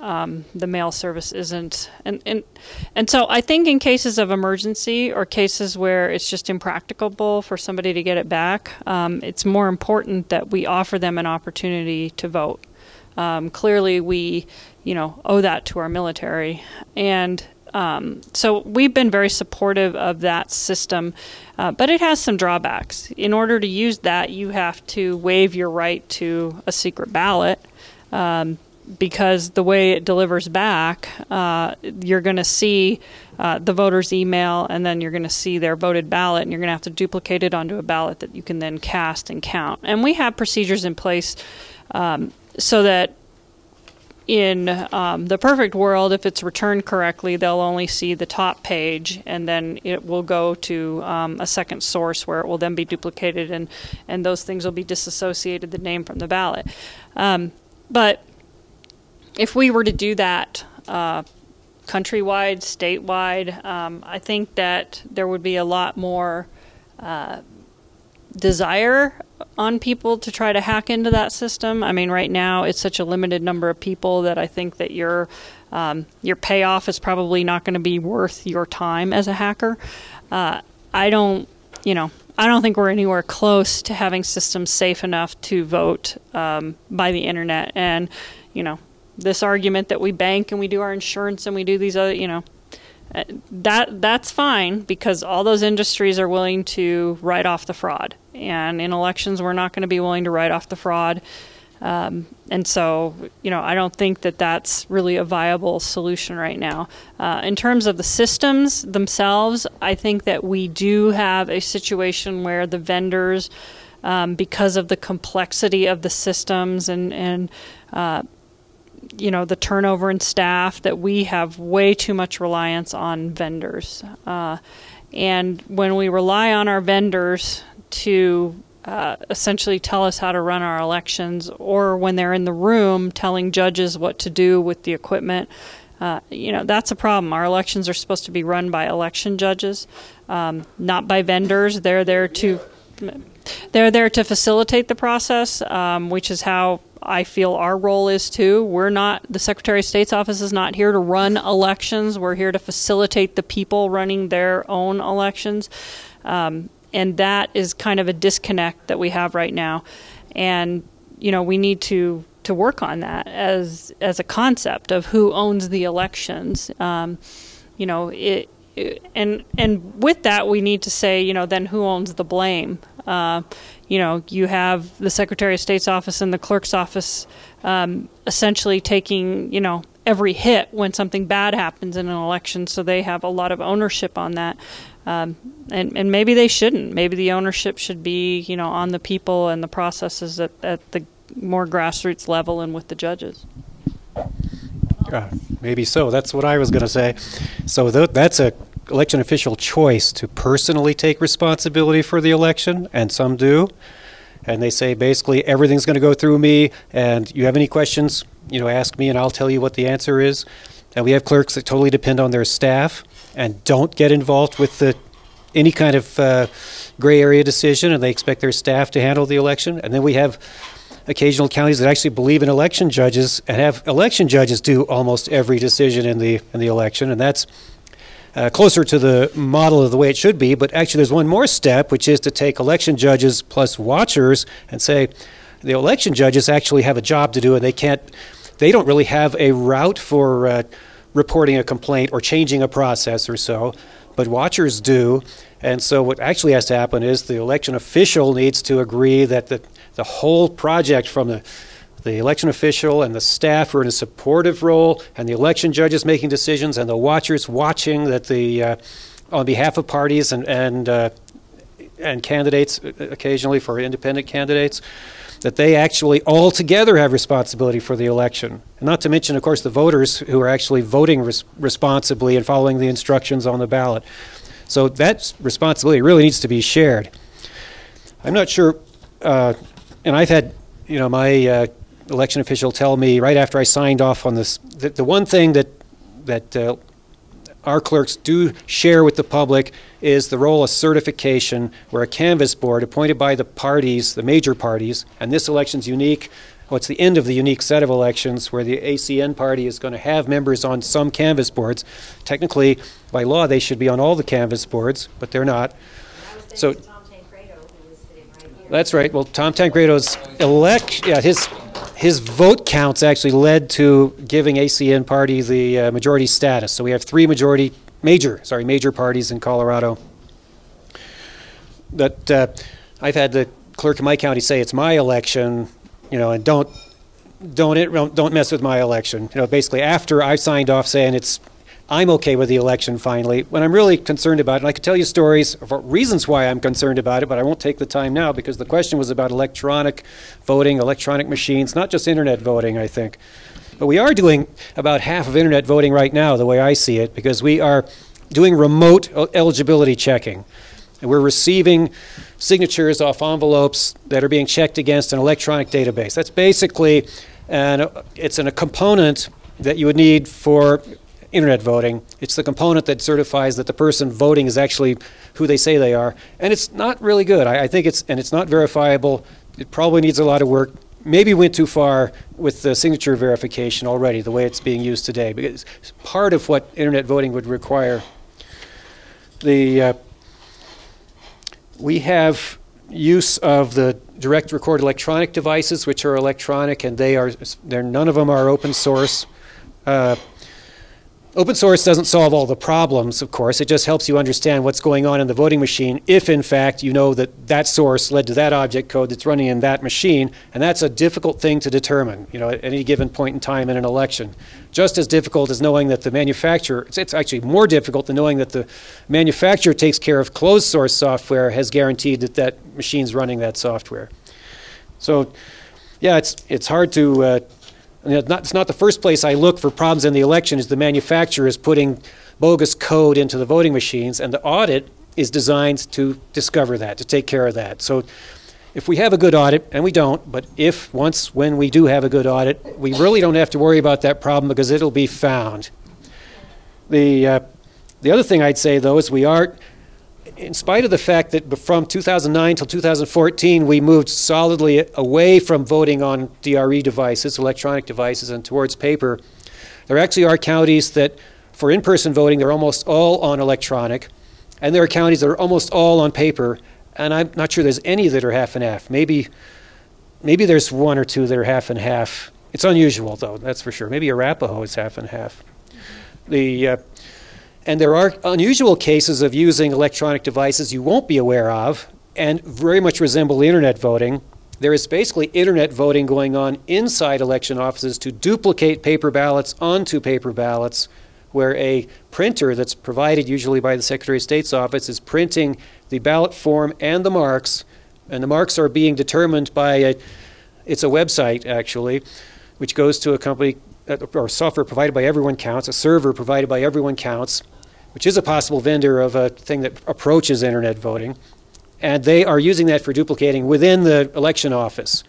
the mail service isn't. And so I think in cases of emergency or cases where it's just impracticable for somebody to get it back, it's more important that we offer them an opportunity to vote. Clearly we, owe that to our military. And So we've been very supportive of that system, but it has some drawbacks. In order to use that, you have to waive your right to a secret ballot, because the way it delivers back, you're going to see the voter's email, and then you're going to see their voted ballot, and you're going to have to duplicate it onto a ballot that you can then cast and count. And we have procedures in place so that in the perfect world, if it's returned correctly, they'll only see the top page, and then it will go to a second source where it will then be duplicated, and those things will be disassociated, the name from the ballot. But if we were to do that countrywide, statewide, I think that there would be a lot more desire on people to try to hack into that system. I mean, right now it's such a limited number of people that I think that your payoff is probably not going to be worth your time as a hacker. I don't think we're anywhere close to having systems safe enough to vote by the internet. And, this argument that we bank and we do our insurance and we do these other, that's fine, because all those industries are willing to write off the fraud. And in elections, we're not going to be willing to write off the fraud. And so, I don't think that that's really a viable solution right now. In terms of the systems themselves, I think that we do have a situation where the vendors, because of the complexity of the systems and the turnover in staff, that we have way too much reliance on vendors. And when we rely on our vendors to essentially tell us how to run our elections, or when they're in the room telling judges what to do with the equipment, that's a problem. Our elections are supposed to be run by election judges, not by vendors. They're there to facilitate the process, which is how I feel our role is too. We're not, the Secretary of State's office is not here to run elections. We're here to facilitate the people running their own elections. And that is kind of a disconnect that we have right now. And, we need to work on that as a concept of who owns the elections. And with that, we need to say, then who owns the blame? You have the Secretary of State's office and the clerk's office essentially taking, every hit when something bad happens in an election, so they have a lot of ownership on that. And maybe they shouldn't. Maybe the ownership should be, on the people and the processes at the more grassroots level and with the judges. Maybe so. That's what I was going to say. So that's a election official choice to personally take responsibility for the election, and some do. And they say basically everything's going to go through me, and you have any questions, ask me and I'll tell you what the answer is. And we have clerks that totally depend on their staff and don't get involved with any kind of gray area decision, and they expect their staff to handle the election. And then we have occasional counties that actually believe in election judges and have election judges do almost every decision in the election, and that's closer to the model of the way it should be. But actually there's one more step, which is to take election judges plus watchers and say the election judges actually have a job to do, and they don't really have a route for reporting a complaint or changing a process or so, but watchers do. And so what actually has to happen is the election official needs to agree that the whole project, from the election official and the staff are in a supportive role, and the election judges making decisions, and the watchers watching, that on behalf of parties and candidates, occasionally for independent candidates, that they actually all together have responsibility for the election. And not to mention, of course, the voters who are actually voting responsibly and following the instructions on the ballot. So that responsibility really needs to be shared. I'm not sure, and I've had, my election official tell me right after I signed off on this, that the one thing that our clerks do share with the public is the role of certification, where a canvass board appointed by the parties, the major parties, and this election's unique. Well, it's the end of the unique set of elections where the ACN party is going to have members on some canvass boards. Technically, by law, they should be on all the canvass boards, but they're not. So that's right. Well, Tom Tancredo's his vote counts actually led to giving ACN party the majority status. So we have three major parties in Colorado. That I've had the clerk of my county say it's my election, you know, and don't mess with my election. You know, basically after I signed off saying I'm okay with the election finally, when I'm really concerned about it. And I could tell you stories of reasons why I'm concerned about it, but I won't take the time now because the question was about electronic voting, electronic machines, not just internet voting, I think. But we are doing about half of internet voting right now, the way I see it, because we are doing remote eligibility checking. And we're receiving signatures off envelopes that are being checked against an electronic database. That's basically, it's a component that you would need for internet voting. It's the component that certifies that the person voting is actually who they say they are. And it's not really good. I think it's not verifiable. It probably needs a lot of work. Maybe went too far with the signature verification already, the way it's being used today, because it's part of what internet voting would require. We have use of the direct record electronic devices, which are electronic, and none of them are open source. Open source doesn't solve all the problems, of course. It just helps you understand what's going on in the voting machine if, in fact, you know that that source led to that object code that's running in that machine, and that's a difficult thing to determine, you know, at any given point in time in an election. Just as difficult as knowing that the manufacturer, it's actually more difficult than knowing that the manufacturer takes care of closed source software, has guaranteed that that machine's running that software. So, yeah, it's hard to it's not the first place I look for problems in the election is the manufacturer is putting bogus code into the voting machines, and the audit is designed to discover that, to take care of that. So if we have a good audit, and we don't, but when we do have a good audit, we really don't have to worry about that problem because it'll be found. The other thing I'd say, though, is we are, in spite of the fact that from 2009 till 2014, we moved solidly away from voting on DRE devices, electronic devices, and towards paper, there actually are counties that, for in-person voting, they're almost all on electronic, and there are counties that are almost all on paper, and I'm not sure there's any that are half and half. Maybe there's one or two that are half and half. It's unusual, though, that's for sure. Maybe Arapahoe is half and half. And there are unusual cases of using electronic devices you won't be aware of and very much resemble internet voting. There is basically internet voting going on inside election offices to duplicate paper ballots onto paper ballots, where a printer that's provided usually by the Secretary of State's office is printing the ballot form and the marks are being determined by it's a website actually, which goes to a company or software provided by Everyone Counts, a server provided by Everyone Counts, which is a possible vendor of a thing that approaches internet voting. And they are using that for duplicating within the election office.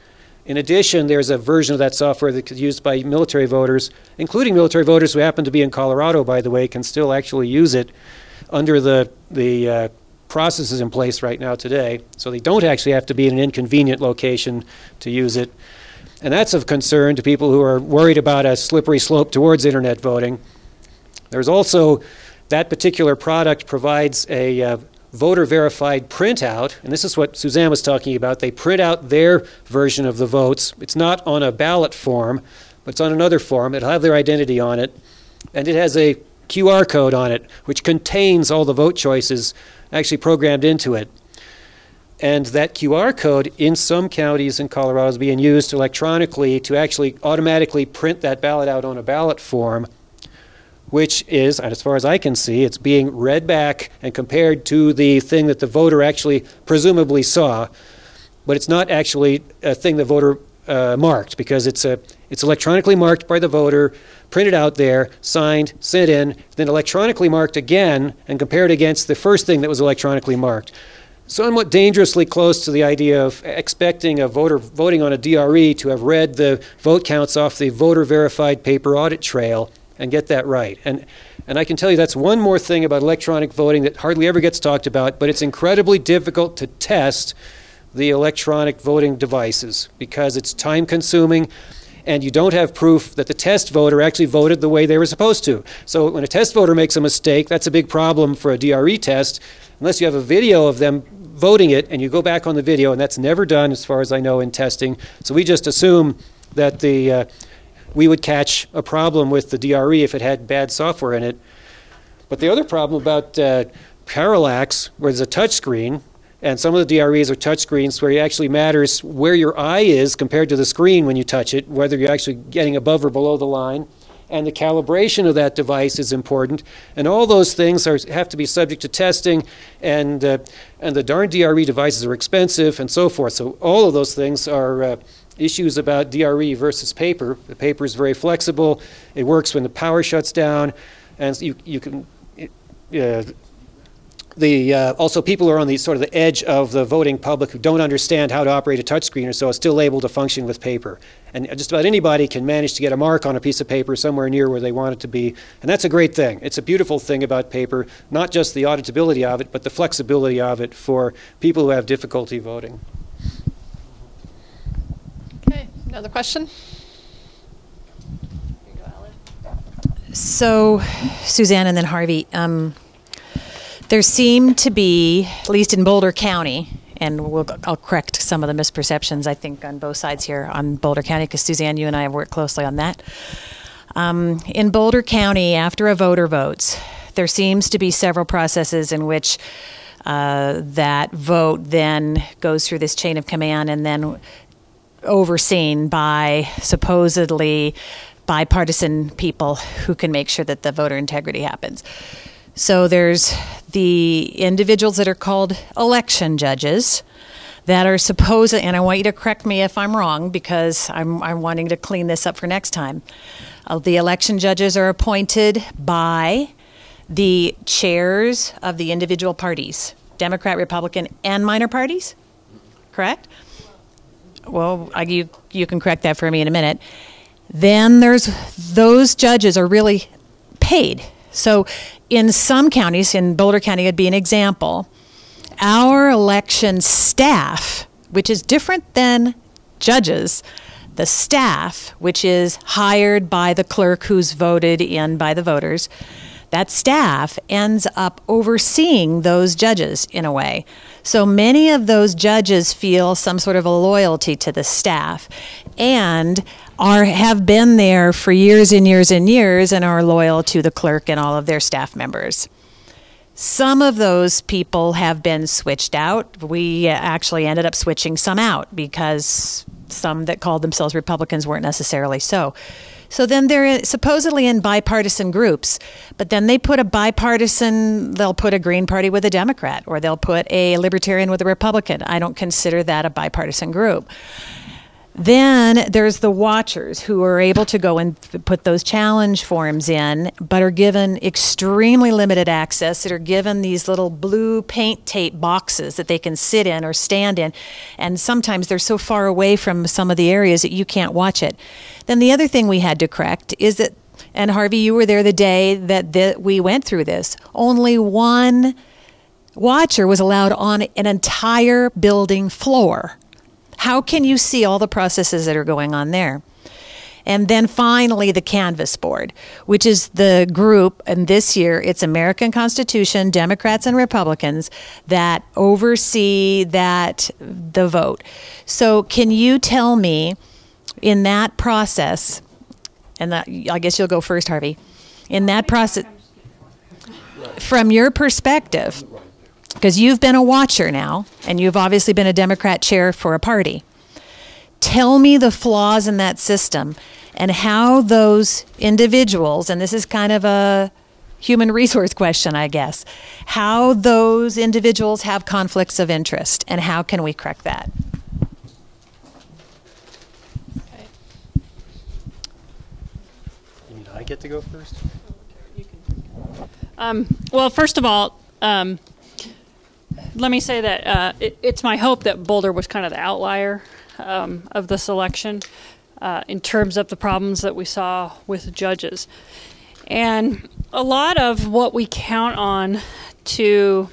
In addition, there's a version of that software that's used by military voters, including military voters who happen to be in Colorado, by the way, can still actually use it under the processes in place right now today. So they don't actually have to be in an inconvenient location to use it. And that's of concern to people who are worried about a slippery slope towards internet voting. There's also, that particular product provides a voter-verified printout, and this is what Suzanne was talking about. They print out their version of the votes. It's not on a ballot form, but it's on another form. It'll have their identity on it, and it has a QR code on it, which contains all the vote choices actually programmed into it. And that QR code in some counties in Colorado is being used electronically to actually automatically print that ballot out on a ballot form, which is, and as far as I can see, it's being read back and compared to the thing that the voter actually presumably saw, but it's not actually a thing the voter marked, because it's electronically marked by the voter, printed out there, signed, sent in, then electronically marked again and compared against the first thing that was electronically marked. Somewhat dangerously close to the idea of expecting a voter voting on a DRE to have read the vote counts off the voter-verified paper audit trail and get that right. And I can tell you that's one more thing about electronic voting that hardly ever gets talked about, but it's incredibly difficult to test the electronic voting devices because it's time-consuming, and you don't have proof that the test voter actually voted the way they were supposed to. So when a test voter makes a mistake, that's a big problem for a DRE test, unless you have a video of them voting it and you go back on the video, and that's never done as far as I know in testing. So we just assume that we would catch a problem with the DRE if it had bad software in it. But the other problem about parallax, where there's a touch screen, and some of the DREs are touch screens where it actually matters where your eye is compared to the screen when you touch it, whether you're actually getting above or below the line. And the calibration of that device is important. And all those things have to be subject to testing, and the darn DRE devices are expensive and so forth. So all of those things are issues about DRE versus paper. The paper is very flexible. It works when the power shuts down, and you can also, people are on the sort of the edge of the voting public who don't understand how to operate a touchscreen, or so it's still able to function with paper. And just about anybody can manage to get a mark on a piece of paper somewhere near where they want it to be, and that's a great thing. It's a beautiful thing about paper, not just the auditability of it, but the flexibility of it for people who have difficulty voting. Okay, another question? So, Suzanne and then Harvie, there seem to be, at least in Boulder County, and I'll correct some of the misperceptions, I think, on both sides here on Boulder County, because Suzanne, you and I have worked closely on that. In Boulder County, after a voter votes, there seems to be several processes in which that vote then goes through this chain of command and then overseen by supposedly bipartisan people who can make sure that the voter integrity happens. So there's the individuals that are called election judges that are supposed, and I want you to correct me if I'm wrong because I'm wanting to clean this up for next time. The election judges are appointed by the chairs of the individual parties, Democrat, Republican, and minor parties, correct? Well, you can correct that for me in a minute. Then there's those judges are really paid. So in some counties, in Boulder County would be an example, our election staff, which is different than judges, the staff, which is hired by the clerk who's voted in by the voters, that staff ends up overseeing those judges in a way. So many of those judges feel some sort of a loyalty to the staff and have been there for years and years and years and are loyal to the clerk and all of their staff members. Some of those people have been switched out. We actually ended up switching some out because some that called themselves Republicans weren't necessarily so. So then they're supposedly in bipartisan groups, but then they put they'll put a Green Party with a Democrat, or they'll put a Libertarian with a Republican. I don't consider that a bipartisan group. Then there's the watchers who are able to go and put those challenge forms in, but are given extremely limited access, that are given these little blue paint tape boxes that they can sit in or stand in. And sometimes they're so far away from some of the areas that you can't watch it. Then the other thing we had to correct is that, and Harvie, you were there the day that we went through this, only one watcher was allowed on an entire building floor. How can you see all the processes that are going on there? And then finally, the canvas board, which is the group, and this year it's American Constitution, Democrats and Republicans, that oversee the vote. So can you tell me, in that process, and I guess you'll go first, Harvie, in that process, from your perspective, because you've been a watcher now, and you've obviously been a Democrat chair for a party. Tell me the flaws in that system and how those individuals, and this is kind of a human resource question, I guess, how those individuals have conflicts of interest, and how can we correct that? Okay. Did I get to go first? Well, first of all, let me say that it's my hope that Boulder was kind of the outlier of this election in terms of the problems that we saw with judges. And a lot of what we count on to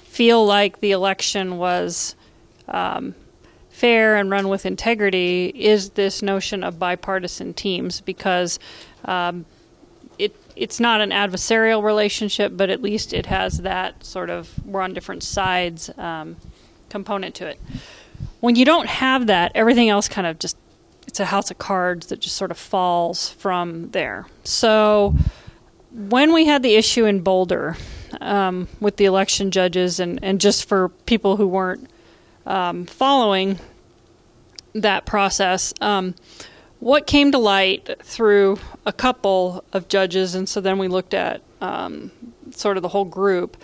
feel like the election was fair and run with integrity is this notion of bipartisan teams, because it's not an adversarial relationship, but at least it has that sort of we're on different sides component to it. When you don't have that, everything else kind of just it's a house of cards that just sort of falls from there. So when we had the issue in Boulder with the election judges, and just for people who weren't following that process, what came to light through a couple of judges, and so then we looked at sort of the whole group,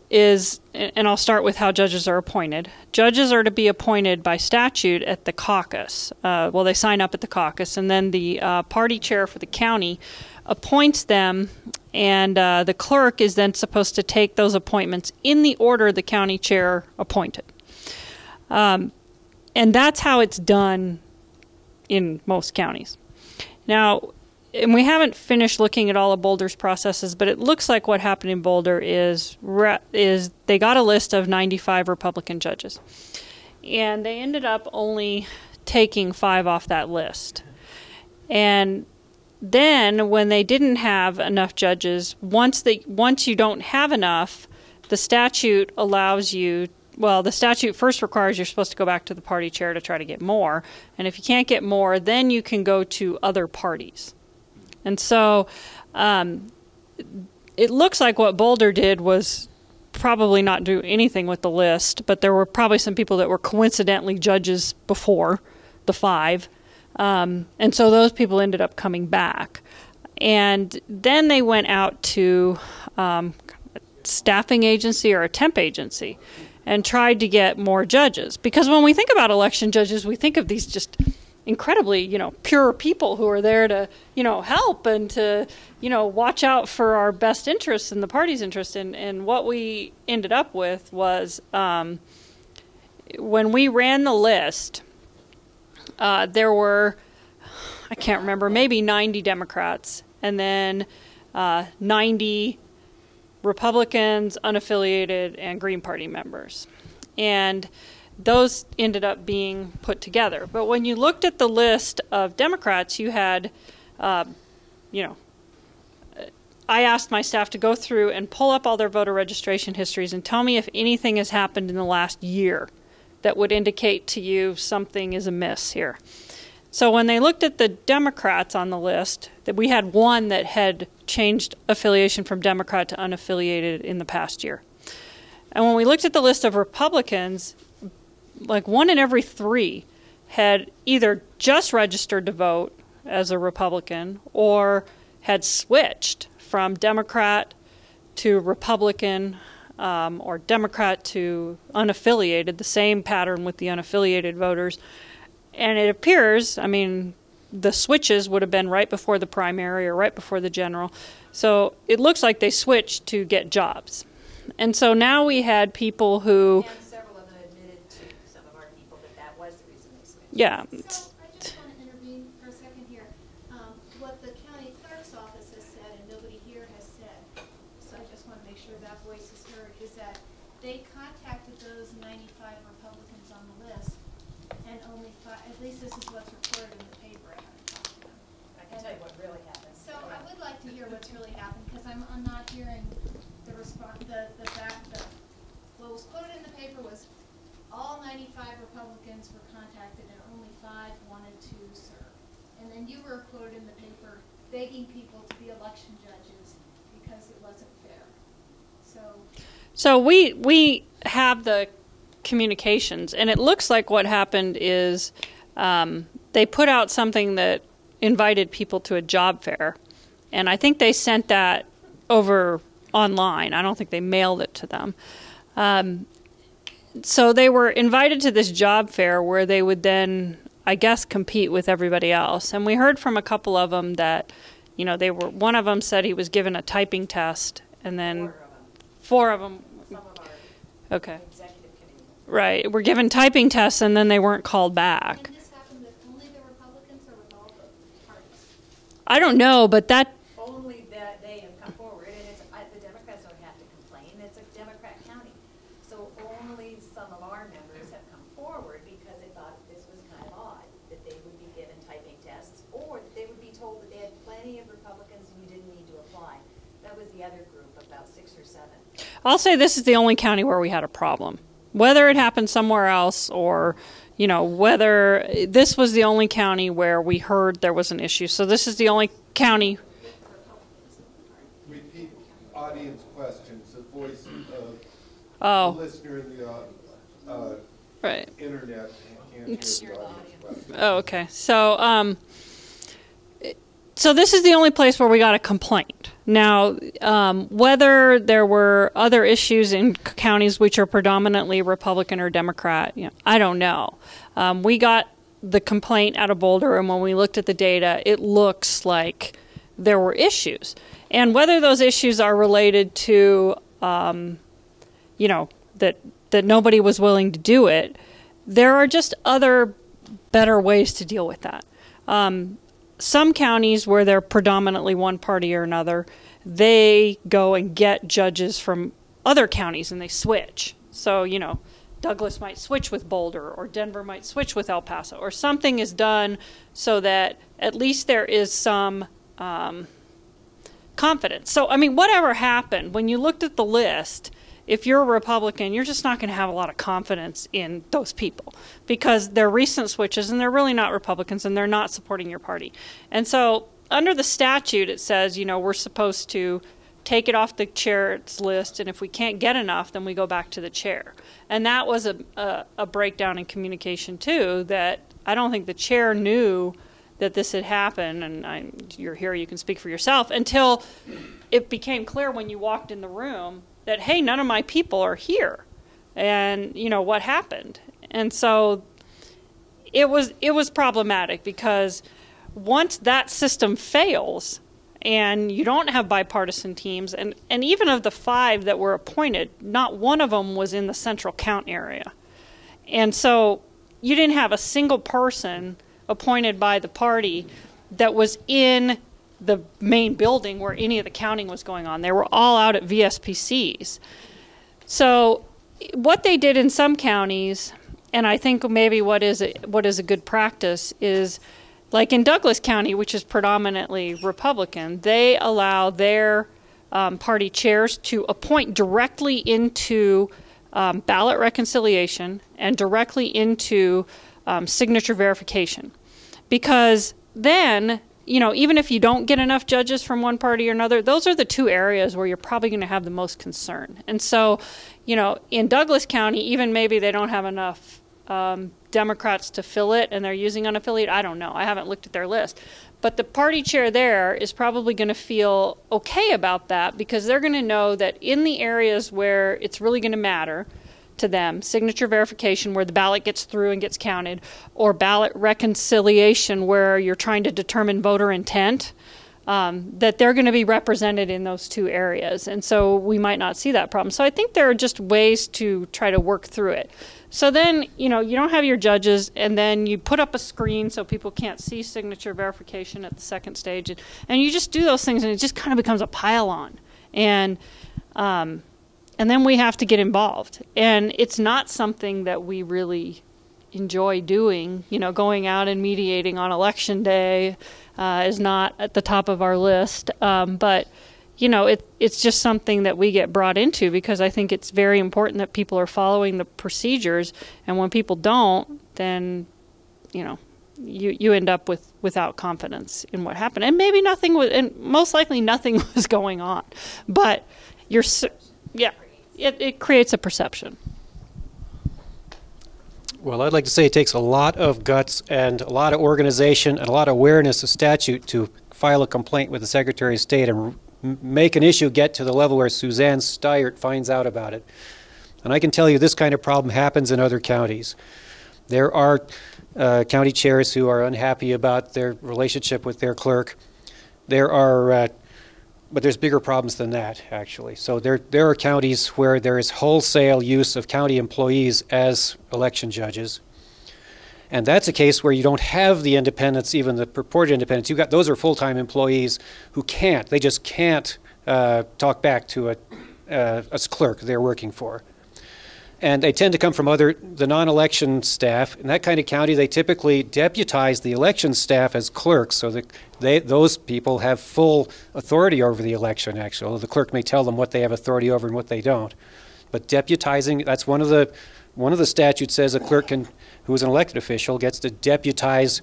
is, and I'll start with how judges are appointed. Judges are to be appointed by statute at the caucus. Well, they sign up at the caucus, and then the party chair for the county appoints them, and the clerk is then supposed to take those appointments in the order the county chair appointed. And that's how it's done in most counties. Now, and we haven't finished looking at all of Boulder's processes, but it looks like what happened in Boulder is they got a list of 95 Republican judges, and they ended up only taking 5 off that list. And then when they didn't have enough judges, once you don't have enough, the statute allows you, well, the statute first requires you're supposed to go back to the party chair to try to get more. And if you can't get more, then you can go to other parties. And so it looks like what Boulder did was probably not do anything with the list, but there were probably some people that were coincidentally judges before the 5. And so those people ended up coming back. And then they went out to a staffing agency or a temp agency and tried to get more judges. Because when we think about election judges, we think of these just incredibly, pure people who are there to, help and to, watch out for our best interests and the party's interest. And what we ended up with was when we ran the list, there were, I can't remember, maybe 90 Democrats and then 90 Republicans, unaffiliated, and Green Party members. And those ended up being put together. But when you looked at the list of Democrats, you had, I asked my staff to go through and pull up all their voter registration histories and tell me if anything has happened in the last year that would indicate to you something is amiss here. So when they looked at the Democrats on the list, that we had one that had changed affiliation from Democrat to unaffiliated in the past year. And when we looked at the list of Republicans, like 1 in every 3 had either just registered to vote as a Republican or had switched from Democrat to Republican or Democrat to unaffiliated, the same pattern with the unaffiliated voters. And it appears, the switches would have been right before the primary or right before the general. So it looks like they switched to get jobs. And so now we had people who... And several of them admitted to some of our people that was the reason they switched. Yeah. So I just want to intervene for a second here. What the county clerk's office has said, and nobody here has said, so I just want to make sure that voice is heard, is that they contacted those 95 Republicans on the list, and only 5, at least this is what's reported in the paper. I haven't talked to them. I can tell you what really happened. So I would like to hear what's really happened, because I'm not hearing the response, the fact that what was quoted in the paper was all 95 Republicans were contacted and only 5 wanted to serve. And then you were quoted in the paper begging people to be election judges because it wasn't fair. So we have the communications, and it looks like what happened is they put out something that invited people to a job fair, and I think they sent that over online. I don't think they mailed it to them. So they were invited to this job fair where they would then, I guess, compete with everybody else. And we heard from a couple of them that, one of them said he was given a typing test, and then 4 of them. Some of our Okay. executive committee. Right. Were given typing tests, and then they weren't called back. and this happened with only the Republicans or with all the parties? I don't know, but that... Only that they have come forward, and the Democrats don't have to complain. It's a Democrat county. So only some of our members have come forward because they thought this was kind of odd, that they would be given typing tests, or that they would be told that they had plenty of Republicans and you didn't need to apply. That was the other group, about 6 or 7. I'll say this is the only county where we had a problem. Whether it happened somewhere else or, whether this was the only county where we heard there was an issue. So this is the only county. Repeat audience questions, the voice of the listener in the right. internet can't hear the audience questions. Oh, okay. So this is the only place where we got a complaint. Now, whether there were other issues in counties which are predominantly Republican or Democrat, I don't know. We got the complaint out of Boulder, and when we looked at the data, it looks like there were issues. And whether those issues are related to, that nobody was willing to do it, there are just other better ways to deal with that. Some counties where they're predominantly one party or another, they go and get judges from other counties and they switch. So, Douglas might switch with Boulder, or Denver might switch with El Paso, or something is done so that at least there is some confidence. So, whatever happened, when you looked at the list, if you're a Republican, you're just not going to have a lot of confidence in those people because they're recent switches and they're really not Republicans and they're not supporting your party. And so under the statute, it says, we're supposed to take it off the chair's list, and if we can't get enough, then we go back to the chair. And that was a breakdown in communication, too, that I don't think the chair knew that this had happened, and you're here, you can speak for yourself, until it became clear when you walked in the room that, hey, none of my people are here, and what happened. And so it was problematic because once that system fails and you don't have bipartisan teams, and even of the 5 that were appointed, not one of them was in the central count area. And so you didn't have a single person appointed by the party that was in the main building where any of the counting was going on. They were all out at VSPCs. So what they did in some counties, and I think maybe what is a good practice, is like in Douglas County, which is predominantly Republican, they allow their party chairs to appoint directly into ballot reconciliation and directly into signature verification. Because then, even if you don't get enough judges from one party or another, those are the 2 areas where you're probably going to have the most concern. And so, in Douglas County, even maybe they don't have enough Democrats to fill it and they're using unaffiliated. I don't know. I haven't looked at their list. But the party chair there is probably going to feel okay about that because they're going to know that in the areas where it's really going to matter to them, signature verification where the ballot gets through and gets counted, or ballot reconciliation where you're trying to determine voter intent, that they're going to be represented in those 2 areas. And so we might not see that problem. So I think there are just ways to try to work through it. So then, you don't have your judges, and then you put up a screen so people can't see signature verification at the second stage. And you just do those things, and it just kind of becomes a pile-on. And then we have to get involved. And it's not something that we really enjoy doing. Going out and mediating on election day is not at the top of our list. But, it's just something that we get brought into because I think it's very important that people are following the procedures. And when people don't, then, you end up without confidence in what happened. And maybe nothing was, and most likely nothing was going on. But it creates a perception. Well, I'd like to say it takes a lot of guts and a lot of organization and a lot of awareness of statute to file a complaint with the Secretary of State and make an issue get to the level where Suzanne Staiert finds out about it. And I can tell you this kind of problem happens in other counties. There are county chairs who are unhappy about their relationship with their clerk. But there's bigger problems than that, actually. So there are counties where there is wholesale use of county employees as election judges. And that's a case where you don't have the independence, even the purported independence. Those are full-time employees who they just can't talk back to a clerk they're working for. And they tend to come from the non-election staff. In that kind of county, they typically deputize the election staff as clerks, so that those people have full authority over the election, actually. Although the clerk may tell them what they have authority over and what they don't. But deputizing, that's one of the one of the statutes says a clerk can, who is an elected official, gets to deputize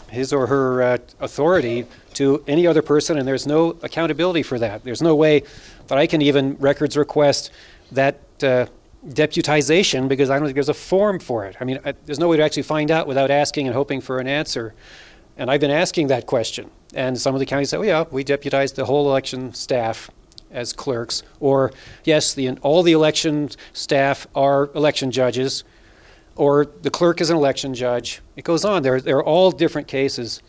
his or her authority to any other person, and there's no accountability for that. There's no way that I can even records request that deputization because I don't think there's a form for it. I mean, there's no way to actually find out without asking and hoping for an answer. And I've been asking that question. And some of the counties say, well, yeah, we deputize the whole election staff as clerks. Or, yes, all the election staff are election judges. Or the clerk is an election judge. It goes on. They're all different cases.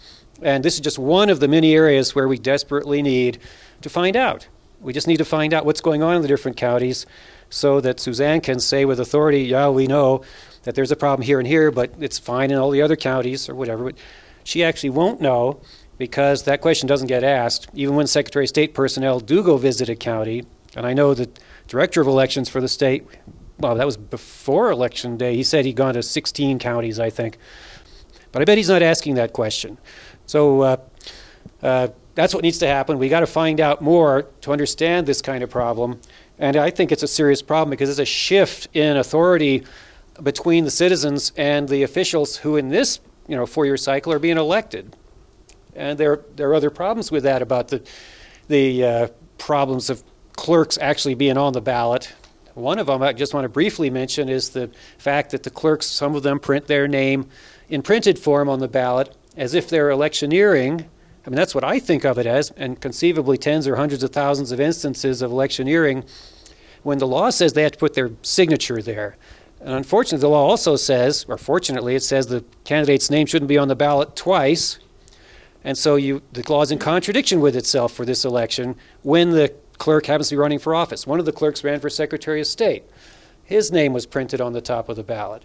And this is just one of the many areas where we desperately need to find out. We just need to find out what's going on in the different counties so that Suzanne can say with authority, yeah, we know that there's a problem here and here, but it's fine in all the other counties or whatever. But she actually won't know because that question doesn't get asked. Even when Secretary of State personnel do go visit a county, and I know the Director of Elections for the state, well, that was before Election Day. He said he'd gone to 16 counties, I think. But I bet he's not asking that question. So that's what needs to happen. We got to find out more to understand this kind of problem. And I think it's a serious problem because it's a shift in authority between the citizens and the officials who in this 4-year cycle are being elected. And there are other problems with that about the problems of clerks actually being on the ballot. One of them I just want to briefly mention is the fact that the clerks, some of them print their name in printed form on the ballot as if they're electioneering. I mean, that's what I think of it as, and conceivably tens or hundreds of thousands of instances of electioneering when the law says they have to put their signature there. And unfortunately, the law also says, or fortunately, it says the candidate's name shouldn't be on the ballot twice. And so the law is in contradiction with itself for this election when the clerk happens to be running for office. One of the clerks ran for Secretary of State. His name was printed on the top of the ballot.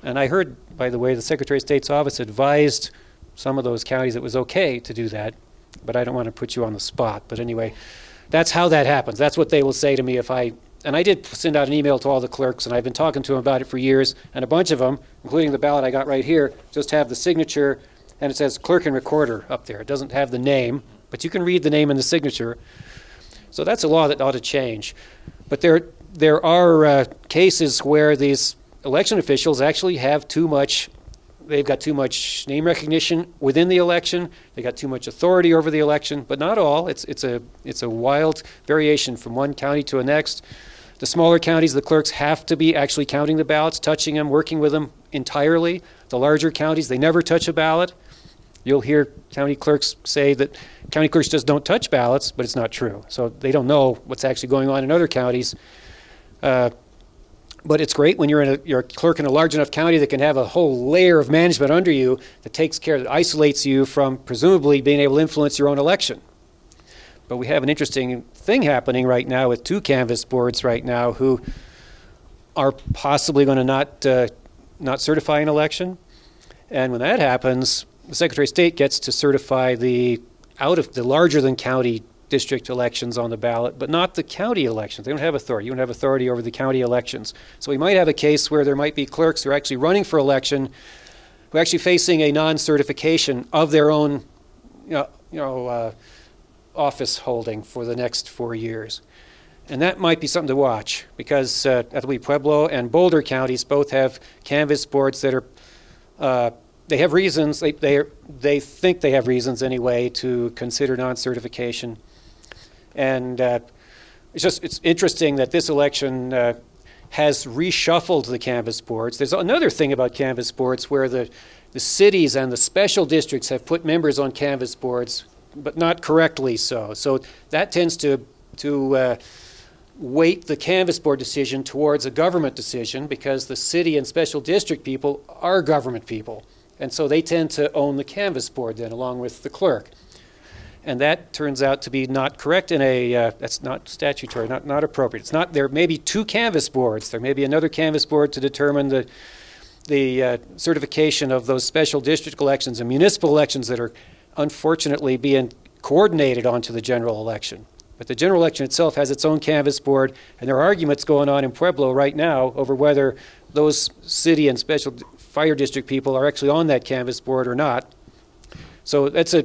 And I heard, by the way, the Secretary of State's office advised some of those counties it was okay to do that, but I don't want to put you on the spot. But anyway, that's how that happens. That's what they will say to me if and I did send out an email to all the clerks, and I've been talking to them about it for years, and a bunch of them, including the ballot I got right here, just have the signature, and it says clerk and recorder up there. It doesn't have the name, but you can read the name and the signature. So that's a law that ought to change. But there are cases where these election officials actually have too much. They've got too much name recognition within the election. They got too much authority over the election, but not all. It's a wild variation from one county to the next. The smaller counties, the clerks have to be actually counting the ballots, touching them, working with them entirely. The larger counties, they never touch a ballot. You'll hear county clerks say that county clerks just don't touch ballots, but it's not true. So they don't know what's actually going on in other counties. But it's great when you're a clerk in a large enough county that can have a whole layer of management under you that takes care, that isolates you from presumably being able to influence your own election. But we have an interesting thing happening right now with 2 canvass boards right now who are possibly going to not certify an election. And when that happens, the Secretary of State gets to certify out of the larger than county district elections on the ballot, but not the county elections. They don't have authority. You don't have authority over the county elections. So we might have a case where there might be clerks who are actually running for election, who are actually facing a non-certification of their own, office holding for the next 4 years. And that might be something to watch because I believe Pueblo and Boulder counties both have canvass boards that are, they have reasons, they think they have reasons anyway to consider non-certification. And it's interesting that this election has reshuffled the canvass boards. There's another thing about canvass boards where the cities and the special districts have put members on canvass boards, but not correctly so. So that tends to weight the canvass board decision towards a government decision because the city and special district people are government people. And so they tend to own the canvass board then along with the clerk. And that turns out to be not correct that's not statutory, not appropriate. It's not, there may be 2 canvass boards. There may be another canvass board to determine the certification of those special district elections and municipal elections that are unfortunately being coordinated onto the general election. But the general election itself has its own canvass board, and there are arguments going on in Pueblo right now over whether those city and special fire district people are actually on that canvass board or not. So it's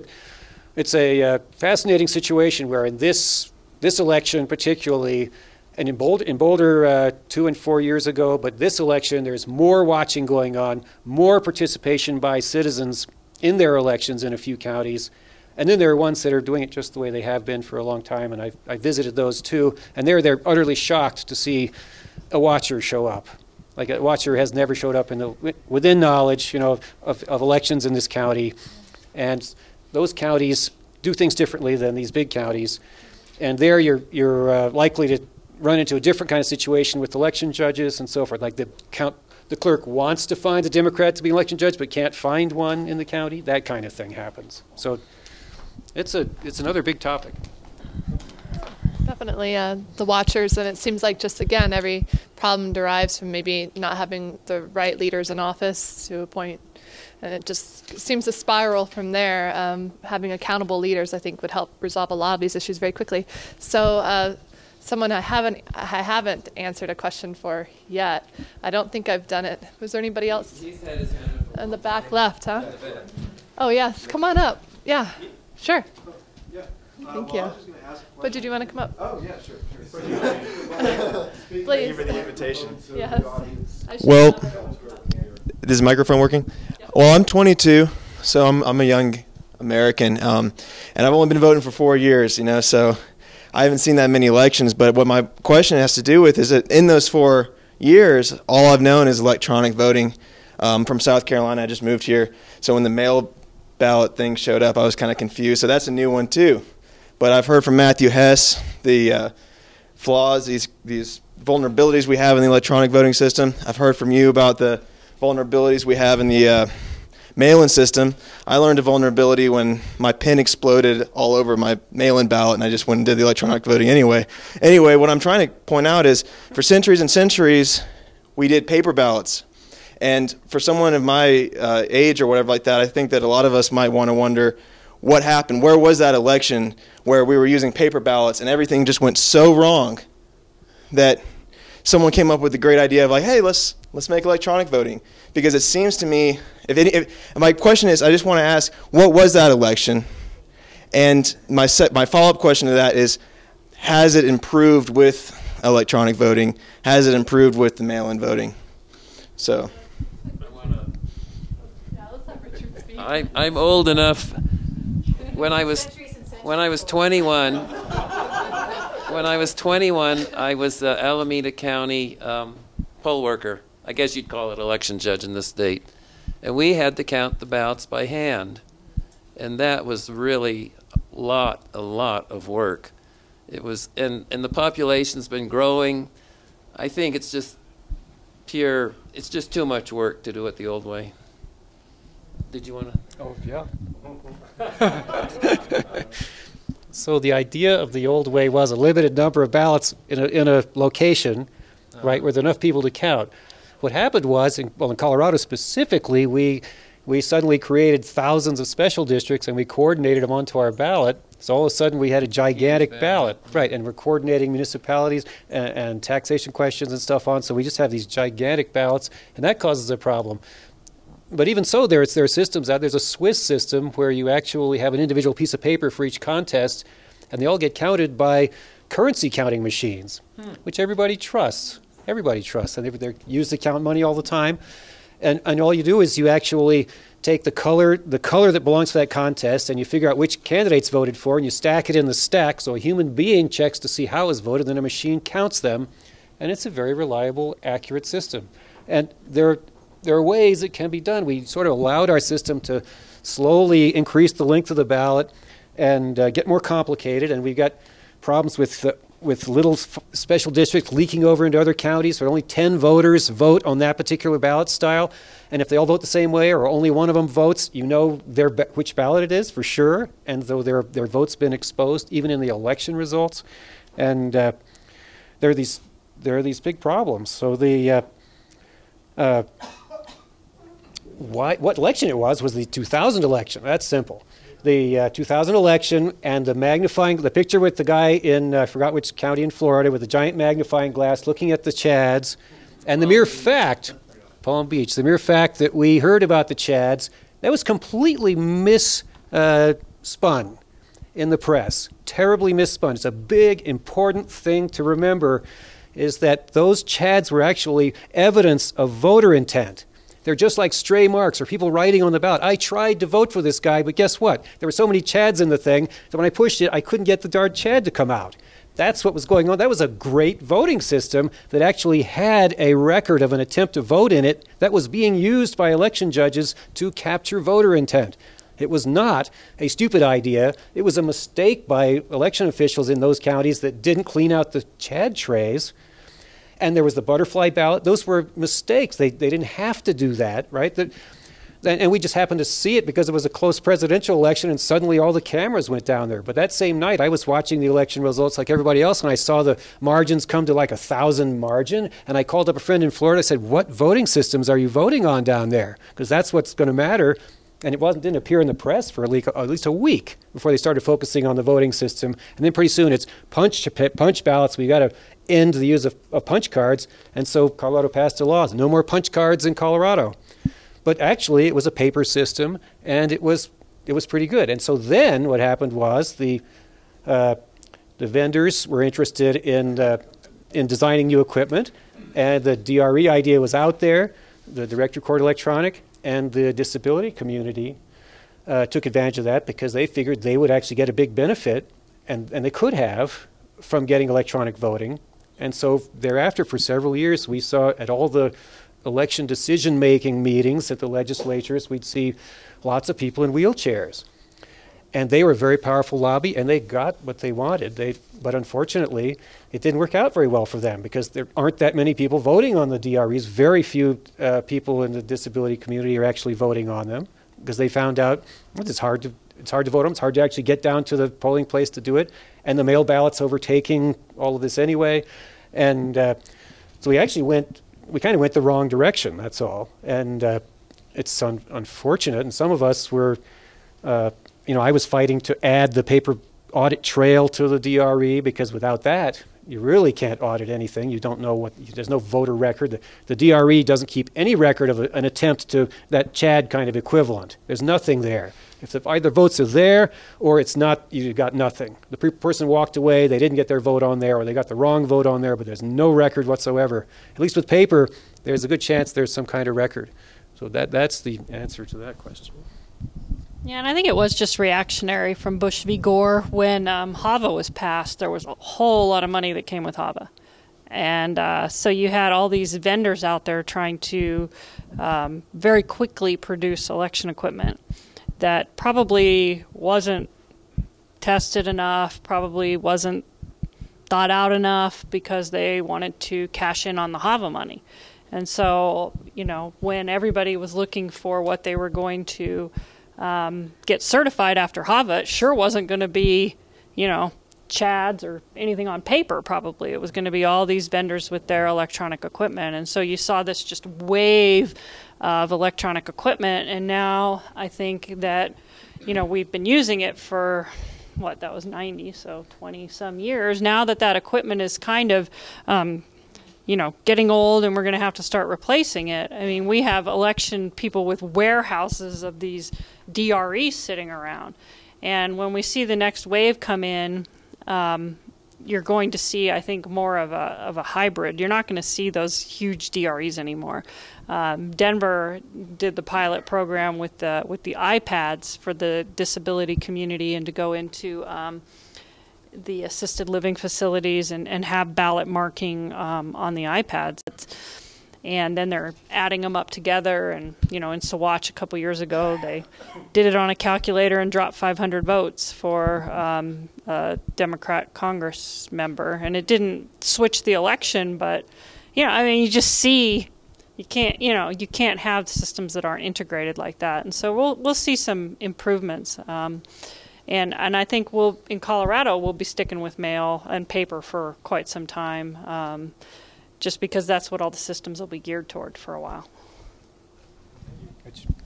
a fascinating situation where in this election particularly, And in Boulder 2 and 4 years ago, but this election, there's more watching going on, more participation by citizens in their elections in a few counties. And then there are ones that are doing it just the way they have been for a long time, and I visited those too. And they're utterly shocked to see a watcher show up. Like a watcher has never showed up within knowledge, of elections in this county. And those counties do things differently than these big counties. And there you're likely to run into a different kind of situation with election judges and so forth. Like the clerk wants to find a Democrat to be an election judge but can't find one in the county. That kind of thing happens. So it's another big topic. Definitely the watchers, and it seems like just again every problem derives from maybe not having the right leaders in office to appoint, and it just seems to spiral from there. Having accountable leaders, I think, would help resolve a lot of these issues very quickly. So someone I haven't answered a question for yet. I don't think I've done it. Was there anybody else? He's had his hand up. In the back left, huh? Oh yes, come on up. Yeah, sure. Yeah. Thank well, you. I was just going to ask a question. But did you want to come up? Oh, yeah, sure. Please. Thank you for the invitation. Yes. Well, is the microphone working? Yep. Well, I'm 22, so I'm a young American, and I've only been voting for 4 years, so I haven't seen that many elections. But what my question has to do with is that in those 4 years, all I've known is electronic voting. From South Carolina, I just moved here, so when the mail ballot thing showed up, I was kind of confused. So that's a new one too. But I've heard from Matthew Hess the flaws, these vulnerabilities we have in the electronic voting system. I've heard from you about the vulnerabilities we have in the mail-in system. I learned a vulnerability when my pen exploded all over my mail-in ballot, and I just went and did the electronic voting anyway. Anyway, what I'm trying to point out is for centuries and centuries, we did paper ballots. And for someone of my age or whatever like that, I think that a lot of us might want to wonder what happened. Where was that election where we were using paper ballots and everything just went so wrong that someone came up with the great idea of like, hey, let's make electronic voting? Because it seems to me, my question is, I just want to ask, what was that election? And my follow-up question to that is, has it improved with electronic voting? Has it improved with the mail-in voting? So. I'm old enough. When I was 21, I was the Alameda County poll worker. I guess you'd call it election judge in this state, and we had to count the ballots by hand, and that was really a lot of work. It was, and the population's been growing. I think it's just it's just too much work to do it the old way. Did you want to? Oh, yeah. So the idea of the old way was a limited number of ballots in a location, right, where there are enough people to count. What happened was, in Colorado specifically, we suddenly created thousands of special districts and we coordinated them onto our ballot. So all of a sudden we had a gigantic ballot, right, and we're coordinating municipalities and taxation questions and stuff on. So we just have these gigantic ballots, and that causes a problem. But even so, there are systems out. There's a Swiss system where you actually have an individual piece of paper for each contest, and they all get counted by currency counting machines, which everybody trusts. Everybody trusts, and they're used to count money all the time. And all you do is you actually take the color that belongs to that contest, and you figure out which candidates voted for, and you stack it in the stack. So a human being checks to see how it was voted, then a machine counts them, and it's a very reliable, accurate system. And there are ways it can be done. We sort of allowed our system to slowly increase the length of the ballot and get more complicated, and we've got problems with little special districts leaking over into other counties, where only 10 voters vote on that particular ballot style, and if they all vote the same way or only one of them votes, you know which ballot it is for sure, and though their vote's been exposed even in the election results, and there are these big problems. So what election it was the 2000 election. That's simple. The 2000 election, and the picture with the guy in, I forgot which county in Florida, with a giant magnifying glass looking at the Chads, and the mere fact, Palm Beach, the mere fact that we heard about the Chads, that was completely misspun. in the press, terribly misspun. It's a big, important thing to remember, is that those chads were actually evidence of voter intent. They're just like stray marks or people writing on the ballot. I tried to vote for this guy, but guess what? There were so many chads in the thing that when I pushed it, I couldn't get the darn chad to come out. That's what was going on. That was a great voting system that actually had a record of an attempt to vote in it that was being used by election judges to capture voter intent. It was not a stupid idea. It was a mistake by election officials in those counties that didn't clean out the chad trays. And there was the butterfly ballot. Those were mistakes. They didn't have to do that, right? And we just happened to see it because it was a close presidential election, and suddenly all the cameras went down there. But that same night, I was watching the election results like everybody else, and I saw the margins come to like 1,000 margin, and I called up a friend in Florida. I said, what voting systems are you voting on down there? Because that's what's going to matter. And it didn't appear in the press for at least a week before they started focusing on the voting system. And then pretty soon it's punch ballots. We got to end the use of punch cards. And so Colorado passed a law. No more punch cards in Colorado. But actually, it was a paper system, and it was pretty good. And so then what happened was the vendors were interested in designing new equipment, and the DRE idea was out there, the direct record electronic, and the disability community took advantage of that because they figured they would actually get a big benefit, and they could have, from getting electronic voting. And so thereafter, for several years, we saw at all the election decision-making meetings at the legislatures, we'd see lots of people in wheelchairs. And they were a very powerful lobby, and they got what they wanted. But unfortunately, it didn't work out very well for them because there aren't that many people voting on the DREs. Very few people in the disability community are actually voting on them because they found out it's hard to vote on them. It's hard to actually get down to the polling place to do it. And the mail ballot's overtaking all of this anyway. And so we kind of went the wrong direction, that's all. And it's unfortunate. And some of us were, I was fighting to add the paper audit trail to the DRE because without that, you really can't audit anything. You don't know there's no voter record. The DRE doesn't keep any record of an attempt to that Chad kind of equivalent. There's nothing there. If either votes are there or it's not, you got nothing. The person walked away, they didn't get their vote on there, or they got the wrong vote on there, but there's no record whatsoever. At least with paper, there's a good chance there's some kind of record. So that's the answer to that question. Yeah, and I think it was just reactionary from Bush v. Gore. When HAVA was passed, there was a whole lot of money that came with HAVA. And so you had all these vendors out there trying to very quickly produce election equipment that probably wasn't tested enough, probably wasn't thought out enough because they wanted to cash in on the HAVA money. And so, when everybody was looking for what they were going to get certified after HAVA, it sure wasn't going to be, Chads or anything on paper probably. It was going to be all these vendors with their electronic equipment. And so you saw this just wave of electronic equipment. And now I think that, we've been using it for, that was 90, so 20-some years. Now that equipment is kind of, getting old and we're going to have to start replacing it. I mean, we have election people with warehouses of these DREs sitting around. And when we see the next wave come in, you're going to see, I think, more of a hybrid. You're not going to see those huge DREs anymore. Denver did the pilot program with the iPads for the disability community and to go into the assisted living facilities and have ballot marking on the iPads. And then they're adding them up together. And, in Saguache a couple years ago, they did it on a calculator and dropped 500 votes for a Democrat Congress member. And it didn't switch the election, but, you just see you can't have systems that aren't integrated like that. And so we'll see some improvements. And I think in Colorado, we'll be sticking with mail and paper for quite some time. Just because that's what all the systems will be geared toward for a while.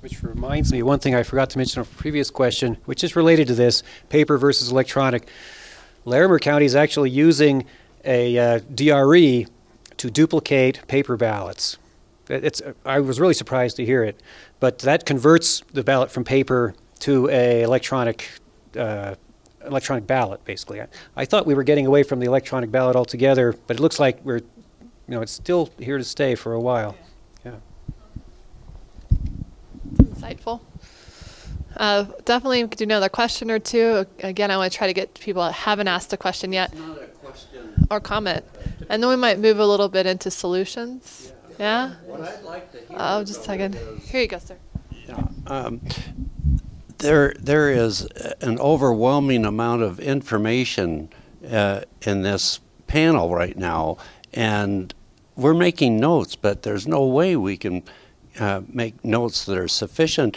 Which reminds me, one thing I forgot to mention on a previous question, which is related to this, paper versus electronic. Larimer County is actually using a DRE to duplicate paper ballots. I was really surprised to hear it, but that converts the ballot from paper to a electronic electronic ballot, basically. I thought we were getting away from the electronic ballot altogether, but it looks like it's still here to stay for a while. Yeah. Insightful. Definitely do another question or two. Again, I want to try to get people that haven't asked a question yet. Not a question. Or comment. And then we might move a little bit into solutions. Yeah? What I'd like to hear. Oh, just a second. Here you go, sir. There is an overwhelming amount of information in this panel right now, and we're making notes, but there's no way we can make notes that are sufficient.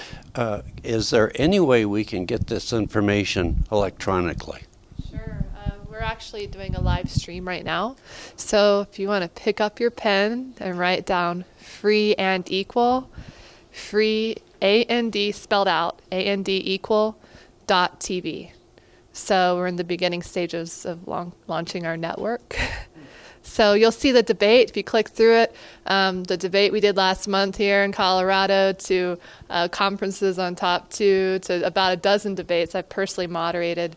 Is there any way we can get this information electronically? Sure. We're actually doing a live stream right now. So if you want to pick up your pen and write down free and equal, free A-N-D spelled out, A-N-D equal .tv. So we're in the beginning stages of launching our network. So you'll see the debate if you click through it. The debate we did last month here in Colorado, to conferences on Top 2, to about a dozen debates I've personally moderated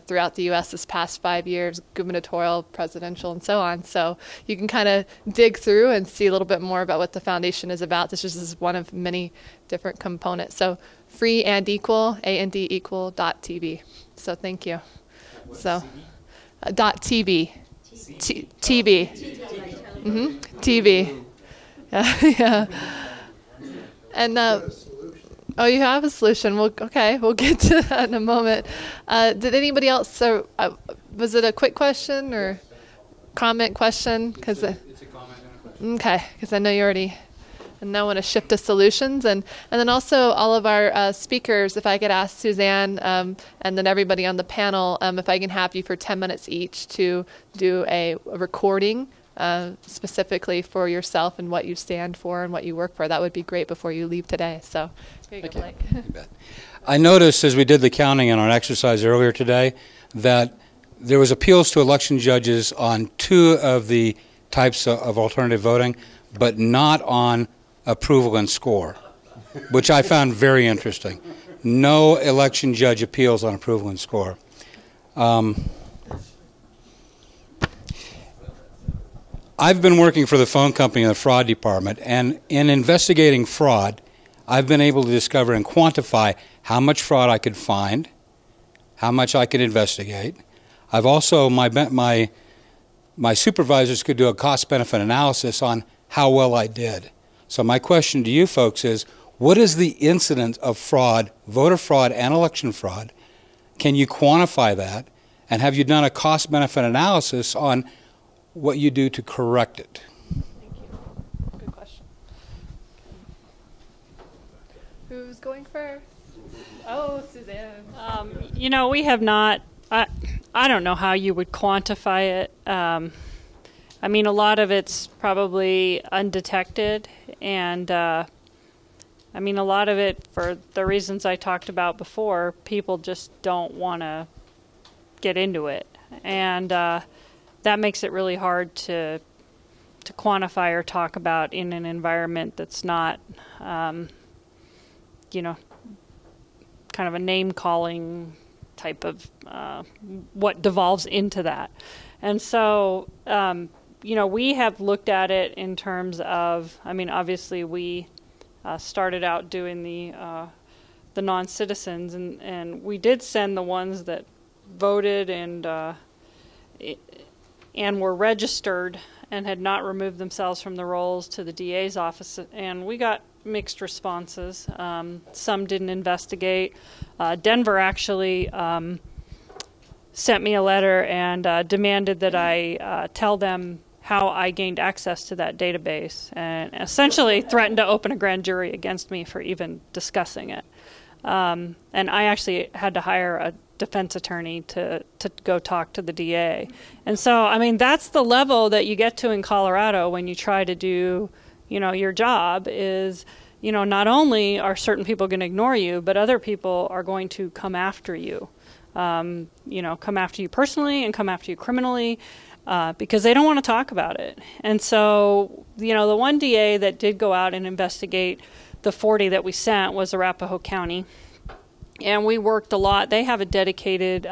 throughout the U.S. this past 5 years, gubernatorial, presidential, and so on. So you can kind of dig through and see a little bit more about what the foundation is about. This is one of many different components. So free and equal, A-N-D equal .tv. So thank you. So .tv. TV. TV. Yeah. And oh, you have a solution. Well, okay, we'll get to that in a moment. Did anybody else? Was it a quick question or comment question? It's a comment and a question. Okay, because I know you already. And now I want to shift to solutions, and then also all of our speakers, if I could ask Suzanne and then everybody on the panel, if I can have you for 10 minutes each to do a recording specifically for yourself and what you stand for and what you work for. That would be great before you leave today. So here you go, Blake. I noticed as we did the counting in our exercise earlier today that there was appeals to election judges on 2 of the types of alternative voting, but not on approval and score, which I found very interesting. No election judge appeals on approval and score. I've been working for the phone company in the fraud department, and in investigating fraud, I've been able to discover and quantify how much fraud I could find, how much I could investigate. I've also, my supervisors could do a cost-benefit analysis on how well I did. So my question to you folks is, what is the incidence of fraud, voter fraud and election fraud? Can you quantify that? And have you done a cost-benefit analysis on what you do to correct it? Thank you. Good question. Who's going first? Oh, Suzanne. We have not, I don't know how you would quantify it. I mean, a lot of it's probably undetected, and I mean, a lot of it, for the reasons I talked about before, people just don't want to get into it, and that makes it really hard to quantify or talk about in an environment that's not, kind of a name-calling type of what devolves into that. And so, we have looked at it in terms of, I mean, obviously we started out doing the non-citizens, and we did send the ones that voted and were registered and had not removed themselves from the rolls to the DA's office, and we got mixed responses. Some didn't investigate. Denver actually sent me a letter and demanded that I tell them how I gained access to that database, and essentially threatened to open a grand jury against me for even discussing it. And I actually had to hire a defense attorney to go talk to the DA. And so, I mean, that's the level that you get to in Colorado when you try to do, your job is, not only are certain people going to ignore you, but other people are going to come after you. Come after you personally and come after you criminally, because they don't want to talk about it. And so, the one DA that did go out and investigate the 40 that we sent was Arapahoe County. And we worked a lot. They have a dedicated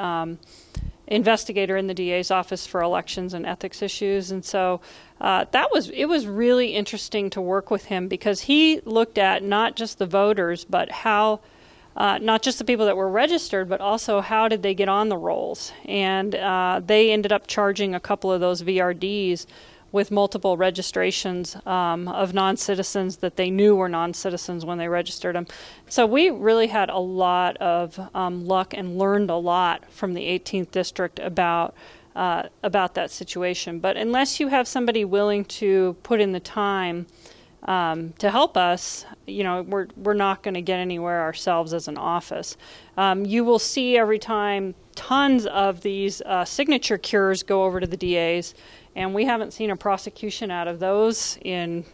investigator in the DA's office for elections and ethics issues. And so it was really interesting to work with him, because he looked at not just the voters, but how, not just the people that were registered, but also how did they get on the rolls. And they ended up charging a couple of those VRDs with multiple registrations of non-citizens that they knew were non-citizens when they registered them. So we really had a lot of luck and learned a lot from the 18th district about that situation. But unless you have somebody willing to put in the time to help us, you know, we're not going to get anywhere ourselves as an office. You will see every time tons of these signature cures go over to the DAs, and we haven't seen a prosecution out of those in,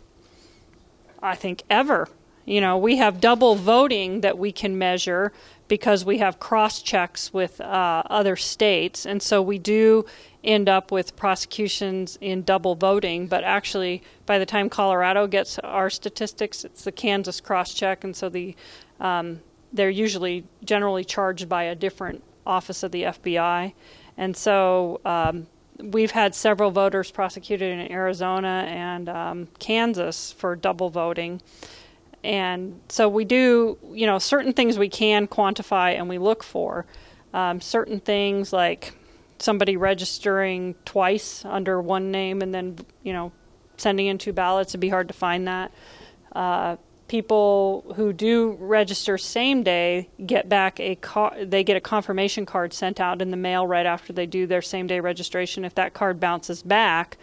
I think, ever. You know, we have double voting that we can measure because we have cross-checks with other states, and so we do end up with prosecutions in double voting, but actually by the time Colorado gets our statistics, it's the Kansas cross-check, and so they're usually generally charged by a different office of the FBI. And so we've had several voters prosecuted in Arizona and Kansas for double voting. And so we do, you know, certain things we can quantify and we look for. Certain things like somebody registering twice under one name and then, you know, sending in 2 ballots, it'd be hard to find that. People who do register same day get back they get a confirmation card sent out in the mail right after they do their same day registration. If that card bounces back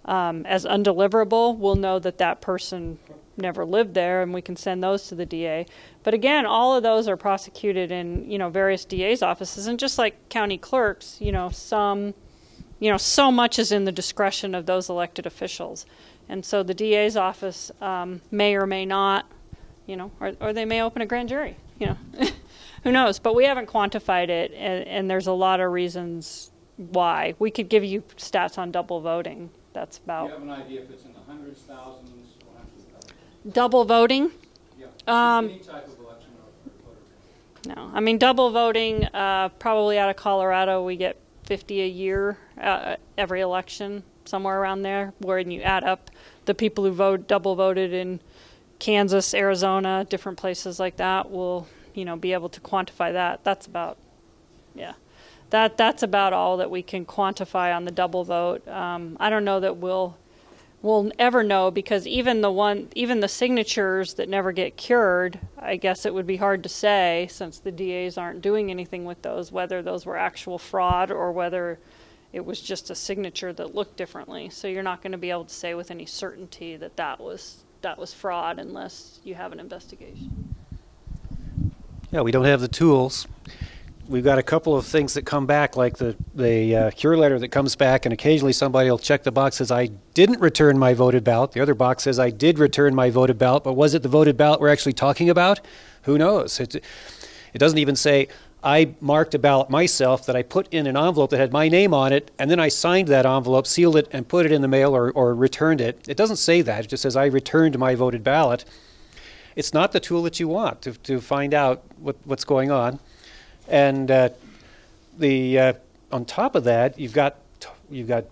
as undeliverable, we'll know that that person never lived there, and we can send those to the DA. But again, all of those are prosecuted in, you know, various DA's offices, and just like county clerks, you know, so much is in the discretion of those elected officials. And so the DA's office may or may not, you know, or they may open a grand jury, you know. Who knows? But we haven't quantified it, and there's a lot of reasons why. We could give you stats on double voting. That's about... Do you have an idea if it's in the hundreds, thousands, or hundreds of thousands? Double voting? Yeah. Any type of election or voter. No. I mean, double voting, probably out of Colorado, we get 50 a year every election, somewhere around there, where you add up the people who double voted in Kansas, Arizona, different places like that, we'll, you know, be able to quantify that. That's about, yeah. That's about all that we can quantify on the double vote. I don't know that we'll ever know, because even the signatures that never get cured, I guess it would be hard to say, since the DAs aren't doing anything with those, whether those were actual fraud or whether it was just a signature that looked differently. So you're not going to be able to say with any certainty that that was fraud unless you have an investigation. Yeah, we don't have the tools. We've got a couple of things that come back, like the cure letter that comes back, and occasionally somebody will check the box says, I didn't return my voted ballot. The other box says, I did return my voted ballot, but was it the voted ballot we're actually talking about? Who knows? It doesn't even say, I marked a ballot myself that I put in an envelope that had my name on it, and then I signed that envelope, sealed it, and put it in the mail or returned it. It doesn't say that. It just says, I returned my voted ballot. It's not the tool that you want to find out what's going on. And on top of that, you've got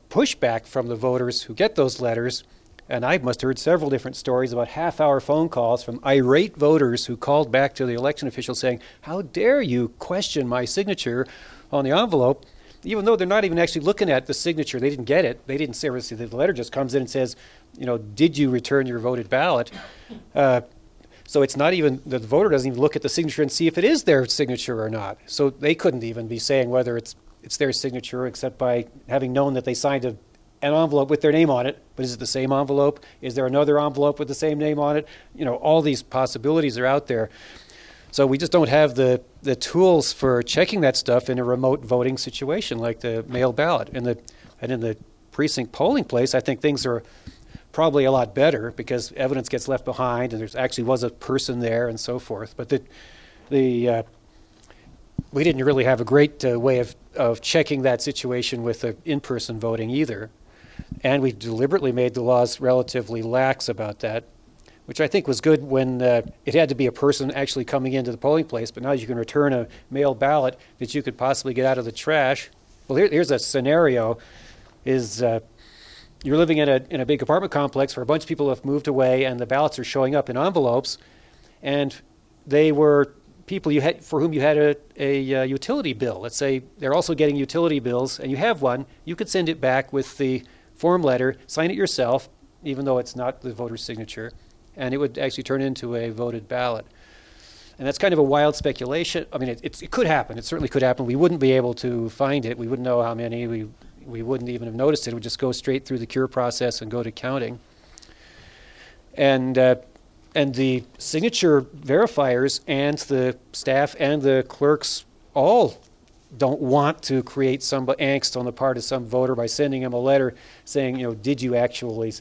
pushback from the voters who get those letters. And I must have heard several different stories about half-hour phone calls from irate voters who called back to the election officials saying, how dare you question my signature on the envelope, even though they're not even actually looking at the signature. They didn't get it. They didn't say, the letter just comes in and says, you know, did you return your voted ballot? So it's not even, the voter doesn't even look at the signature and see if it is their signature or not. So they couldn't even be saying whether it's their signature, except by having known that they signed an envelope with their name on it. But is it the same envelope? Is there another envelope with the same name on it? You know, all these possibilities are out there. So we just don't have the tools for checking that stuff in a remote voting situation like the mail ballot. And in the precinct polling place, I think things are probably a lot better because evidence gets left behind and there actually was a person there and so forth. But we didn't really have a great way of checking that situation with the in-person voting either. And we've deliberately made the laws relatively lax about that. which I think was good when it had to be a person actually coming into the polling place, but now you can return a mail ballot that you could possibly get out of the trash. Well, here's a scenario, is you're living in a big apartment complex where a bunch of people have moved away and the ballots are showing up in envelopes, and they were people for whom you had a utility bill. Let's say they're also getting utility bills and you have one, you could send it back with the form letter, sign it yourself, even though it's not the voter's signature, and it would actually turn into a voted ballot. And that's kind of a wild speculation. I mean, it could happen. It certainly could happen. We wouldn't be able to find it. We wouldn't know how many. We wouldn't even have noticed it. It would just go straight through the cure process and go to counting. And the signature verifiers and the staff and the clerks all don't want to create some angst on the part of some voter by sending them a letter saying, did you actually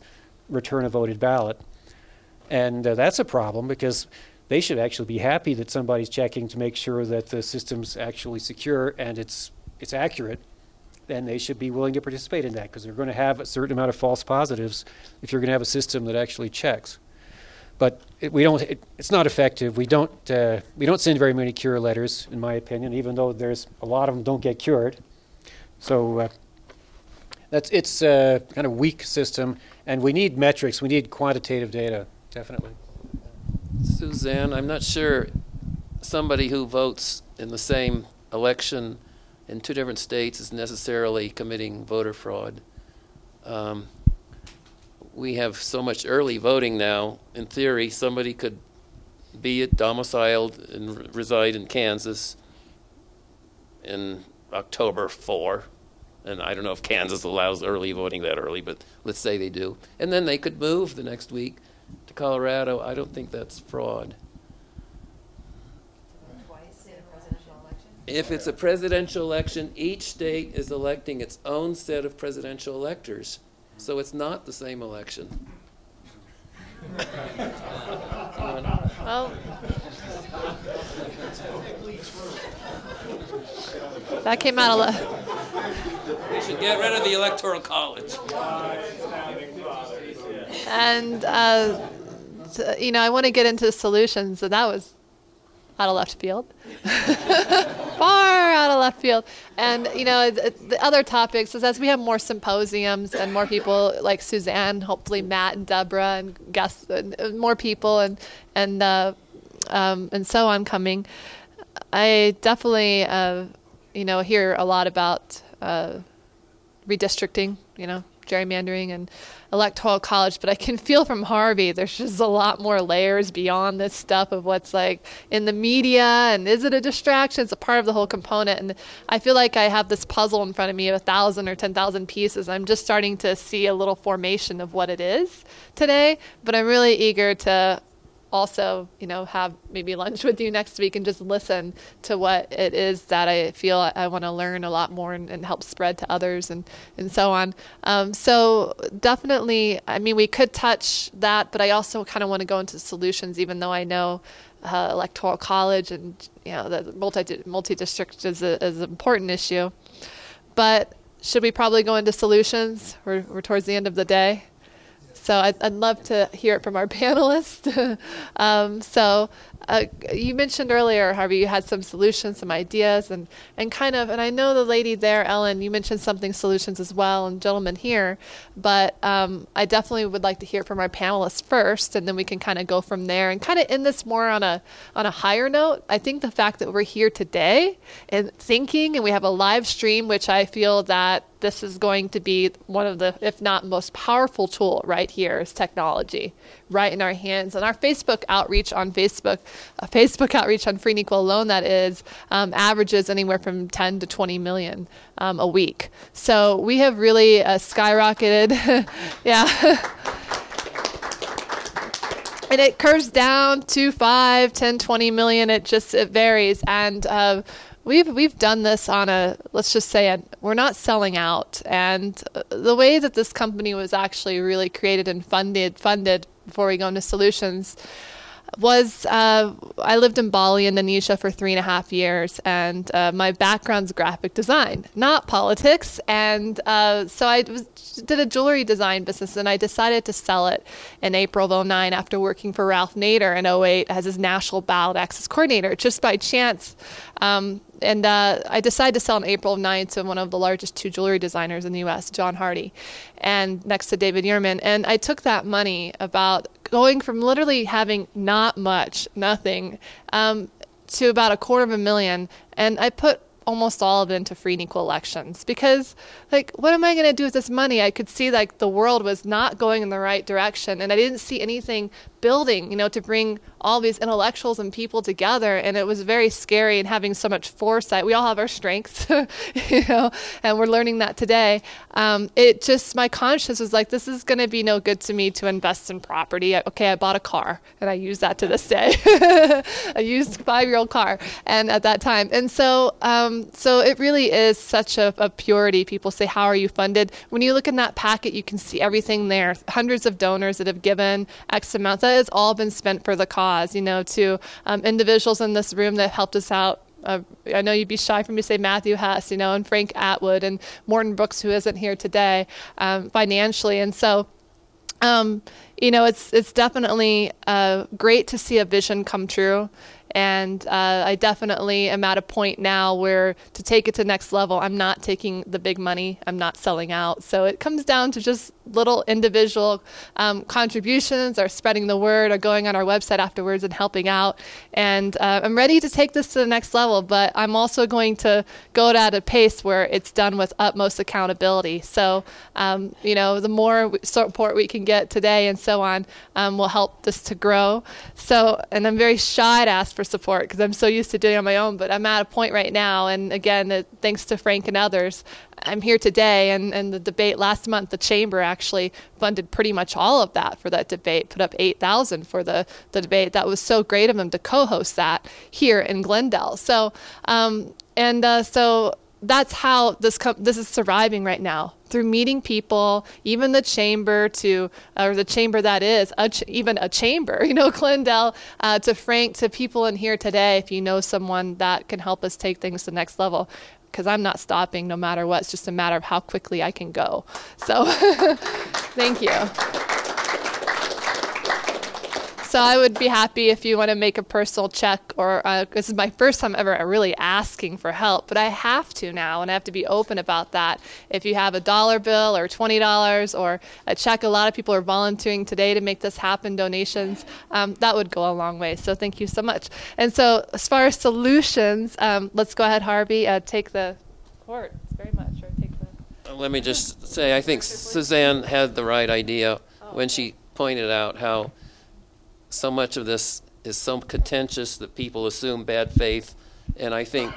return a voted ballot? And that's a problem, because they should actually be happy that somebody's checking to make sure that the system's actually secure and it's accurate. And they should be willing to participate in that, because they're going to have a certain amount of false positives if you're going to have a system that actually checks. But it's not effective. We don't send very many cure letters, in my opinion, even though there's a lot of them don't get cured. So it's a kind of weak system, and we need metrics. We need quantitative data, definitely. Suzanne, I'm not sure somebody who votes in the same election in two different states is necessarily committing voter fraud. We have so much early voting now. In theory, somebody could be domiciled and reside in Kansas in October 4. And I don't know if Kansas allows early voting that early, but let's say they do. And then they could move the next week to Colorado. I don't think that's fraud. Twice in a presidential election? If it's a presidential election, each state is electing its own set of presidential electors. So it's not the same election. Well, that came out of left. We should get rid of the Electoral College. And, I want to get into solutions, so that was out of left field. Far out of left field. And, the other topics is, as we have more symposiums and more people like Suzanne, hopefully Matt and Deborah and guests, more people and so on coming, I definitely, hear a lot about redistricting, gerrymandering and electoral college, but I can feel from Harvie there's just a lot more layers beyond this stuff of what's like in the media, and is it a distraction? It's a part of the whole component, and I feel like I have this puzzle in front of me of 1,000 or 10,000 pieces. I'm just starting to see a little formation of what it is today, but I'm really eager to also, have maybe lunch with you next week and just listen to what it is that I feel I want to learn a lot more and help spread to others and so on. So definitely, we could touch that, but I also kind of want to go into solutions, even though I know electoral college and, the multi-district is an important issue. But should we probably go into solutions? We're towards the end of the day. So I'd love to hear it from our panelists. You mentioned earlier, Harvie, you had some solutions, some ideas, and I know the lady there, Ellen, you mentioned something solutions as well, and gentlemen here, but I definitely would like to hear from our panelists first, and then we can kind of go from there and kind of end this more on a higher note. I think the fact that we're here today and thinking, and we have a live stream, which I feel that this is going to be one of the, if not most powerful tool right here, is technology right in our hands. And our Facebook outreach on Facebook outreach on Free and Equal alone, that is, averages anywhere from 10 to 20 million a week. So we have really skyrocketed. Yeah. And it curves down to 5, 10, 20 million. It varies. And we've done this on let's just say we're not selling out. And the way that this company was actually really created and funded before we go into solutions, was I lived in Bali, Indonesia for 3.5 years, and my background's graphic design, not politics. And so I did a jewelry design business, and I decided to sell it in April of 2009 after working for Ralph Nader in 2008 as his national ballot access coordinator, just by chance. And I decided to sell in April of 2009 to one of the largest 2 jewelry designers in the U.S., John Hardy, and next to David Yurman. And I took that money, about going from literally having not much, nothing, to about $250,000, and I put almost all of it into free and equal elections, because like, what am I going to do with this money? I could see like the world was not going in the right direction, and I didn't see anything building, to bring all these intellectuals and people together, and it was very scary. And having so much foresight, we all have our strengths, and we're learning that today. It just, my conscience was like, this is going to be no good to me to invest in property. I bought a car, and I use that to this day. I used a 5-year-old car, and at that time, and so it really is such a purity. People say, how are you funded? When you look in that packet, you can see everything there. Hundreds of donors that have given X amount. That has all been spent for the cause, to individuals in this room that helped us out. I know you'd be shy for me to say Matthew Hess, and Frank Atwood and Morton Brooks, who isn't here today, financially. And so, it's definitely great to see a vision come true. And I definitely am at a point now where to take it to the next level, I'm not taking the big money. I'm not selling out. So it comes down to just little individual contributions, or spreading the word, or going on our website afterwards and helping out. And I'm ready to take this to the next level, but I'm also going to go at a pace where it's done with utmost accountability. So, the more support we can get today and so on will help this to grow. So, and I'm very shy to ask for support because I'm so used to doing it on my own, but I'm at a point right now, and again, thanks to Frank and others, I'm here today. And the debate last month, the chamber actually funded pretty much all of that for that debate, put up $8,000 for the debate. That was so great of them to co-host that here in Glendale. So, so that's how this is surviving right now, through meeting people, even the chamber or the chamber that is, even a chamber, Glendale, to Frank, to people in here today, if you know someone that can help us take things to the next level. Because I'm not stopping no matter what. It's just a matter of how quickly I can go. So thank you. So I would be happy if you want to make a personal check, or this is my first time ever really asking for help, but I have to now, and I have to be open about that. If you have a $1 bill or $20 or a check, a lot of people are volunteering today to make this happen, donations, that would go a long way. So thank you so much. And so as far as solutions, let's go ahead, Harvie, take the court very much, or take the... Let me just say, I think Suzanne had the right idea when she pointed out how so much of this is so contentious that people assume bad faith, and I think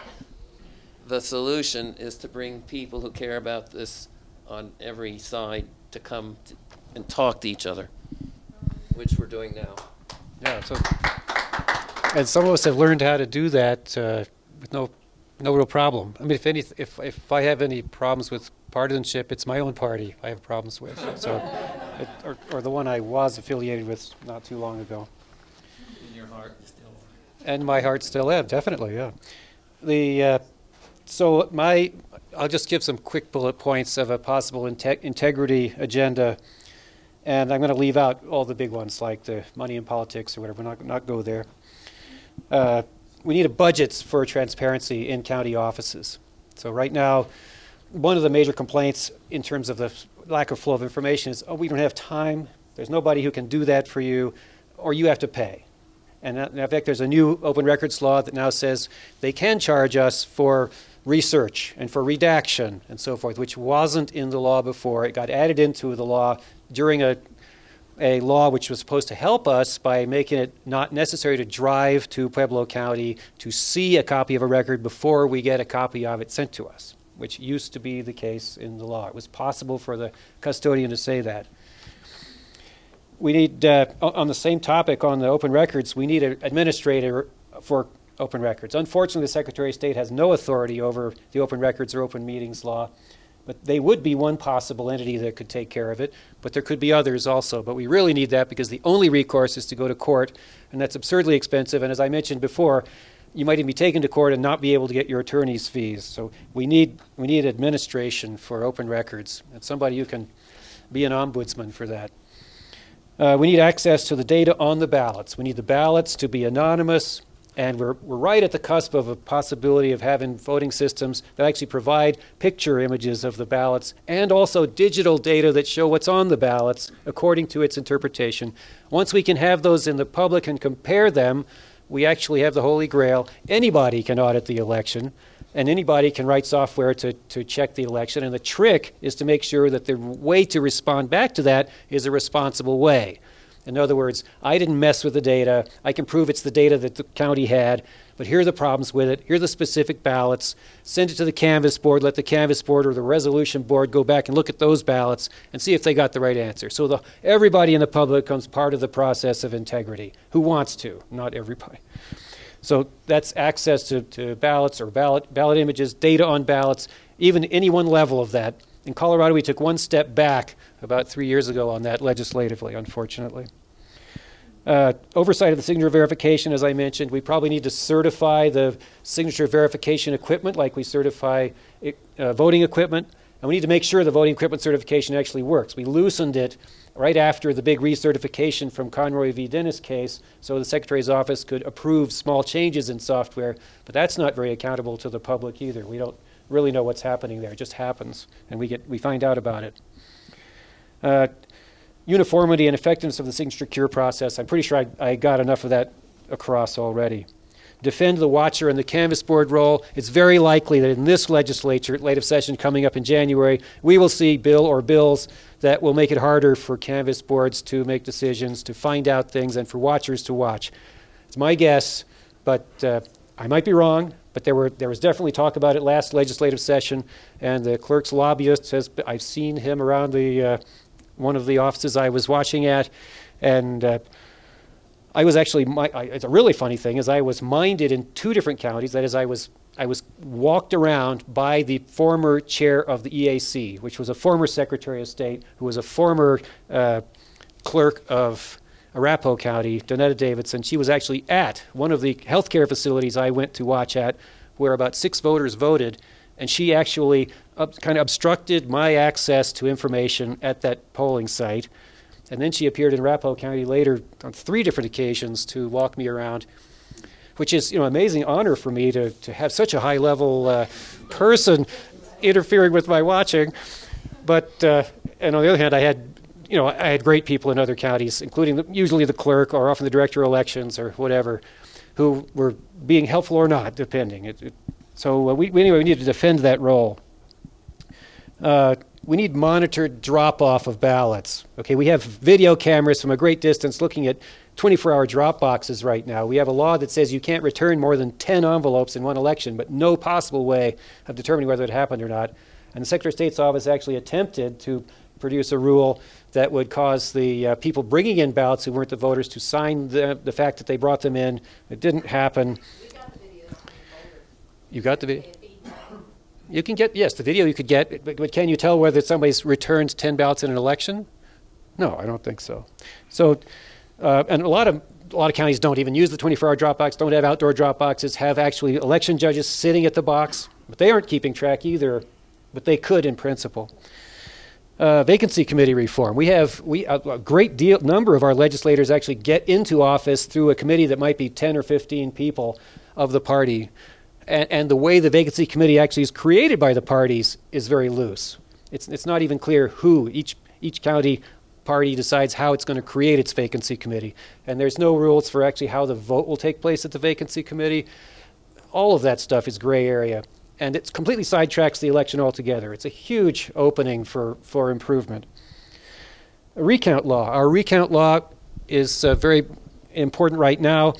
the solution is to bring people who care about this on every side to come and talk to each other, which we're doing now. Yeah, and some of us have learned how to do that with no real problem. I mean, if I have any problems with partisanship, it's my own party I have problems with. So, or the one I was affiliated with not too long ago. In your heart still. And my heart still am, definitely, yeah. I'll just give some quick bullet points of a possible integrity agenda, and I'm going to leave out all the big ones like the money in politics or whatever. Not go there. We need a budget for transparency in county offices. So right now, one of the major complaints in terms of the lack of flow of information is, we don't have time, there's nobody who can do that for you, or you have to pay. And in fact, there's a new open records law that now says they can charge us for research and for redaction and so forth, which wasn't in the law before. It got added into the law during a law which was supposed to help us by making it not necessary to drive to Pueblo County to see a copy of a record before we get a copy of it sent to us, which used to be the case in the law. It was possible for the custodian to say that. We need, on the same topic on the open records, we need an administrator for open records. Unfortunately, the Secretary of State has no authority over the open records or open meetings law, But they would be one possible entity that could take care of it, but there could be others also. But we really need that because the only recourse is to go to court, and that's absurdly expensive. And as I mentioned before, you might even be taken to court and not be able to get your attorney's fees. So we need administration for open records, and somebody who can be an ombudsman for that. We need access to the data on the ballots. We need the ballots to be anonymous. And we're right at the cusp of a possibility of having voting systems that actually provide picture images of the ballots and also digital data that show what's on the ballots according to its interpretation. Once we can have those in the public and compare them, we actually have the Holy Grail. Anybody can audit the election, and anybody can write software to check the election. And the trick is to make sure that the way to respond back to that is a responsible way. In other words, I didn't mess with the data. I can prove it's the data that the county had, but here are the problems with it. Here are the specific ballots. Send it to the canvass board. Let the canvass board or the resolution board go back and look at those ballots and see if they got the right answer. So everybody in the public becomes part of the process of integrity. Who wants to? Not everybody. So that's access to ballots or ballot images, data on ballots, even any one level of that. In Colorado, we took one step back about 3 years ago on that legislatively, unfortunately. Oversight of the signature verification, as I mentioned, we probably need to certify the signature verification equipment like we certify voting equipment, and we need to make sure the voting equipment certification actually works. We loosened it right after the big recertification from Conroy v. Dennis case, so the Secretary's office could approve small changes in software, but that's not very accountable to the public either. We don't really know what's happening there. It just happens, and we find out about it. Uniformity and effectiveness of the signature cure process. I'm pretty sure I got enough of that across already. Defend the watcher and the canvass board role. It's very likely that in this legislature, legislative session coming up in January, we will see bill or bills that will make it harder for canvass boards to make decisions, to find out things, and for watchers to watch. It's my guess, but I might be wrong. But there was definitely talk about it last legislative session, and the clerk's lobbyist I've seen him around one of the offices I was watching at, and I was actually, it's a really funny thing, is I was minded in 2 different counties. That is, I was walked around by the former chair of the EAC, which was a former Secretary of State, who was a former clerk of Arapahoe County, Donetta Davidson. She was actually at one of the healthcare facilities I went to watch at, where about 6 voters voted, and she actually kind of obstructed my access to information at that polling site. And then she appeared in Arapahoe County later on 3 different occasions to walk me around, which is, an amazing honor for me to have such a high-level person interfering with my watching. But and on the other hand, I had great people in other counties, including usually the clerk or often the director of elections or whatever, who were being helpful or not, depending. So we need to defend that role. We need monitored drop-off of ballots. Okay, we have video cameras from a great distance looking at 24-hour drop boxes right now. We have a law that says you can't return more than 10 envelopes in one election, but no possible way of determining whether it happened or not. And the Secretary of State's office actually attempted to produce a rule that would cause the people bringing in ballots who weren't the voters to sign the fact that they brought them in. It didn't happen. You got the video? You can get, yes, the video you could get, but can you tell whether somebody's returned 10 ballots in an election? No, I don't think so. So, and a lot of counties don't even use the 24-hour drop box, don't have outdoor drop boxes, have actually election judges sitting at the box, but they aren't keeping track either, but they could in principle. Vacancy committee reform. A great number of our legislators actually get into office through a committee that might be 10 or 15 people of the party. And the way the vacancy committee actually is created by the parties is very loose. It's not even clear who each county party decides how it's going to create its vacancy committee. And there's no rules for actually how the vote will take place at the vacancy committee. All of that stuff is gray area. And it completely sidetracks the election altogether. It's a huge opening for improvement. A recount law. Our recount law is very important right now.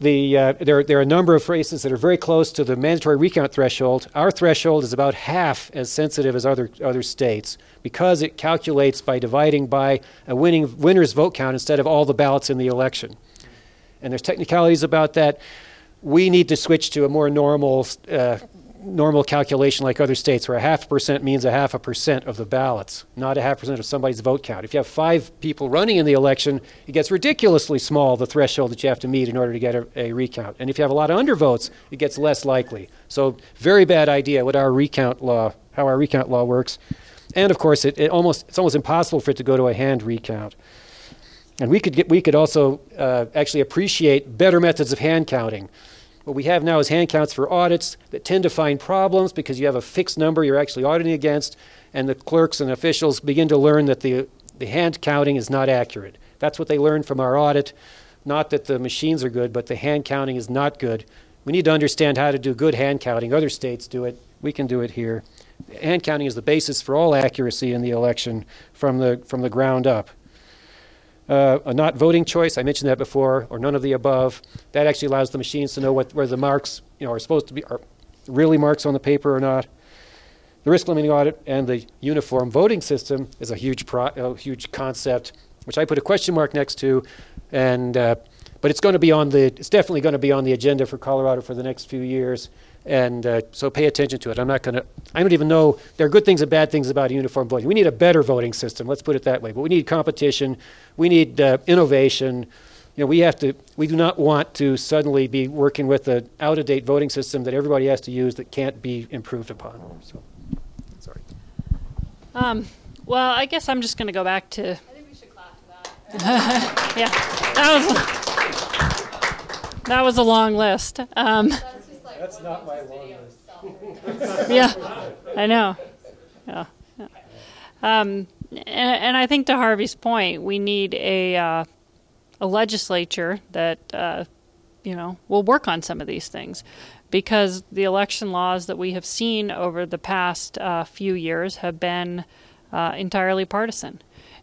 There are a number of races that are very close to the mandatory recount threshold. Our threshold is about half as sensitive as other states because it calculates by dividing by a winner's vote count instead of all the ballots in the election. And there's technicalities about that. We need to switch to a more normal normal calculation like other states where 0.5% means 0.5% of the ballots, not 0.5% of somebody's vote count. If you have 5 people running in the election, it gets ridiculously small, the threshold that you have to meet in order to get a recount. And if you have a lot of undervotes, it gets less likely. So very bad idea what our recount law, how our recount law works. And of course, it's almost impossible for it to go to a hand recount. And we could also actually appreciate better methods of hand counting. What we have now is hand counts for audits that tend to find problems because you have a fixed number you're actually auditing against, and the clerks and officials begin to learn that the hand counting is not accurate. That's what they learned from our audit. Not that the machines are good, but the hand counting is not good. We need to understand how to do good hand counting. Other states do it. We can do it here. Hand counting is the basis for all accuracy in the election from the ground up. A not voting choice, I mentioned that before, or none of the above. That actually allows the machines to know where the marks are supposed to be, are really marks on the paper or not. The risk limiting audit and the uniform voting system is a huge concept, which I put a question mark next to, and but it's definitely going to be on the agenda for Colorado for the next few years. And so pay attention to it. I don't even know, there are good things and bad things about uniform voting. We need a better voting system, let's put it that way. But we need competition, we need innovation. We do not want to suddenly be working with an out-of-date voting system that everybody has to use that can't be improved upon. So, sorry. Well, I guess I'm just going to go back to... I think we should clap for that. Yeah, that was a long list. That's not my long list. Yeah, I know. Yeah. And I think to Harvie's point, we need a legislature that will work on some of these things, because the election laws that we have seen over the past few years have been entirely partisan.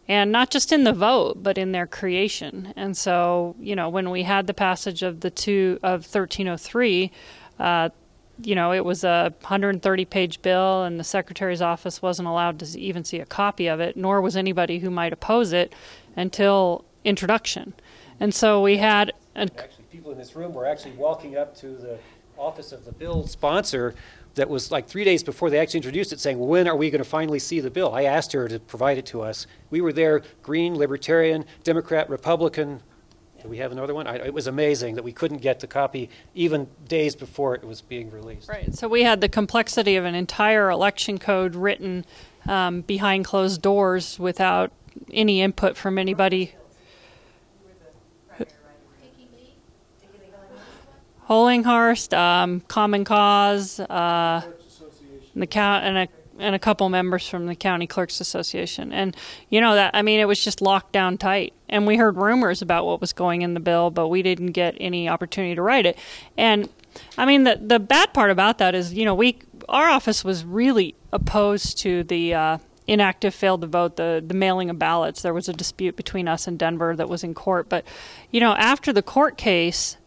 And not just in the vote, but in their creation. And so, when we had the passage of 1303, it was a 130-page bill, and the Secretary's office wasn't allowed to even see a copy of it, nor was anybody who might oppose it until introduction. And so we had... Actually, people in this room were actually walking up to the office of the bill sponsor that was like 3 days before they actually introduced it, saying, when are we going to finally see the bill? I asked her to provide it to us. We were there, Green, Libertarian, Democrat, Republican. Do we have another one? It was amazing that we couldn't get the copy even days before it was being released. Right. So we had the complexity of an entire election code written behind closed doors without any input from anybody. Hollinghurst, Common Cause, and a couple members from the County Clerks Association. And it was just locked down tight. And we heard rumors about what was going in the bill, but we didn't get any opportunity to write it. And the bad part about that is, our office was really opposed to the inactive failed to vote, the mailing of ballots. There was a dispute between us and Denver that was in court. But, after the court case,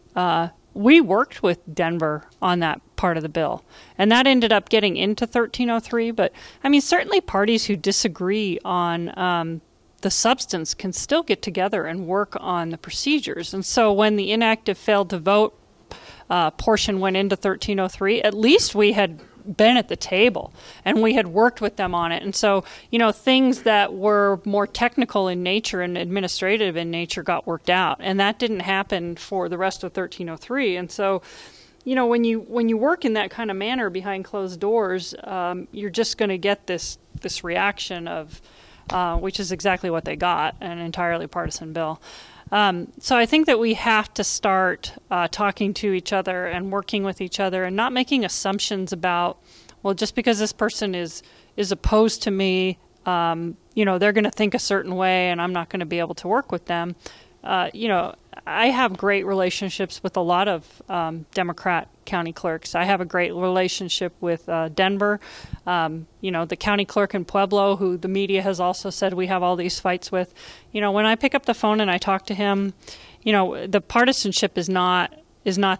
we worked with Denver on that part of the bill, and that ended up getting into 1303. But certainly parties who disagree on the substance can still get together and work on the procedures. And so when the inactive failed to vote portion went into 1303, at least we had been at the table and we had worked with them on it. And so, things that were more technical in nature and administrative in nature got worked out, and that didn't happen for the rest of 1303. And so, when you work in that kind of manner behind closed doors, you're just going to get this reaction of which is exactly what they got, an entirely partisan bill. So I think that we have to start talking to each other and working with each other and not making assumptions about, well, just because this person is opposed to me, they're going to think a certain way and I'm not going to be able to work with them. I have great relationships with a lot of Democrat county clerks. I have a great relationship with Denver, the county clerk in Pueblo, who the media has also said we have all these fights with. When I pick up the phone and I talk to him, the partisanship is not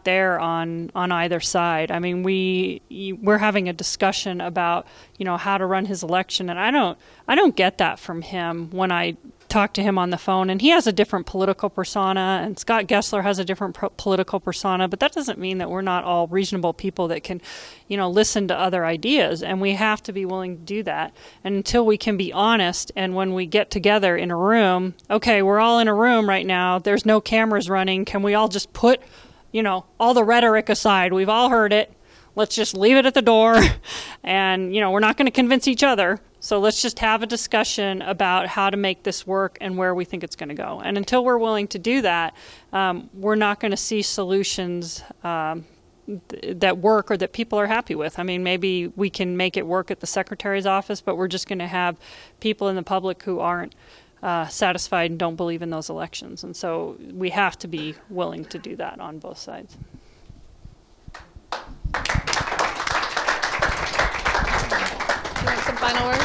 there on either side. We're having a discussion about how to run his election, and I don't get that from him when I talked to him on the phone, and he has a different political persona, and Scott Gessler has a different political persona, but that doesn't mean that we're not all reasonable people that can, listen to other ideas, and we have to be willing to do that. And until we can be honest, and when we get together in a room, okay, we're all in a room right now, there's no cameras running, can we all just put, all the rhetoric aside? We've all heard it. Let's just leave it at the door, and, we're not going to convince each other. So let's just have a discussion about how to make this work and where we think it's going to go. And until we're willing to do that, we're not going to see solutions that work or that people are happy with. I mean, maybe we can make it work at the Secretary's office, but we're just going to have people in the public who aren't satisfied and don't believe in those elections. And so we have to be willing to do that on both sides. Some final words?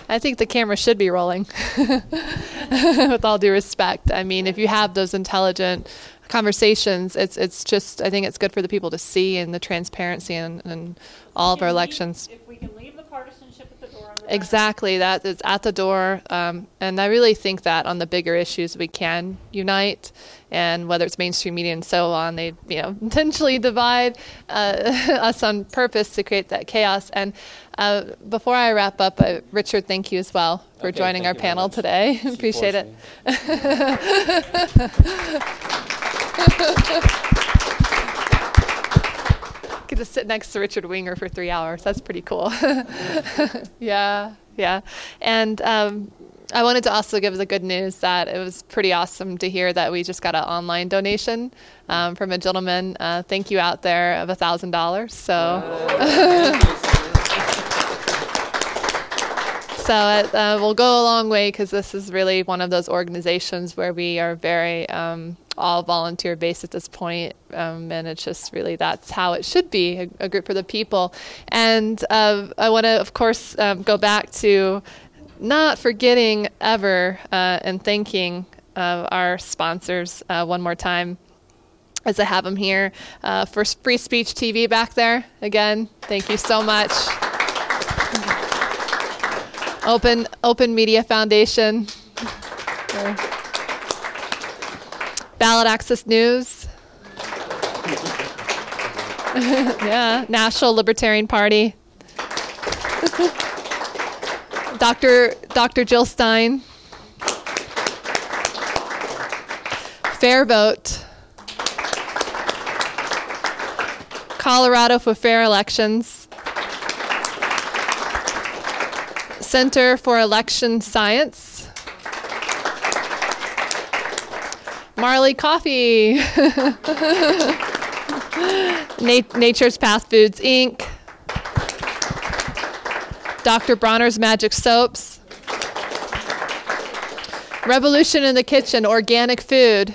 I think the camera should be rolling, with all due respect. I mean, if you have those intelligent conversations, it's just, I think it's good for the people to see, and the transparency and all of our elections. If we can leave the partisanship at the door. Exactly, that is at the door. And I really think that on the bigger issues we can unite, and whether it's mainstream media and so on, they intentionally divide us on purpose to create that chaos. And before I wrap up, Richard, thank you as well for joining our panel today. Appreciate it. Get to sit next to Richard Winger for 3 hours. That's pretty cool. Yeah. And I wanted to also give the good news that it was pretty awesome to hear that we just got an online donation from a gentleman. Thank you out there of $1,000. So it will go a long way, because this is really one of those organizations where we are very all volunteer based at this point, and it's just really, that's how it should be, a group for the people. And I want to, of course, go back to not forgetting ever and thanking our sponsors one more time, as I have them here. For Free Speech TV back there, again, thank you so much. Open Media Foundation, Ballot Access News, yeah, National Libertarian Party, Dr. Jill Stein, FairVote, Colorado for Fair Elections, Center for Election Science, Marley Coffee, Nature's Path Foods, Inc., Dr. Bronner's Magic Soaps, Revolution in the Kitchen, organic food.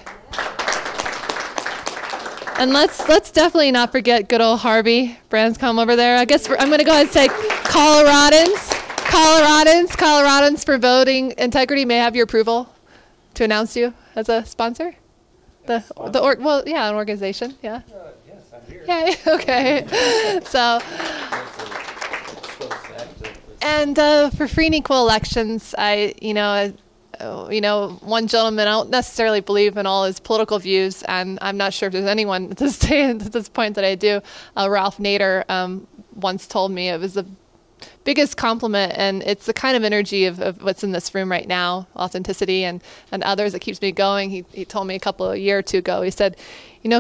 And let's definitely not forget good old Harvie Branscomb over there. I guess I'm going to go ahead and say Coloradans for voting integrity. May I have your approval to announce you as a sponsor? An organization, yeah. Yes, I'm here. Yeah, okay. So, and for free and equal elections, one gentleman, I don't necessarily believe in all his political views, and I'm not sure if there's anyone at this point that I do. Ralph Nader once told me it was the biggest compliment, and it's the kind of energy of what's in this room right now, authenticity and others, that keeps me going. He told me a year or two ago, he said,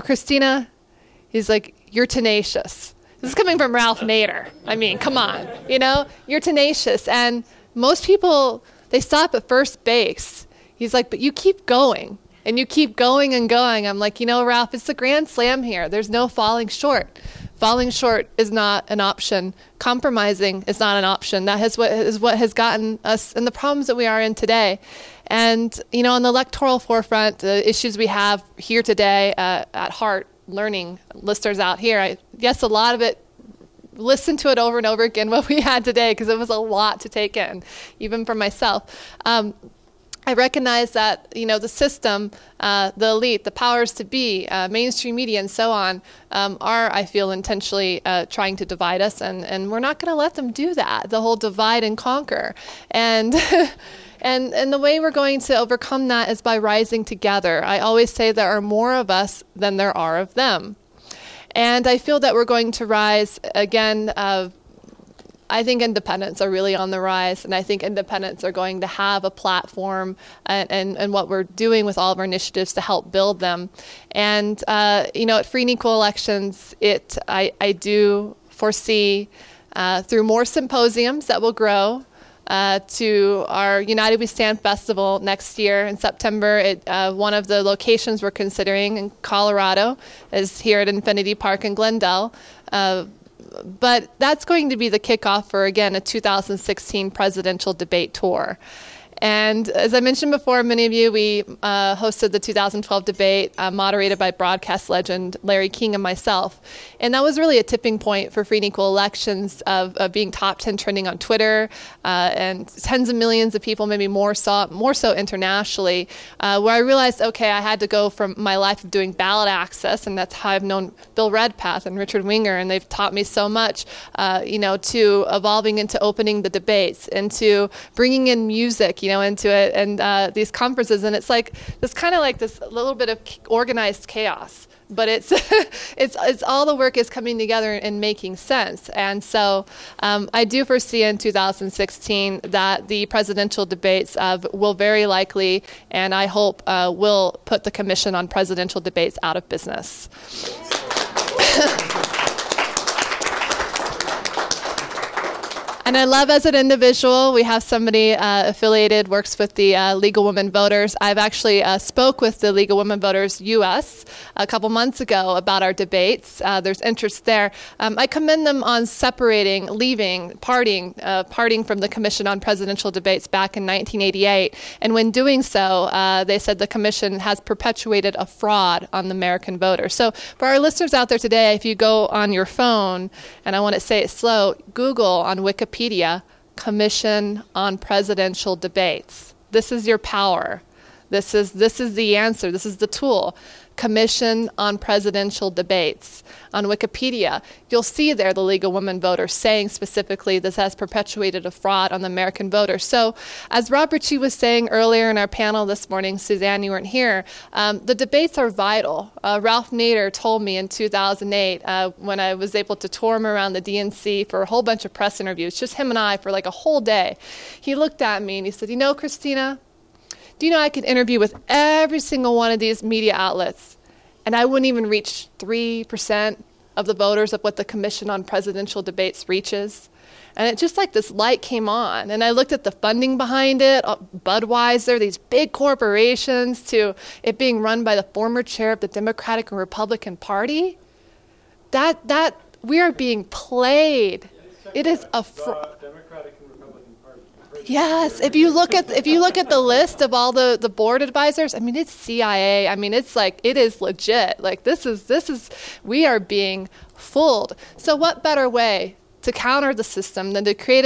Christina, he's like, you're tenacious. This is coming from Ralph Nader. I mean, come on, you're tenacious. And most people, they stop at first base. He's like, but you keep going, and you keep going and going. I'm like, Ralph, it's the grand slam here. There's no falling short. Falling short is not an option. Compromising is not an option. That is what has gotten us in the problems that we are in today. And, on the electoral forefront, the issues we have here today at heart, learning listeners out here, yes, a lot of it, listen to it over and over again, what we had today, because it was a lot to take in, even for myself. I recognize that, the system, the elite, the powers to be, mainstream media, and so on, are, I feel, intentionally trying to divide us, and we're not going to let them do that, the whole divide and conquer. And and the way we're going to overcome that is by rising together. I always say there are more of us than there are of them. And I feel that we're going to rise again. I think independents are really on the rise, and I think independents are going to have a platform and what we're doing with all of our initiatives to help build them. And, at free and equal elections, I do foresee through more symposiums that will grow, to our United We Stand Festival next year in September. One of the locations we're considering in Colorado is here at Infinity Park in Glendale. But that's going to be the kickoff for, again, a 2016 presidential debate tour. And as I mentioned before, many of you, we hosted the 2012 debate moderated by broadcast legend Larry King and myself. And that was really a tipping point for free and equal elections of being top 10 trending on Twitter, and tens of millions of people, maybe more so internationally, where I realized, okay, I had to go from my life of doing ballot access, and that's how I've known Bill Redpath and Richard Winger, and they've taught me so much, to evolving into opening the debates, into bringing in music, into it, and these conferences, and it's like this kind of like this little bit of organized chaos, but it's it's all the work is coming together and making sense. And so I do foresee in 2016 that the presidential debates will very likely, and I hope will put the Commission on Presidential Debates out of business. And I love, as an individual, we have somebody affiliated, works with the League of Women Voters. I've actually spoke with the League of Women Voters US a couple months ago about our debates. There's interest there. I commend them on parting from the Commission on Presidential Debates back in 1988. And when doing so, they said the Commission has perpetuated a fraud on the American voter. So for our listeners out there today, if you go on your phone, and I want to say it slow, Google on Wikipedia, Commission on Presidential Debates. This is your power. This is the answer. This is the tool. Commission on Presidential Debates. On Wikipedia, you'll see there the League of Women Voters saying specifically this has perpetuated a fraud on the American voter. So as Rob Richie was saying earlier in our panel this morning, Suzanne, you weren't here, the debates are vital. Ralph Nader told me in 2008 when I was able to tour him around the DNC for a whole bunch of press interviews, just him and I for like a whole day. He looked at me and he said, Christina, do you know I could interview with every single one of these media outlets, and I wouldn't even reach 3% of the voters of what the Commission on Presidential Debates reaches? And it just like this light came on. And I looked at the funding behind it, Budweiser, these big corporations, to it being run by the former chair of the Democratic and Republican Party. That we are being played. It is a Yes, if you look at the list of all the board advisors, I mean, it's CIA. I mean, it's like, it is legit. Like this is we are being fooled. So what better way to counter the system than to create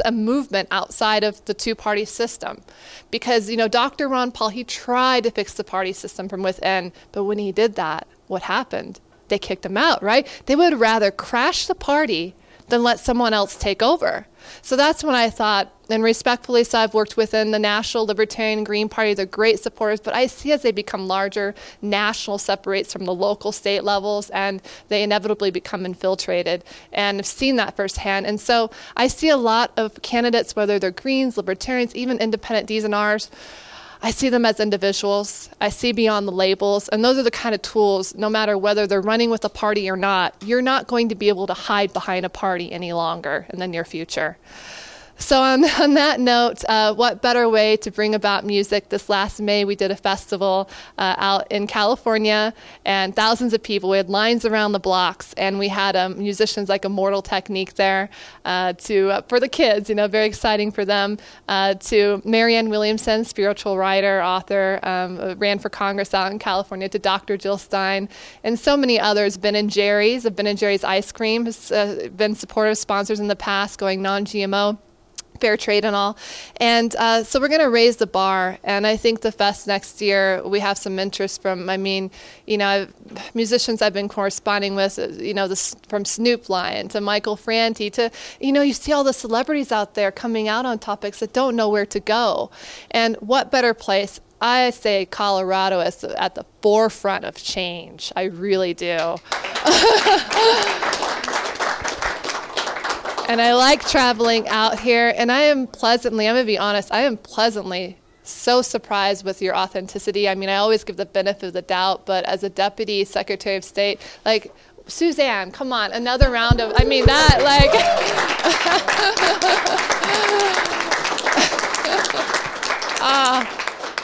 a movement outside of the two-party system? Because, Dr. Ron Paul, he tried to fix the party system from within, but when he did that, what happened? They kicked him out, right? They would rather crash the party than let someone else take over. So that's when I thought, and respectfully, so I've worked within the National Libertarian Green Party. They're great supporters, but I see as they become larger, national separates from the local state levels, and they inevitably become infiltrated. And I've seen that firsthand. And so I see a lot of candidates, whether they're Greens, Libertarians, even independent Ds and Rs, I see them as individuals. I see beyond the labels. And those are the kind of tools, no matter whether they're running with a party or not, you're not going to be able to hide behind a party any longer in the near future. So on that note, what better way to bring about music? This last May, we did a festival out in California, and thousands of people. We had lines around the blocks, and we had musicians like Immortal Technique there for the kids, very exciting for them, to Marianne Williamson, spiritual writer, author, ran for Congress out in California, to Dr. Jill Stein, and so many others. Ben & Jerry's Ice Cream has been supportive sponsors in the past, going non-GMO. fair trade and all. And so we're going to raise the bar. And I think the fest next year, we have some interest from, musicians I've been corresponding with, from Snoop Lion to Michael Franti to, you see all the celebrities out there coming out on topics that don't know where to go. And what better place? I say Colorado is at the forefront of change. I really do. And I like traveling out here, and I'm going to be honest, I am pleasantly so surprised with your authenticity. I mean, I always give the benefit of the doubt, but as a Deputy Secretary of State, like, Suzanne, come on, another round of,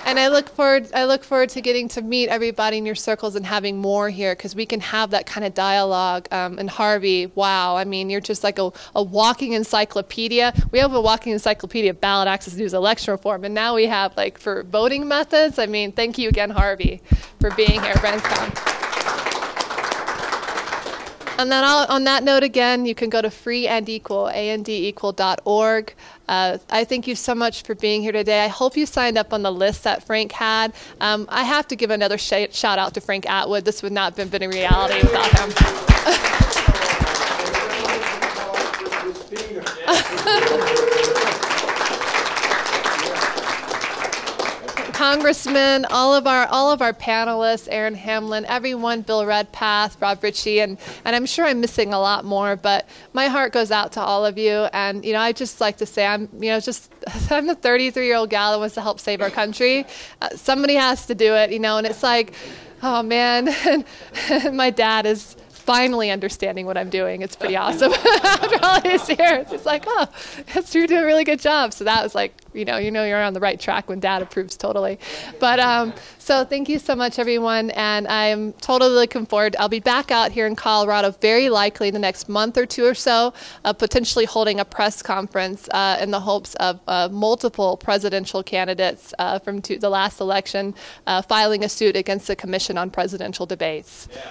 and I look forward to getting to meet everybody in your circles and having more here, because we can have that kind of dialogue. And Harvie, wow, I mean, you're just like a walking encyclopedia. We have a walking encyclopedia of ballot access news, election reform, and now we have, like, for voting methods. I mean, thank you again, Harvie, for being here, Branscomb. And then on that note, again, you can go to freeandequal.org. I thank you so much for being here today. I hope you signed up on the list that Frank had. I have to give another shout out to Frank Atwood. This would not have been a reality without him. Congressmen, all of our panelists, Aaron Hamlin, everyone, Bill Redpath, Rob Richie, and I'm sure I'm missing a lot more, but my heart goes out to all of you. And I just like to say I'm the 33-year-old gal that wants to help save our country. Somebody has to do it, and it's like, oh man, and my dad is finally understanding what I'm doing. It's pretty awesome. After all these years, it's like, oh, you're doing a really good job. So that was like, you're on the right track when Dad approves totally. But so thank you so much, everyone. And I'm totally looking forward. I'll be back out here in Colorado very likely in the next month or two or so, potentially holding a press conference in the hopes of multiple presidential candidates from the last election filing a suit against the Commission on Presidential Debates. Yeah.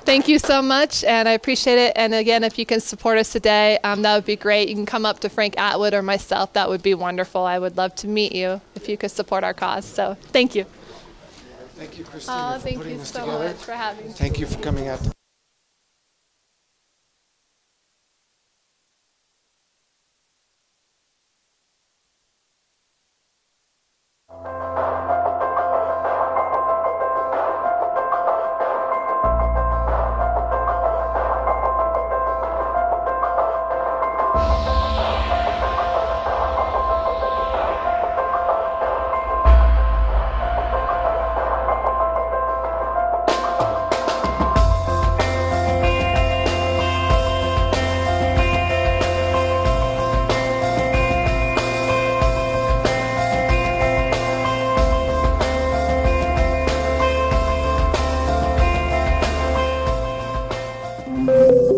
Thank you so much, and I appreciate it. And again, if you can support us today, that would be great. You can come up to Frank Atwood or myself. That would be wonderful. I would love to meet you if you could support our cause. So thank you. Thank you, Christina, for putting this together. Thank you so much for having me. Thank you for coming out. you.